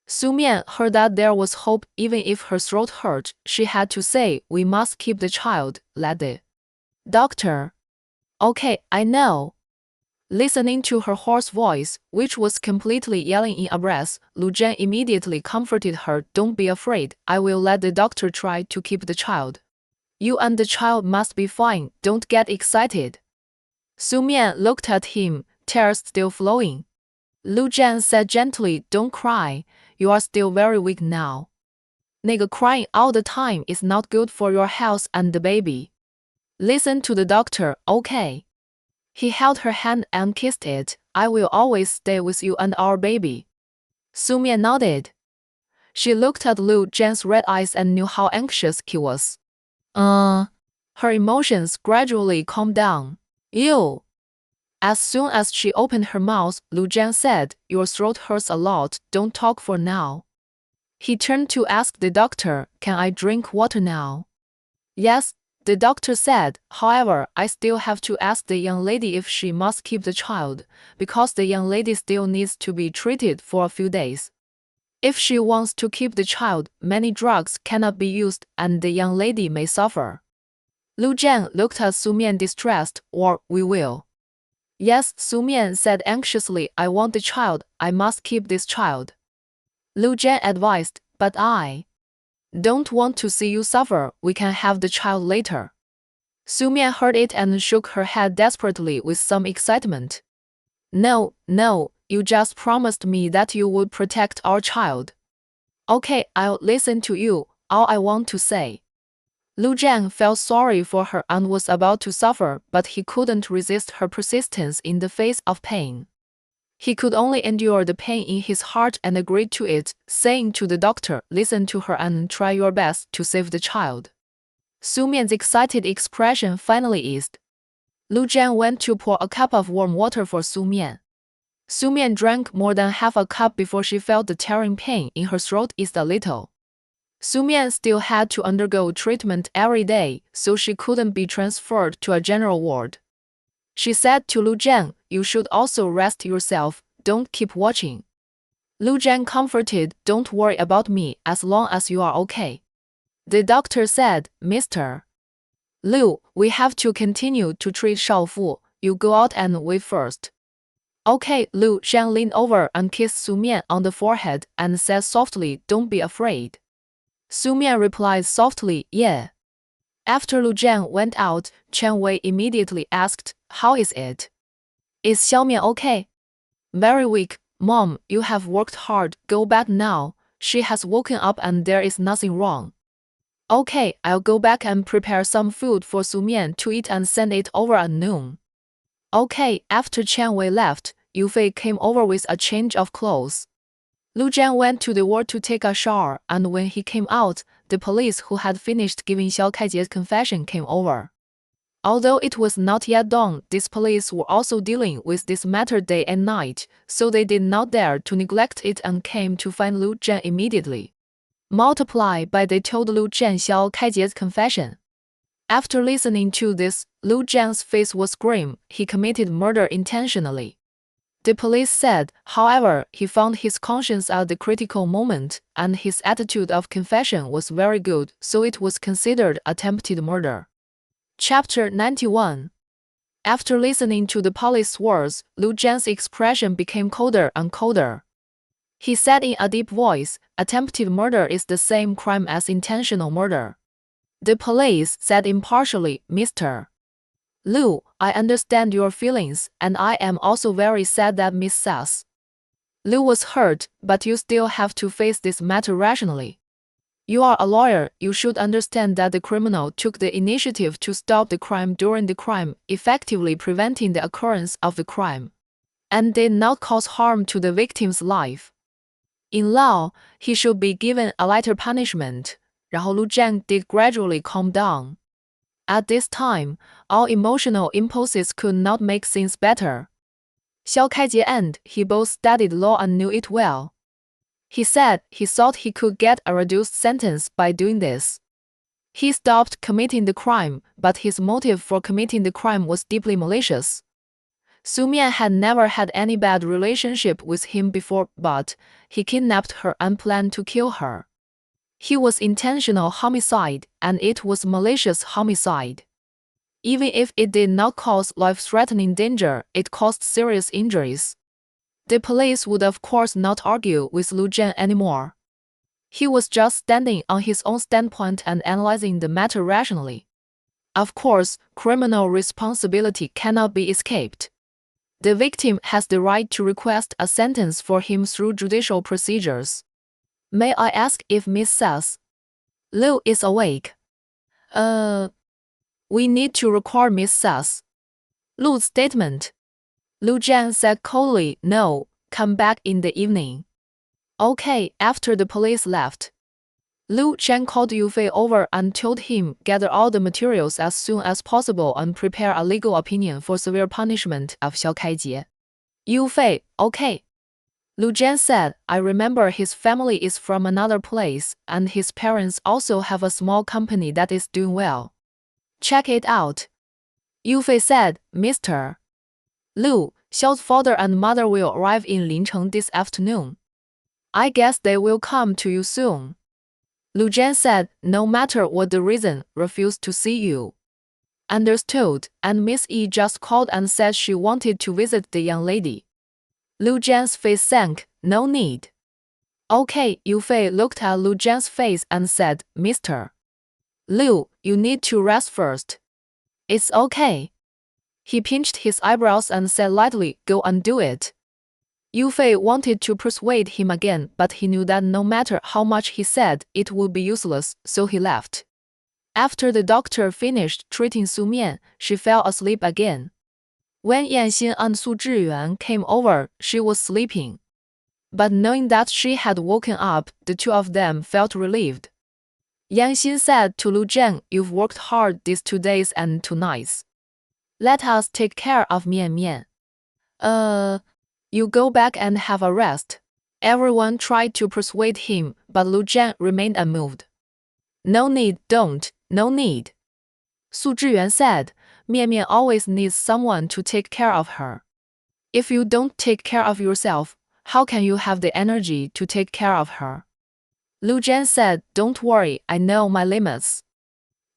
Speaker 1: Su Mian heard that there was hope even if her throat hurt. She had to say, We must keep the child, let the doctor. Okay, I know. Listening to her hoarse voice, which was completely yelling in a breath, Lu Zhan immediately comforted her. Don't be afraid, I will let the doctor try to keep the child. You and the child must be fine, don't get excited. Su Mian looked at him, tears still flowing. Lu Zhan said gently, Don't cry, you are still very weak now. 那个 crying all the time is not good for your health and the baby. Listen to the doctor, okay? He held her hand and kissed it. I will always stay with you and our baby. Su Mian nodded. She looked at Lu Zhan's red eyes and knew how anxious he was. Her emotions gradually calmed down. Ew. As soon as she opened her mouth, Lu Zhan said, Your throat hurts a lot, don't talk for now. He turned to ask the doctor, Can I drink water now? Yes, the doctor said, however, I still have to ask the young lady if she must keep the child, because the young lady still needs to be treated for a few days. If she wants to keep the child, many drugs cannot be used and the young lady may suffer. Lu Zhan looked at Su Mian distressed, or we will. Yes, Su Mian said anxiously, I want the child, I must keep this child. Lu Zhan advised, but I don't want to see you suffer, we can have the child later. Su Mian heard it and shook her head desperately with some excitement. No, you just promised me that you would protect our child. Okay, I'll listen to you, all I want to say. Lu Zhan felt sorry for her and was about to suffer, but he couldn't resist her persistence in the face of pain. He could only endure the pain in his heart and agreed to it, saying to the doctor, Listen to her and try your best to save the child. Su Mian's excited expression finally eased. Lu Jian went to pour a cup of warm water for Su Mian. Su Mian drank more than half a cup before she felt the tearing pain in her throat eased a little. Su Mian still had to undergo treatment every day, so she couldn't be transferred to a general ward. She said to Lu Jian, "You should also rest yourself, don't keep watching." Lu Jian comforted, "Don't worry about me as long as you are okay." The doctor said, "Mr. Lu, we have to continue to treat Shaofu. You go out and wait first." "Okay." Lu Jian leaned over and kissed Su Mian on the forehead and said softly, "Don't be afraid." Su Mian replied softly, "Yeah." After Lu Jian went out, Chen Wei immediately asked, "How is it? Is Xiaomian okay?" "Very weak. Mom, you have worked hard, go back now. She has woken up and there is nothing wrong." "Okay, I'll go back and prepare some food for Su Mian to eat and send it over at noon." "Okay." After Chen Wei left, Yu Fei came over with a change of clothes. Lu Jian went to the ward to take a shower, and when he came out, the police who had finished giving Xiao Kaijie's confession came over. Although it was not yet dawn, these police were also dealing with this matter day and night, so they did not dare to neglect it and came to find Lu Jian immediately. Multiply by they told Lu Jian Xiao Kaijie's confession. After listening to this, Lu Jian's face was grim. He committed murder intentionally. The police said, however, he found his conscience at the critical moment, and his attitude of confession was very good, so it was considered attempted murder. Chapter 91. After listening to the police's words, Lu Jian's expression became colder and colder. He said in a deep voice, "Attempted murder is the same crime as intentional murder." The police said impartially, "Mr. Lu, I understand your feelings, and I am also very sad that Miss Sass. Lu was hurt, but you still have to face this matter rationally. You are a lawyer, you should understand that the criminal took the initiative to stop the crime during the crime, effectively preventing the occurrence of the crime, and did not cause harm to the victim's life. In law, he should be given a lighter punishment." 然后 Lu Jian did gradually calm down. At this time, all emotional impulses could not make things better. Xiao Kaijie and he both studied law and knew it well. He said he thought he could get a reduced sentence by doing this. He stopped committing the crime, but his motive for committing the crime was deeply malicious. Su Mian had never had any bad relationship with him before, but he kidnapped her and planned to kill her. He was intentional homicide, and it was malicious homicide. Even if it did not cause life-threatening danger, it caused serious injuries. The police would of course not argue with Lu Jian anymore. He was just standing on his own standpoint and analyzing the matter rationally. Of course, criminal responsibility cannot be escaped. The victim has the right to request a sentence for him through judicial procedures. "May I ask if Miss Sass Lu is awake?" We need to record Miss Sass Lu's statement." Lu Jian said coldly, "No, come back in the evening." "Okay." After the police left, Lu Jian called Yu Fei over and told him gather all the materials as soon as possible and prepare a legal opinion for severe punishment of Xiao Kaijie. Yu Fei, "Okay." Lu Jian said, "I remember his family is from another place, and his parents also have a small company that is doing well. Check it out." Yu Fei said, "Mr. Lu, Xiao's father and mother will arrive in Lincheng this afternoon. I guess they will come to you soon." Lu Jian said, "No matter what the reason, refuse to see you." "Understood," and Miss Yi just called and said she wanted to visit the young lady. Lu Jian's face sank. "No need." "Okay." Yu Fei looked at Lu Jian's face and said, "Mr. Lu, you need to rest first." "It's okay." He pinched his eyebrows and said lightly, "Go and do it." Yu Fei wanted to persuade him again, but he knew that no matter how much he said, it would be useless, so he left. After the doctor finished treating Su Mian, she fell asleep again. When Yanxin and Su Zhiyuan came over, she was sleeping. But knowing that she had woken up, the two of them felt relieved. Yanxin said to Lu Jian, "You've worked hard these 2 days and 2 nights. Let us take care of Mian Mian. You go back and have a rest. Everyone tried to persuade him, but Lu Jian remained unmoved. No need, don't, no need. Su Zhiyuan said, Mian Mian always needs someone to take care of her. If you don't take care of yourself, how can you have the energy to take care of her? Lu Jian said, don't worry, I know my limits.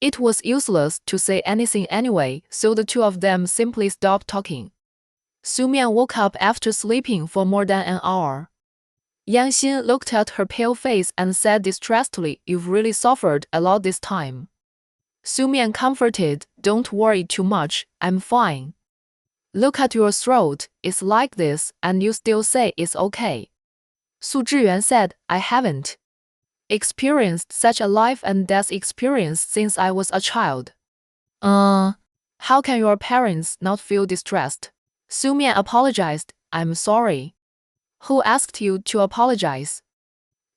Speaker 1: It was useless to say anything anyway, so the two of them simply stopped talking. Su Mian woke up after sleeping for more than an hour. Yang Xin looked at her pale face and said distressfully, you've really suffered a lot this time. Su Mian comforted, don't worry too much, I'm fine. Look at your throat, it's like this, and you still say it's okay. Su Zhiyuan said, I haven't experienced such a life and death experience since I was a child. How can your parents not feel distressed? Su Mian apologized, I'm sorry. Who asked you to apologize?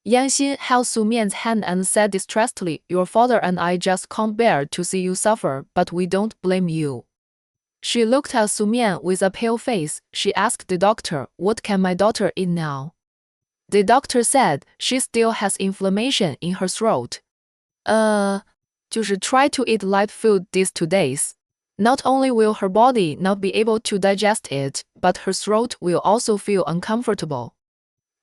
Speaker 1: Yang Xin held Su Mian's hand and said distressedly, your father and I just can't bear to see you suffer, but we don't blame you. She looked at Su Mian with a pale face. She asked the doctor, what can my daughter eat now? The doctor said, she still has inflammation in her throat. Just try to eat light food these 2 days. Not only will her body not be able to digest it, but her throat will also feel uncomfortable.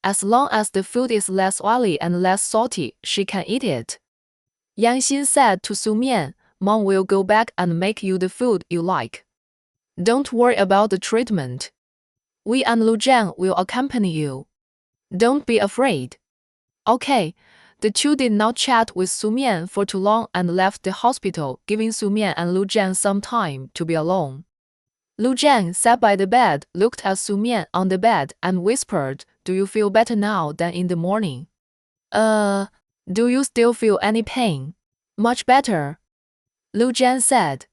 Speaker 1: As long as the food is less oily and less salty, she can eat it. Yang Xin said to Su Mian, Mom will go back and make you the food you like. Don't worry about the treatment. We and Lu Jian will accompany you. Don't be afraid. Okay. The two did not chat with Su Mian for too long and left the hospital, giving Su Mian and Lu Jian some time to be alone. Lu Jian sat by the bed, looked at Su Mian on the bed, and whispered, do you feel better now than in the morning? Do you still feel any pain? Much better. Lu Jian said.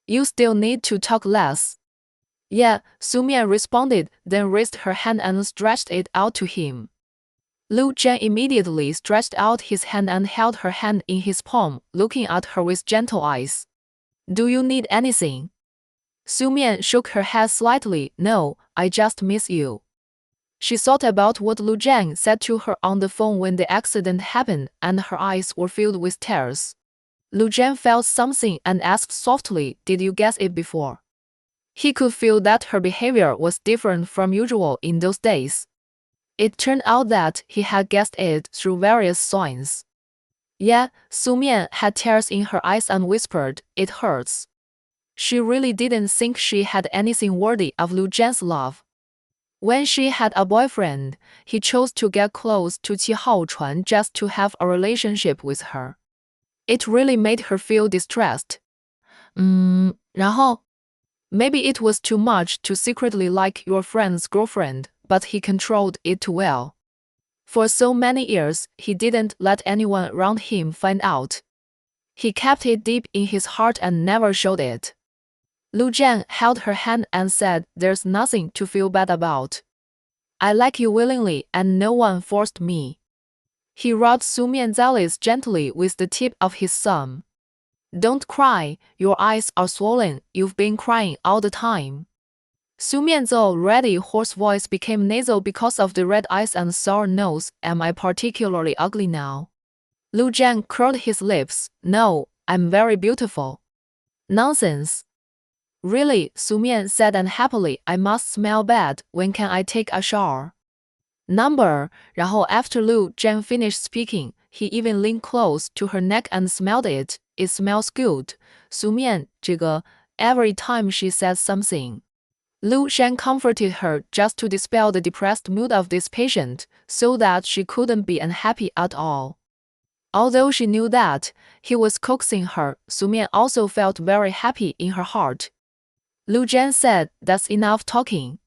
Speaker 1: You still need to talk less. Yeah, Su Mian responded, then raised her hand and stretched it out to him. Lu Jian immediately stretched out his hand and held her hand in his palm, looking at her with gentle eyes. Do you need anything? Su Mian shook her head slightly. No, I just miss you. She thought about what Lu Jian said to her on the phone when the accident happened, and her eyes were filled with tears. Lu Jian felt something and asked softly, did you guess it before? He could feel that her behavior was different from usual in those days. It turned out that he had guessed it through various signs. Yeah, Su Mian had tears in her eyes and whispered, it hurts. She really didn't think she had anything worthy of Lu Jian's love. When she had a boyfriend, he chose to get close to Qi Haochuan just to have a relationship with her. It really made her feel distressed. 然后? Maybe it was too much to secretly like your friend's girlfriend, but he controlled it too well. For so many years, he didn't let anyone around him find out. He kept it deep in his heart and never showed it. Lu Jian held her hand and said, there's nothing to feel bad about. I like you willingly and no one forced me. He rubbed Su Mian's eyelids gently with the tip of his thumb. Don't cry, your eyes are swollen, you've been crying all the time. Su Mian's already hoarse voice became nasal because of the red eyes and sour nose. Am I particularly ugly now? Lu Jian curled his lips. No, I'm very beautiful. Nonsense. Really, Su Mian said unhappily, I must smell bad. When can I take a shower? Number. 然后 after Lu Jian finished speaking, he even leaned close to her neck and smelled it. It smells good. Su Mian, 这个, every time she said something. Lu Jian comforted her just to dispel the depressed mood of this patient, so that she couldn't be unhappy at all. Although she knew that he was coaxing her, Su Mian also felt very happy in her heart. Lu Jian said, that's enough talking.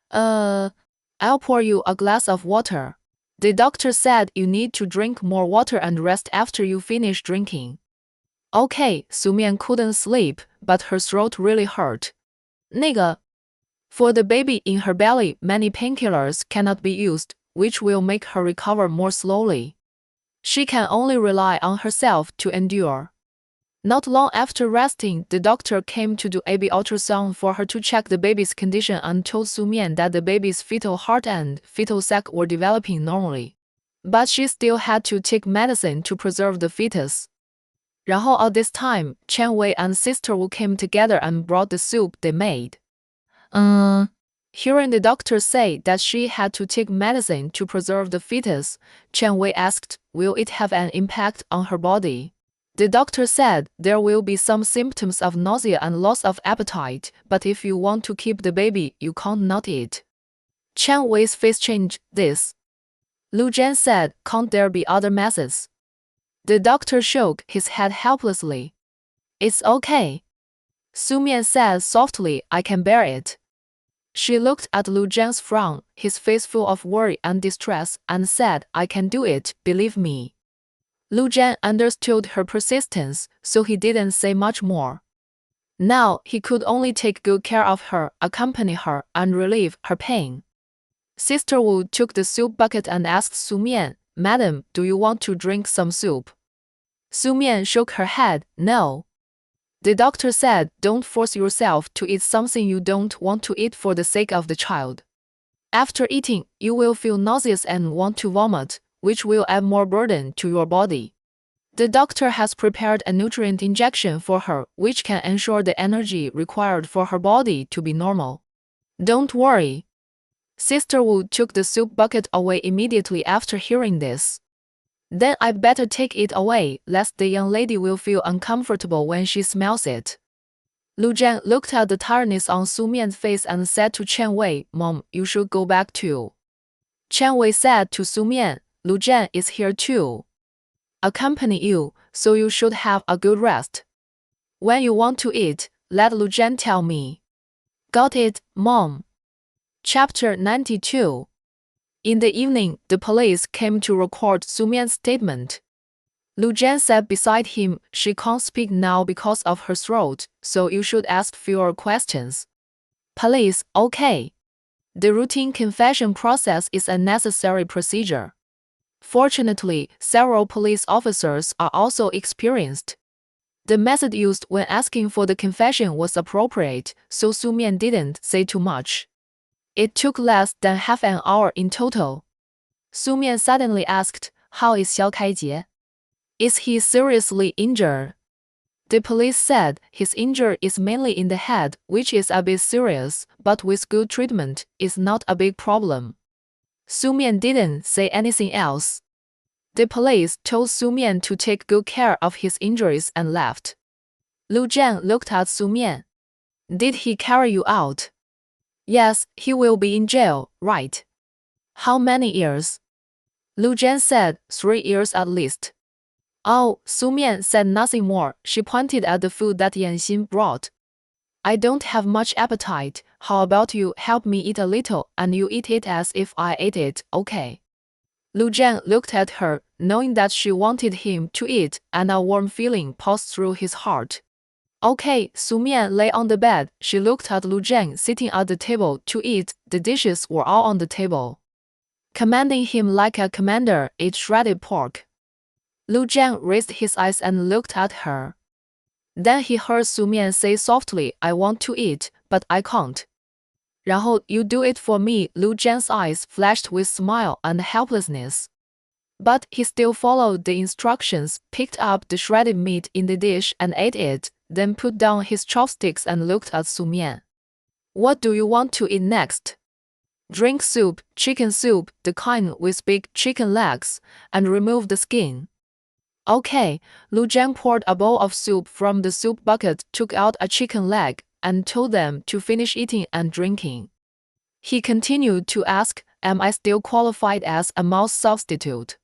Speaker 1: I'll pour you a glass of water. The doctor said you need to drink more water and rest after you finish drinking. Okay, Su Mian couldn't sleep, but her throat really hurt. 那个, for the baby in her belly, many painkillers cannot be used, which will make her recover more slowly. She can only rely on herself to endure. Not long after resting, the doctor came to do AB ultrasound for her to check the baby's condition and told Su Mian that the baby's fetal heart and fetal sac were developing normally. But she still had to take medicine to preserve the fetus. 然后 at this time, Chen Wei and Sister Wu came together and brought the soup they made. Hearing the doctor say that she had to take medicine to preserve the fetus, Chen Wei asked, will it have an impact on her body? The doctor said there will be some symptoms of nausea and loss of appetite, but if you want to keep the baby, you can't not eat. Chen Wei's face changed. This. Lu Zhen said, can't there be other methods? The doctor shook his head helplessly. It's okay. Su Mian said softly, I can bear it. She looked at Lu Zhen's frown, his face full of worry and distress, and said, I can do it, believe me. Lu Zhen understood her persistence, so he didn't say much more. Now he could only take good care of her, accompany her, and relieve her pain. Sister Wu took the soup bucket and asked Su Mian, Madam, do you want to drink some soup? Su Mian shook her head, no. The doctor said, don't force yourself to eat something you don't want to eat for the sake of the child. After eating, you will feel nauseous and want to vomit, which will add more burden to your body. The doctor has prepared a nutrient injection for her, which can ensure the energy required for her body to be normal. Don't worry. Sister Wu took the soup bucket away immediately after hearing this. Then I'd better take it away, lest the young lady will feel uncomfortable when she smells it. Lu Zhen looked at the tiredness on Su Mian's face and said to Chen Wei, Mom, you should go back too. Chen Wei said to Su Mian, Lu Zhen is here too. Accompany you, so you should have a good rest. When you want to eat, let Lu Zhen tell me. Got it, Mom. Chapter 92. In the evening, the police came to record Su Mian's statement. Lu Zhen sat beside him, she can't speak now because of her throat, so you should ask fewer questions. Police, okay. The routine confession process is a necessary procedure. Fortunately, several police officers are also experienced. The method used when asking for the confession was appropriate, so Su Mian didn't say too much. It took less than half an hour in total. Su Mian suddenly asked, How is Xiao Kaijie? Is he seriously injured? The police said his injury is mainly in the head, which is a bit serious, but with good treatment, is not a big problem. Su Mian didn't say anything else. The police told Su Mian to take good care of his injuries and left. Lu Zhen looked at Su Mian. Did he carry you out? Yes, he will be in jail, right? How many years? Lu Zhen said, 3 years at least. Oh, Su Mian said nothing more. She pointed at the food that Yan Xin brought. I don't have much appetite. How about you help me eat a little and you eat it as if I ate it, okay? Lu Zhen looked at her, knowing that she wanted him to eat, and a warm feeling passed through his heart. Okay, Su Mian lay on the bed. She looked at Lu Zhen sitting at the table to eat. The dishes were all on the table. Commanding him like a commander, ate shredded pork. Lu Zhen raised his eyes and looked at her. Then he heard Su Mian say softly, I want to eat, but I can't. 然后 you do it for me. Lu Zhen's eyes flashed with smile and helplessness. But he still followed the instructions, picked up the shredded meat in the dish and ate it, then put down his chopsticks and looked at Su Mian. What do you want to eat next? Drink soup, chicken soup, the kind with big chicken legs, and remove the skin. Okay, Lu Zhen poured a bowl of soup from the soup bucket, took out a chicken leg, and told them to finish eating and drinking. He continued to ask, Am I still qualified as a mouse substitute?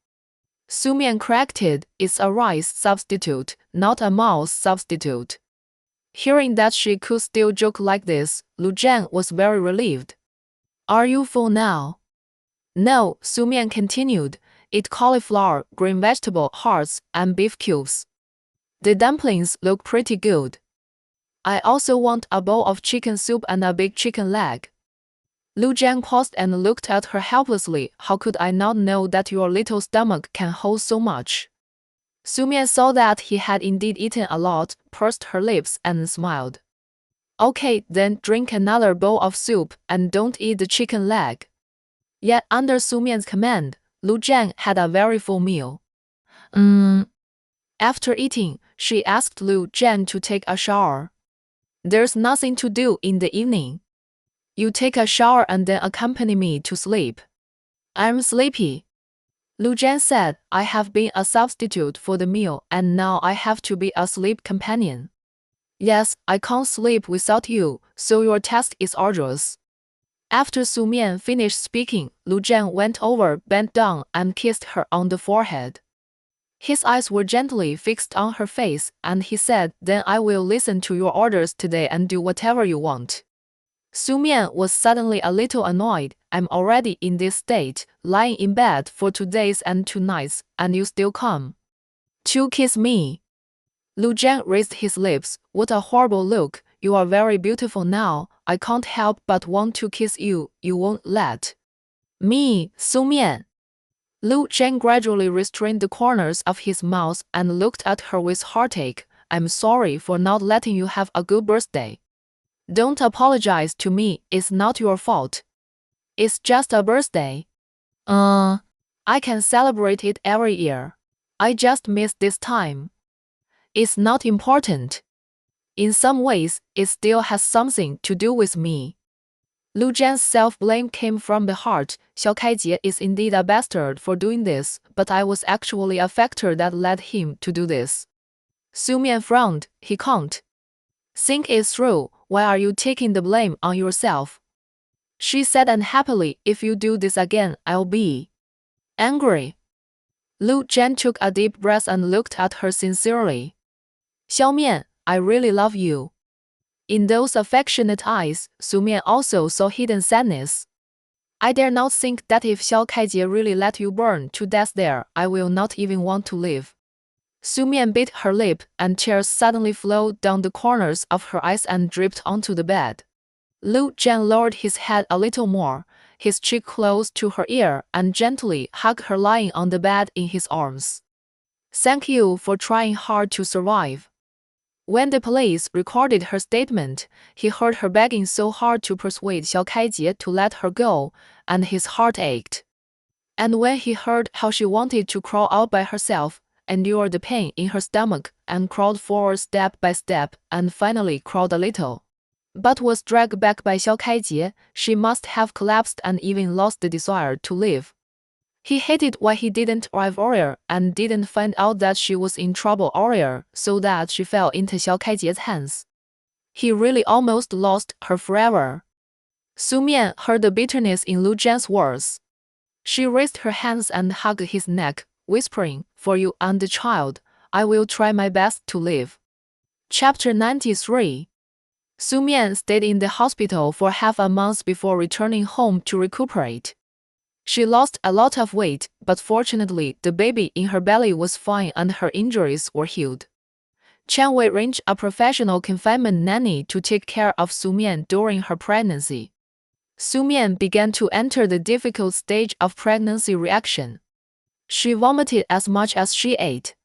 Speaker 1: Su Mian corrected, It's a rice substitute, not a mouse substitute. Hearing that she could still joke like this, Lu Zhen was very relieved. Are you full now? No, Su Mian continued. Eat cauliflower, green vegetable hearts, and beef cubes. The dumplings look pretty good. I also want a bowl of chicken soup and a big chicken leg. Lu Zhen paused and looked at her helplessly. How could I not know that your little stomach can hold so much? Sumian saw that he had indeed eaten a lot, pursed her lips and smiled. Okay, then drink another bowl of soup and don't eat the chicken leg. Yet under Sumian's command, Lu Zhang had a very full meal. After eating, she asked Lu Zhang to take a shower. There's nothing to do in the evening. You take a shower and then accompany me to sleep. I'm sleepy. Lu Zhang said, I have been a substitute for the meal and now I have to be a sleep companion. Yes, I can't sleep without you, so your task is arduous. After Sumian finished speaking, Lu Zhang went over, bent down, and kissed her on the forehead. His eyes were gently fixed on her face, and he said, Then I will listen to your orders today and do whatever you want. Sumian was suddenly a little annoyed. I'm already in this state, lying in bed for 2 days and 2 nights, and you still come to kiss me. Lu Zhang raised his lips. What a horrible look. You are very beautiful now. I can't help but want to kiss you. You won't let me, Sumian. Lu Zhang gradually restrained the corners of his mouth and looked at her with heartache. I'm sorry for not letting you have a good birthday. Don't apologize to me, it's not your fault. It's just a birthday. I can celebrate it every year. I just missed this time. It's not important. In some ways, it still has something to do with me. Lu Zhang's self-blame came from the heart. Xiao Kaijie is indeed a bastard for doing this, but I was actually a factor that led him to do this. Sumian frowned. He can't think it through. Why are you taking the blame on yourself? She said unhappily, if you do this again, I'll be angry. Lu Zhang took a deep breath and looked at her sincerely. Xiaomian, I really love you. In those affectionate eyes, Sumian also saw hidden sadness. I dare not think that if Xiao Kaijie really let you burn to death there, I will not even want to live. Sumian bit her lip, and tears suddenly flowed down the corners of her eyes and dripped onto the bed. Lu Zhang lowered his head a little more, his cheek close to her ear, and gently hugged her lying on the bed in his arms. Thank you for trying hard to survive. When the police recorded her statement, he heard her begging so hard to persuade Xiao Kaijie to let her go, and his heart ached. And when he heard how she wanted to crawl out by herself, endured the pain in her stomach, and crawled forward step by step, and finally crawled a little, but was dragged back by Xiao Kaijie, she must have collapsed and even lost the desire to live. He hated why he didn't arrive earlier and didn't find out that she was in trouble earlier, so that she fell into Xiao Kaijie's hands. He really almost lost her forever. Sumian heard the bitterness in Lu Zhang's words. She raised her hands and hugged his neck, whispering, For you and the child, I will try my best to live. Chapter 93. Sumian stayed in the hospital for half a month before returning home to recuperate. She lost a lot of weight, but fortunately the baby in her belly was fine and her injuries were healed. Chen Wei arranged a professional confinement nanny to take care of Sumian during her pregnancy. Sumian began to enter the difficult stage of pregnancy reaction. She vomited as much as she ate.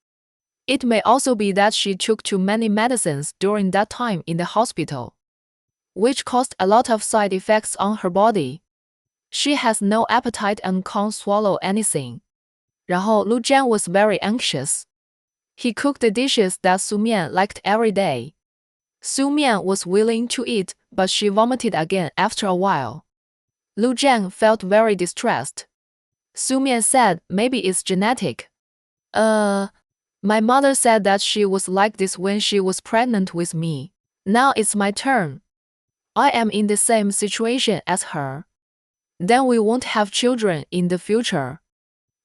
Speaker 1: It may also be that she took too many medicines during that time in the hospital, which caused a lot of side effects on her body. She has no appetite and can't swallow anything. 然后 Lu Zhang was very anxious. He cooked the dishes that Sumian liked every day. Sumian was willing to eat, but she vomited again after a while. Lu Zhang felt very distressed. Sumian said, maybe it's genetic. My mother said that she was like this when she was pregnant with me. Now it's my turn. I am in the same situation as her. Then we won't have children in the future.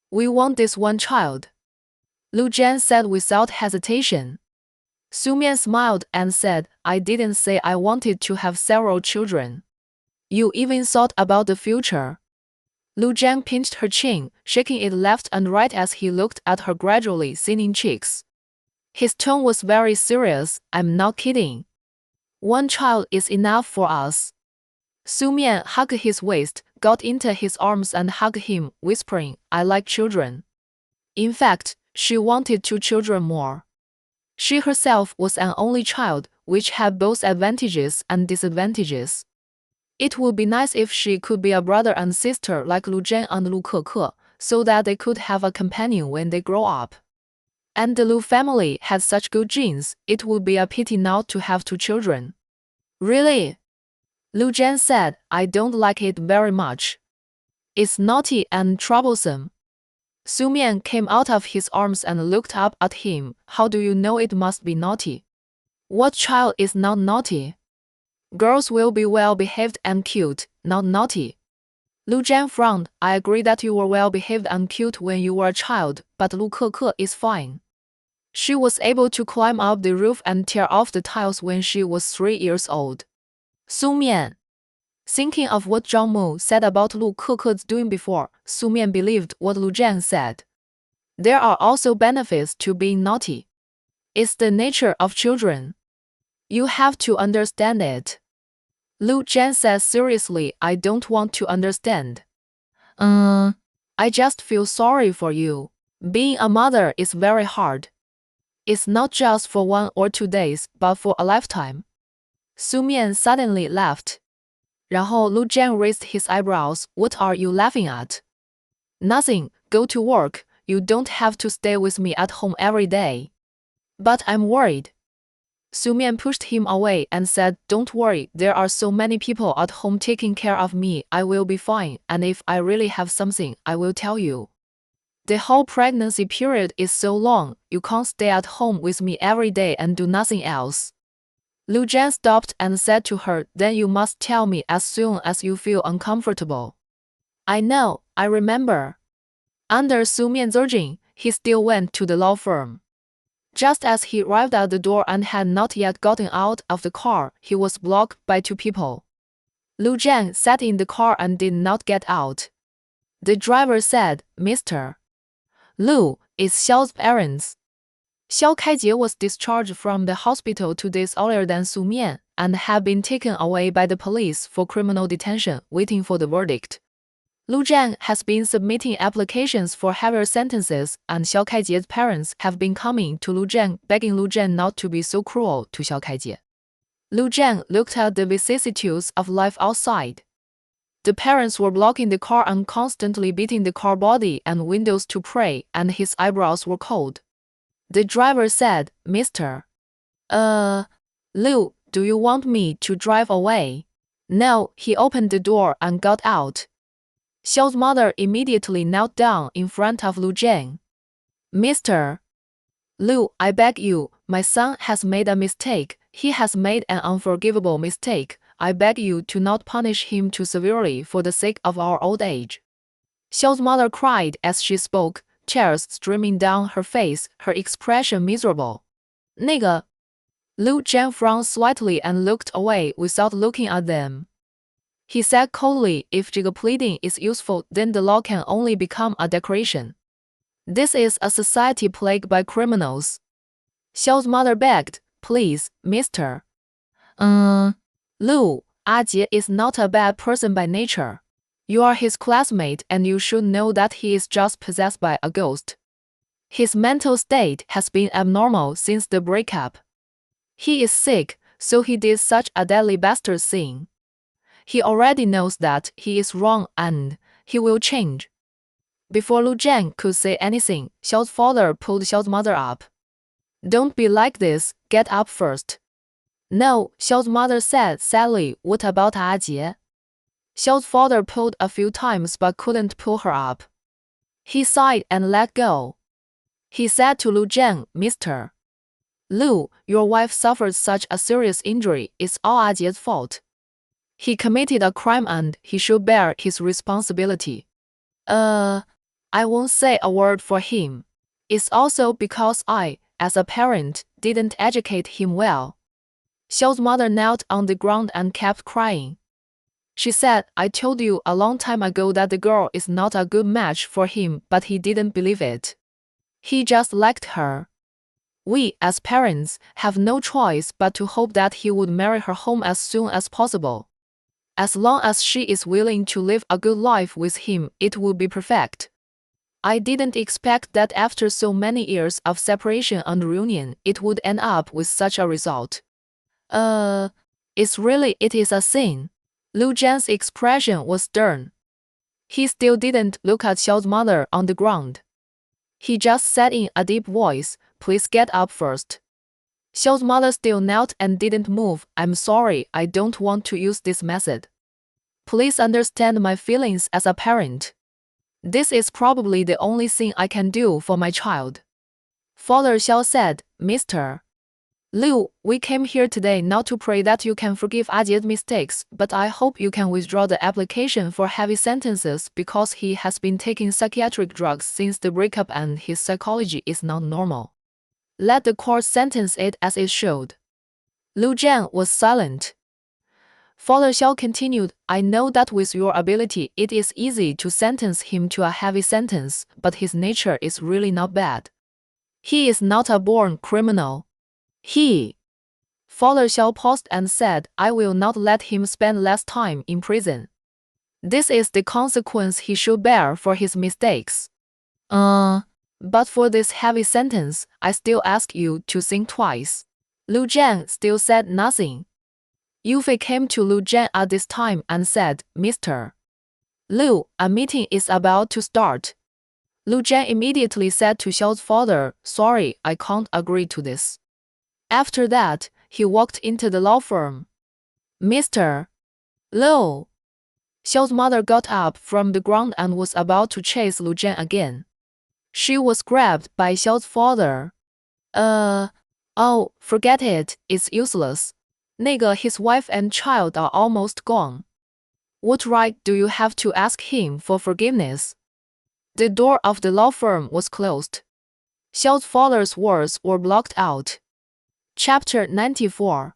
Speaker 1: We want this one child. Lu Zhang said without hesitation. Sumian smiled and said, I didn't say I wanted to have several children. You even thought about the future. Lu Zhang pinched her chin, shaking it left and right as he looked at her gradually thinning cheeks. His tone was very serious. I'm not kidding. One child is enough for us. Sumian hugged his waist, got into his arms and hugged him, whispering, I like children. In fact, she wanted 2 children more. She herself was an only child, which had both advantages and disadvantages. It would be nice if she could be a brother and sister like Lu Zhen and Lu Keke, so that they could have a companion when they grow up. And the Lu family had such good genes, it would be a pity not to have 2 children. Really? Lu Zhen said, I don't like it very much. It's naughty and troublesome. Su Mian came out of his arms and looked up at him. How do you know it must be naughty? What child is not naughty? Girls will be well-behaved and cute, not naughty. Lu Zhen frowned. I agree that you were well-behaved and cute when you were a child, but Lu Keke is fine. She was able to climb up the roof and tear off the tiles when she was 3 years old. Su Mian. Thinking of what Zhang Mu said about Lu Keke's doing before, Su Mian believed what Lu Zhen said. There are also benefits to being naughty. It's the nature of children. You have to understand it. Lu Zhen said seriously, I don't want to understand. I just feel sorry for you. Being a mother is very hard. It's not just for 1 or 2 days, but for a lifetime. Su Mian suddenly laughed. 然后 Lu Zhen raised his eyebrows. What are you laughing at? Nothing. Go to work. You don't have to stay with me at home every day. But I'm worried. Su Mian pushed him away and said, Don't worry, there are so many people at home taking care of me. I will be fine, and if I really have something, I will tell you. The whole pregnancy period is so long, you can't stay at home with me every day and do nothing else. Lu Zhen stopped and said to her, Then you must tell me as soon as you feel uncomfortable. I know, I remember. Under Su Mian's urging, he still went to the law firm. Just as he arrived at the door and had not yet gotten out of the car, he was blocked by 2 people. Lu Zhen sat in the car and did not get out. The driver said, Mr. Lu, it's Xiao's parents. Xiao Kaijie was discharged from the hospital 2 days earlier than Su Mian and had been taken away by the police for criminal detention, waiting for the verdict. Lu Zhen has been submitting applications for heavier sentences, and Xiao Kaijie's parents have been coming to Lu Zhen, begging Lu Zhen not to be so cruel to Xiao Kaijie. Lu Zhen looked at the vicissitudes of life outside. The parents were blocking the car and constantly beating the car body and windows to pray, and his eyebrows were cold. The driver said, Mr. Lu, do you want me to drive away? No, he opened the door and got out. Xiao's mother immediately knelt down in front of Lu Zhen. Mr. Lu, I beg you, my son has made a mistake. He has made an unforgivable mistake. I beg you to not punish him too severely for the sake of our old age. Xiao's mother cried as she spoke, tears streaming down her face, her expression miserable. 那个 Lu Zhen frowned slightly and looked away without looking at them. He said coldly, if 这个 pleading is useful, then the law can only become a decoration. This is a society plagued by criminals. Xiao's mother begged, Please, Mr. Lu, Ajie is not a bad person by nature. You are his classmate and you should know that he is just possessed by a ghost. His mental state has been abnormal since the breakup. He is sick, so he did such a deadly bastard thing. He already knows that he is wrong and he will change. Before Lu Zhen could say anything, Xiao's father pulled Xiao's mother up. Don't be like this, get up first. No, Xiao's mother said sadly, what about Ajie? Xiao's father pulled a few times but couldn't pull her up. He sighed and let go. He said to Lu Zhen, Mr. Lu, your wife suffered such a serious injury, it's all Ajie's fault. He committed a crime and he should bear his responsibility. I won't say a word for him. It's also because I, as a parent, didn't educate him well. Xiao's mother knelt on the ground and kept crying. She said, I told you a long time ago that the girl is not a good match for him, but he didn't believe it. He just liked her. We, as parents, have no choice but to hope that he would marry her home as soon as possible. As long as she is willing to live a good life with him, it would be perfect. I didn't expect that after so many years of separation and reunion, it would end up with such a result. It is a sin. Lu Zhan's expression was stern. He still didn't look at Xiao's mother on the ground. He just said in a deep voice, "Please get up first." Xiao's mother still knelt and didn't move. "I'm sorry, I don't want to use this method. Please understand my feelings as a parent. This is probably the only thing I can do for my child." Father Xiao said, "Mr. Liu, we came here today not to pray that you can forgive Ajie's mistakes, but I hope you can withdraw the application for heavy sentences because he has been taking psychiatric drugs since the breakup and his psychology is not normal. Let the court sentence it as it should." Lu Zhan was silent. Father Xiao continued, "I know that with your ability it is easy to sentence him to a heavy sentence, but his nature is really not bad. He is not a born criminal. Father Xiao paused and said, "I will not let him spend less time in prison. This is the consequence he should bear for his mistakes. But for this heavy sentence, I still ask you to think twice." Lu Zhan still said nothing. Yufei came to Lu Zhan at this time and said, "Mr. Liu, a meeting is about to start." Lu Zhan immediately said to Xiao's father, "Sorry, I can't agree to this." After that, he walked into the law firm. "Mr. Liu." Xiao's mother got up from the ground and was about to chase Lu Zhan again. She was grabbed by Xiao's father. Oh, forget it, it's useless. His wife and child are almost gone. What right do you have to ask him for forgiveness?" The door of the law firm was closed. Xiao's father's words were blocked out. Chapter 94.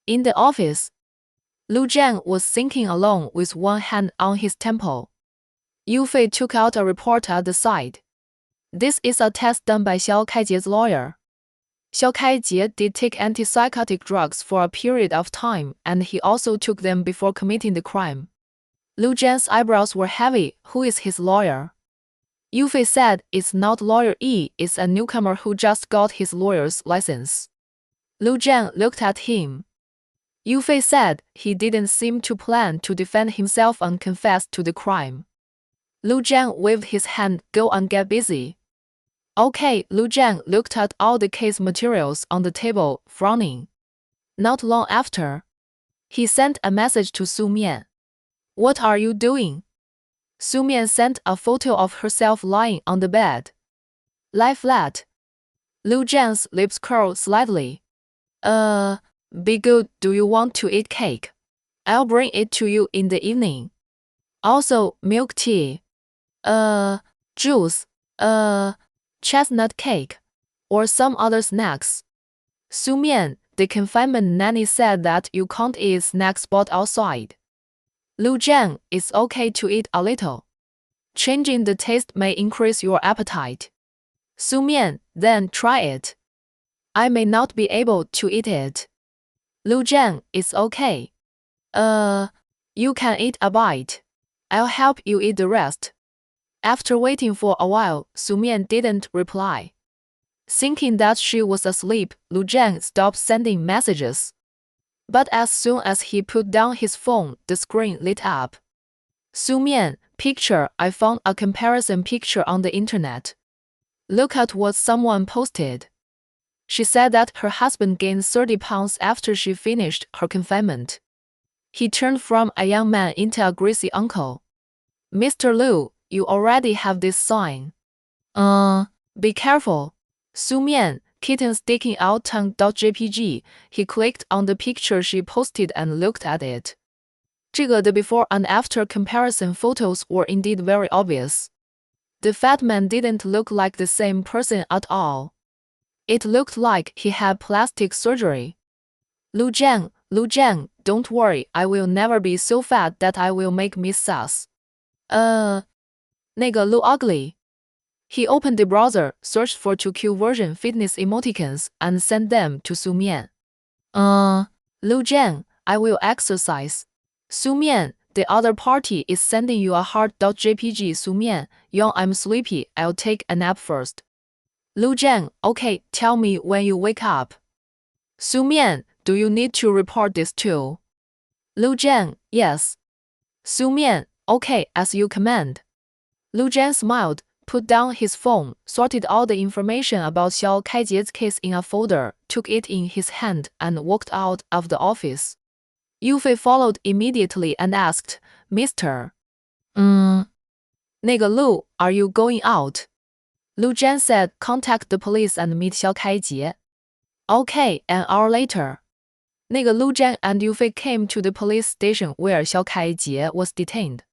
Speaker 1: In the office, Lu Zhan was thinking alone with one hand on his temple. Yufei took out a report at the side. "This is a test done by Xiao Kaijie's lawyer. Xiao Kaijie did take antipsychotic drugs for a period of time, and he also took them before committing the crime." Lu Zhan's eyebrows were heavy. "Who is his lawyer?" Yufei said, "It's not Lawyer Yi, it's a newcomer who just got his lawyer's license." Lu Zhan looked at him. Yufei said, "He didn't seem to plan to defend himself and confess to the crime." Lu Zhan waved his hand, "Go and get busy." Okay, Lu Zhan looked at all the case materials on the table, frowning. Not long after, he sent a message to Su Mian. "What are you doing?" Su Mian sent a photo of herself lying on the bed. "Lie flat." Lu Zhan's lips curled slightly. Be good, do you want to eat cake? I'll bring it to you in the evening. Also, milk tea. Juice. Chestnut cake. Or some other snacks. Su Mian, the confinement nanny, said that you can't eat snacks bought outside. Lu Zhan, it's okay to eat a little. Changing the taste may increase your appetite. Su Mian, then try it. I may not be able to eat it. Lu Zhan, it's okay. You can eat a bite. I'll help you eat the rest. After waiting for a while, Su Mian didn't reply. Thinking that she was asleep, Lu Zhan stopped sending messages. But as soon as he put down his phone, the screen lit up. "Su Mian, picture, I found a comparison picture on the internet. Look at what someone posted." She said that her husband gained 30 pounds after she finished her confinement. He turned from a young man into a greasy uncle. "Mr. Liu, you already have this sign. Be careful." Su Mian, kitten sticking out tongue.jpg. He clicked on the picture she posted and looked at it. The before and after comparison photos were indeed very obvious. The fat man didn't look like the same person at all. It looked like he had plastic surgery. Lu Zhan, don't worry, I will never be so fat that I will make Miss Sus. Lu ugly. He opened the browser, searched for 2Q version fitness emoticons, and sent them to Su Mian. Lu Zhan, I will exercise. Su Mian, the other party is sending you a heart.jpg. Sumian, Young, I'm sleepy, I'll take a nap first. Lu Zhang, okay, tell me when you wake up. Sumian, do you need to report this too? Lu Zhang, yes. Sumian, okay, as you command. Lu Zhang smiled, put down his phone, sorted all the information about Xiao Kaijie's case in a folder, took it in his hand, and walked out of the office. Yufei followed immediately and asked, Mr. 那个 Lu, are you going out? Lu Zhang said, contact the police and meet Xiao Kaijie. Okay, an hour later. 那个 Lu Zhang and Yufei came to the police station where Xiao Kaijie was detained.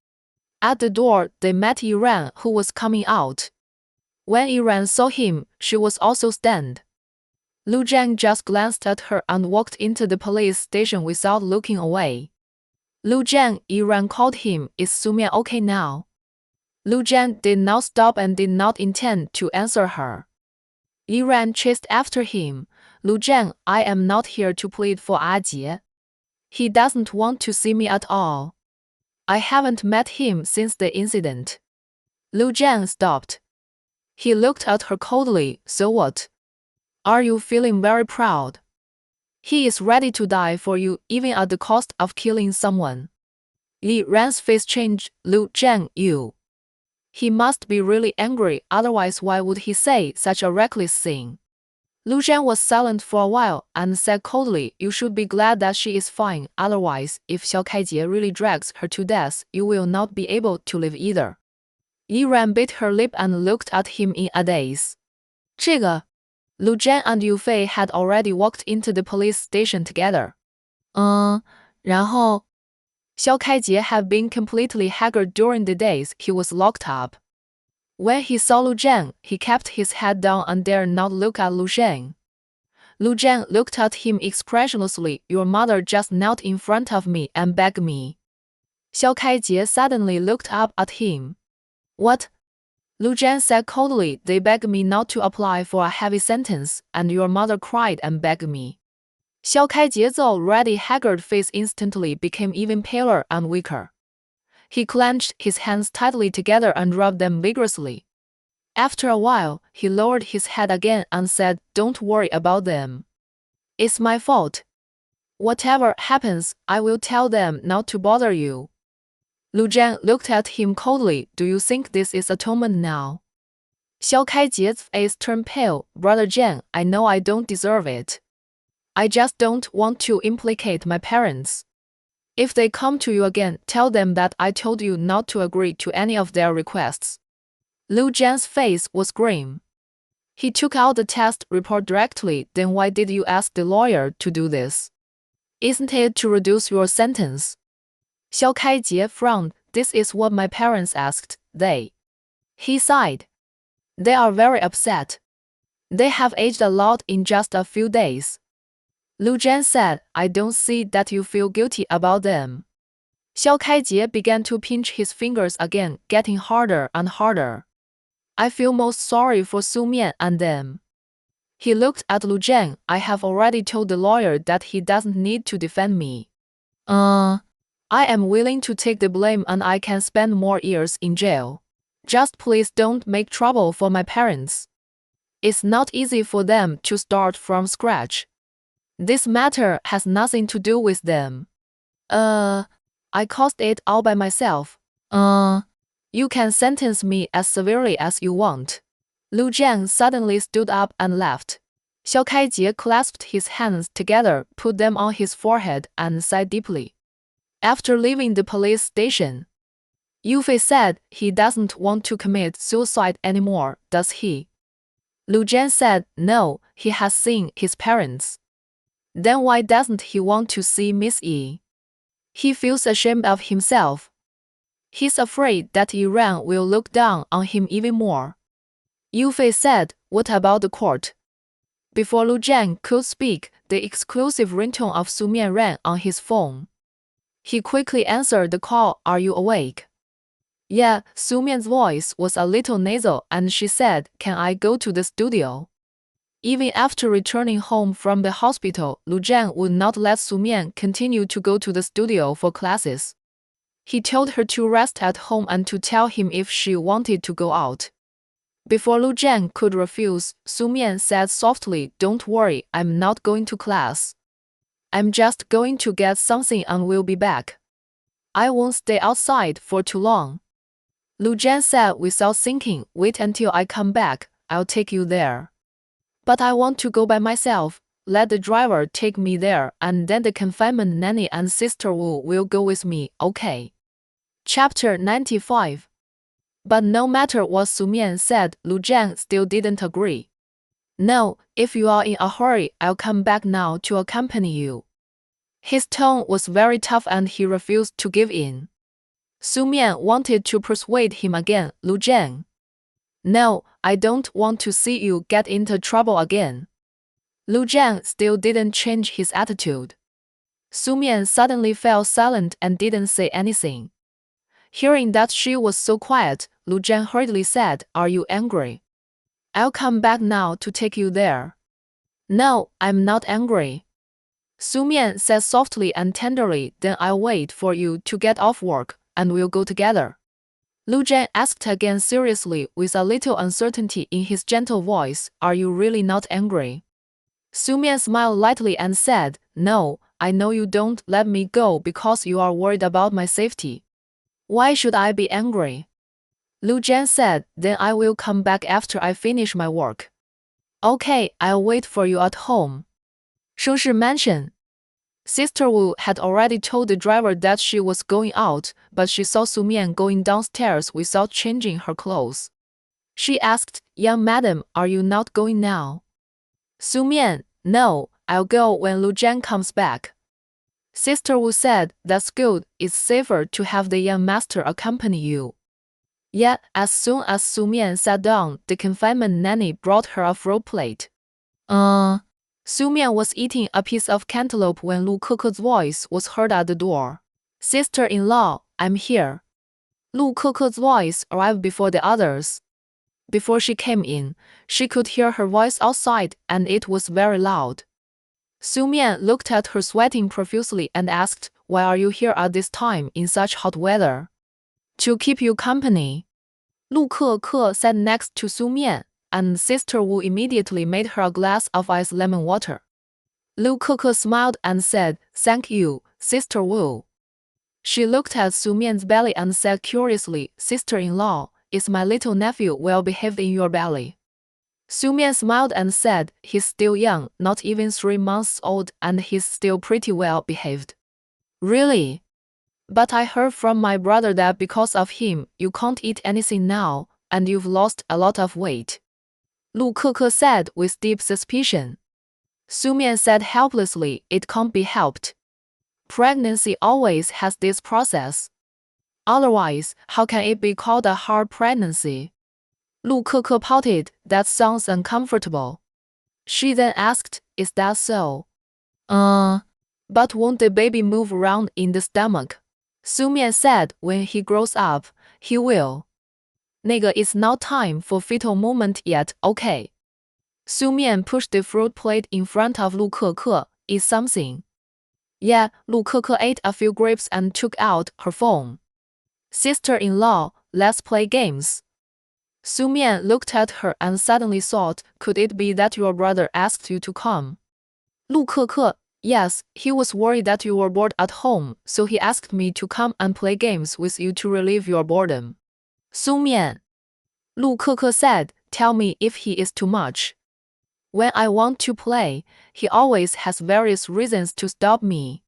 Speaker 1: At the door, they met Yiran, who was coming out. When Yiran saw him, she was also stunned. Lu Zhang just glanced at her and walked into the police station without looking away. Lu Zhang, Yiran called him, is Sumian okay now? Lu Zhang did not stop and did not intend to answer her. Yiran chased after him. Lu Zhang, I am not here to plead for Ajie. He doesn't want to see me at all. I haven't met him since the incident. Lu Zhang stopped. He looked at her coldly, so what? Are you feeling very proud? He is ready to die for you even at the cost of killing someone. Li Ran's face changed. Lu Zhang, you. He must be really angry, otherwise why would he say such a reckless thing? Lu Zhang was silent for a while and said coldly, you should be glad that she is fine, otherwise, if Xiao Kaijie really drags her to death, you will not be able to live either. Yiran bit her lip and looked at him in a daze. 这个 Lu Zhang and Yufei had already walked into the police station together. 然后 Xiao Kaijie had been completely haggard during the days he was locked up. When he saw Lu Zhang, he kept his head down and dared not look at Lu Zhang. Lu Zhang looked at him expressionlessly. Your mother just knelt in front of me and begged me. Xiao Kaijie suddenly looked up at him. What? Lu Zhang said coldly, they begged me not to apply for a heavy sentence, and your mother cried and begged me. Xiao Kaijie's already haggard face instantly became even paler and weaker. He clenched his hands tightly together and rubbed them vigorously. After a while, he lowered his head again and said, don't worry about them. It's my fault. Whatever happens, I will tell them not to bother you. Lu Zhang looked at him coldly. Do you think this is atonement now? Xiao Kaijie's face turned pale. Brother Zhang, I know I don't deserve it. I just don't want to implicate my parents. If they come to you again, tell them that I told you not to agree to any of their requests. Lu Zhang's face was grim. He took out the test report directly. Then why did you ask the lawyer to do this? Isn't it to reduce your sentence? Xiao Kaijie frowned. This is what my parents asked. He sighed. They are very upset. They have aged a lot in just a few days. Lu Zhang said, I don't see that you feel guilty about them. Xiao Kaijie began to pinch his fingers again, getting harder and harder. I feel most sorry for Su Mian and them. He looked at Lu Zhang. I have already told the lawyer that he doesn't need to defend me. I am willing to take the blame and I can spend more years in jail. Just please don't make trouble for my parents. It's not easy for them to start from scratch. This matter has nothing to do with them. I caused it all by myself. You can sentence me as severely as you want. Lu Zhang suddenly stood up and left. Xiao Kaijie clasped his hands together, put them on his forehead, and sighed deeply. After leaving the police station, Yufei said, he doesn't want to commit suicide anymore, does he? Lu Zhang said, no, he has seen his parents. Then why doesn't he want to see Miss Yi? He feels ashamed of himself. He's afraid that Yiran will look down on him even more. Yufei said, what about the court? Before Lu Zhang could speak, the exclusive ringtone of Su Mian rang on his phone. He quickly answered the call. Are you awake? Yeah, Su Mian's voice was a little nasal and she said, can I go to the studio? Even after returning home from the hospital, Lu Zhang would not let Su Mian continue to go to the studio for classes. He told her to rest at home and to tell him if she wanted to go out. Before Lu Jian could refuse, Su Mian said softly, "Don't worry, I'm not going to class. I'm just going to get something and will be back. I won't stay outside for too long." Lu Jian said without thinking, "Wait until I come back, I'll take you there." "But I want to go by myself. Let the driver take me there, and then the confinement nanny and Sister Wu will go with me, okay?" Chapter 95. But no matter what Su Mian said, Lu Jian still didn't agree. "No, if you are in a hurry, I'll come back now to accompany you." His tone was very tough and he refused to give in. Su Mian wanted to persuade him again. "Lu Jian. No, I don't want to see you get into trouble again." Lu Jian still didn't change his attitude. Su Mian suddenly fell silent and didn't say anything. Hearing that she was so quiet, Lu Jian hurriedly said, "Are you angry? I'll come back now to take you there." "No, I'm not angry," Su Mian said softly and tenderly. "Then I'll wait for you to get off work, and we'll go together." Lu Jian asked again seriously with a little uncertainty in his gentle voice, "Are you really not angry?" Su Mian smiled lightly and said, "No, I know you don't let me go because you are worried about my safety. Why should I be angry?" Lu Jian said, "Then I will come back after I finish my work." "Okay, I'll wait for you at home." Shengshi Mansion. Sister Wu had already told the driver that she was going out, but she saw Su Mian going downstairs without changing her clothes. She asked, "Young madam, are you not going now?" Su Mian, "No, I'll go when Lu Jian comes back." Sister Wu said, "That's good, it's safer to have the young master accompany you." Yet, as soon as Su Mian sat down, the confinement nanny brought her a fruit plate. Su Mian was eating a piece of cantaloupe when Lu Keke's voice was heard at the door. "Sister-in-law, I'm here." Lu Keke's voice arrived before the others. Before she came in, she could hear her voice outside, and it was very loud. Su Mian looked at her sweating profusely and asked, "Why are you here at this time in such hot weather?" "To keep you company," Lu Keke sat next to Su Mian, and Sister Wu immediately made her a glass of iced lemon water. Lu Keke smiled and said, "Thank you, Sister Wu." She looked at Su Mian's belly and said curiously, "Sister-in-law, is my little nephew well behaved in your belly?" Su Mian smiled and said, "He's still young, not even 3 months old, and he's still pretty well behaved." "Really? But I heard from my brother that because of him, you can't eat anything now, and you've lost a lot of weight," Lu Keke said with deep suspicion. Su Mian said helplessly, "It can't be helped. Pregnancy always has this process. Otherwise, how can it be called a hard pregnancy?" Lu Keke pouted, "That sounds uncomfortable." She then asked, "Is that so?" But won't the baby move around in the stomach?" Su Mian said, "When he grows up, he will." "那个 it's not time for fetal movement yet, okay?" Su Mian pushed the fruit plate in front of Lu Keke. "Eat something." "Yeah," Lu Keke ate a few grapes and took out her phone. "Sister-in-law, let's play games." Su Mian looked at her and suddenly thought, "Could it be that your brother asked you to come?" Lu Keke, "Yes, he was worried that you were bored at home, so he asked me to come and play games with you to relieve your boredom." Su Mian, Lu Keke said, "Tell me if he is too much. When I want to play, he always has various reasons to stop me.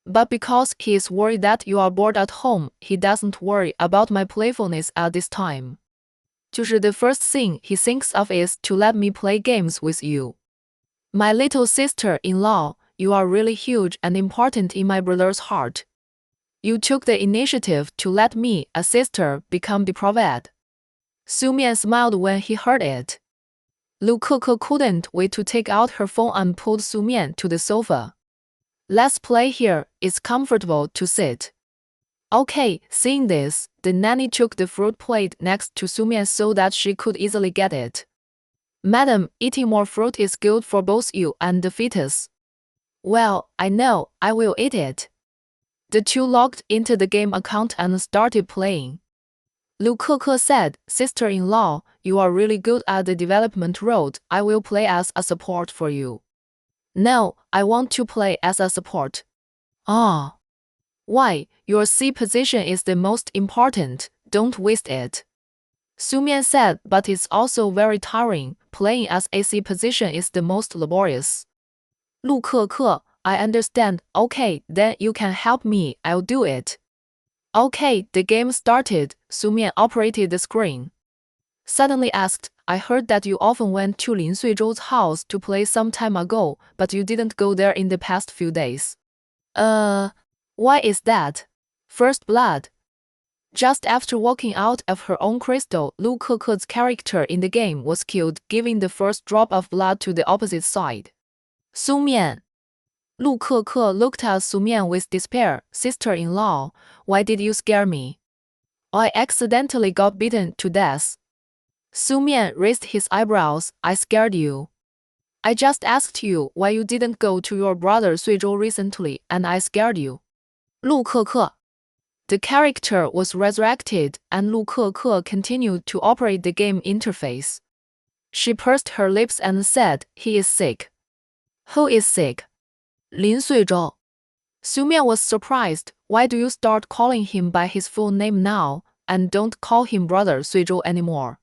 Speaker 1: But because he is worried that you are bored at home, he doesn't worry about my playfulness at this time. 就是 the first thing he thinks of is to let me play games with you. My little sister-in-law, you are really huge and important in my brother's heart. You took the initiative to let me, a sister, become depraved." Su Mian smiled when he heard it. Lu Keke couldn't wait to take out her phone and pulled Su Mian to the sofa. "Let's play here, it's comfortable to sit." Okay, seeing this, the nanny took the fruit plate next to Su Mian so that she could easily get it. "Madam, eating more fruit is good for both you and the fetus." "Well, I know, I will eat it." The two logged into the game account and started playing. Lu Keke said, "Sister-in-law, you are really good at the development road. I will play as a support for you." "No, I want to play as a support." "Ah. Why? Your C position is the most important. Don't waste it." Sumian said, "But it's also very tiring. Playing as AC position is the most laborious." Lu Keke, "I understand. Okay, then you can help me. I'll do it." Okay, the game started. Sumian operated the screen. Suddenly asked, "I heard that you often went to Lin Suizhou's house to play some time ago, but you didn't go there in the past few days." Why is that?" "First blood." Just after walking out of her own crystal, Lu Keke's character in the game was killed, giving the first drop of blood to the opposite side. Sumian. Lu Keke looked at Sumian with despair. "Sister-in-law, why did you scare me?" "I accidentally got beaten to death." Sumian raised his eyebrows. "I scared you?" "I just asked you why you didn't go to your brother Suizhou recently, and I scared you." Lu Keke. The character was resurrected, and Lu Keke continued to operate the game interface. She pursed her lips and said, "He is sick." "Who is sick?" "Lin Suizhou." Sumian was surprised. "Why do you start calling him by his full name now, and don't call him Brother Suizhou anymore?"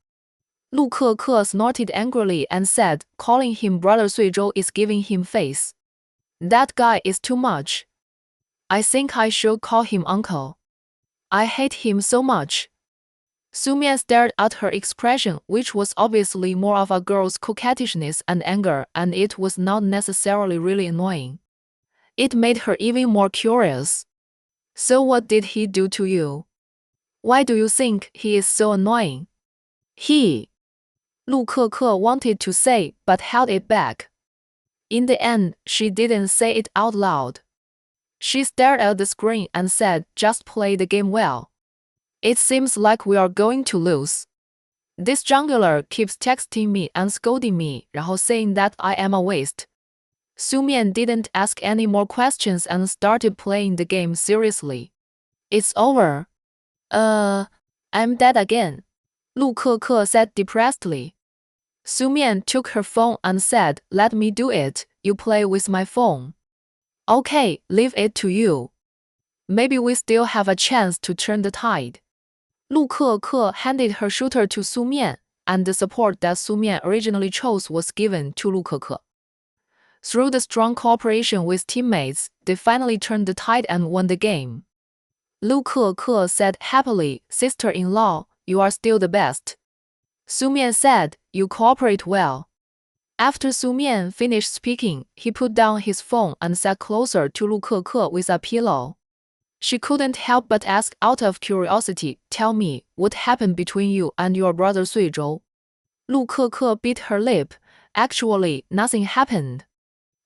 Speaker 1: Lu Keke snorted angrily and said, "Calling him Brother Suizhou is giving him face. That guy is too much. I think I should call him uncle. I hate him so much." Sumian stared at her expression, which was obviously more of a girl's coquettishness and anger, and it was not necessarily really annoying. It made her even more curious. "So what did he do to you? Why do you think he is so annoying?" "He." Lu Keke wanted to say, but held it back. In the end, she didn't say it out loud. She stared at the screen and said, "Just play the game well. It seems like we are going to lose. This jungler keeps texting me and scolding me, 然后 saying that I am a waste." Sumian didn't ask any more questions and started playing the game seriously. "It's over." I'm dead again," Lu Keke said depressedly. Sumian took her phone and said, "Let me do it. You play with my phone." "Okay, leave it to you. Maybe we still have a chance to turn the tide." Lu Keke handed her shooter to Sumian, and the support that Sumian originally chose was given to Lu Keke. Through the strong cooperation with teammates, they finally turned the tide and won the game. Lu Keke said happily, "Sister-in-law, you are still the best." Sumian said, "You cooperate well." After Sumian finished speaking, he put down his phone and sat closer to Lu Keke with a pillow. She couldn't help but ask out of curiosity, "Tell me, what happened between you and your brother Suizhou?" Lu Keke bit her lip. "Actually, nothing happened."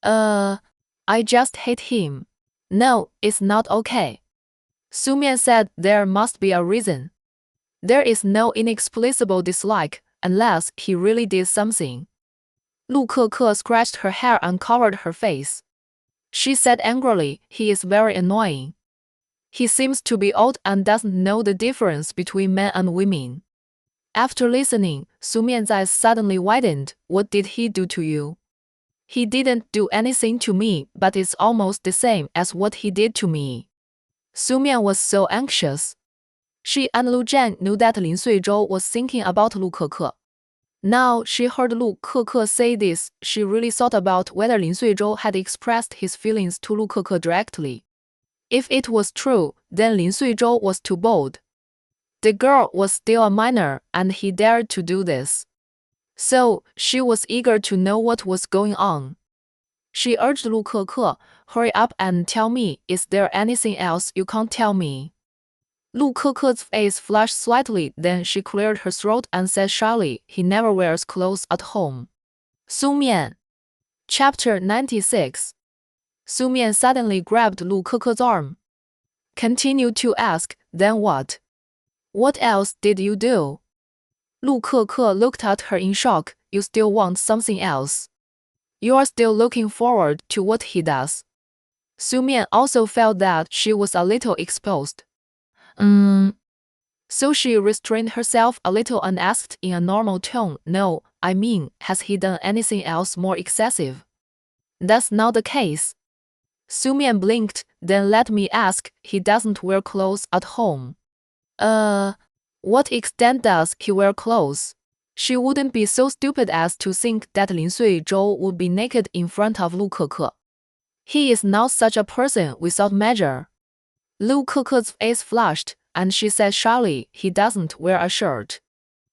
Speaker 1: I just hate him." "No, it's not okay." Sumian said, "There must be a reason. There is no inexplicable dislike, unless he really did something." Lu Keke scratched her hair and covered her face. She said angrily, "He is very annoying. He seems to be old and doesn't know the difference between men and women." After listening, Sumian's eyes suddenly widened. "What did he do to you?" "He didn't do anything to me, but it's almost the same as what he did to me." Sumian was so anxious. She and Lu Zhan knew that Lin Suizhou was thinking about Lu Keke. Now she heard Lu Keke say this, she really thought about whether Lin Suizhou had expressed his feelings to Lu Keke directly. If it was true, then Lin Suizhou was too bold. The girl was still a minor, and he dared to do this. So, she was eager to know what was going on. She urged Lu Keke, "Hurry up and tell me, is there anything else you can't tell me?" Lu Keke's face flushed slightly, then she cleared her throat and said shyly, "He never wears clothes at home." Sumian. Chapter 96. Sumian suddenly grabbed Lu Keke's arm. "Continued to ask, then what? What else did you do?" Lu Keke looked at her in shock. "You still want something else? You are still looking forward to what he does?" Su Mian also felt that she was a little exposed. So she restrained herself a little and asked in a normal tone, "No, I mean, has he done anything else more excessive?" "That's not the case." Su Mian blinked, "Then let me ask, he doesn't wear clothes at home?" What extent does he wear clothes?" She wouldn't be so stupid as to think that Lin Suizhou would be naked in front of Lu Keke. He is not such a person without measure. Lu Keke's face flushed, and she said shyly, "He doesn't wear a shirt."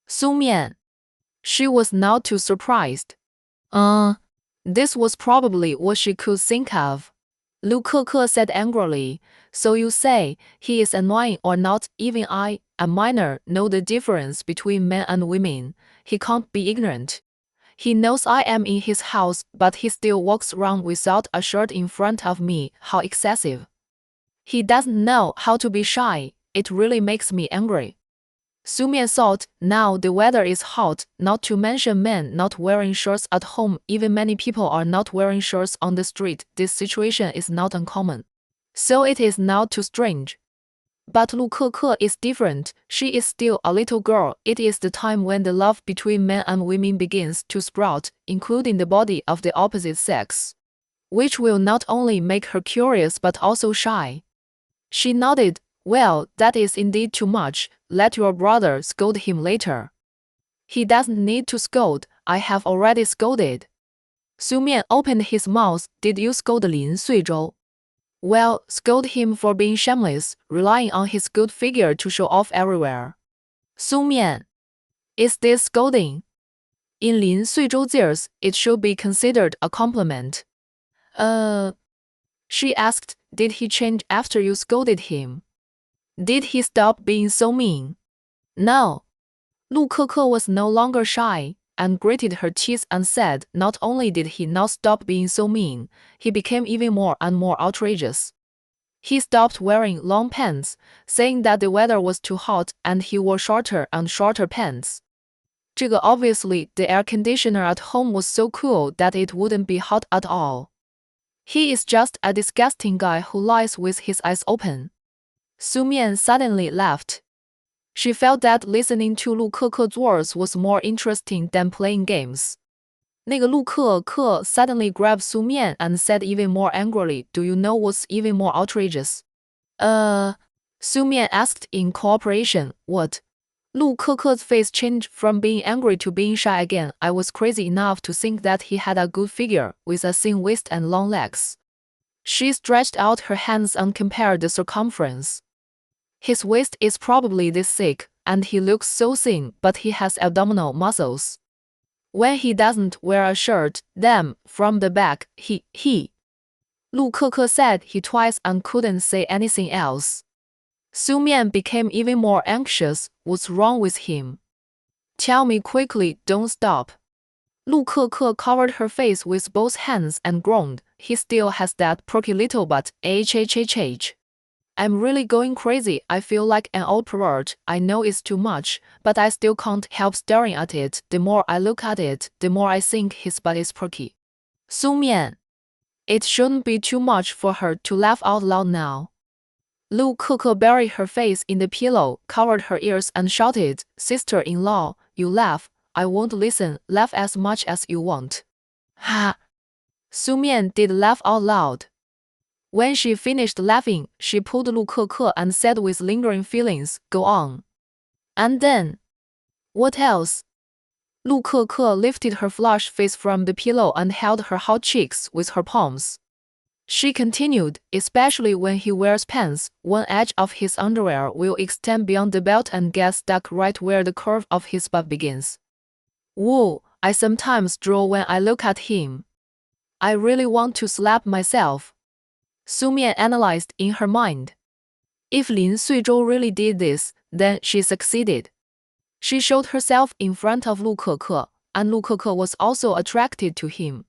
Speaker 1: Su Mian. She was not too surprised. This was probably what she could think of. Lu Keke said angrily, "So you say, he is annoying or not? Even I, a minor, know the difference between men and women. He can't be ignorant. He knows I am in his house, but he still walks around without a shirt in front of me. How excessive. He doesn't know how to be shy. It really makes me angry." Su Mian thought, now the weather is hot, not to mention men not wearing shirts at home. Even many people are not wearing shirts on the street. This situation is not uncommon. So it is not too strange. But Lu Keke is different. She is still a little girl. It is the time when the love between men and women begins to sprout, including the body of the opposite sex, which will not only make her curious but also shy. She nodded. "Well, that is indeed too much. Let your brother scold him later." "He doesn't need to scold. I have already scolded." Su Mian opened his mouth. "Did you scold Lin Suizhou?" "Well, scold him for being shameless, relying on his good figure to show off everywhere." Su Mian. Is this scolding? In Lin Suizhou's ears, it should be considered a compliment. She asked, "Did he change after you scolded him? Did he stop being so mean?" "No." Lu Keke was no longer shy, and gritted her teeth and said, "Not only did he not stop being so mean, he became even more and more outrageous. He stopped wearing long pants, saying that the weather was too hot, and he wore shorter and shorter pants. 这个 obviously the air conditioner at home was so cool that it wouldn't be hot at all. He is just a disgusting guy who lies with his eyes open." Su Mian suddenly laughed. She felt that listening to Lu Keke's words was more interesting than playing games. 那个陆克 suddenly grabbed Su Mian and said even more angrily, "Do you know what's even more outrageous?" Su Mian asked in cooperation, "What?" Lu Keke's face changed from being angry to being shy again. "I was crazy enough to think that he had a good figure, with a thin waist and long legs." She stretched out her hands and compared the circumference. "His waist is probably this thick, and he looks so thin, but he has abdominal muscles. When he doesn't wear a shirt, then, from the back, he. Lu Keke said he twice and couldn't say anything else. Su Mian became even more anxious. What's wrong with him? Tell me quickly, don't stop. Lu Keke covered her face with both hands and groaned. He still has that perky little butt. I'm really going crazy. I feel like an old pervert. I know it's too much, but I still can't help staring at it. The more I look at it, the more I think his butt is perky. Su Mian. It shouldn't be too much for her to laugh out loud now. Lu Keke buried her face in the pillow, covered her ears and shouted, "Sister-in-law, you laugh. I won't listen. Laugh as much as you want." Ha! Su Mian did laugh out loud. When she finished laughing, she pulled Lu Keke and said with lingering feelings, "Go on." "And then?" "What else?" Lu Keke lifted her flushed face from the pillow and held her hot cheeks with her palms. She continued, "Especially when he wears pants, one edge of his underwear will extend beyond the belt and get stuck right where the curve of his butt begins. Whoa, I sometimes drool when I look at him. I really want to slap myself." Su Mian analyzed in her mind. If Lin Suizhou really did this, then she succeeded. She showed herself in front of Lu Keke, and Lu Keke was also attracted to him.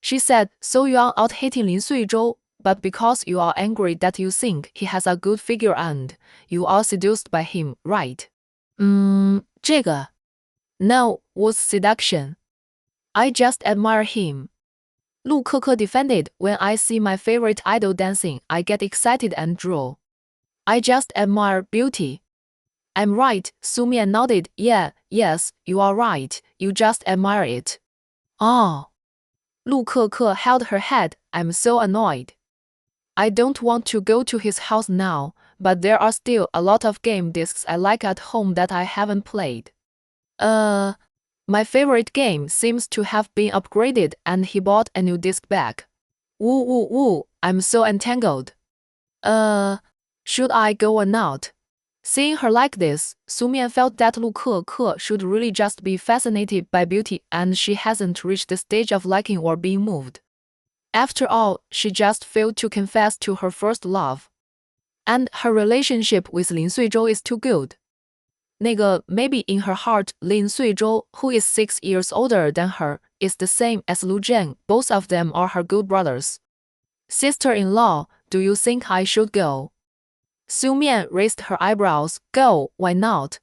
Speaker 1: She said, "So you are out hating Lin Suizhou, but because you are angry that you think he has a good figure and you are seduced by him, right?" 这个 No, what's seduction? I just admire him. Lu Keke defended, when I see my favorite idol dancing, I get excited and drool. I just admire beauty. I'm right, Su Mian nodded. Yes, you are right, you just admire it. Oh. Lu Keke held her head. I'm so annoyed. I don't want to go to his house now, but there are still a lot of game discs I like at home that I haven't played. My favorite game seems to have been upgraded and he bought a new disc bag. Woo, I'm so entangled. Should I go or not? Seeing her like this, Su Mian felt that Lu Keke should really just be fascinated by beauty and she hasn't reached the stage of liking or being moved. After all, she just failed to confess to her first love. And her relationship with Lin Suizhou is too good. Maybe in her heart, Lin Suizhou, who is 6 years older than her, is the same as Lu Zhen. Both of them are her good brothers. Sister-in-law, do you think I should go? Su Mian raised her eyebrows. Go, why not?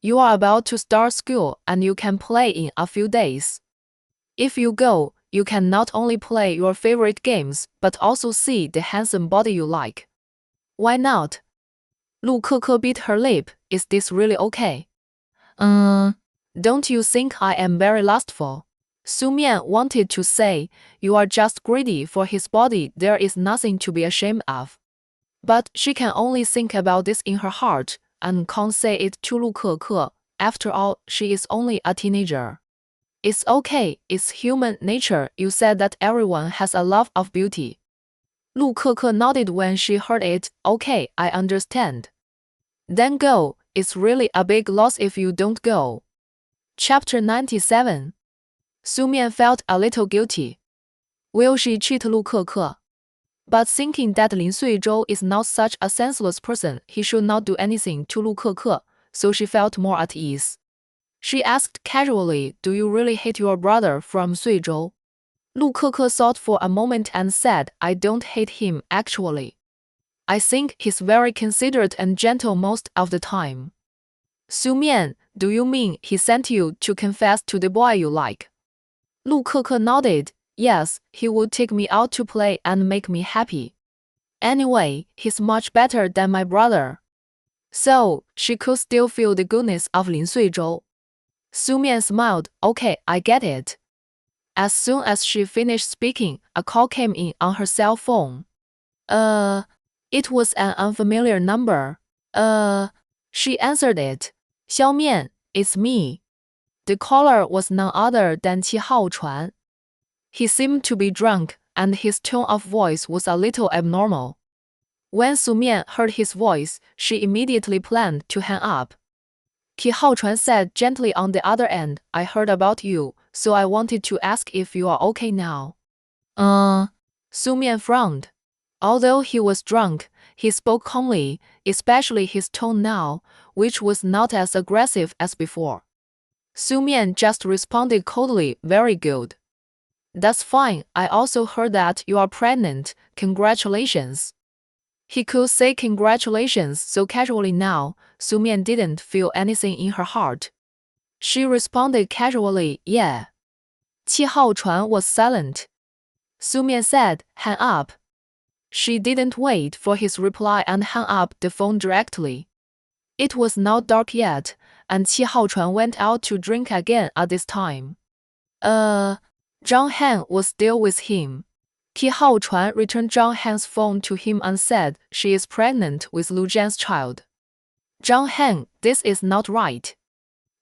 Speaker 1: You are about to start school and you can play in a few days. If you go, you can not only play your favorite games, but also see the handsome body you like. Why not? Lu Keke bit her lip. Is this really okay? Don't you think I am very lustful? Su Mian wanted to say, you are just greedy for his body, there is nothing to be ashamed of. But she can only think about this in her heart, and can't say it to Lu Keke. After all, she is only a teenager. It's okay, it's human nature. You said that everyone has a love of beauty. Lu Keke nodded when she heard it. Okay, I understand. Then go, it's really a big loss if you don't go. Chapter 97. Su Mian felt a little guilty. Will she cheat Lu Keke? But thinking that Lin Suizhou is not such a senseless person, he should not do anything to Lu Keke, so she felt more at ease. She asked casually, do you really hate your brother from Suizhou? Lu Keke thought for a moment and said, I don't hate him, actually. I think he's very considerate and gentle most of the time. Su Mian, do you mean he sent you to confess to the boy you like? Lu Keke nodded. Yes, he would take me out to play and make me happy. Anyway, he's much better than my brother. So, she could still feel the goodness of Lin Suizhou. Su Mian smiled. Okay, I get it. As soon as she finished speaking, a call came in on her cell phone. It was an unfamiliar number. She answered it. Xiao Mian, it's me. The caller was none other than Qi Haochuan. He seemed to be drunk, and his tone of voice was a little abnormal. When Su Mian heard his voice, she immediately planned to hang up. Qi Haochuan said gently on the other end, I heard about you, so I wanted to ask if you are okay now. Su Mian frowned. Although he was drunk, he spoke calmly, especially his tone now, which was not as aggressive as before. Su Mian just responded coldly, very good. That's fine, I also heard that you are pregnant, congratulations. He could say congratulations so casually now, Su Mian didn't feel anything in her heart. She responded casually, yeah. Qi Haochuan was silent. Su Mian said, hang up. She didn't wait for his reply and hung up the phone directly. It was not dark yet, and Qi Haochuan went out to drink again at this time. Zhang Han was still with him. Qi Haochuan returned Zhang Han's phone to him and said, she is pregnant with Lu Zhen's child. Zhang Han, this is not right.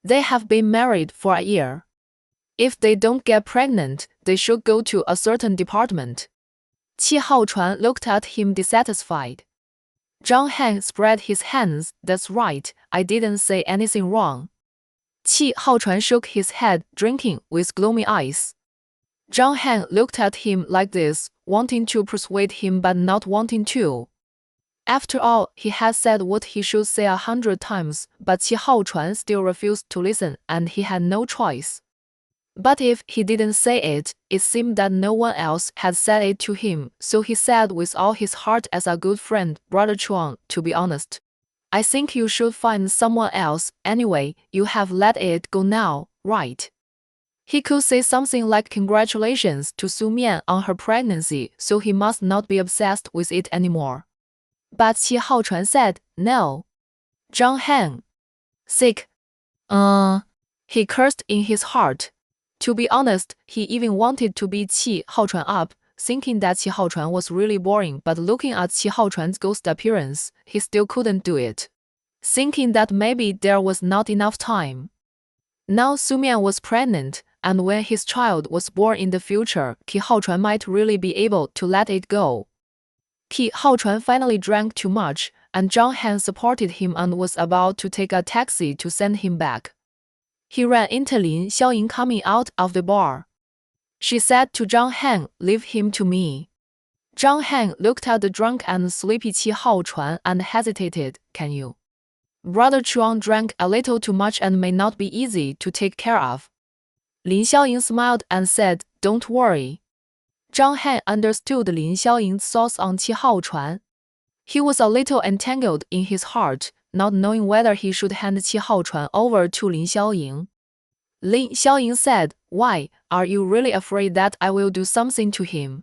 Speaker 1: They have been married for a year. If they don't get pregnant, they should go to a certain department. Qi Haochuan looked at him dissatisfied. Zhang Han spread his hands. That's right, I didn't say anything wrong. Qi Haochuan shook his head, drinking with gloomy eyes. Zhang Han looked at him like this, wanting to persuade him but not wanting to. After all, he had said what he should say 100 times, but Qi Haochuan still refused to listen and he had no choice. But if he didn't say it, it seemed that no one else had said it to him, so he said with all his heart as a good friend, Brother Chuang, to be honest, I think you should find someone else. Anyway, you have let it go now, right? He could say something like congratulations to Su Mian on her pregnancy, so he must not be obsessed with it anymore. But Qi Haochuan said, no. Zhang Han. Sick. He cursed in his heart. To be honest, he even wanted to beat Qi Haochuan up, thinking that Qi Haochuan was really boring, but looking at Qi Haochuan's ghost appearance, he still couldn't do it. Thinking that maybe there was not enough time. Now Su Mian was pregnant, and when his child was born in the future, Qi Haochuan might really be able to let it go. Qi Haochuan finally drank too much, and Zhang Han supported him and was about to take a taxi to send him back. He ran into Lin Xiaoying coming out of the bar. She said to Zhang Han, leave him to me. Zhang Han looked at the drunk and sleepy Qi Haochuan and hesitated, can you? Brother Chuang drank a little too much and may not be easy to take care of. Lin Xiaoying smiled and said, don't worry. Zhang Han understood Lin Xiaoying's thoughts on Qi Haochuan. He was a little entangled in his heart, not knowing whether he should hand Qi Haochuan over to Lin Xiaoying. Lin Xiaoying said, why, are you really afraid that I will do something to him?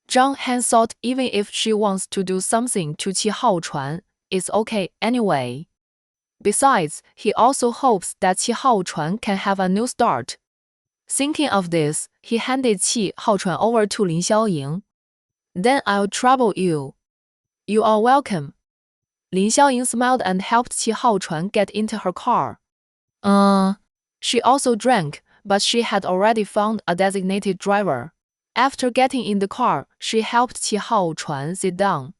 Speaker 1: Zhang Han thought even if she wants to do something to Qi Haochuan, it's okay anyway. Besides, he also hopes that Qi Haochuan can have a new start. Thinking of this, he handed Qi Haochuan over to Lin Xiaoying. Then I'll trouble you. You are welcome. Lin Xiaoying smiled and helped Qi Haochuan get into her car. She also drank, but she had already found a designated driver. After getting in the car, she helped Qi Haochuan sit down.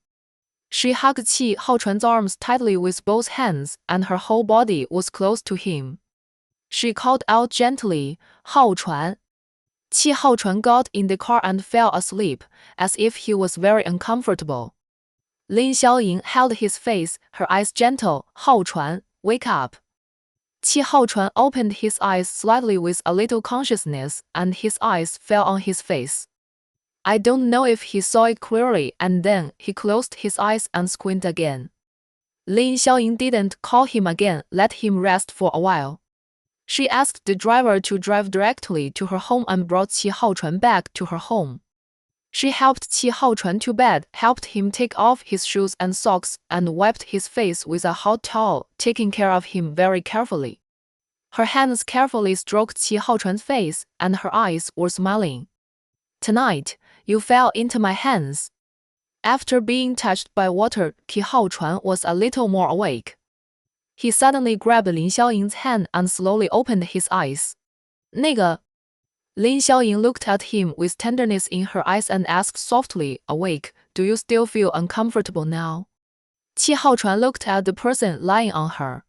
Speaker 1: She hugged Qi Haochuan's arms tightly with both hands, and her whole body was close to him. She called out gently, Haochuan. Qi Haochuan got in the car and fell asleep, as if he was very uncomfortable. Lin Xiaoying held his face, her eyes gentle, Haochuan, wake up. Qi Haochuan opened his eyes slightly with a little consciousness, and his eyes fell on his face. I don't know if he saw it clearly, and then he closed his eyes and squinted again. Lin Xiaoying didn't call him again, let him rest for a while. She asked the driver to drive directly to her home and brought Qi Haochuan back to her home. She helped Qi Haochuan to bed, helped him take off his shoes and socks, and wiped his face with a hot towel, taking care of him very carefully. Her hands carefully stroked Qi Haochuan's face, and her eyes were smiling. Tonight, you fell into my hands. After being touched by water, Qi Haochuan was a little more awake. He suddenly grabbed Lin Xiaoying's hand and slowly opened his eyes. 那个. Lin Xiaoying looked at him with tenderness in her eyes and asked softly, awake, do you still feel uncomfortable now? Qi Haochuan looked at the person lying on her.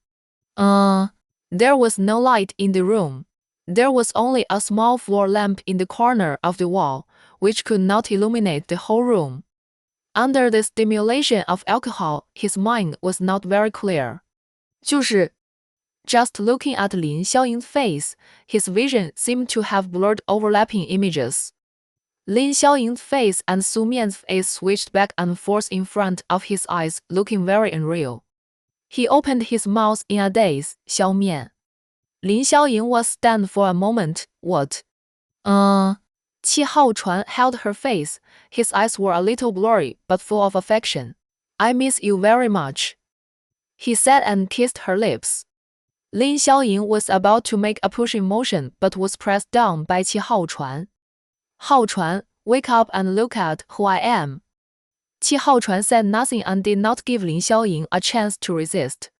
Speaker 1: There was no light in the room. There was only a small floor lamp in the corner of the wall, which could not illuminate the whole room. Under the stimulation of alcohol, his mind was not very clear. 就是 Just looking at Lin Xiaoying's face, his vision seemed to have blurred overlapping images. Lin Xiaoying's face and Su Mian's face switched back and forth in front of his eyes, looking very unreal. He opened his mouth in a daze, Xiao Mian. Lin Xiaoying was stunned for a moment. What? Qi Haochuan held her face. His eyes were a little blurry, but full of affection. I miss you very much, he said and kissed her lips. Lin Xiaoying was about to make a pushing motion but was pressed down by Qi Haochuan. Haochuan, wake up and look at who I am. Qi Haochuan said nothing and did not give Lin Xiaoying a chance to resist.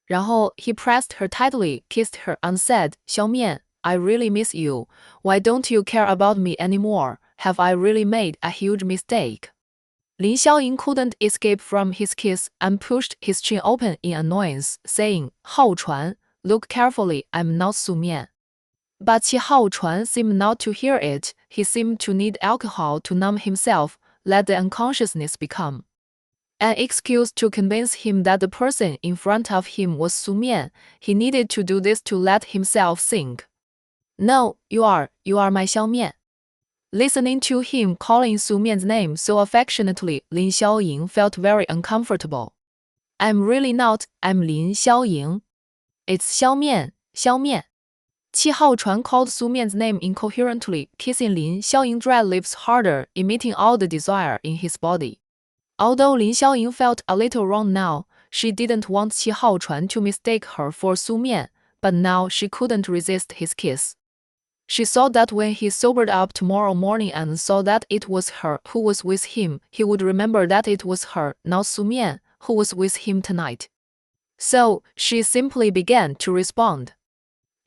Speaker 1: 然后 he pressed her tightly, kissed her and said, 小面, I really miss you. Why don't you care about me anymore? Have I really made a huge mistake? Lin Xiaoying couldn't escape from his kiss and pushed his chin open in annoyance, saying, Haochuan, look carefully, I'm not Su Mian. But Qi Haochuan seemed not to hear it. He seemed to need alcohol to numb himself, let the unconsciousness become an excuse to convince him that the person in front of him was Su Mian. He needed to do this to let himself think. No, you are my Xiao Mian. Listening to him calling Su Mian's name so affectionately, Lin Xiaoying felt very uncomfortable. I'm really not, I'm Lin Xiaoying. It's Xiao Mian, Xiao Mian. Qi Haochuan called Su Mian's name incoherently, kissing Lin Xiaoying's red lips harder, emitting all the desire in his body. Although Lin Xiaoying felt a little wrong now, she didn't want Qi Haochuan to mistake her for Su Mian, but now she couldn't resist his kiss. She saw that when he sobered up tomorrow morning and saw that it was her who was with him, he would remember that it was her, not Su Mian, who was with him tonight. So, she simply began to respond.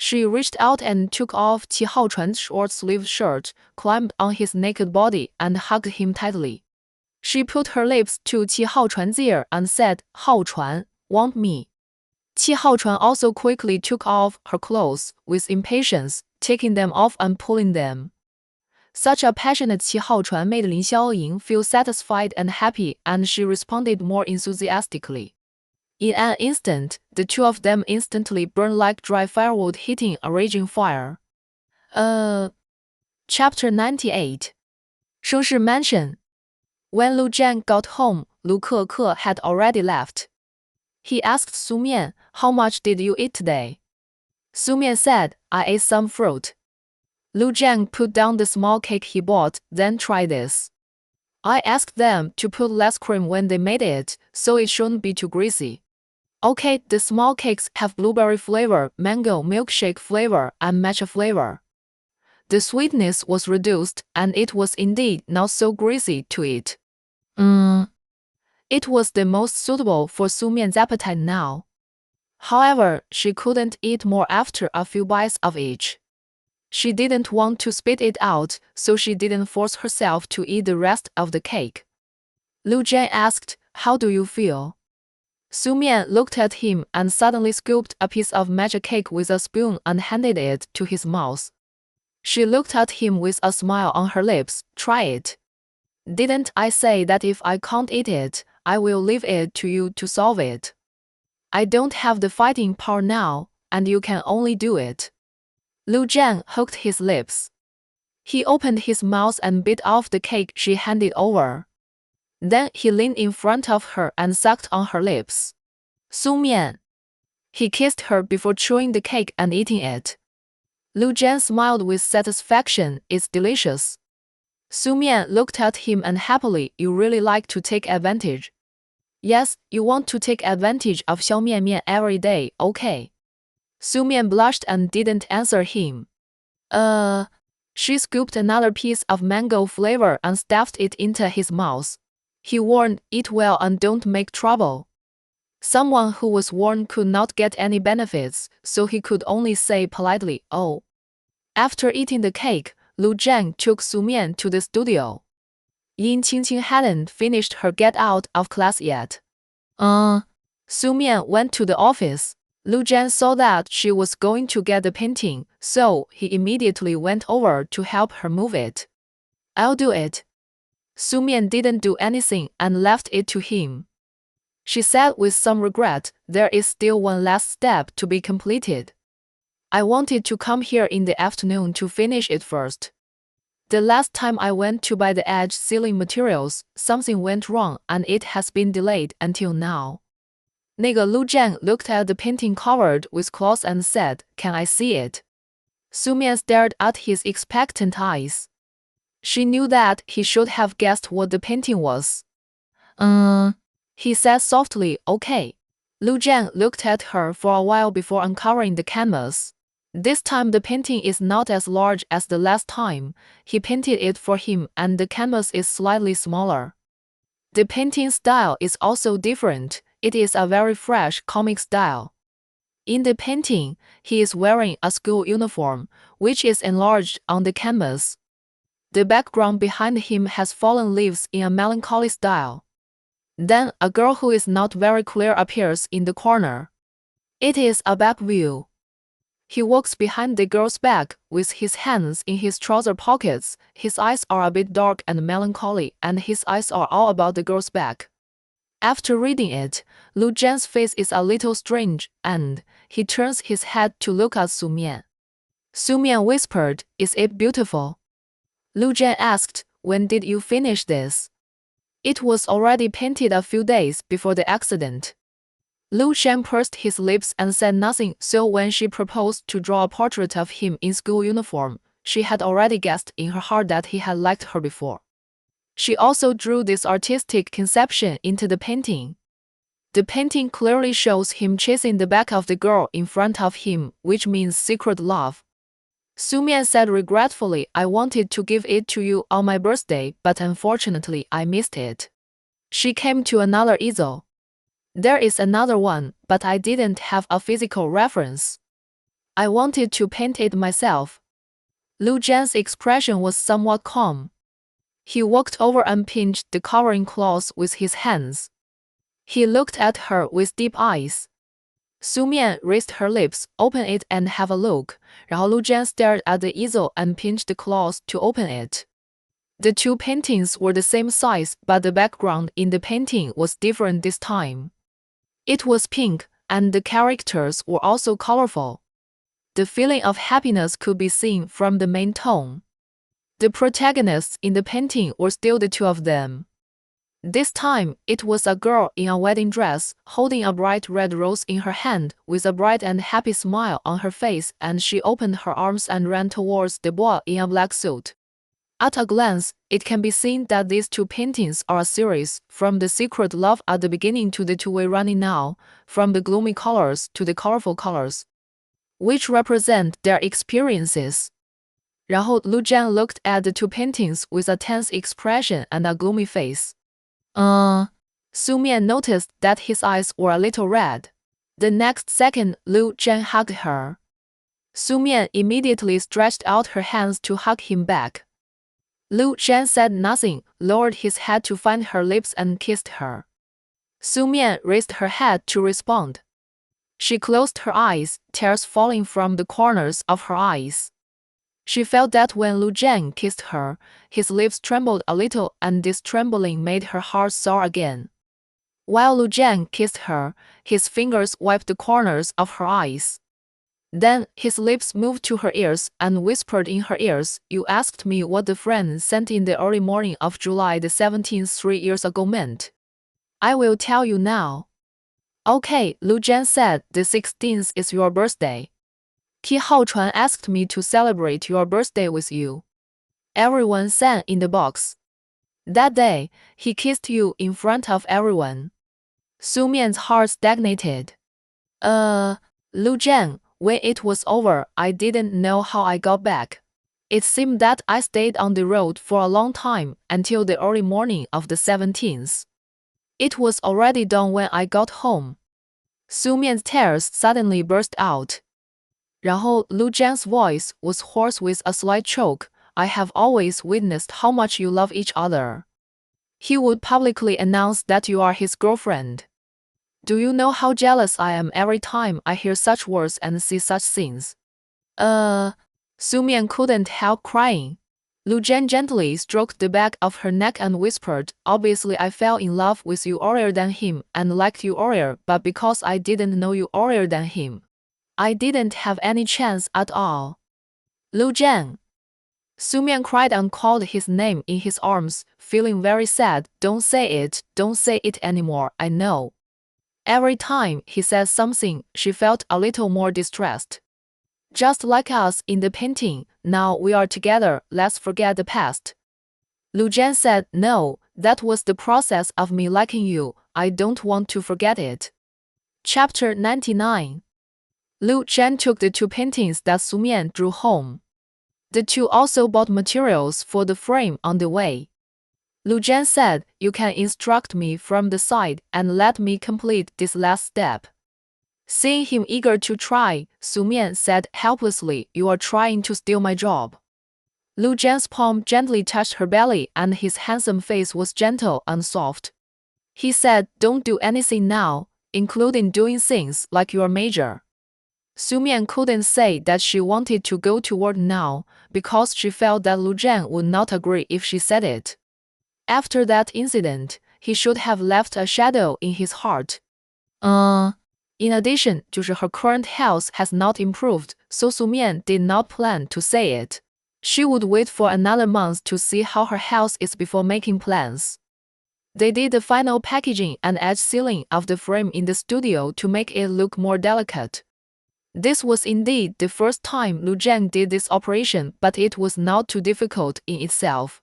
Speaker 1: She reached out and took off Qi Haochuan's short-sleeved shirt, climbed on his naked body, and hugged him tightly. She put her lips to Qi Haochuan's ear and said, "Haochuan, want me?" Qi Haochuan also quickly took off her clothes with impatience, taking them off and pulling them. Such a passionate Qi Haochuan made Lin Xiaoying feel satisfied and happy, and she responded more enthusiastically. In an instant, the two of them instantly burned like dry firewood hitting a raging fire. Chapter 98. 盛世 Mansion. When Lu Zhang got home, Lu Keke had already left. He asked Su Mian, "How much did you eat today?" Su Mian said, "I ate some fruit." Lu Zhang put down the small cake he bought, then try this. I asked them to put less cream when they made it, so it shouldn't be too greasy. Okay, the small cakes have blueberry flavor, mango milkshake flavor, and matcha flavor. The sweetness was reduced, and it was indeed not so greasy to eat. It was the most suitable for Su Mian's appetite now. However, she couldn't eat more after a few bites of each. She didn't want to spit it out, so she didn't force herself to eat the rest of the cake. Lu Zhang asked, "How do you feel?" Su Mian looked at him and suddenly scooped a piece of matcha cake with a spoon and handed it to his mouth. She looked at him with a smile on her lips. "Try it. Didn't I say that if I can't eat it, I will leave it to you to solve it? I don't have the fighting power now, and you can only do it." Lu Zhang hooked his lips. He opened his mouth and bit off the cake she handed over. Then he leaned in front of her and sucked on her lips. "Su Mian." He kissed her before chewing the cake and eating it. Lu Zhang smiled with satisfaction. "It's delicious." Su Mian looked at him and happily, "You really like to take advantage." "Yes, you want to take advantage of Xiao Mian Mian every day, okay." Su Mian blushed and didn't answer him. She scooped another piece of mango flavor and stuffed it into his mouth. He warned, "Eat well and don't make trouble." Someone who was warned could not get any benefits, so he could only say politely, "Oh." After eating the cake, Lu Zhang took Su Mian to the studio. Yin Qingqing hadn't finished her get out of class yet. Su Mian went to the office. Lu Zhang saw that she was going to get the painting, so he immediately went over to help her move it. "I'll do it." Su Mian didn't do anything and left it to him. She said with some regret, "There is still one last step to be completed. I wanted to come here in the afternoon to finish it first. The last time I went to buy the edge sealing materials, something went wrong and it has been delayed until now." Lu Zhang looked at the painting covered with cloth and said, "Can I see it?" Su Mian stared at his expectant eyes. She knew that he should have guessed what the painting was. He said softly, "Okay." Lu Zhang looked at her for a while before uncovering the canvas. This time the painting is not as large as the last time. He painted it for him and the canvas is slightly smaller. The painting style is also different. It is a very fresh comic style. In the painting, he is wearing a school uniform, which is enlarged on the canvas. The background behind him has fallen leaves in a melancholy style. Then, a girl who is not very clear appears in the corner. It is a back view. He walks behind the girl's back, with his hands in his trouser pockets. His eyes are a bit dark and melancholy, and his eyes are all about the girl's back. After reading it, Lu Zhang's face is a little strange, and he turns his head to look at Su Mian. Su Mian whispered, "Is it beautiful?" Lu Zhang asked, "When did you finish this?" It was already painted a few days before the accident. Lu Zhen pursed his lips and said nothing, so when she proposed to draw a portrait of him in school uniform, she had already guessed in her heart that he had liked her before. She also drew this artistic conception into the painting. The painting clearly shows him chasing the back of the girl in front of him, which means secret love. Su Mian said regretfully, I wanted to give it to you on my birthday, but unfortunately I missed it. She came to another easel. There is another one, but I didn't have a physical reference. I wanted to paint it myself. Lu Zhen's expression was somewhat calm. He walked over and pinched the covering cloth with his hands. He looked at her with deep eyes. Su Mian raised her lips, open it and have a look, 然后 Lu Zhen stared at the easel and pinched the cloth to open it. The two paintings were the same size, but the background in the painting was different this time. It was pink, and the characters were also colorful. The feeling of happiness could be seen from the main tone. The protagonists in the painting were still the two of them. This time, it was a girl in a wedding dress, holding a bright red rose in her hand, with a bright and happy smile on her face, and she opened her arms and ran towards the boy in a black suit. At a glance, it can be seen that these two paintings are a series, from the secret love at the beginning to the two-way running now, from the gloomy colors to the colorful colors, which represent their experiences. 然后 Lu Zhen looked at the two paintings with a tense expression and a gloomy face. Su Mian noticed that his eyes were a little red. The next second, Lu Zhen hugged her. Su Mian immediately stretched out her hands to hug him back. Lu Zhen said nothing, lowered his head to find her lips and kissed her. Su Mian raised her head to respond. She closed her eyes, tears falling from the corners of her eyes. She felt that when Lu Zhen kissed her, his lips trembled a little, and this trembling made her heart soar again. While Lu Zhen kissed her, his fingers wiped the corners of her eyes. Then, his lips moved to her ears and whispered in her ears, You asked me what the friend sent in the early morning of July the 17th 3 years ago meant. I will tell you now. Okay, Lu Zhen said, the 16th is your birthday. Qi Haochuan asked me to celebrate your birthday with you. Everyone sang in the box. That day, he kissed you in front of everyone. Su Mian's heart stagnated. Lu Zhen, when it was over, I didn't know how I got back. It seemed that I stayed on the road for a long time, until the early morning of the 17th. It was already dawn when I got home. Su Mian's tears suddenly burst out. 然后 Lu Zhen's voice was hoarse with a slight choke. I have always witnessed how much you love each other. He would publicly announce that you are his girlfriend. Do you know how jealous I am every time I hear such words and see such scenes? Su Mian couldn't help crying. Lu Zhen gently stroked the back of her neck and whispered, Obviously I fell in love with you earlier than him and liked you earlier, but because I didn't know you earlier than him, I didn't have any chance at all. Lu Zhen. Su Mian cried and called his name in his arms, feeling very sad. Don't say it anymore, I know. Every time he said something, she felt a little more distressed. Just like us in the painting, now we are together, let's forget the past. Lu Zhen said, No, that was the process of me liking you, I don't want to forget it. Chapter 99. Lu Zhen took the two paintings that Su Mian drew home. The two also bought materials for the frame on the way. Lu Zhen said, You can instruct me from the side and let me complete this last step. Seeing him eager to try, Su Mian said helplessly, You are trying to steal my job. Lu Zhen's palm gently touched her belly and his handsome face was gentle and soft. He said, Don't do anything now, including doing things like your major. Su Mian couldn't say that she wanted to go to work now, because she felt that Lu Zhen would not agree if she said it. After that incident, he should have left a shadow in his heart. In addition, 就是 her current health has not improved, so Su Mian did not plan to say it. She would wait for another month to see how her health is before making plans. They did the final packaging and edge sealing of the frame in the studio to make it look more delicate. This was indeed the first time Lu Zhang did this operation, but it was not too difficult in itself.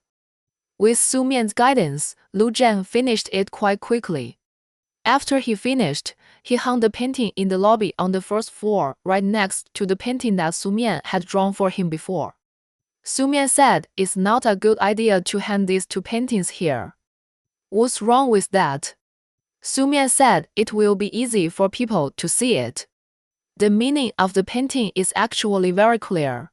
Speaker 1: With Su Mian's guidance, Lu Zhang finished it quite quickly. After he finished, he hung the painting in the lobby on the first floor, right next to the painting that Su Mian had drawn for him before. Su Mian said, "It's not a good idea to hang these two paintings here." "What's wrong with that?" Su Mian said, "It will be easy for people to see it. The meaning of the painting is actually very clear.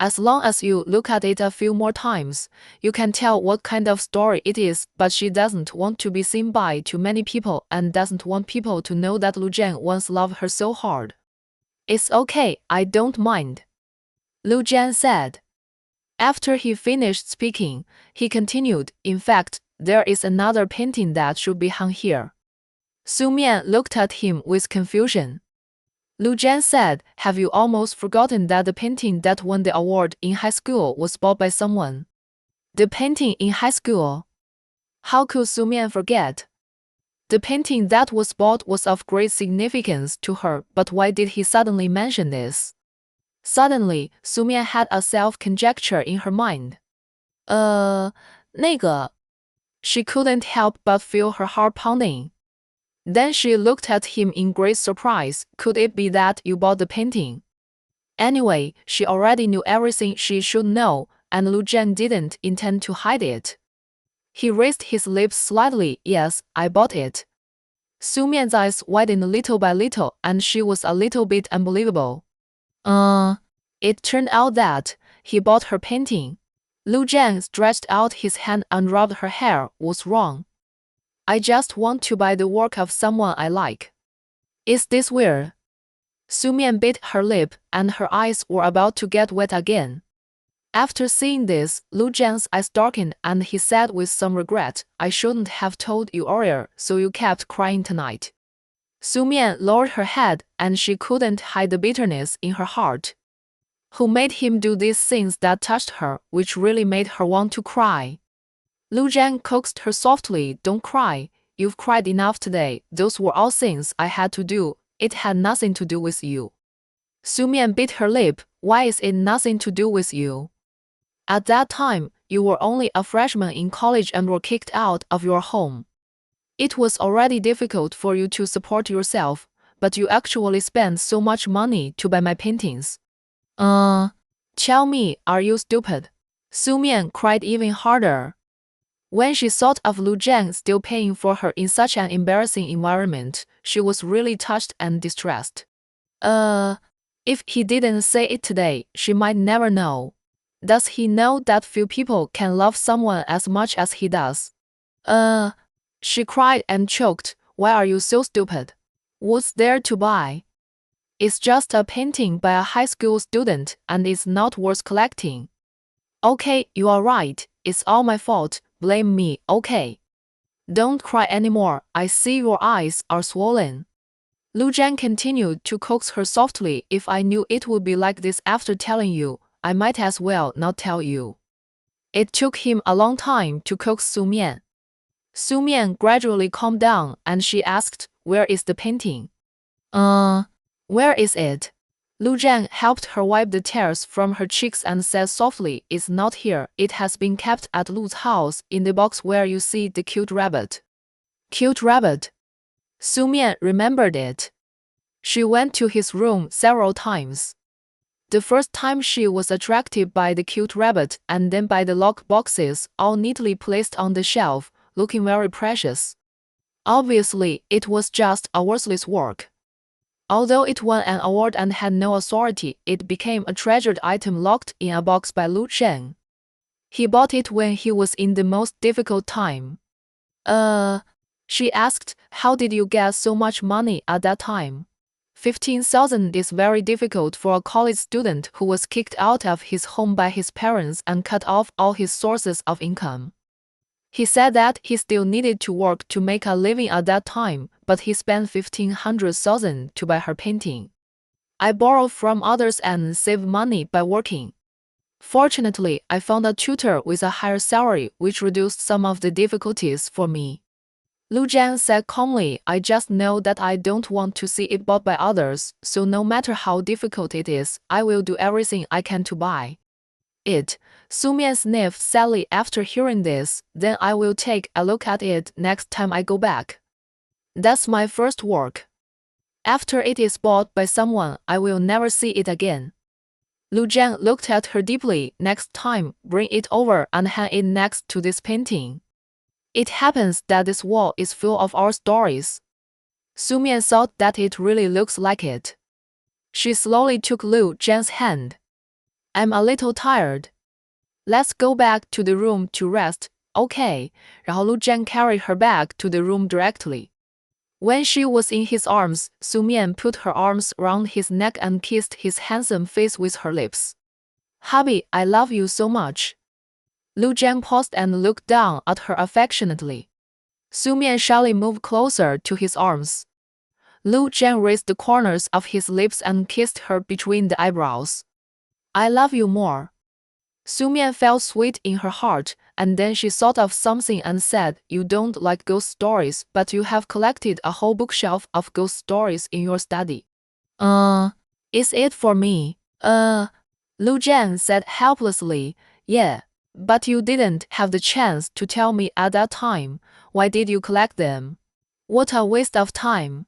Speaker 1: As long as you look at it a few more times, you can tell what kind of story it is, but she doesn't want to be seen by too many people and doesn't want people to know that Lu Zhang once loved her so hard." "It's okay, I don't mind," Lu Zhang said. After he finished speaking, he continued, "In fact, there is another painting that should be hung here." Su Mian looked at him with confusion. Lu Zhang said, "Have you almost forgotten that the painting that won the award in high school was bought by someone?" "The painting in high school?" How could Su Mian forget? The painting that was bought was of great significance to her, but why did he suddenly mention this? Suddenly, Su Mian had a self-conjecture in her mind. 那个. She couldn't help but feel her heart pounding. Then she looked at him in great surprise. "Could it be that you bought the painting?" Anyway, she already knew everything she should know, and Lu Zhang didn't intend to hide it. He raised his lips slightly. "Yes, I bought it." Su Mian's eyes widened little by little, and she was a little bit unbelievable. It turned out that he bought her painting. Lu Zhang stretched out his hand and rubbed her hair. "What's wrong?" "I just want to buy the work of someone I like." "Is this weird?" Su Mian bit her lip, and her eyes were about to get wet again. After seeing this, Lu Zhang's eyes darkened and he said with some regret, "I shouldn't have told you earlier, so you kept crying tonight." Su Mian lowered her head, and she couldn't hide the bitterness in her heart. Who made him do these things that touched her, which really made her want to cry? Lu Zhang coaxed her softly, "Don't cry. You've cried enough today. Those were all things I had to do. It had nothing to do with you." Su Mian bit her lip. "Why is it nothing to do with you? At that time, you were only a freshman in college and were kicked out of your home. It was already difficult for you to support yourself, but you actually spent so much money to buy my paintings." Tell me, are you stupid?" Su Mian cried even harder. When she thought of Lu Zhang still paying for her in such an embarrassing environment, she was really touched and distressed. If he didn't say it today, she might never know. Does he know that few people can love someone as much as he does? She cried and choked. "Why are you so stupid? What's there to buy? It's just a painting by a high school student, and it's not worth collecting." "Okay, you are right. It's all my fault. Blame me, okay? Don't cry anymore. I see your eyes are swollen." Lu Zhang continued to coax her softly. "If I knew it would be like this after telling you, I might as well not tell you." It took him a long time to coax Su Mian. Su Mian gradually calmed down, and she asked, "Where is the painting?" Where is it?" Lu Zhang helped her wipe the tears from her cheeks and said softly, "It's not here. It has been kept at Lu's house, in the box where you see the cute rabbit." Cute rabbit? Su Mian remembered it. She went to his room several times. The first time she was attracted by the cute rabbit, and then by the lock boxes, all neatly placed on the shelf, looking very precious. Obviously, it was just a worthless work. Although it won an award and had no authority, it became a treasured item locked in a box by Lu Zhang. He bought it when he was in the most difficult time. She asked, "How did you get so much money at that time?" 15,000 is very difficult for a college student who was kicked out of his home by his parents and cut off all his sources of income. He said that he still needed to work to make a living at that time, but he spent 1,500,000 to buy her painting. "I borrowed from others and saved money by working." Fortunately, I found a tutor with a higher salary which reduced some of the difficulties for me. Lu Jian said calmly, I just know that I don't want to see it bought by others, so no matter how difficult it is, I will do everything I can to buy it. Su Mian sniffed sadly after hearing this, then I will take a look at it next time I go back. That's my first work. After it is bought by someone, I will never see it again. Lu Jian looked at her deeply. Next time, bring it over and hang it next to this painting. It happens that this wall is full of our stories. Su Mian thought that it really looks like it. She slowly took Lu Jian's hand. I'm a little tired. Let's go back to the room to rest, okay? 然后 Lu Jian carried her back to the room directly. When she was in his arms, Su Mian put her arms around his neck and kissed his handsome face with her lips. Hubby, I love you so much. Lu Jian paused and looked down at her affectionately. Su Mian shyly moved closer to his arms. Lu Jian raised the corners of his lips and kissed her between the eyebrows. I love you more. Su Mian felt sweet in her heart, and then she thought of something and said, You don't like ghost stories, but you have collected a whole bookshelf of ghost stories in your study. Is it for me? Lu Jian said helplessly, Yeah, but you didn't have the chance to tell me at that time. Why did you collect them? What a waste of time.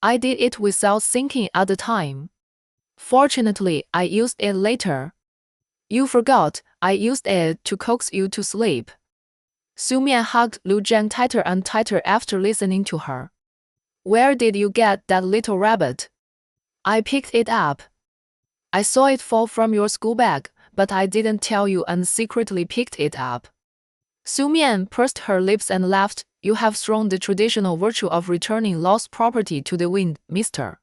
Speaker 1: I did it without thinking at the time. Fortunately, I used it later. You forgot, I used it to coax you to sleep. Su Mian hugged Lu Jian tighter and tighter after listening to her. Where did you get that little rabbit? I picked it up. I saw it fall from your school bag, but I didn't tell you and secretly picked it up. Su Mian pursed her lips and laughed. You have thrown the traditional virtue of returning lost property to the wind, mister.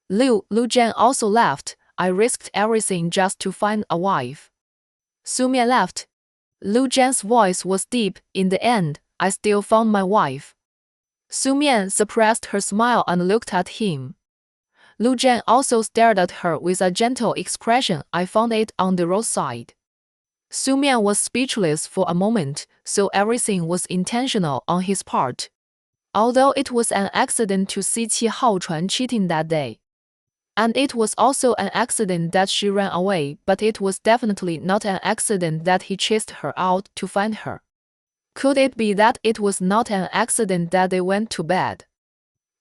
Speaker 1: Lu Jian also laughed. I risked everything just to find a wife. Su Mian laughed. Lu Jian's voice was deep. In the end, I still found my wife. Su Mian suppressed her smile and looked at him. Lu Jian also stared at her with a gentle expression. I found it on the roadside. Su Mian was speechless for a moment, so everything was intentional on his part. Although it was an accident to see Qi Haochuan cheating that day. And it was also an accident that she ran away, but it was definitely not an accident that he chased her out to find her. Could it be that it was not an accident that they went to bed?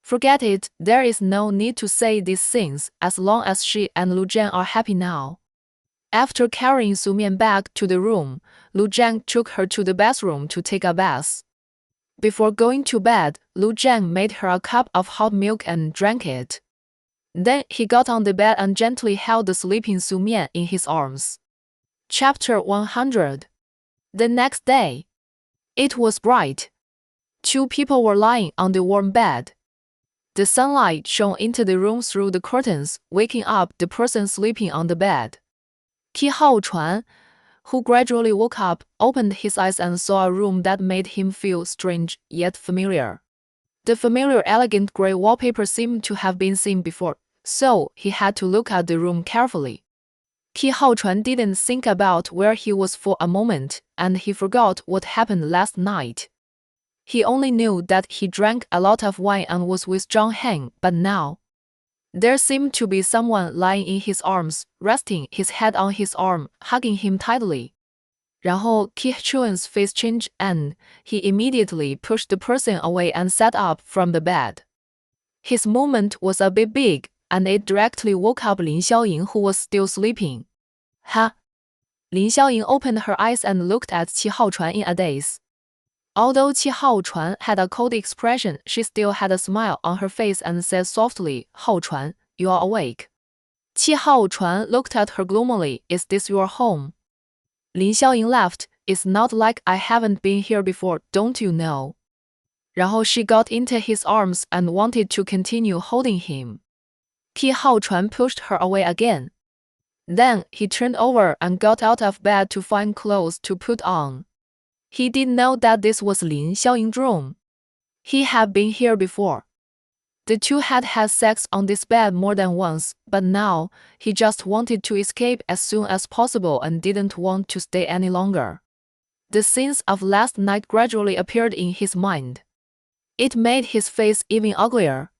Speaker 1: Forget it, there is no need to say these things as long as she and Lu Jian are happy now. After carrying Su Mian back to the room, Lu Jian took her to the bathroom to take a bath. Before going to bed, Lu Jian made her a cup of hot milk and drank it. Then he got on the bed and gently held the sleeping Su Mian in his arms. Chapter 100. The next day. It was bright. 2 people were lying on the warm bed. The sunlight shone into the room through the curtains, waking up the person sleeping on the bed. Qi Haochuan, who gradually woke up, opened his eyes and saw a room that made him feel strange yet familiar. The familiar elegant gray wallpaper seemed to have been seen before, so he had to look at the room carefully. Qi Haochuan didn't think about where he was for a moment, and he forgot what happened last night. He only knew that he drank a lot of wine and was with Zhang Heng, but now there seemed to be someone lying in his arms, resting his head on his arm, hugging him tightly. 然后 Qi Chuan's face changed and he immediately pushed the person away and sat up from the bed. His movement was a bit big, and it directly woke up Lin Xiaoying, who was still sleeping. Ha! Lin Xiaoying opened her eyes and looked at Qi Haochuan in a daze. Although Qi Haochuan had a cold expression, she still had a smile on her face and said softly, Haochuan, you are awake. Qi Haochuan looked at her gloomily. Is this your home? Lin Xiaoying laughed. It's not like I haven't been here before, don't you know? 然后 she got into his arms and wanted to continue holding him. Qi Haochuan pushed her away again. Then he turned over and got out of bed to find clothes to put on. He didn't know that this was Lin Xiaoying's room. He had been here before. The two had had sex on this bed more than once, but now, he just wanted to escape as soon as possible and didn't want to stay any longer. The scenes of last night gradually appeared in his mind. It made his face even uglier.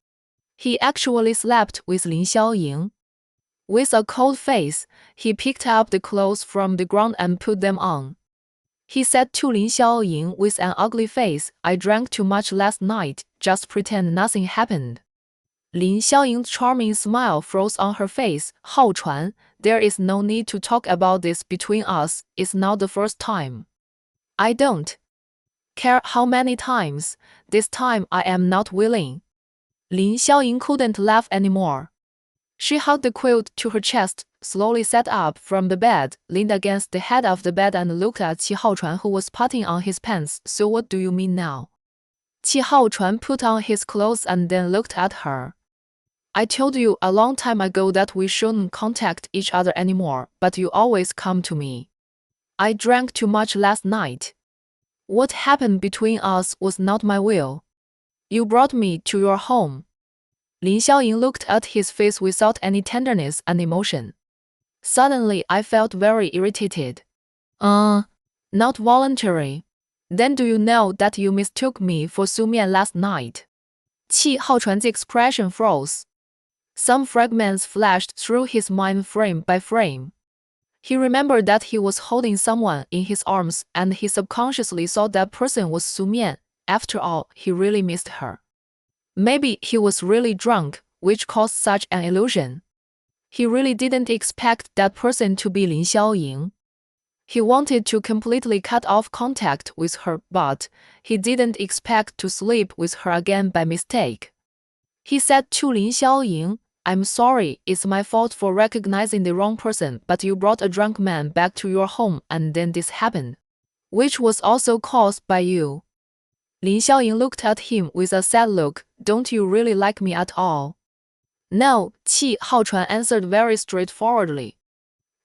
Speaker 1: He actually slept with Lin Xiaoying. With a cold face, he picked up the clothes from the ground and put them on. He said to Lin Xiaoying with an ugly face, "I drank too much last night, just pretend nothing happened." Lin Xiaoying's charming smile froze on her face. "Hao Chuan, there is no need to talk about this between us, it's not the first time. I don't care how many times, this time I am not willing." Lin Xiaoying couldn't laugh anymore. She hugged the quilt to her chest, slowly sat up from the bed, leaned against the head of the bed and looked at Qi Haochuan, who was putting on his pants. "So what do you mean now?" Qi Haochuan put on his clothes and then looked at her. "I told you a long time ago that we shouldn't contact each other anymore, but you always come to me. I drank too much last night. What happened between us was not my will. You brought me to your home." Lin Xiaoying looked at his face without any tenderness and emotion. Suddenly, I felt very irritated. Not voluntary. Then do you know that you mistook me for Su Mian last night?" Qi Haochuan's expression froze. Some fragments flashed through his mind frame by frame. He remembered that he was holding someone in his arms, and he subconsciously thought that person was Su Mian. After all, he really missed her. Maybe he was really drunk, which caused such an illusion. He really didn't expect that person to be Lin Xiaoying. He wanted to completely cut off contact with her, but he didn't expect to sleep with her again by mistake. He said to Lin Xiaoying, "I'm sorry, it's my fault for recognizing the wrong person, but you brought a drunk man back to your home and then this happened, which was also caused by you." Lin Xiaoying looked at him with a sad look. "Don't you really like me at all?" "No," Qi Haochuan answered very straightforwardly.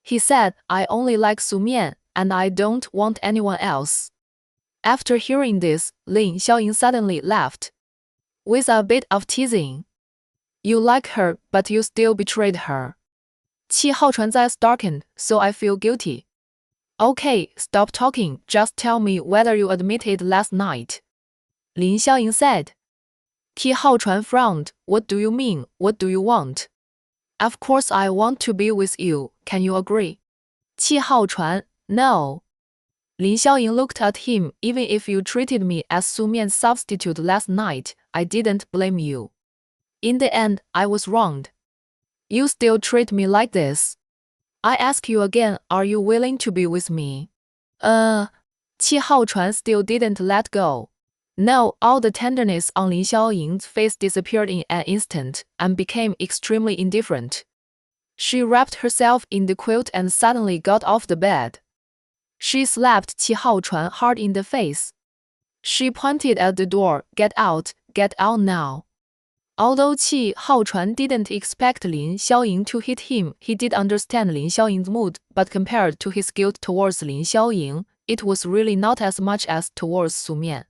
Speaker 1: He said, "I only like Su Mian, and I don't want anyone else." After hearing this, Lin Xiaoying suddenly laughed. With a bit of teasing. "You like her, but you still betrayed her." Qi Haochuan's eyes darkened. "So I feel guilty." "Okay, stop talking, just tell me whether you admitted last night," Lin Xiaoying said. Qi Haochuan frowned. "What do you mean? What do you want?" "Of course I want to be with you, can you agree?" Qi Haochuan, "No." Lin Xiaoying looked at him. "Even if you treated me as Su Mian's substitute last night, I didn't blame you. In the end, I was wronged. You still treat me like this. I ask you again, are you willing to be with me?" Qi Haochuan still didn't let go. No, all the tenderness on Lin Xiaoying's face disappeared in an instant and became extremely indifferent. She wrapped herself in the quilt and suddenly got off the bed. She slapped Qi Haochuan hard in the face. She pointed at the door. Get out now." Although Qi Haochuan didn't expect Lin Xiaoying to hit him, he did understand Lin Xiaoying's mood, but compared to his guilt towards Lin Xiaoying, it was really not as much as towards Su Mian.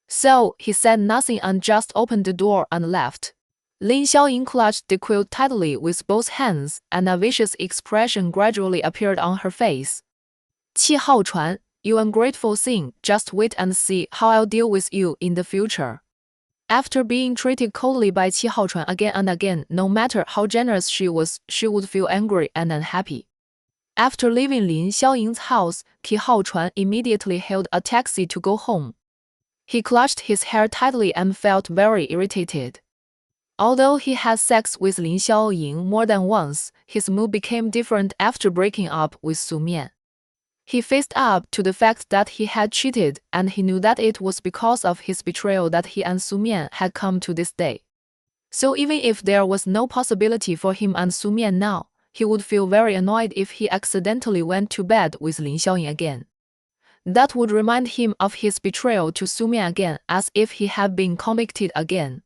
Speaker 1: So, he said nothing and just opened the door and left. Lin Xiaoying clutched the quilt tightly with both hands, and a vicious expression gradually appeared on her face. "Qi Haochuan, you ungrateful thing, just wait and see how I'll deal with you in the future." After being treated coldly by Qi Haochuan again and again, no matter how generous she was, she would feel angry and unhappy. After leaving Lin Xiaoying's house, Qi Haochuan immediately hailed a taxi to go home. He clutched his hair tightly and felt very irritated. Although he had sex with Lin Xiaoying more than once, his mood became different after breaking up with Su Mian. He faced up to the fact that he had cheated, and he knew that it was because of his betrayal that he and Su Mian had come to this day. So even if there was no possibility for him and Su Mian now, he would feel very annoyed if he accidentally went to bed with Lin Xiaoying again. That would remind him of his betrayal to Su Mian again, as if he had been convicted again.